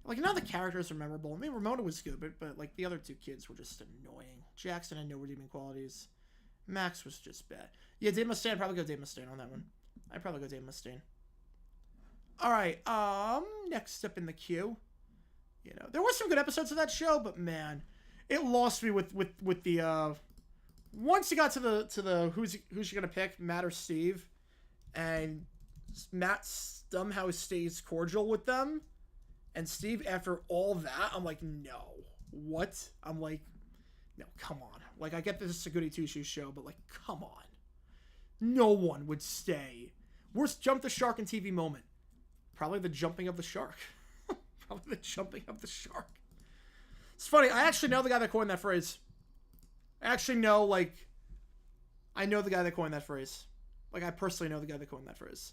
Like, none of the characters are memorable. I mean, Ramona was good, but like, the other two kids were just annoying. Jackson had no redeeming qualities. Max was just bad. Yeah, Dave Mustaine. I'd probably go Dave Mustaine on that one. I'd probably go Dave Mustaine. All right, next up in the queue. You know, there were some good episodes of that show, but man, it lost me with the once you got to the who's you gonna pick, Matt or Steve, and Matt somehow stays cordial with them, and Steve, after all that, I'm like, no, what? I'm like, no, come on. Like, I get this is a goody two-shoes show, but like, come on. No one would stay. Worst jump the shark in TV moment. Probably the jumping of the shark. Probably the jumping of the shark. It's funny. I actually know the guy that coined that phrase. I actually know, like, I know the guy that coined that phrase. Like, I personally know the guy that coined that phrase.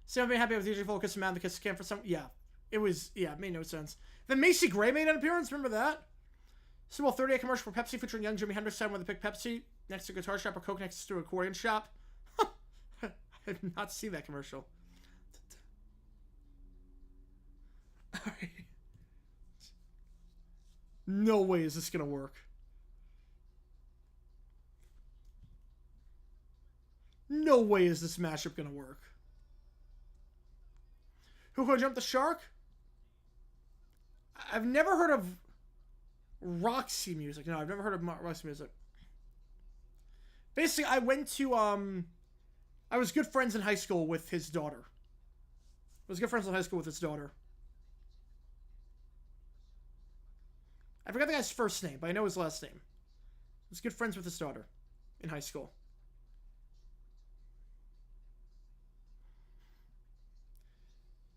So I'm happy I was usually full because man, the kiss cam for some. Yeah, it was. Yeah, it made no sense. Then Macy Gray made an appearance. Remember that? Super Bowl 38 commercial for Pepsi featuring young Jimi Hendrix time when they picked Pepsi next to a guitar shop or Coke next to an accordion shop. I did not see that commercial. Alright. No way is this gonna work. No way is this mashup gonna work. Who could jump the shark? I've never heard of Roxy music. No, I've never heard of Roxy music. Basically, I went to, I was good friends in high school with his daughter. I was good friends in high school with his daughter. I forgot the guy's first name, but I know his last name. I was good friends with his daughter in high school.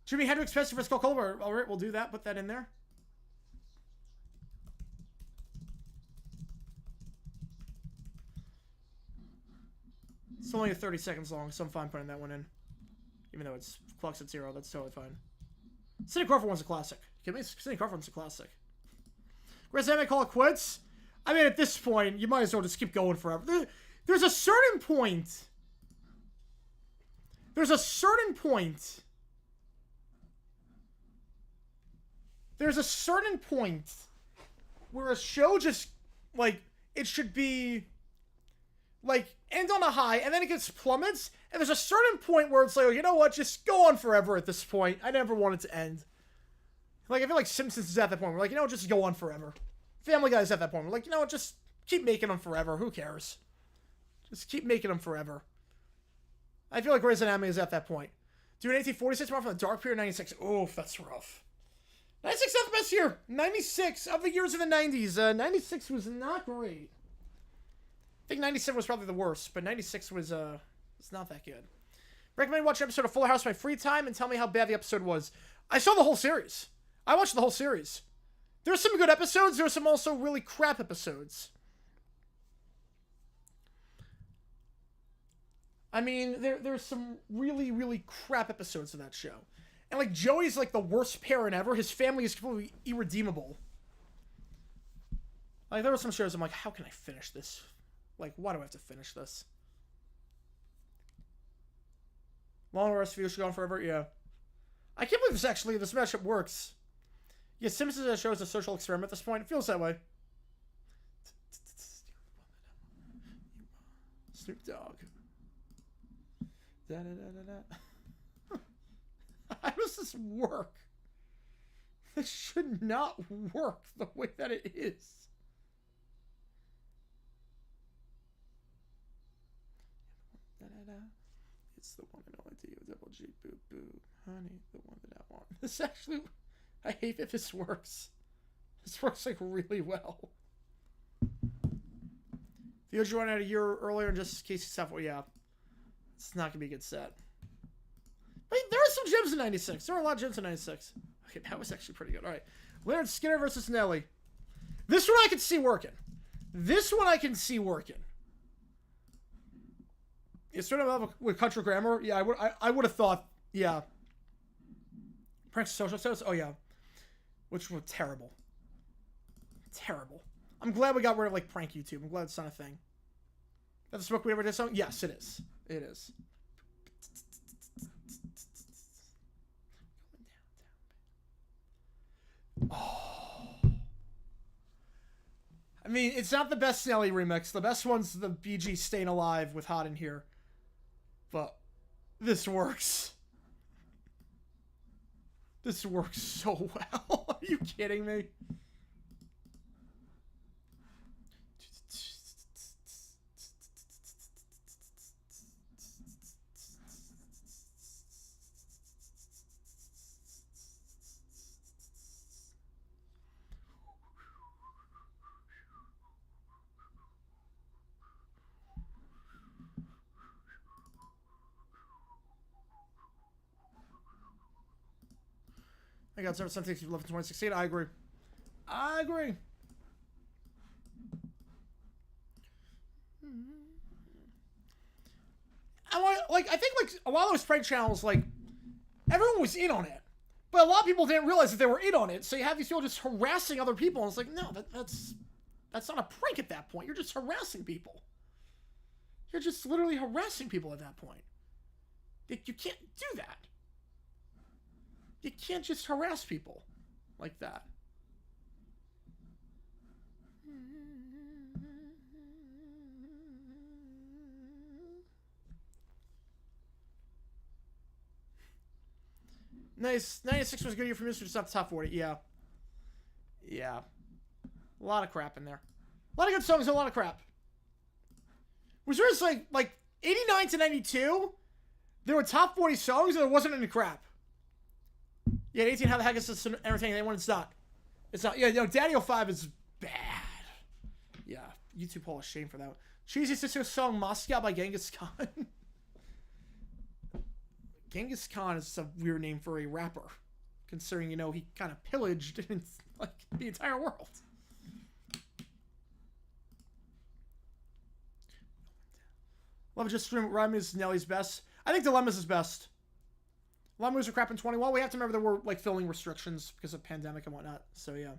Jimi Hendrix Pepsi for Skull Culver. All right, we'll do that. Put that in there. It's only 30 seconds long, so I'm fine putting that one in. Even though it's clocks at 0, that's totally fine. Cindy Crawford one's a classic. Give me Cindy Crawford one's a classic. Whereas I may call it quits. I mean, at this point, you might as well just keep going forever. There's a certain point. There's a certain point. There's a certain point where a show just, like, it should be, like, end on a high, and then it gets plummets, and there's a certain point where it's like, oh, you know what, just go on forever at this point. I never want it to end. Like, I feel like Simpsons is at that point. We're like, you know what, just go on forever. Family Guy's at that point. We're like, you know what, just keep making them forever. Who cares? Just keep making them forever. I feel like Grey's Anatomy is at that point. Doing 1846 tomorrow from the dark period 96. Oof, that's rough. 96 not the best year. 96 of the years of the 90s. 96 was not great. I think 97 was probably the worst, but 96 was not that good. Recommend watch an episode of Fuller House in my free time and tell me how bad the episode was. I saw the whole series. I watched the whole series. There were some good episodes. There were some also really crap episodes. I mean, there's some really, really crap episodes of that show. And, like, Joey's, like, the worst parent ever. His family is completely irredeemable. Like, there were some shows I'm like, how can I finish this? Like, why do I have to finish this? Long Rest View should go on forever? Yeah. I can't believe this matchup works. Yeah, Simpsons as a show is a social experiment at this point. It feels that way. Snoop Dogg. Da-da-da-da-da. How does this work? This should not work the way that it is. Da-da-da. It's the one and only D O double G boo boo. Honey, the one that I want. This actually, I hate that this works. This works like really well. The OG one out a year earlier and just Casey stuff. Well, yeah. It's not going to be a good set. But there are some gems in 96. There are a lot of gems in 96. Okay, that was actually pretty good. All right. Leonard Skinner versus Nelly. This one I can see working. This one I can see working. It's sort of with country grammar. Yeah, I would have thought, yeah. Pranks social status? Oh, yeah. Which were terrible. Terrible. I'm glad we got rid of, like, prank YouTube. I'm glad it's not a thing. That the smoke we ever did something? Yes, it is. It is. Oh. I mean, it's not the best Nelly remix. The best one's the BG Staying Alive with Hot in Here. But this works. This works so well. Are you kidding me? I got 7 11 2016. I agree. I agree. I think like a lot of those prank channels, like everyone was in on it, but a lot of people didn't realize that they were in on it. So you have these people just harassing other people, and it's like, no, that's not a prank at that point. You're just harassing people. You're just literally harassing people at that point. You can't do that. You can't just harass people like that. Nice. 96 was a good year for music. It's not the top 40. Yeah. Yeah. A lot of crap in there. A lot of good songs and a lot of crap. Was there just like 89 to 92, there were top 40 songs and there wasn't any crap. Yeah, 18, how the heck is this entertaining? Anyone, it's not. It's not. Yeah, Daddy 05 is bad. Yeah, YouTube Hall of Shame for that one. Cheesy Sister song Moscow by Genghis Khan. Genghis Khan is a weird name for a rapper, considering, he kind of pillaged like the entire world. Love it, just stream Rhymes is Nelly's best. I think Dilemma's is best. A lot of movies are crap in 21. We have to remember there were like filming restrictions because of pandemic and whatnot. So yeah.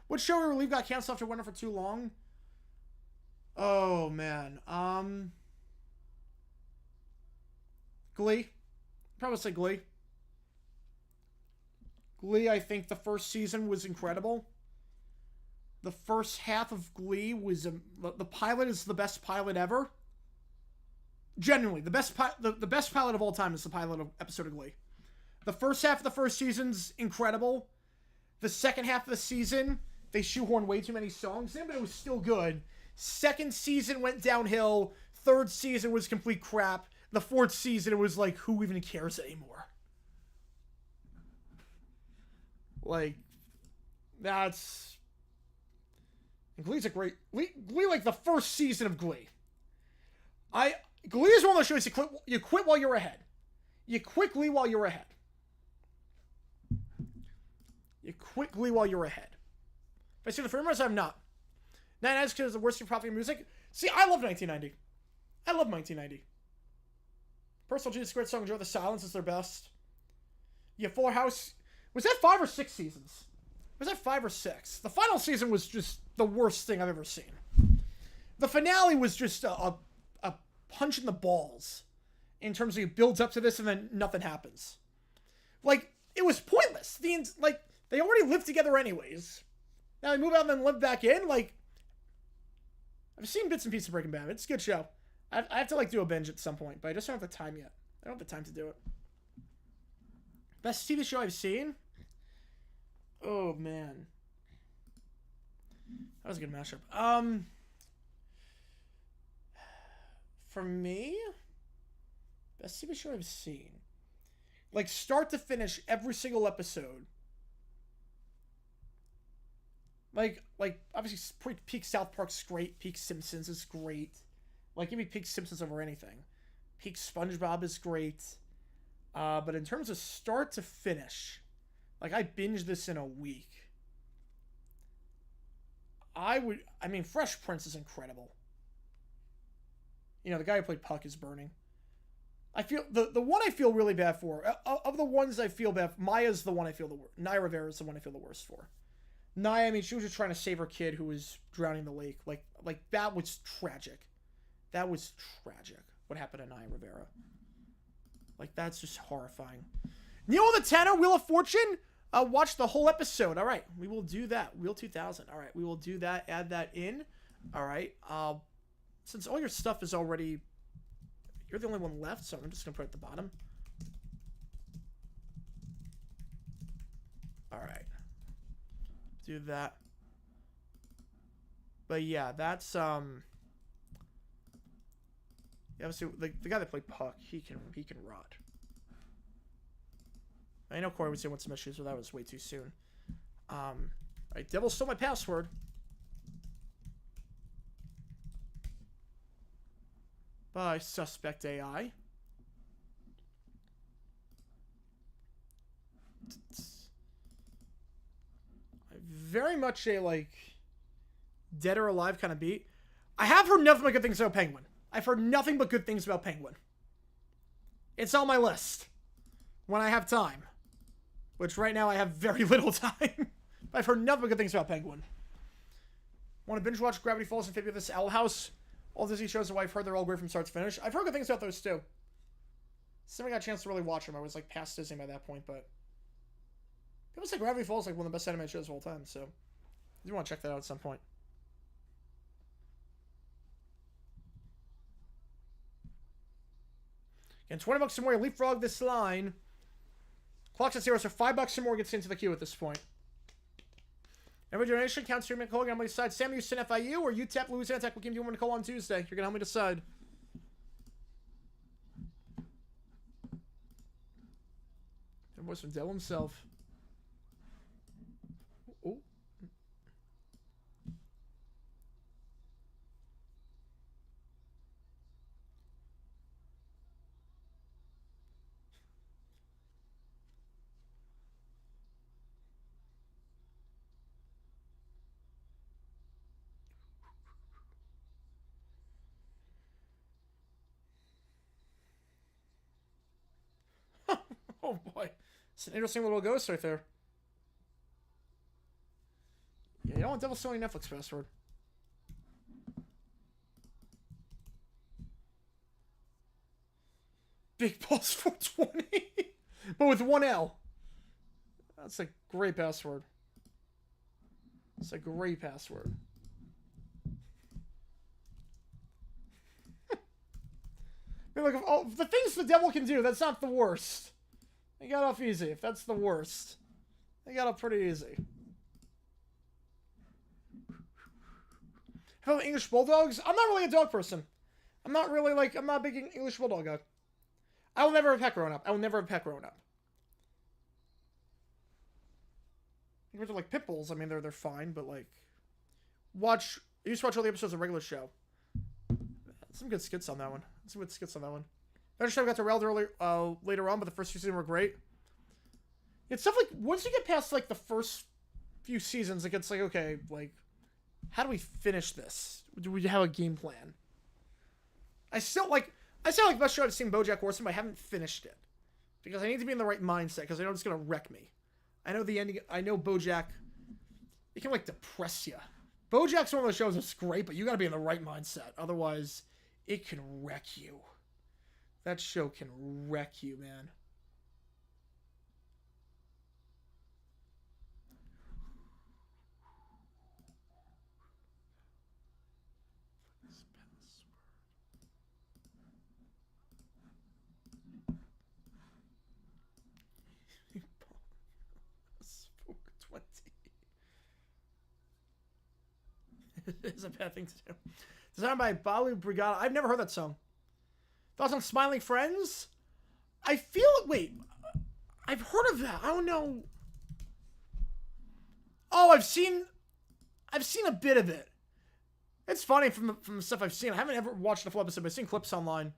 What show we believe got canceled after winter for too long? Oh man. Glee. Probably say Glee. Glee, I think the first season was incredible. The first half of Glee was the pilot is the best pilot ever. Genuinely, the best pilot of all time is the pilot of episode of Glee. The first half of the first season's incredible. The second half of the season, they shoehorned way too many songs in, but it was still good. Second season went downhill. Third season was complete crap. The fourth season, it was like, who even cares anymore? Like, that's... And Glee's a great... Glee, like, the first season of Glee. Glee is one of those shows you quit while you're ahead. You quit Glee while you're ahead. You quit Glee while you're ahead. If I see the rumors, I'm not. 99 is because the worst of popular music. See, I love 1990. I love 1990. Personal Jesus Squared song Enjoy the Silence is their best. Yeah, Fuller House. Was that 5 or 6 seasons? Was that 5 or 6? The final season was just the worst thing I've ever seen. The finale was just a punch in the balls in terms of it builds up to this and then nothing happens. Like, it was pointless. They already lived together anyways. Now they move out and then live back in. Like, I've seen bits and pieces of Breaking Bad. It's a good show. I have to do a binge at some point, but I just don't have the time yet. I don't have the time to do it. Best TV show I've seen? Oh, man. That was a good mashup. For me, best TV show I've seen. Like, start to finish, every single episode. Like obviously, peak South Park's great. Peak Simpsons is great. Like, give me peak Simpsons over anything. Peak SpongeBob is great. But in terms of start to finish, like, I binged this in a week. Fresh Prince is incredible. The guy who played Puck is burning. I feel the one I feel really bad for, of the ones I feel bad for, Maya's the one I feel the worst. Naya Rivera is the one I feel the worst for. Naya, she was just trying to save her kid who was drowning in the lake. Like that was tragic. That was tragic. What happened to Naya Rivera? Like, that's just horrifying. Neil the Tanner, Wheel of Fortune. Watch the whole episode. All right, we will do that. Wheel 2000. All right, we will do that. Add that in. All right. Since all your stuff is already... You're the only one left, so I'm just going to put it at the bottom. All right. Do that. But yeah, that's yeah, obviously the guy that played Puck, he can rot. I know Corey would say want some issues, but that was way too soon. All right, Devil stole my password. By suspect AI. Very much a like dead or alive kind of beat. I have heard nothing but good things about Penguin. I've heard nothing but good things about Penguin. It's on my list when I have time, which right now I have very little time. I've heard nothing but good things about Penguin. Want to binge watch Gravity Falls and This Owl House? All Disney shows that I've heard they're all great from start to finish. I've heard good things about those too. Still never got a chance to really watch them. I was like past Disney by that point, but people say Gravity Falls is like one of the best animated shows of all time, so you want to check that out at some point. And $20 or more, leapfrog this line. Clock's at 0, so $5 or more gets into the queue at this point. Every donation counts to your call. I'm going to decide Sam Houston FIU or UTEP Louisiana Tech. What game do you want to call on Tuesday? You're going to help me decide. That voice from Dell himself. Oh. Oh boy. It's an interesting little ghost right there. Yeah, you don't want Devil Sony Netflix password. Big Balls 420. But with one L. That's a great password. It's a great password. I mean, look, if the things the devil can do, that's not the worst. They got off easy. If that's the worst, they got off pretty easy. How about English Bulldogs? I'm not really a dog person. I'm not a big English Bulldog guy. I will never have a pet growing up. Compared to like pit bulls, I mean, they're fine, but like, I used to watch all the episodes of the regular show. Some good skits on that one. I just got to Reld later on, but the first few seasons were great. It's stuff like, once you get past, like, the first few seasons, it gets like, okay, like, how do we finish this? Do we have a game plan? I still like the best show I've seen, BoJack Horseman, but I haven't finished it. Because I need to be in the right mindset, because I know it's going to wreck me. I know the ending, I know BoJack, it can, like, depress you. BoJack's one of those shows that's great, but you got to be in the right mindset. Otherwise, it can wreck you. That show can wreck you, man. It is a bad thing to do. Designed by Balu Brigada. I've never heard that song. Thoughts on Smiling Friends? Wait. I've heard of that. I don't know. Oh, I've seen a bit of it. It's funny from the stuff I've seen. I haven't ever watched a full episode, but I've seen clips online.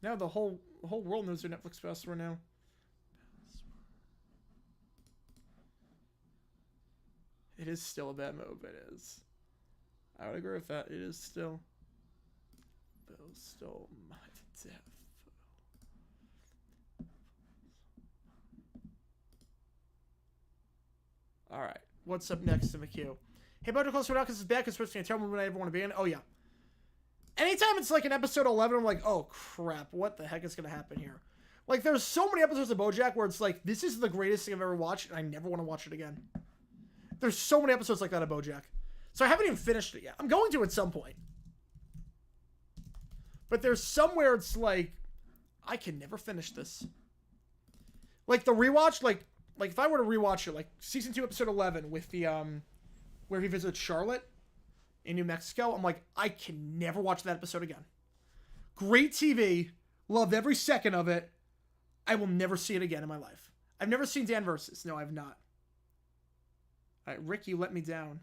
Now the whole world knows their Netflix password now. It is still a bad move. It is. I would agree with that. It is still. Bill stole my death. Alright. What's up next in the queue? Hey, Better Call Saul now because it's bad because it's supposed to be a terrible movie I ever want to be in. Oh, yeah. Anytime it's like an episode 11, I'm like, oh, crap. What the heck is going to happen here? Like, there's so many episodes of BoJack where it's like, this is the greatest thing I've ever watched, and I never want to watch it again. There's so many episodes like that of BoJack. So I haven't even finished it yet. I'm going to at some point. But there's somewhere it's like, I can never finish this. Like the rewatch, like if I were to rewatch it, like season 2, episode 11 with the where he visits Charlotte in New Mexico, I'm like, I can never watch that episode again. Great TV, loved every second of it. I will never see it again in my life. I've never seen Dan Versus. No, I've not. All right, Rick, you let me down.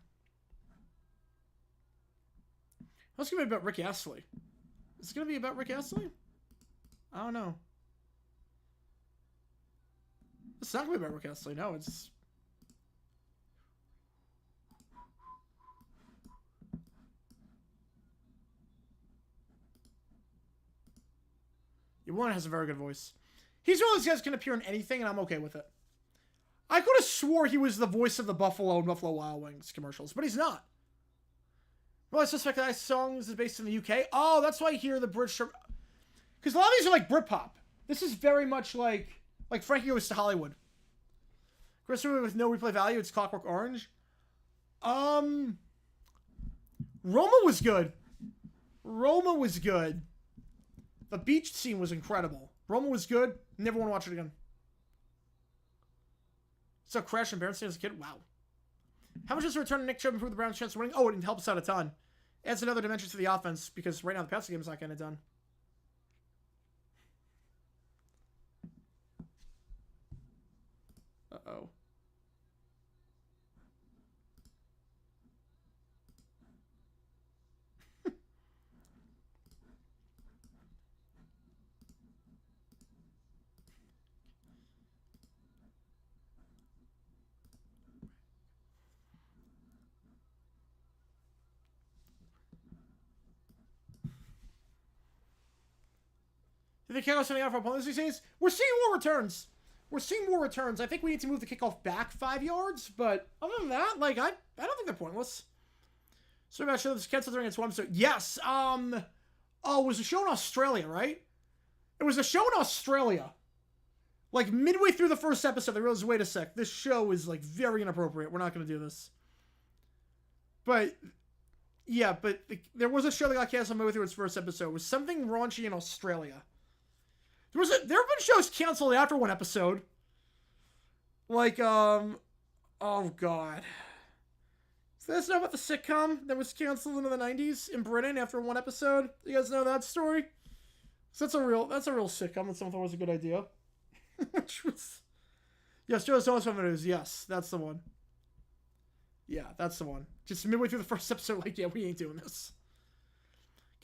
What's going to be about Rick Astley? Is it going to be about Rick Astley? I don't know. It's not going to be about Rick Astley. No, it's... Warren has a very good voice. He's one of those guys who can appear in anything, and I'm okay with it. I could have swore he was the voice of the Buffalo and Buffalo Wild Wings commercials, but he's not. Well, I suspect that song is based in the UK. Oh, that's why I hear the British... Because a lot of these are like Britpop. This is very much like Frankie Goes to Hollywood. Christopher with no replay value, it's Clockwork Orange. Roma was good. Roma was good. The beach scene was incredible. Roma was good. Never want to watch it again. So Crash and Berenstain as a kid? Wow. How much does the return of Nick Chubb improve the Browns' chance of winning? Oh, it helps out a ton. Adds another dimension to the offense because right now the passing game is not getting it done. Uh-oh. Do they kick off something out for opponents these days? We're seeing more returns. We're seeing more returns. I think we need to move the kickoff back 5 yards, but other than that, like, I don't think they're pointless. So about show this canceled during its one episode. Yes. Oh, it was a show in Australia, right? It was a show in Australia. Like, midway through the first episode, they realized, wait a sec, this show is, like, very inappropriate. We're not going to do this. But, yeah, but there was a show that got canceled midway through its first episode. It was something raunchy in Australia. There have been shows canceled after one episode. Like, oh god. So that's not about the sitcom that was canceled in the 90s in Britain after one episode? You guys know that story? So that's a real sitcom that someone thought was a good idea. Which was... Yes, Joe's always from it. Yes, that's the one. Yeah, that's the one. Just midway through the first episode, like, yeah, we ain't doing this.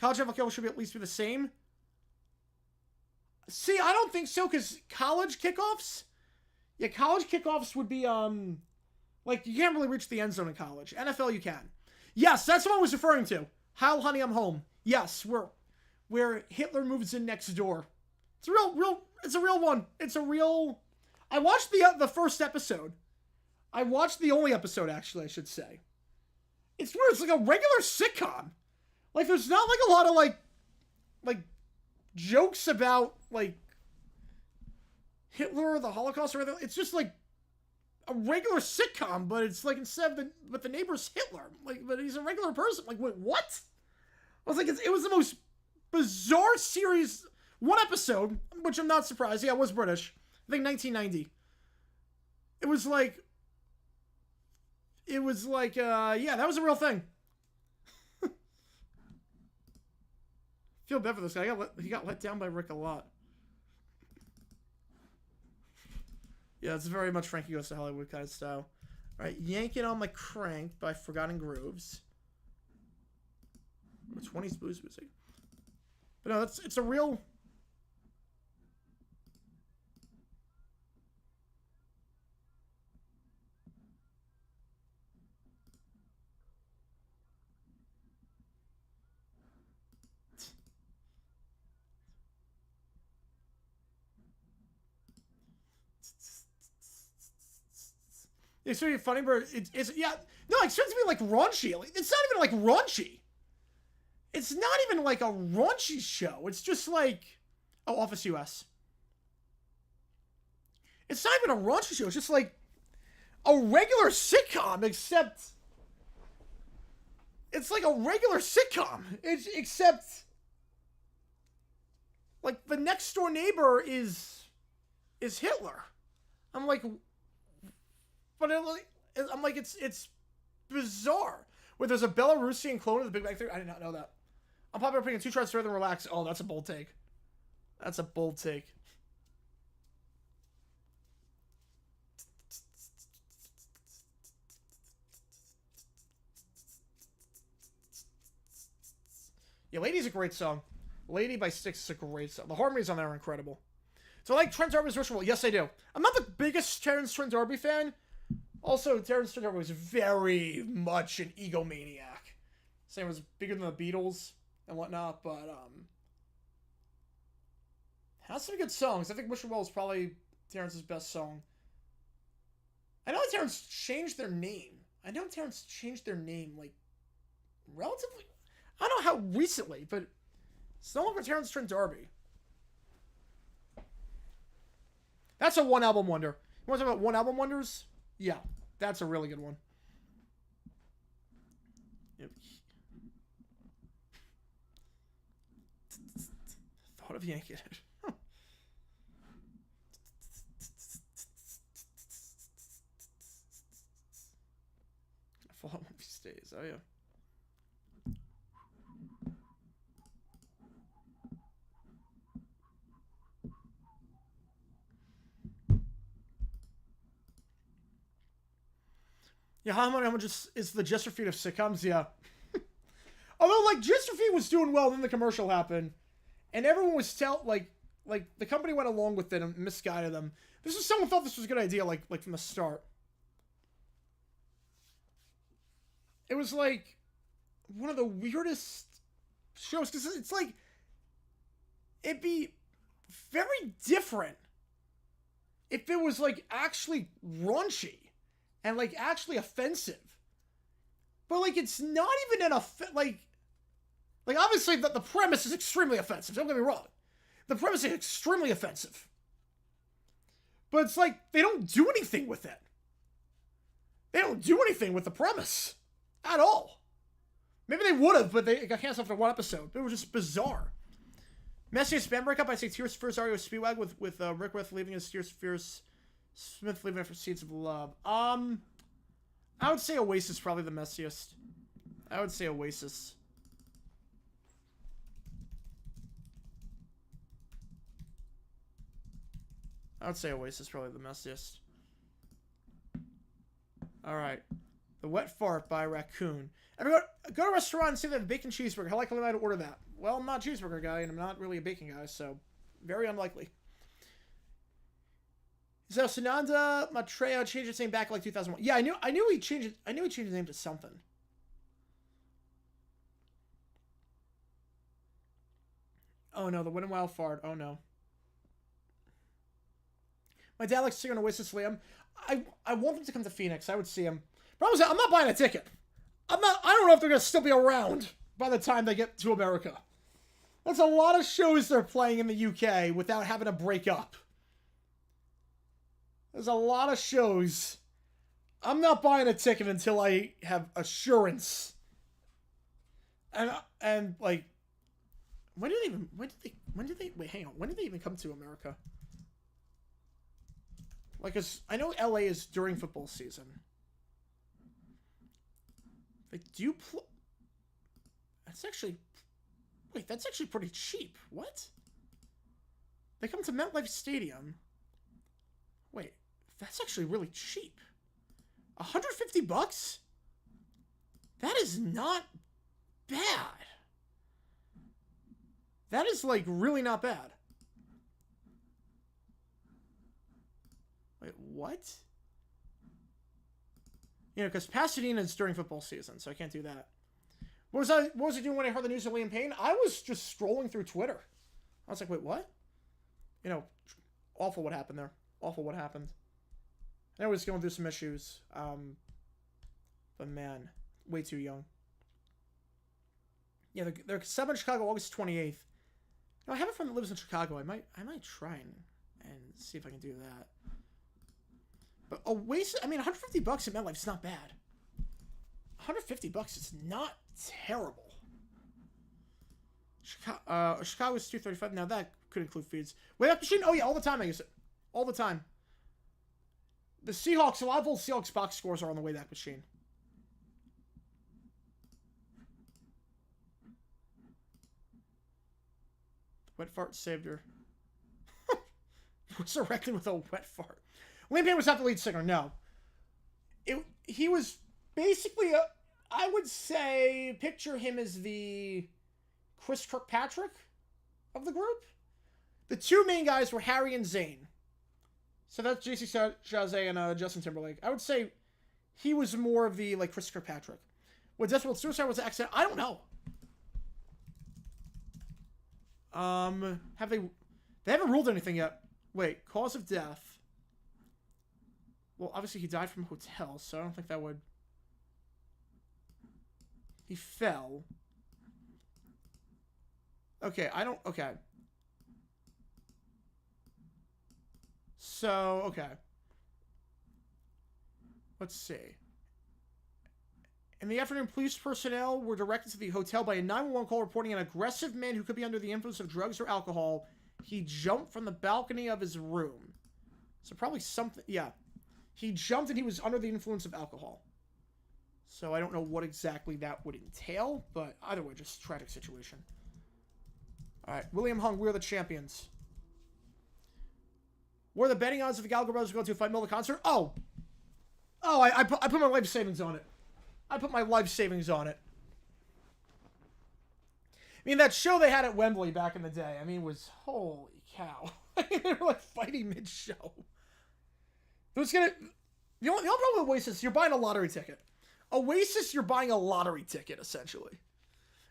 College NFL should at least be the same. See, I don't think so, because college kickoffs would be, like, you can't really reach the end zone in college. NFL, you can. Yes, that's what I was referring to. Heil, honey, I'm home. Yes, where Hitler moves in next door. It's a real one. It's a real... I watched the first episode. I watched the only episode, actually, I should say. It's weird. It's like a regular sitcom. Like, there's not, like, a lot of, like, jokes about, like, Hitler or the Holocaust or anything. It's just, like, a regular sitcom, but it's, like, instead of the neighbor's Hitler. Like, but he's a regular person. Like, wait, what? I was like, it was the most bizarre series. One episode, which I'm not surprised. Yeah, it was British. I think 1990. It was like, yeah, that was a real thing. Feel bad for this guy. He got let down by Rick a lot. Yeah, it's very much Frankie Goes to Hollywood kind of style. All right, Yanking on My Crank by Forgotten Grooves. 20s blues music. But no, it's a real... It's really funny, but it's yeah. No, it starts to be like raunchy. It's not even like raunchy. It's not even like a raunchy show. It's just like, oh, Office US. It's not even a raunchy show. It's just like a regular sitcom, except it's like a regular sitcom. Except Like, the next door neighbor is Hitler. I'm like, but I'm like, it's bizarre. Where there's a Belarusian clone of the Big Bang Theory. I did not know that. Unpopular opinion, 2 tries further than relax. Oh, that's a bold take. That's a bold take. Yeah, Lady's a great song. Lady by Styx is a great song. The harmonies on there are incredible. So I like Trent D'Arby's ritual. Yes, I do. I'm not the biggest Terrence Trent D'Arby fan. Also, Terrence Trent D'Arby was very much an egomaniac. Same was bigger than the Beatles and whatnot, but has some good songs. I think Wish You Well is probably Terrence's best song. I know Terrence changed their name. Like relatively. I don't know how recently, but it's no longer Terrence Trent D'Arby. That's a one album wonder. You want to talk about one album wonders? Yeah, that's a really good one. Yep. Thought of yanking it. Fallout one of these days. Oh yeah. Yeah, how much is the Jester feed of sitcoms? Yeah. Although, like, Jester feed was doing well, then the commercial happened, and everyone was like the company went along with it and misguided them. Someone thought this was a good idea, like from the start. It was like one of the weirdest shows because it's like it'd be very different if it was like actually raunchy and like actually offensive, but like it's not even an like obviously the premise is extremely offensive. Don't get me wrong, the premise is extremely offensive, but it's like they don't do anything with it. They don't do anything with the premise at all. Maybe they would have, but they got canceled after one episode. It was just bizarre. Messiest band breakup, I say Tears for Fears, REO Speedwag with Rick Roth leaving as Tears for Fears, Smith leaving it for Seeds of Love. I would say Oasis probably the messiest. I would say Oasis. Probably the messiest. Alright. The Wet Fart by Raccoon. Everyone, go to a restaurant and see they have a bacon cheeseburger. How likely am I to order that? Well, I'm not a cheeseburger guy, and I'm not really a bacon guy, so very unlikely. So Sananda Maitreya changed his name back in like 2001. Yeah, I knew he changed it. I knew he changed his name to something. Oh no, the Wet and Wild Fart. Oh no. My dad likes to sing on Oasis Liam. I want him to come to Phoenix. I would see him. Problem is, I'm not buying a ticket. I don't know if they're going to still be around by the time they get to America. That's a lot of shows they're playing in the UK without having to break up. There's a lot of shows. I'm not buying a ticket until I have assurance. And like, when did they wait, hang on. When did they even come to America? Like, 'cause I know LA is during football season. Like, that's actually pretty cheap. What? They come to MetLife Stadium. Wait, that's actually really cheap. $150? That is not bad. That is, like, really not bad. Wait, what? You know, because Pasadena is during football season, so I can't do that. What was I doing when I heard the news of Liam Payne? I was just scrolling through Twitter. I was like, wait, what? You know, awful what happened there. Awful what happened. I was going through some issues. But man, way too young. Yeah, they're set in Chicago August 28th. No, I have a friend that lives in Chicago. I might try and see if I can do that. But Oasis, I mean, $150 at MetLife is not bad. $150 is not terrible. Chicago's 235. Now that could include feeds. Wayback Machine? Oh, yeah, all the time I use it. All the time. The Seahawks, a lot of old Seahawks box scores are on the Wayback Machine. Wet fart saved her. Resurrected with a wet fart. Liam Payne was not the lead singer, no. He was basically I would say, picture him as the Chris Kirkpatrick of the group. The two main guys were Harry and Zayn. So that's JC Chazé and Justin Timberlake. I would say he was more of the, like, Chris Kirkpatrick. What Death World Suicide was an accident? I don't know. They haven't ruled anything yet. Wait, cause of death. Well, obviously he died from a hotel, so I don't think that would... He fell. Okay, okay. So, okay. Let's see. In the afternoon, police personnel were directed to the hotel by a 911 call reporting an aggressive man who could be under the influence of drugs or alcohol. He jumped from the balcony of his room. So probably something, yeah. He jumped and he was under the influence of alcohol. So I don't know what exactly that would entail, but either way, just tragic situation. Alright, William Hung, we are the champions. What are the betting odds if the Gallagher brothers go to a Fight Miller concert? Oh! Oh, I put my life savings on it. I put my life savings on it. I mean, that show they had at Wembley back in the day, I mean, was... Holy cow. They were, like, fighting mid-show. It was gonna... The only problem with Oasis, you're buying a lottery ticket. Oasis, you're buying a lottery ticket, essentially.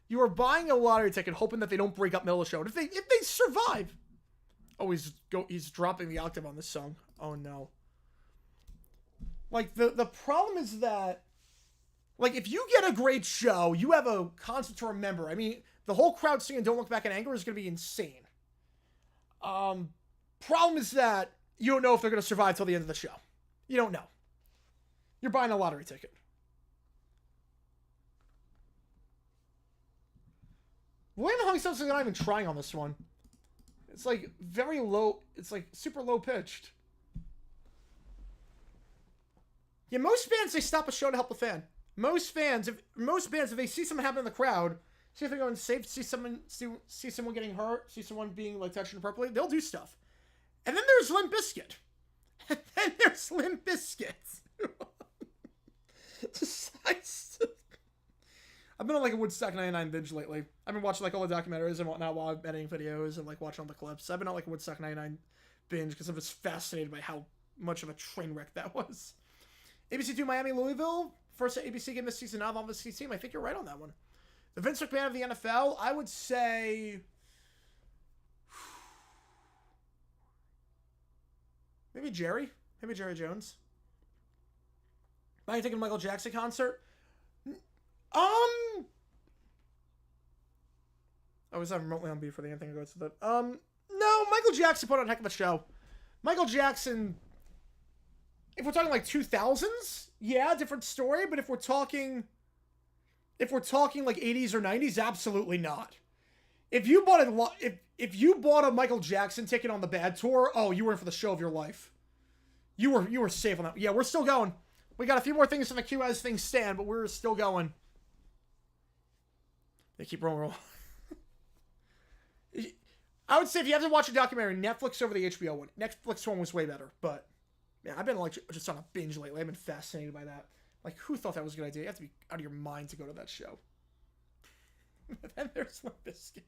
You are buying a lottery ticket hoping that they don't break up middle of the show. And if they survive... Oh, he's dropping the octave on this song. Oh, no. Like, the problem is that... Like, if you get a great show, you have a concert to remember. I mean, the whole crowd singing Don't Look Back in Anger is going to be insane. Problem is that you don't know if they're going to survive till the end of the show. You don't know. You're buying a lottery ticket. William Hung sounds like they're not even trying on this one. It's like very low. It's like super low pitched. Yeah, most bands, they stop a show to help a fan. Most bands, if they see something happen in the crowd, see if they're going to see someone getting hurt, see someone being like touched inappropriately, they'll do stuff. And then there's Limp Bizkit. And then there's Limp Bizkit. I've been on like a Woodstock 99 binge lately. I've been watching like all the documentaries and whatnot while I'm editing videos and like watching all the clips. I've been on like a Woodstock 99 binge because I'm just fascinated by how much of a train wreck that was. ABC2 Miami Louisville. First ABC game this season, not on the C team. I think you're right on that one. The Vince McMahon of the NFL, I would say... Maybe Jerry. Maybe Jerry Jones. Am I thinking Michael Jackson concert? I was remotely on beat for the anything goes with it. No, Michael Jackson put on a heck of a show. Michael Jackson... If we're talking like 2000s, yeah, different story. But if we're talking like 80s or 90s, absolutely not. If you bought a Michael Jackson ticket on the Bad Tour, oh, you were in for the show of your life. You were safe on that. Yeah, we're still going. We got a few more things in the queue as things stand, but we're still going. They keep rolling. I would say if you have to watch a documentary, Netflix over the HBO one. Netflix one was way better, but. Yeah, I've been like just on a binge lately. I've been fascinated by that. Like, who thought that was a good idea? You have to be out of your mind to go to that show. Then there's Limp Bizkit.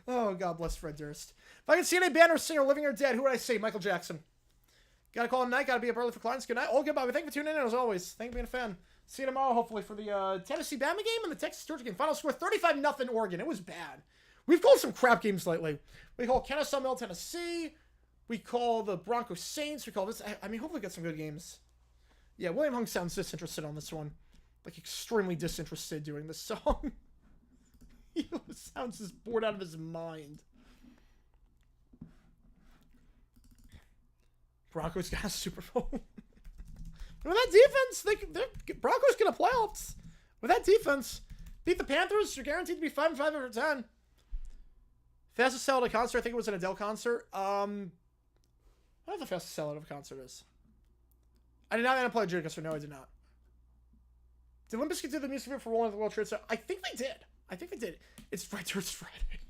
Oh, God bless Fred Durst. If I can see any band or singer living or dead, who would I say? Michael Jackson. Gotta call it night. Gotta be up early for clients. Good night. All good, Bobby. Thank you for tuning in as always. Thank you for being a fan. See you tomorrow, hopefully, for the Tennessee Bama game and the Texas Georgia game. Final score 35-0 Oregon. It was bad. We've called some crap games lately. We called Kennesaw Mill, Tennessee. We call the Broncos Saints. We call this... I mean, hopefully get some good games. Yeah, William Hung sounds disinterested on this one. Like, extremely disinterested doing this song. He sounds just bored out of his mind. Broncos got a Super Bowl. With that defense, Broncos get a playoffs. With that defense, Beat the Panthers. You're guaranteed to be 5 and 5 over 10. Fastest sell at a concert. I think it was an Adele concert. I don't know if the fastest sell out of a concert is. I did not end up playing Jadicus, so no, I did not. Did Limp Bizkit do the music video for Rolling the World Trade Center? I think they did. It's right towards Friday.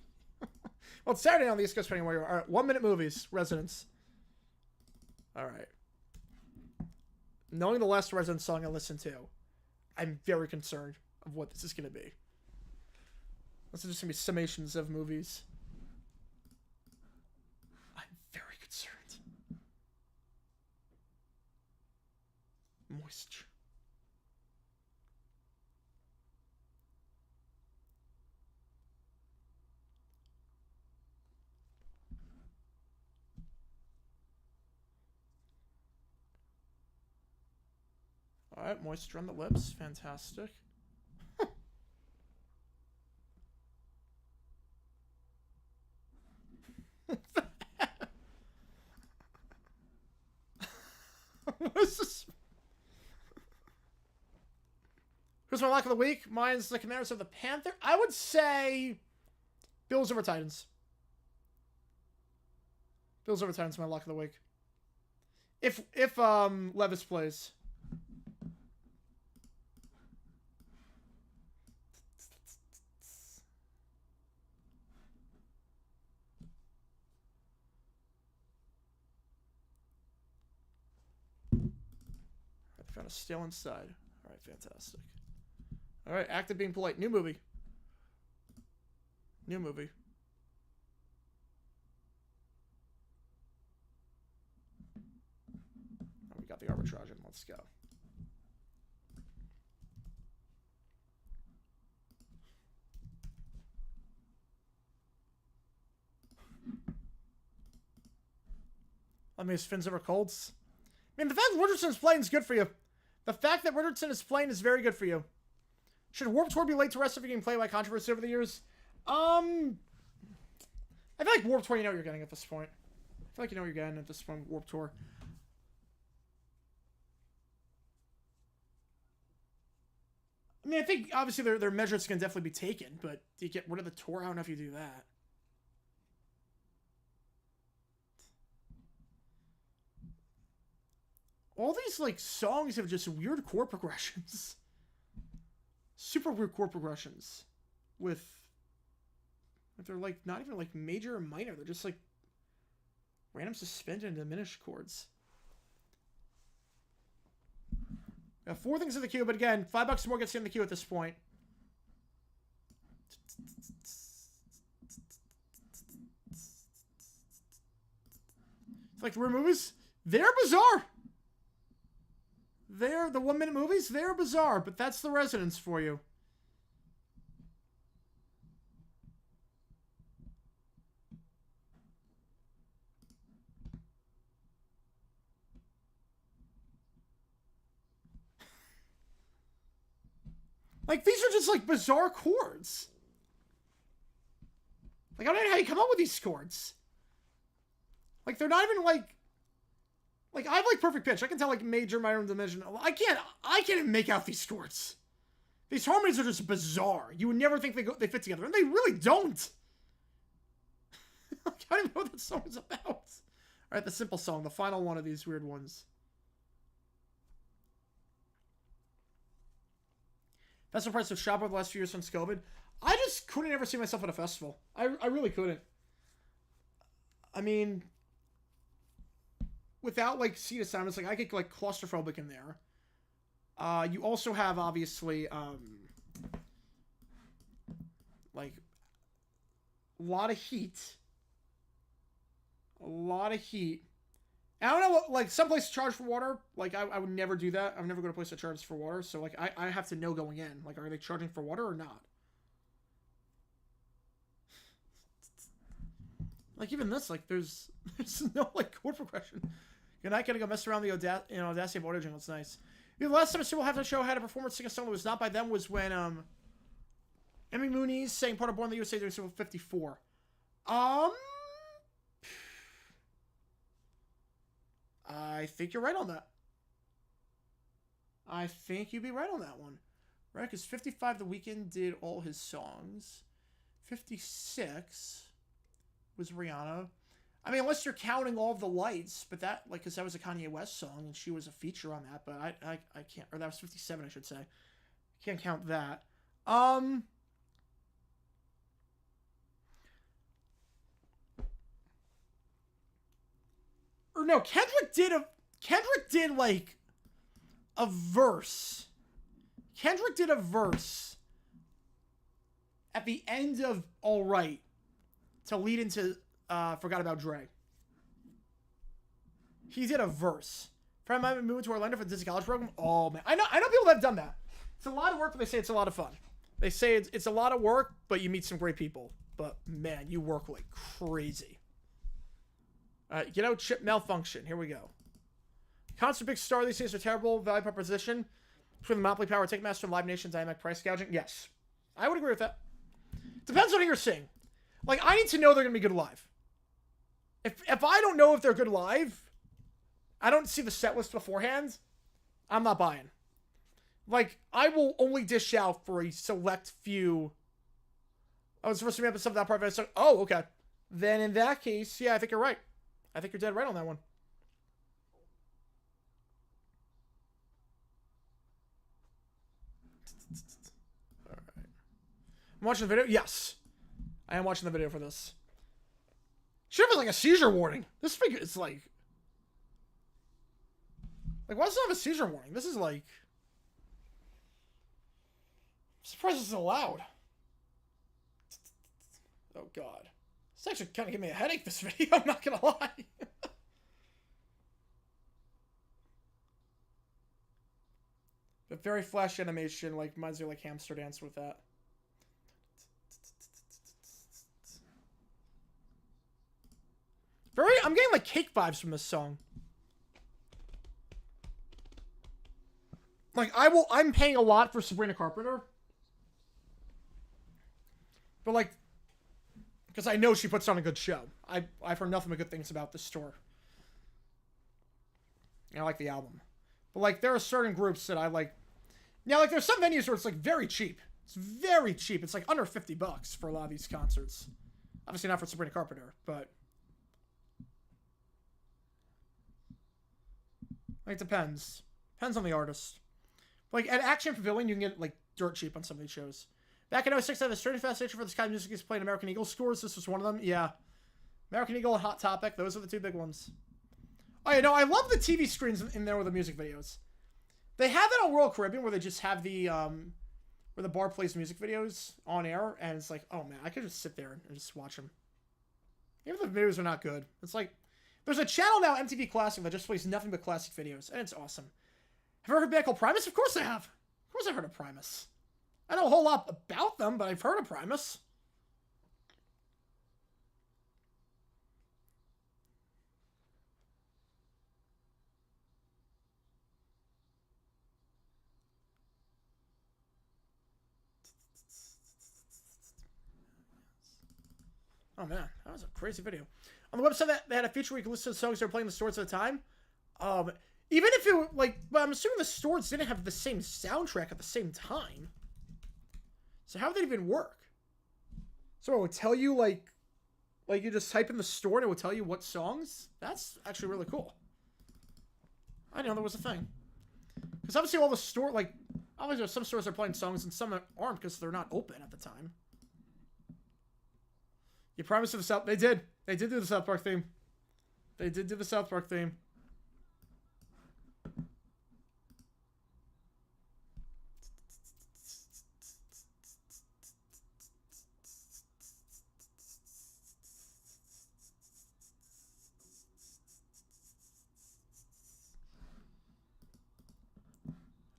Well, it's Saturday on the East Coast, depending on where you are. All right, 1 minute movies, Residents. All right. Knowing the last Residents song I listened to, I'm very concerned of what this is going to be. This is just going to be summations of movies. I'm very concerned. Moisture. All right, moisture on the lips. Fantastic. What is this? Who's my lock of the week? Mine's the Commanders of the Panther. I would say Bills over Titans. Bills over Titans, my lock of the week. If Levis plays. I found a stale inside. All right, fantastic. All right, active being polite. New movie. New movie. Oh, we got the arbitrage in. Let's go. Let me just Fins over Colts. I mean, the fact that Richardson's playing is good for you. The fact that Richardson is playing is very good for you. Should Warped Tour be late to rest if you're getting played by controversy over the years? I feel like Warped Tour, you know what you're getting at this point. I feel like you know what you're getting at this point, Warped Tour. I mean, I think, obviously, their measures can definitely be taken, but do you get rid of the tour? I don't know if you do that. All these, like, songs have just weird chord progressions. Super weird chord progressions. With... They're, like, not even, like, major or minor. They're just, like, random suspended and diminished chords. We have 4 things in the queue, but again, $5 more gets you in the queue at this point. It's like, weird movies? They're bizarre! They're the 1 minute movies. They're bizarre, but that's the Residents for you. Like, these are just, like, bizarre chords. Like, I don't know how you come up with these chords. Like, they're not even, like, I have, like, perfect pitch. I can tell, like, major, minor, and diminution. I can't even make out these chords. These harmonies are just bizarre. You would never think they fit together, and they really don't. I don't even know what that song is about. All right, the simple song, the final one of these weird ones. Festival price of shop over the last few years since COVID. I just couldn't ever see myself at a festival. I really couldn't. I mean, without, like, seat assignments, like, I get, like, claustrophobic in there. You also have, obviously, like, a lot of heat. A lot of heat. And I don't know, like, some places charge for water. Like, I would never do that. I would never go to a place that charges for water. So, like, I have to know going in. Like, are they charging for water or not? Like, even this, like, there's no, like, chord progression. You're not going to go mess around the Audacity of Audio Jungle. It's nice. The last time a Super Halftime Show had a performance sing a song that was not by them was when, Emmy Mooney's sang part of Born in the USA during Super 54. I think you're right on that. I think you'd be right on that one. Right? Because 55, The Weeknd did all his songs. 56 was Rihanna. I mean, unless you're counting All of the Lights, but that, like, because that was a Kanye West song, and she was a feature on that, but I can't, or that was 57, I should say. Can't count that. Or no, Kendrick did like a verse. Kendrick did a verse at the end of All Right to lead into Forgot About Dre. He did a verse. Friend of mine moved to Orlando for the Disney College program. Oh man, I know people that have done that. It's a lot of work, but they say it's a lot of fun. They say it's a lot of work, but you meet some great people. But man, you work like crazy. Chip malfunction. Here we go. Concert big star these days are terrible value proposition between the monopoly power Ticketmaster and Live Nation dynamic price gouging. Yes, I would agree with that. Depends on who you're seeing. Like, I need to know they're gonna be good live. If I don't know if they're good live, I don't see the set list beforehand, I'm not buying. Like, I will only dish out for a select few. I was supposed to be up at some of that part, but I was like, oh, okay. Then in that case, yeah, I think you're right. I think you're dead right on that one. All right. I'm watching the video? Yes. I am watching the video for this. Should have like a seizure warning. This figure is like why does it have a seizure warning? This is like... I'm surprised this is allowed. Oh, God. This actually kind of gave me a headache, this video. I'm not going to lie. But very flash animation, like, reminds me of, like, Hamster Dance with that. I'm getting, like, Cake vibes from this song. Like, I'm paying a lot for Sabrina Carpenter. But, like, because I know she puts on a good show. I've heard nothing but good things about this store. And I like the album. But, like, there are certain groups that I like. Now, like, there's some venues where it's, like, very cheap. It's very cheap. It's, like, under $50 for a lot of these concerts. Obviously not for Sabrina Carpenter, but... Like, it depends. Depends on the artist. Like, at Action Pavilion, you can get, like, dirt cheap on some of these shows. Back in 06, I had a straight fascination for this kind of music is playing American Eagle scores. This was one of them. Yeah. American Eagle and Hot Topic. Those are the two big ones. Oh, yeah, no, I love the TV screens in there with the music videos. They have that on Royal Caribbean where they just have the, where the bar plays music videos on air. And it's like, oh, man, I could just sit there and just watch them. Even if the videos are not good. It's like, there's a channel now, MTV Classic, that just plays nothing but classic videos. And it's awesome. Have you ever heard of a band called Primus? Of course I have. Of course I've heard of Primus. I know a whole lot about them, but I've heard of Primus. Oh man, that was a crazy video. On the website, they had a feature where you could listen to songs they were playing in the stores at the time. Even if it, like, but I'm assuming the stores didn't have the same soundtrack at the same time. So how would that even work? So it would tell you, like you just type in the store and it would tell you what songs? That's actually really cool. I didn't know there was a thing. Because obviously all the store, like, obviously some stores are playing songs and some aren't because they're not open at the time. You promised to the South, they did. They did do the South Park theme. They did do the South Park theme.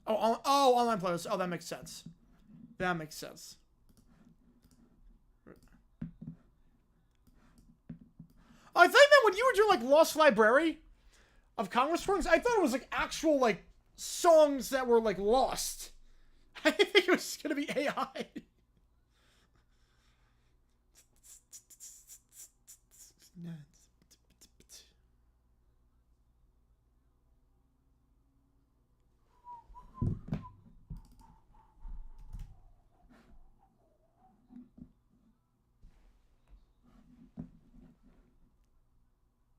Oh, online players. Oh, that makes sense. That makes sense. I thought that when you were doing, like, Lost Library of Congress songs, I thought it was, like, actual, like, songs that were, like, lost. I didn't think it was going to be AI.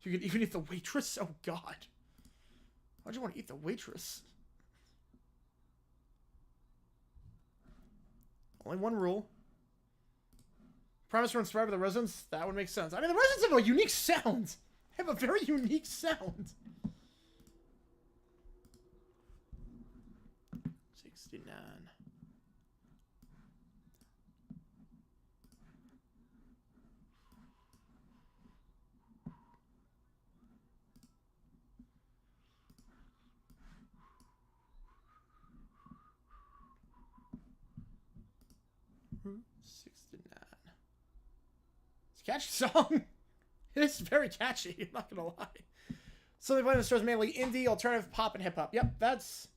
You could even eat the waitress? Oh, God. Why'd you want to eat the waitress? Only one rule. Premise were inspired by the residents? That would make sense. I mean, the residents have a unique sound. They have a very unique sound. 69. Catchy song. It is very catchy, I'm not gonna lie. So they play in the stores mainly indie, alternative, pop, and hip-hop. Yep, that's...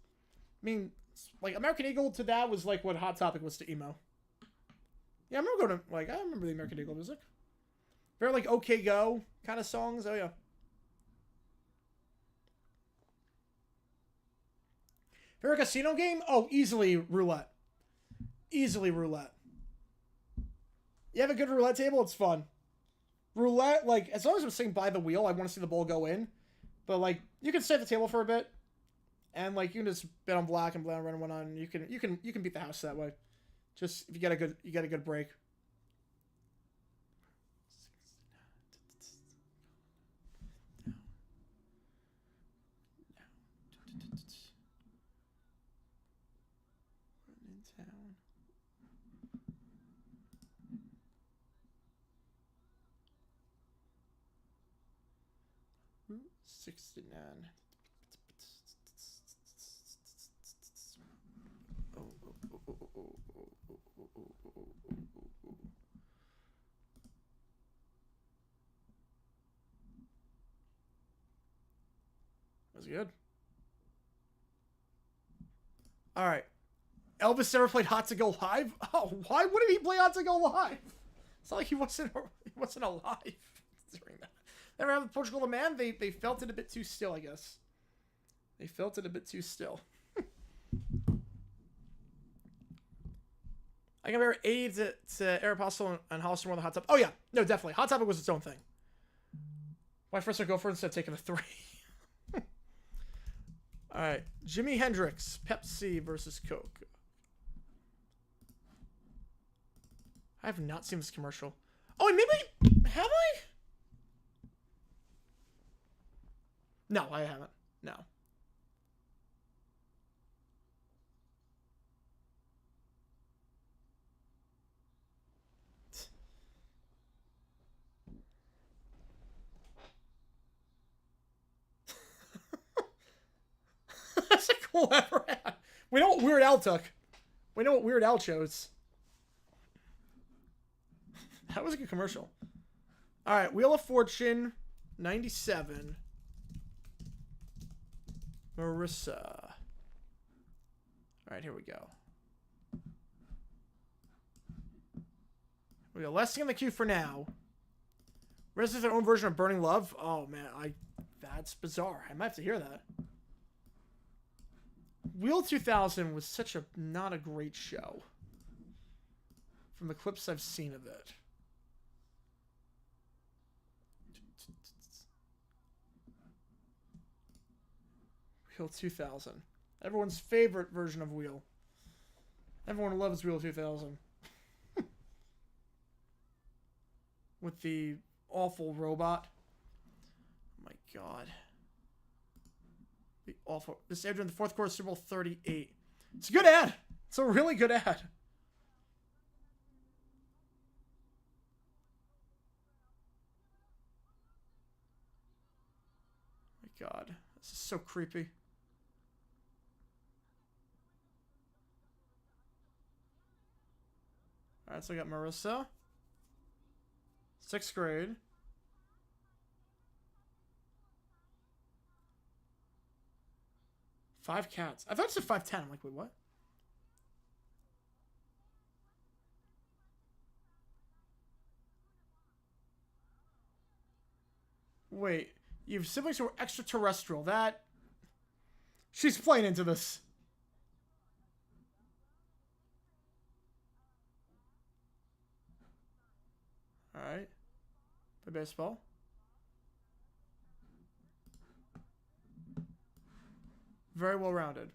I mean, like, American Eagle to that was like what Hot Topic was to emo. Yeah, I remember going to, like, I remember the American Eagle music. Very, like, OK Go kind of songs. Oh, yeah. Favorite casino game? Oh, easily roulette. Easily roulette. You have a good roulette table, it's fun. Roulette, like, as long as I'm sitting by the wheel, I want to see the ball go in. But, like, you can stay at the table for a bit. And, like, you can just bet on black and red and whatnot, and you can beat the house that way. Just if you get a good break. Route 69. That's good. All right. Elvis never played Hot to Go Live? Oh, why wouldn't he play Hot to Go Live? It's not like he wasn't alive during that. Never have Portugal the Man. They felt it a bit too still, I guess. They felt it a bit too still. I compare 80 to Aeropostale and Hollister more than Hot Topic. Oh, yeah. No, definitely. Hot Topic was its own thing. Why first I go for it instead of taking a 3? All right. Jimi Hendrix, Pepsi versus Coke. I have not seen this commercial. Oh, and maybe... Have I? No, I haven't. No. That's a cool ever had. We know what Weird Al took. We know what Weird Al chose. That was a good commercial. All right, Wheel of Fortune, 97. Marissa. All right, here we go. We got last thing in the queue for now. Residents their own version of Burning Love. Oh man, that's bizarre. I might have to hear that. Wheel 2000 was such a not a great show. From the clips I've seen of it. Wheel 2000. Everyone's favorite version of Wheel. Everyone loves Wheel 2000. With the awful robot. Oh my god. The awful. This aired during the fourth quarter of Super Bowl 38. It's a good ad. It's a really good ad. Oh my god. This is so creepy. Alright, so I got Marissa. 6th grade. Five cats. I thought it said 5'10". I'm like, wait, what? Wait, you have siblings who are extraterrestrial. That... She's playing into this. Alright. Play baseball. Very well rounded.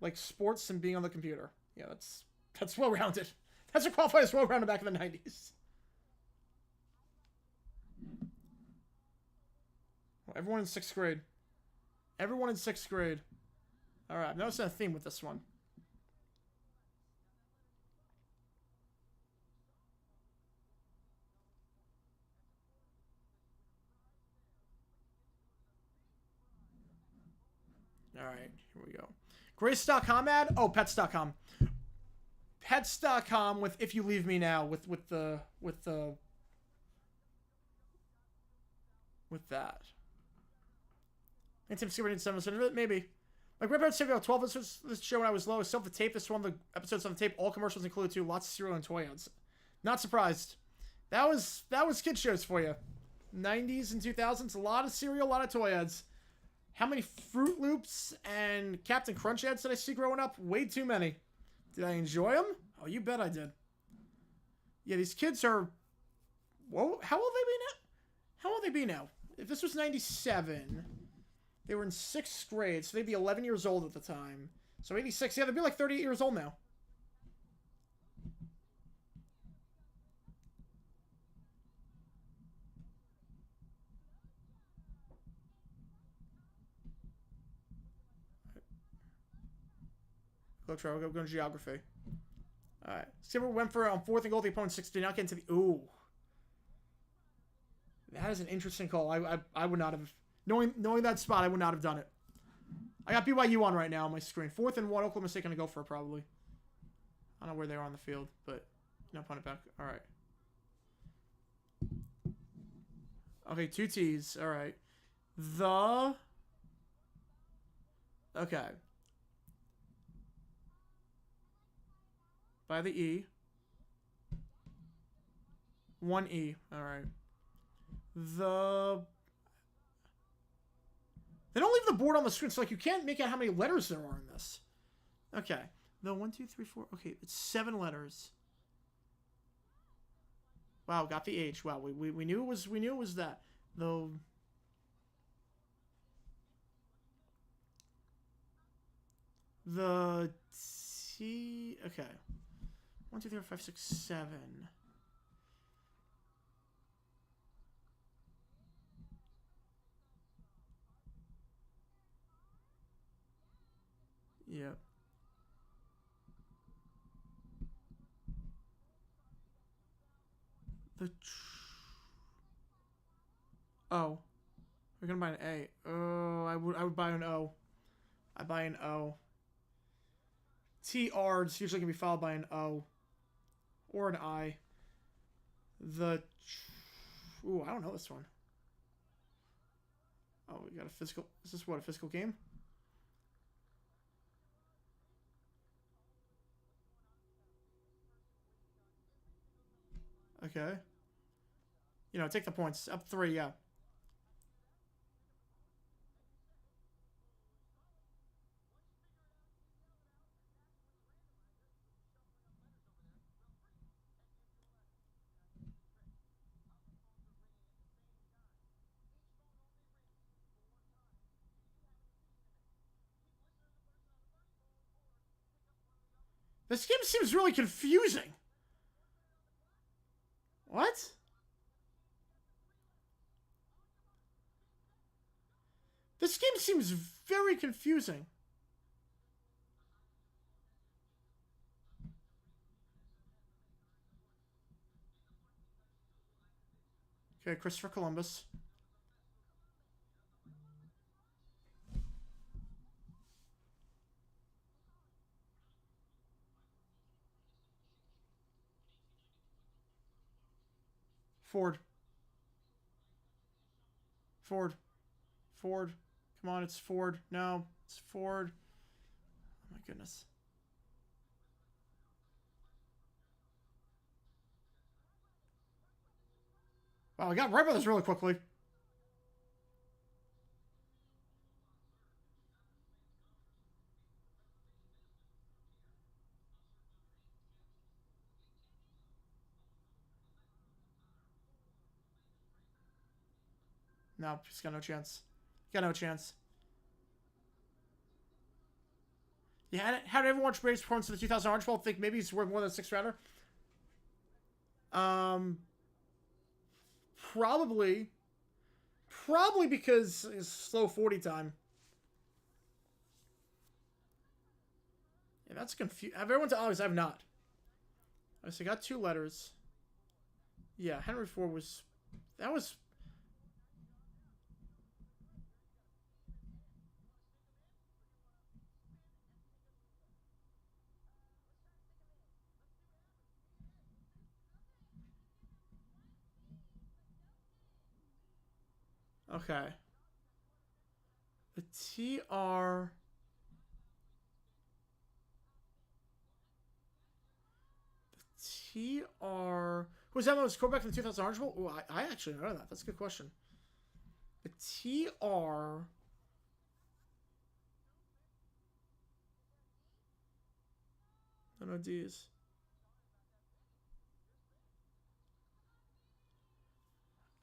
Like sports and being on the computer. Yeah, that's well rounded. That's what qualified as well rounded back in the 90s. Well, everyone in 6th grade. Everyone in 6th grade. Alright, I've noticed a theme with this one. Alright, here we go. Grace.com ad? Oh, pets.com. Pets.com with If You Leave Me Now with that. Intim Secret 700, maybe. My grandparents saved about 12 episodes of this show when I was low. Still the tape. This is one of the episodes on the tape. All commercials included too. Lots of cereal and toy ads. Not surprised. That was kid shows for you. 90s and 2000s. A lot of cereal, a lot of toy ads. How many Fruit Loops and Captain Crunch ads did I see growing up? Way too many. Did I enjoy them? Oh, you bet I did. Yeah, these kids are... Whoa, how old they be now? How old they be now? If this was 97, they were in 6th grade, so they'd be 11 years old at the time. So 86, yeah, they'd be like 38 years old now. Look, Trevor, we're going to geography. Alright. Silver went for on 4th and goal. The opponent 6 did not get into the... Ooh. That is an interesting call. I would not have... Knowing that spot, I would not have done it. I got BYU on right now on my screen. 4th and 1. Oklahoma State going to go for it, probably. I don't know where they are on the field, but... No, punt it back. Alright. Okay, 2 T's. Alright. The... Okay. By the E. 1 E. Alright. The... They don't leave the board on the screen, so like you can't make out how many letters there are in this. Okay. The 1, 2, 3, 4. Okay, it's 7 letters. Wow, got the H. Wow, we knew it was that. The... The T... Okay. 1, 2, 3, 4, 5, 6, 7. Yeah. The... O. We're gonna buy an A. Oh, I would buy an O. I buy an O. TR is usually gonna be followed by an O. Or an I. The... Ooh, I don't know this one. Oh, we got a physical... Is this what, a physical game? Okay. You know, take the points. Up 3, yeah. This game seems really confusing. What? This game seems very confusing. Okay, Christopher Columbus. Ford. Ford. Ford. Come on, it's Ford. No, it's Ford. Oh my goodness. Wow, I got right by this really quickly. No, he's got no chance. Got no chance. Yeah, how did everyone watch Braves performance in the 2000 Orange Bowl? Think maybe he's worth more than a 6th rounder? Probably. Probably because it's slow 40 time. Yeah, that's confusing. Have everyone to always? I've not. So I got 2 letters. Yeah, Henry Ford was... That was... Okay. The TR... TR... Who was that one? Was quarterback in the 2000 Orange Bowl? Oh, I actually know that. That's a good question. The TR... No D's.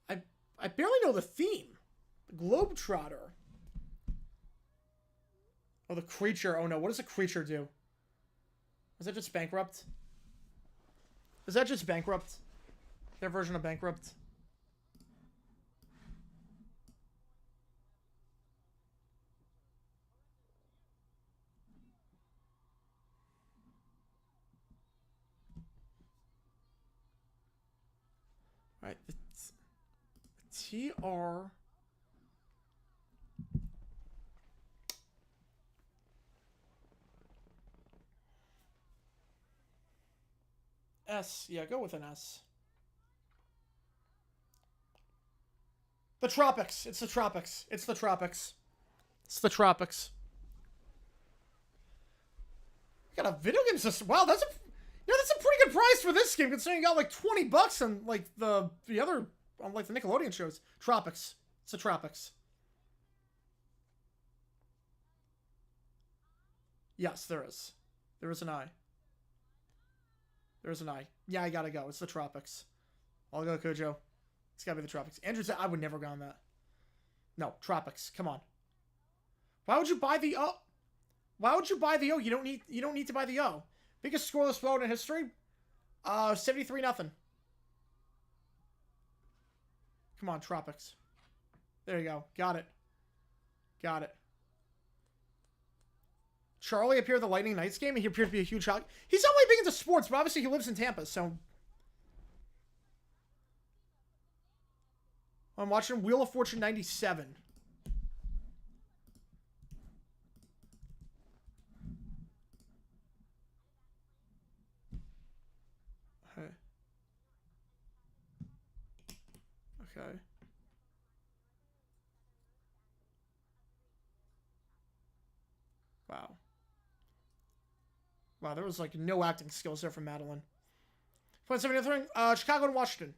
I barely know the theme. The Globetrotter. Oh, the creature. Oh no, what does a creature do? Is that just bankrupt? Is that just bankrupt? Their version of bankrupt? Alright, the TR... S. Yeah, go with an S. The tropics. It's the tropics. It's the tropics. It's the tropics. We got a video game system. Wow, that's a... Yeah, that's a pretty good price for this game, considering you got like $20 on like the other, on like the Nickelodeon shows. Tropics. It's the tropics. Yes, there is. There is an I. There's an I. Yeah, I gotta go. It's the tropics. I'll go, Kojo. It's gotta be the tropics. Andrew said I would never go on that. No, tropics. Come on. Why would you buy the O? Why would you buy the O? You don't need to buy the O. Biggest scoreless vote in history? 73-0. Come on, tropics. There you go. Got it. Got it. Charlie appeared at the Lightning Knights game, and he appeared to be a huge shock. He's not really big into sports, but obviously he lives in Tampa, so... I'm watching Wheel of Fortune 97. Okay. Okay. Wow. Wow, there was like no acting skills there from Madeline. 0.7 Chicago and Washington.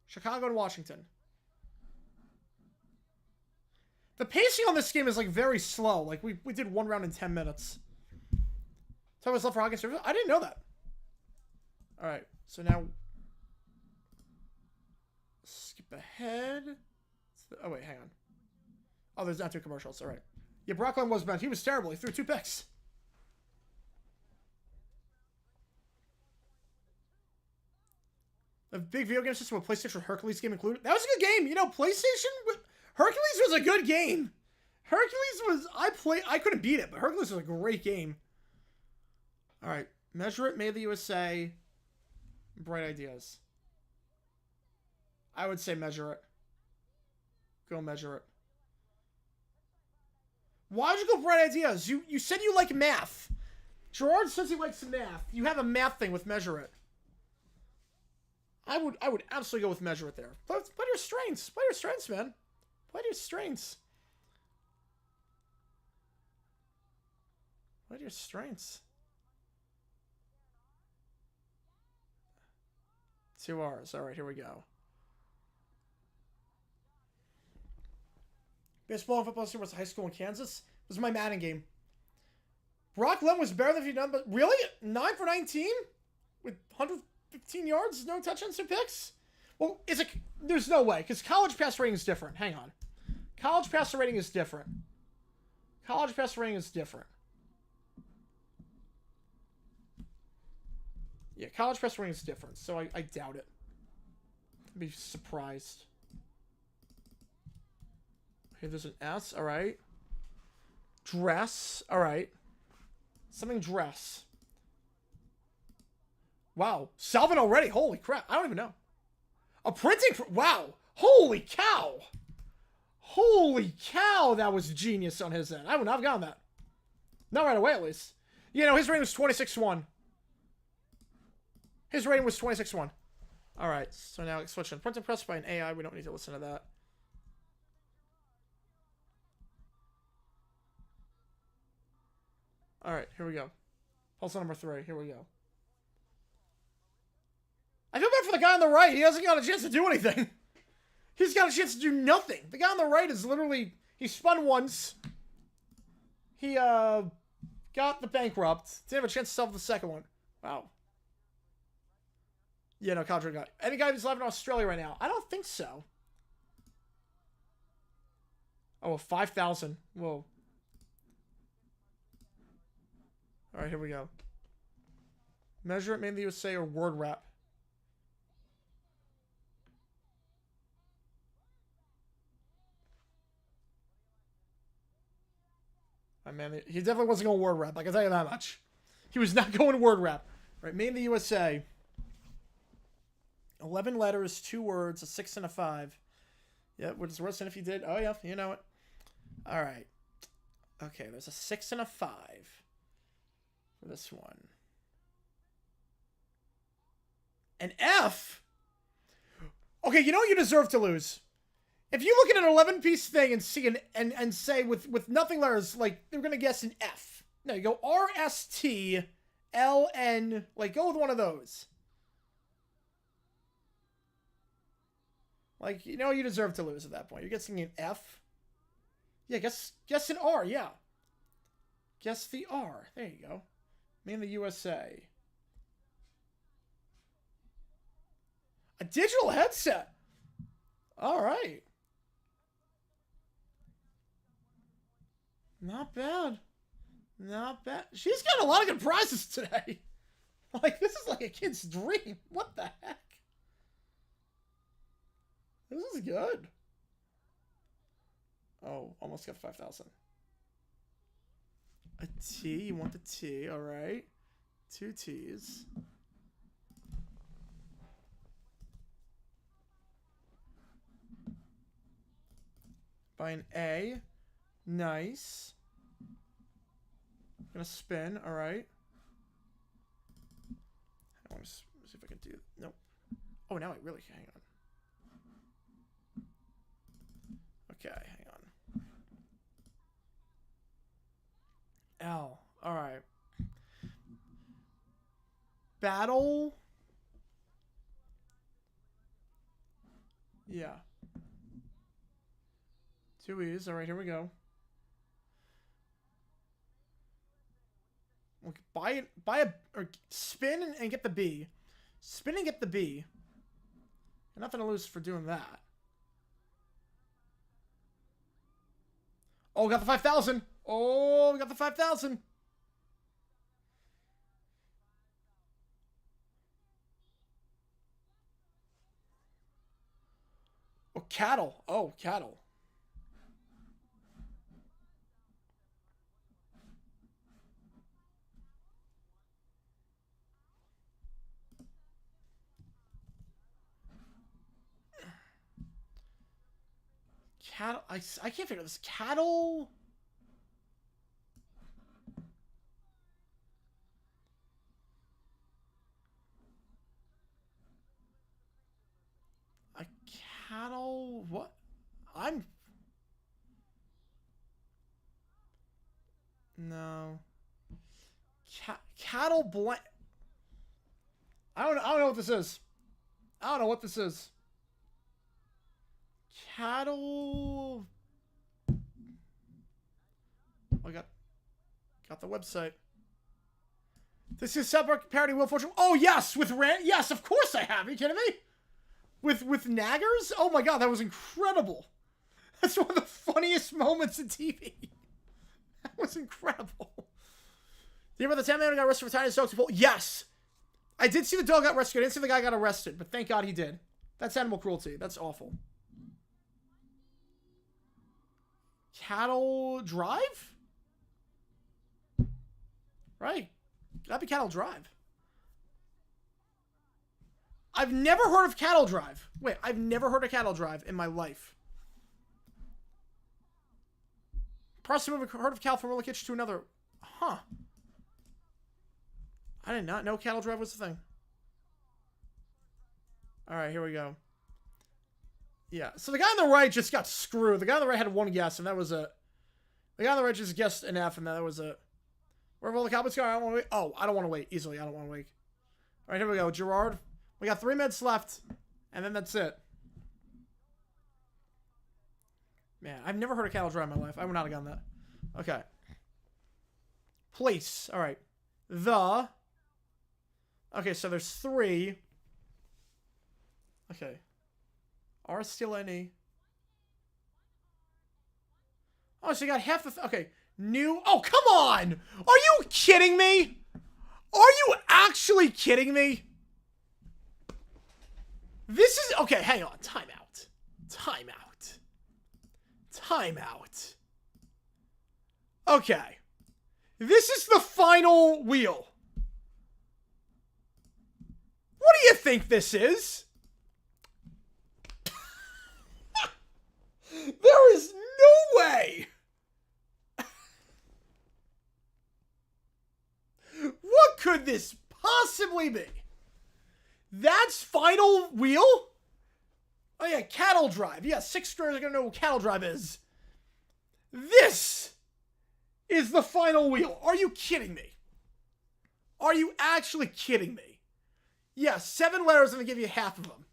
Chicago and Washington. The pacing on this game is like very slow. Like we did 1 round in 10 minutes. Time was left for hockey service. I didn't know that. All right, so now skip ahead. Oh wait, hang on. Oh, there's not 2 commercials. All right. Yeah, Brockline was bent. He was terrible. He threw 2 picks. A big video game system with PlayStation Hercules game included. That was a good game. You know, PlayStation with Hercules was a good game. Hercules was I couldn't beat it, but Hercules was a great game. All right, measure it. Made the USA. Bright ideas. I would say measure it. Go measure it. Why'd you go bright ideas? You said you like math. Gerard says he likes math. You have a math thing with measure it. I would absolutely go with measure it there. Play your strengths. Play your strengths, man. Play your strengths. Play your strengths. 2 R's. All right, here we go. Baseball and football was high school in Kansas. It was my Madden game. Brock Lem was better than he done, but really? 9 for 19? With 115 yards, no touchdowns, 2 picks? Well, there's no way, because college passer rating is different. Hang on. College passer rating is different. College passer rating is different. Yeah, college press ring is different, so I doubt it. I'd be surprised. Okay, there's an S. All right. Dress. All right. Something dress. Wow. Salvin already. Holy crap. I don't even know. A printing. Wow. Holy cow. Holy cow. That was genius on his end. I would not have gotten that. Not right away, at least. You know, his rating was 26-1. His rating was 26-1. All right. So now it's switching. Print and press by an AI. We don't need to listen to that. All right. Here we go. Pulse number 3. Here we go. I feel bad for the guy on the right. He hasn't got a chance to do anything. He's got a chance to do nothing. The guy on the right is literally... He spun once. He, got the bankrupt. Didn't have a chance to solve the second one. Wow. Yeah, no, Contra guy. Any guy who's live in Australia right now? I don't think so. Oh, 5,000. Whoa. Alright, here we go. Measure it made in the USA or word wrap. Man, he definitely wasn't going word wrap. I can tell you that much. He was not going word wrap. Right, made in the USA. 11 letters, 2 words, a 6 and a 5. Yeah, which is worse than if you did. Oh, yeah, you know it. All right. Okay, there's a 6 and a 5 for this one. An F? Okay, you know what you deserve to lose? If you look at an 11-piece thing and see and say with nothing letters, like, they're going to guess an F. No, you go RSTLN, like, go with one of those. Like, you know you deserve to lose at that point. You're guessing an F. Yeah, guess an R, yeah. Guess the R. There you go. Made in the USA. A digital headset. All right. Not bad. Not bad. She's got a lot of good prizes today. Like, this is like a kid's dream. What the heck? This is good. Oh, almost got 5,000. A T. You want the T. All right. 2 T's. By an A. Nice. I'm gonna spin. All right. I want to see if I can do. Nope. Oh, now I really hang on. Okay, hang on. L. All right. Battle. Yeah. 2 E's. All right, here we go. Look, buy or spin and get the B. Spin and get the B. Nothing to lose for doing that. Oh, we got the 5,000. Oh, we got the 5,000. Oh, cattle. Oh, cattle. Cattle. I can't figure this. Cattle. A cattle. What? I'm. No. Cattle blank. I don't know what this is. I don't know what this is. Cattle. I got the website. This is separate parody Wheel of Fortune. Oh yes, with yes, of course I have. Are you kidding me? With naggers? Oh my god, that was incredible. That's one of the funniest moments in TV. That was incredible. Do you remember the 10 man who got arrested for tying his dog to pole? Yes. I did see the dog got rescued. I didn't see the guy got arrested, but thank God he did. That's animal cruelty. That's awful. Cattle Drive? Right. That'd be Cattle Drive. I've never heard of Cattle Drive. Wait, I've never heard of Cattle Drive in my life. Person heard of Cal from one kitchen to another. Huh. I did not know Cattle Drive was the thing. Alright, here we go. Yeah, so the guy on the right just got screwed. The guy on the right had one guess, and that was it. The guy on the right just guessed an F, and that was it. Where have all the Cowboys go? I don't want to wait. Oh, I don't want to wait. Easily, I don't want to wait. Alright, here we go. Gerard. We got 3 minutes left, and then that's it. Man, I've never heard of Cattle Drive in my life. I would not have gotten that. Okay. Place. Alright. The. Okay, so there's 3. Okay. R still any. Oh, so you got half the. Okay. New. Oh, come on! Are you kidding me? Are you actually kidding me? This is. Okay, hang on. Time out. Time out. Time out. Okay. This is the final wheel. What do you think this is? There is no way. What could this possibly be? That's final wheel? Oh yeah, Cattle Drive. Yeah, 6th graders are gonna know what Cattle Drive is. This is the final wheel. Are you kidding me? Are you actually kidding me? Yeah, 7 letters, I'm gonna give you half of them.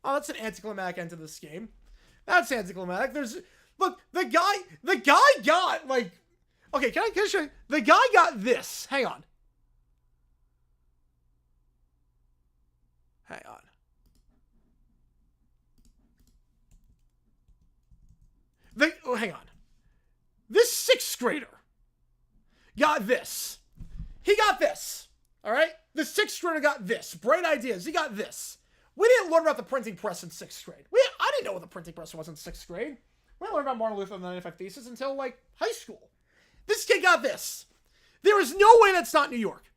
Oh, that's an anticlimactic end to this game. That's anticlimactic. Look, the guy got, like, okay, can I show you? The guy got this. Hang on. Hang on. Hang on. This 6th grader got this. He got this. All right? The 6th grader got this. Bright ideas. He got this. We didn't learn about the printing press in 6th grade. I didn't know what the printing press was in 6th grade. We didn't learn about Martin Luther and the 95 Thesis until, like, high school. This kid got this. There is no way that's not New York.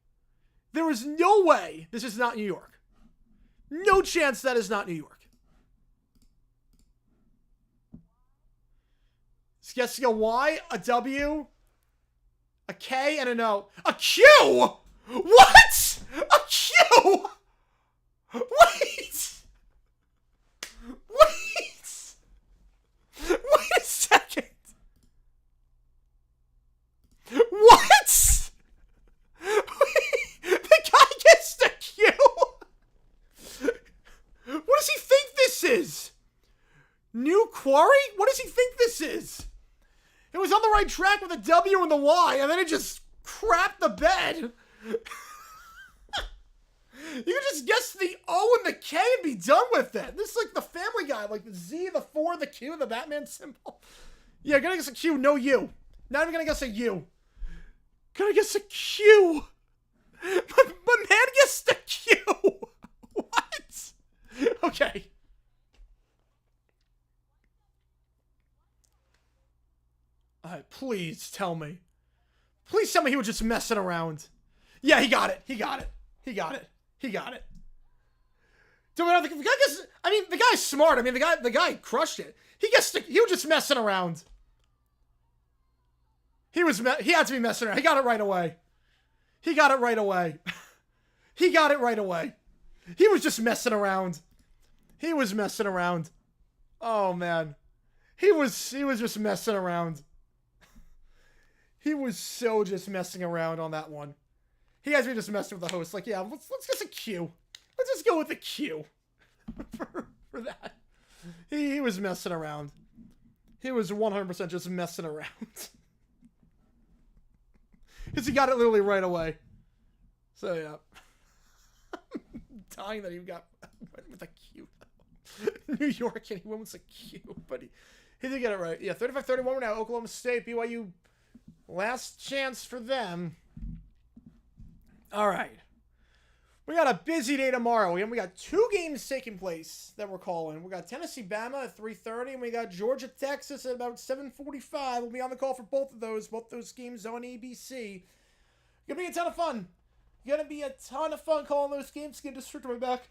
There is no way this is not New York. No chance that is not New York. It's guessing a Y, a W, a K, and an O. A Q? What? A Q? Wait! Wait! Wait a second! What? Wait, the guy gets the Q? What does he think this is? New quarry? What does he think this is? It was on the right track with the W and the Y, and then it just crapped the bed. You can just guess the O and the K and be done with it. This is like the Family Guy, like the Z, the 4, the Q, the Batman symbol. Yeah, gonna guess a Q, no U. Not even gonna guess a U. Gonna guess a Q. My man guessed a Q. What? Okay. Alright, please tell me. Please tell me he was just messing around. Yeah, he got it. He got it. He got it. He got it. Dude, the guy gets, I mean, the guy's smart. I mean, the guy crushed it. He was just messing around. He had to be messing around. He got it right away. He got it right away. He got it right away. He was just messing around. He was messing around. Oh man. He was just messing around. He was so just messing around on that one. He has me just messing with the host. Like, yeah, let's guess a Q. Let's just go with the Q for that. He was messing around. He was 100% just messing around. Because he got it literally right away. So, yeah. I'm dying that he went with a Q. New York, and he went with a Q. But he did get it right. Yeah, 35-31 we're now. Oklahoma State, BYU. Last chance for them. All right. We got a busy day tomorrow. We got 2 games taking place that we're calling. We got Tennessee-Bama at 3:30, and we got Georgia-Texas at about 7:45. We'll be on the call for both those games on ABC. Gonna be a ton of fun. Calling those games. Get just through my back.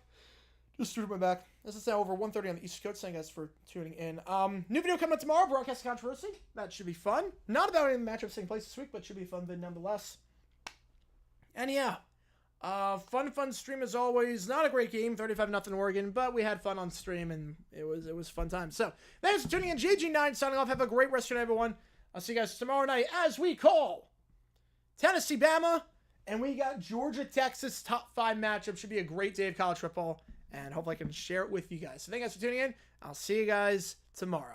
This is now over 1:30 on the East Coast. Thank you guys for tuning in. New video coming out tomorrow. Broadcast controversy. That should be fun. Not about any matchups taking place this week, but should be a fun vid nonetheless. And yeah. Fun stream as always. Not a great game, 35-0 Oregon, but we had fun on stream and it was fun time. So thanks for tuning in. GG9 signing off. Have a great rest of your night, everyone. I'll see you guys tomorrow night as we call Tennessee-Bama, and we got Georgia-Texas top 5 matchup. Should be a great day of college football, and hopefully I can share it with you guys. So thank you guys for tuning in. I'll see you guys tomorrow.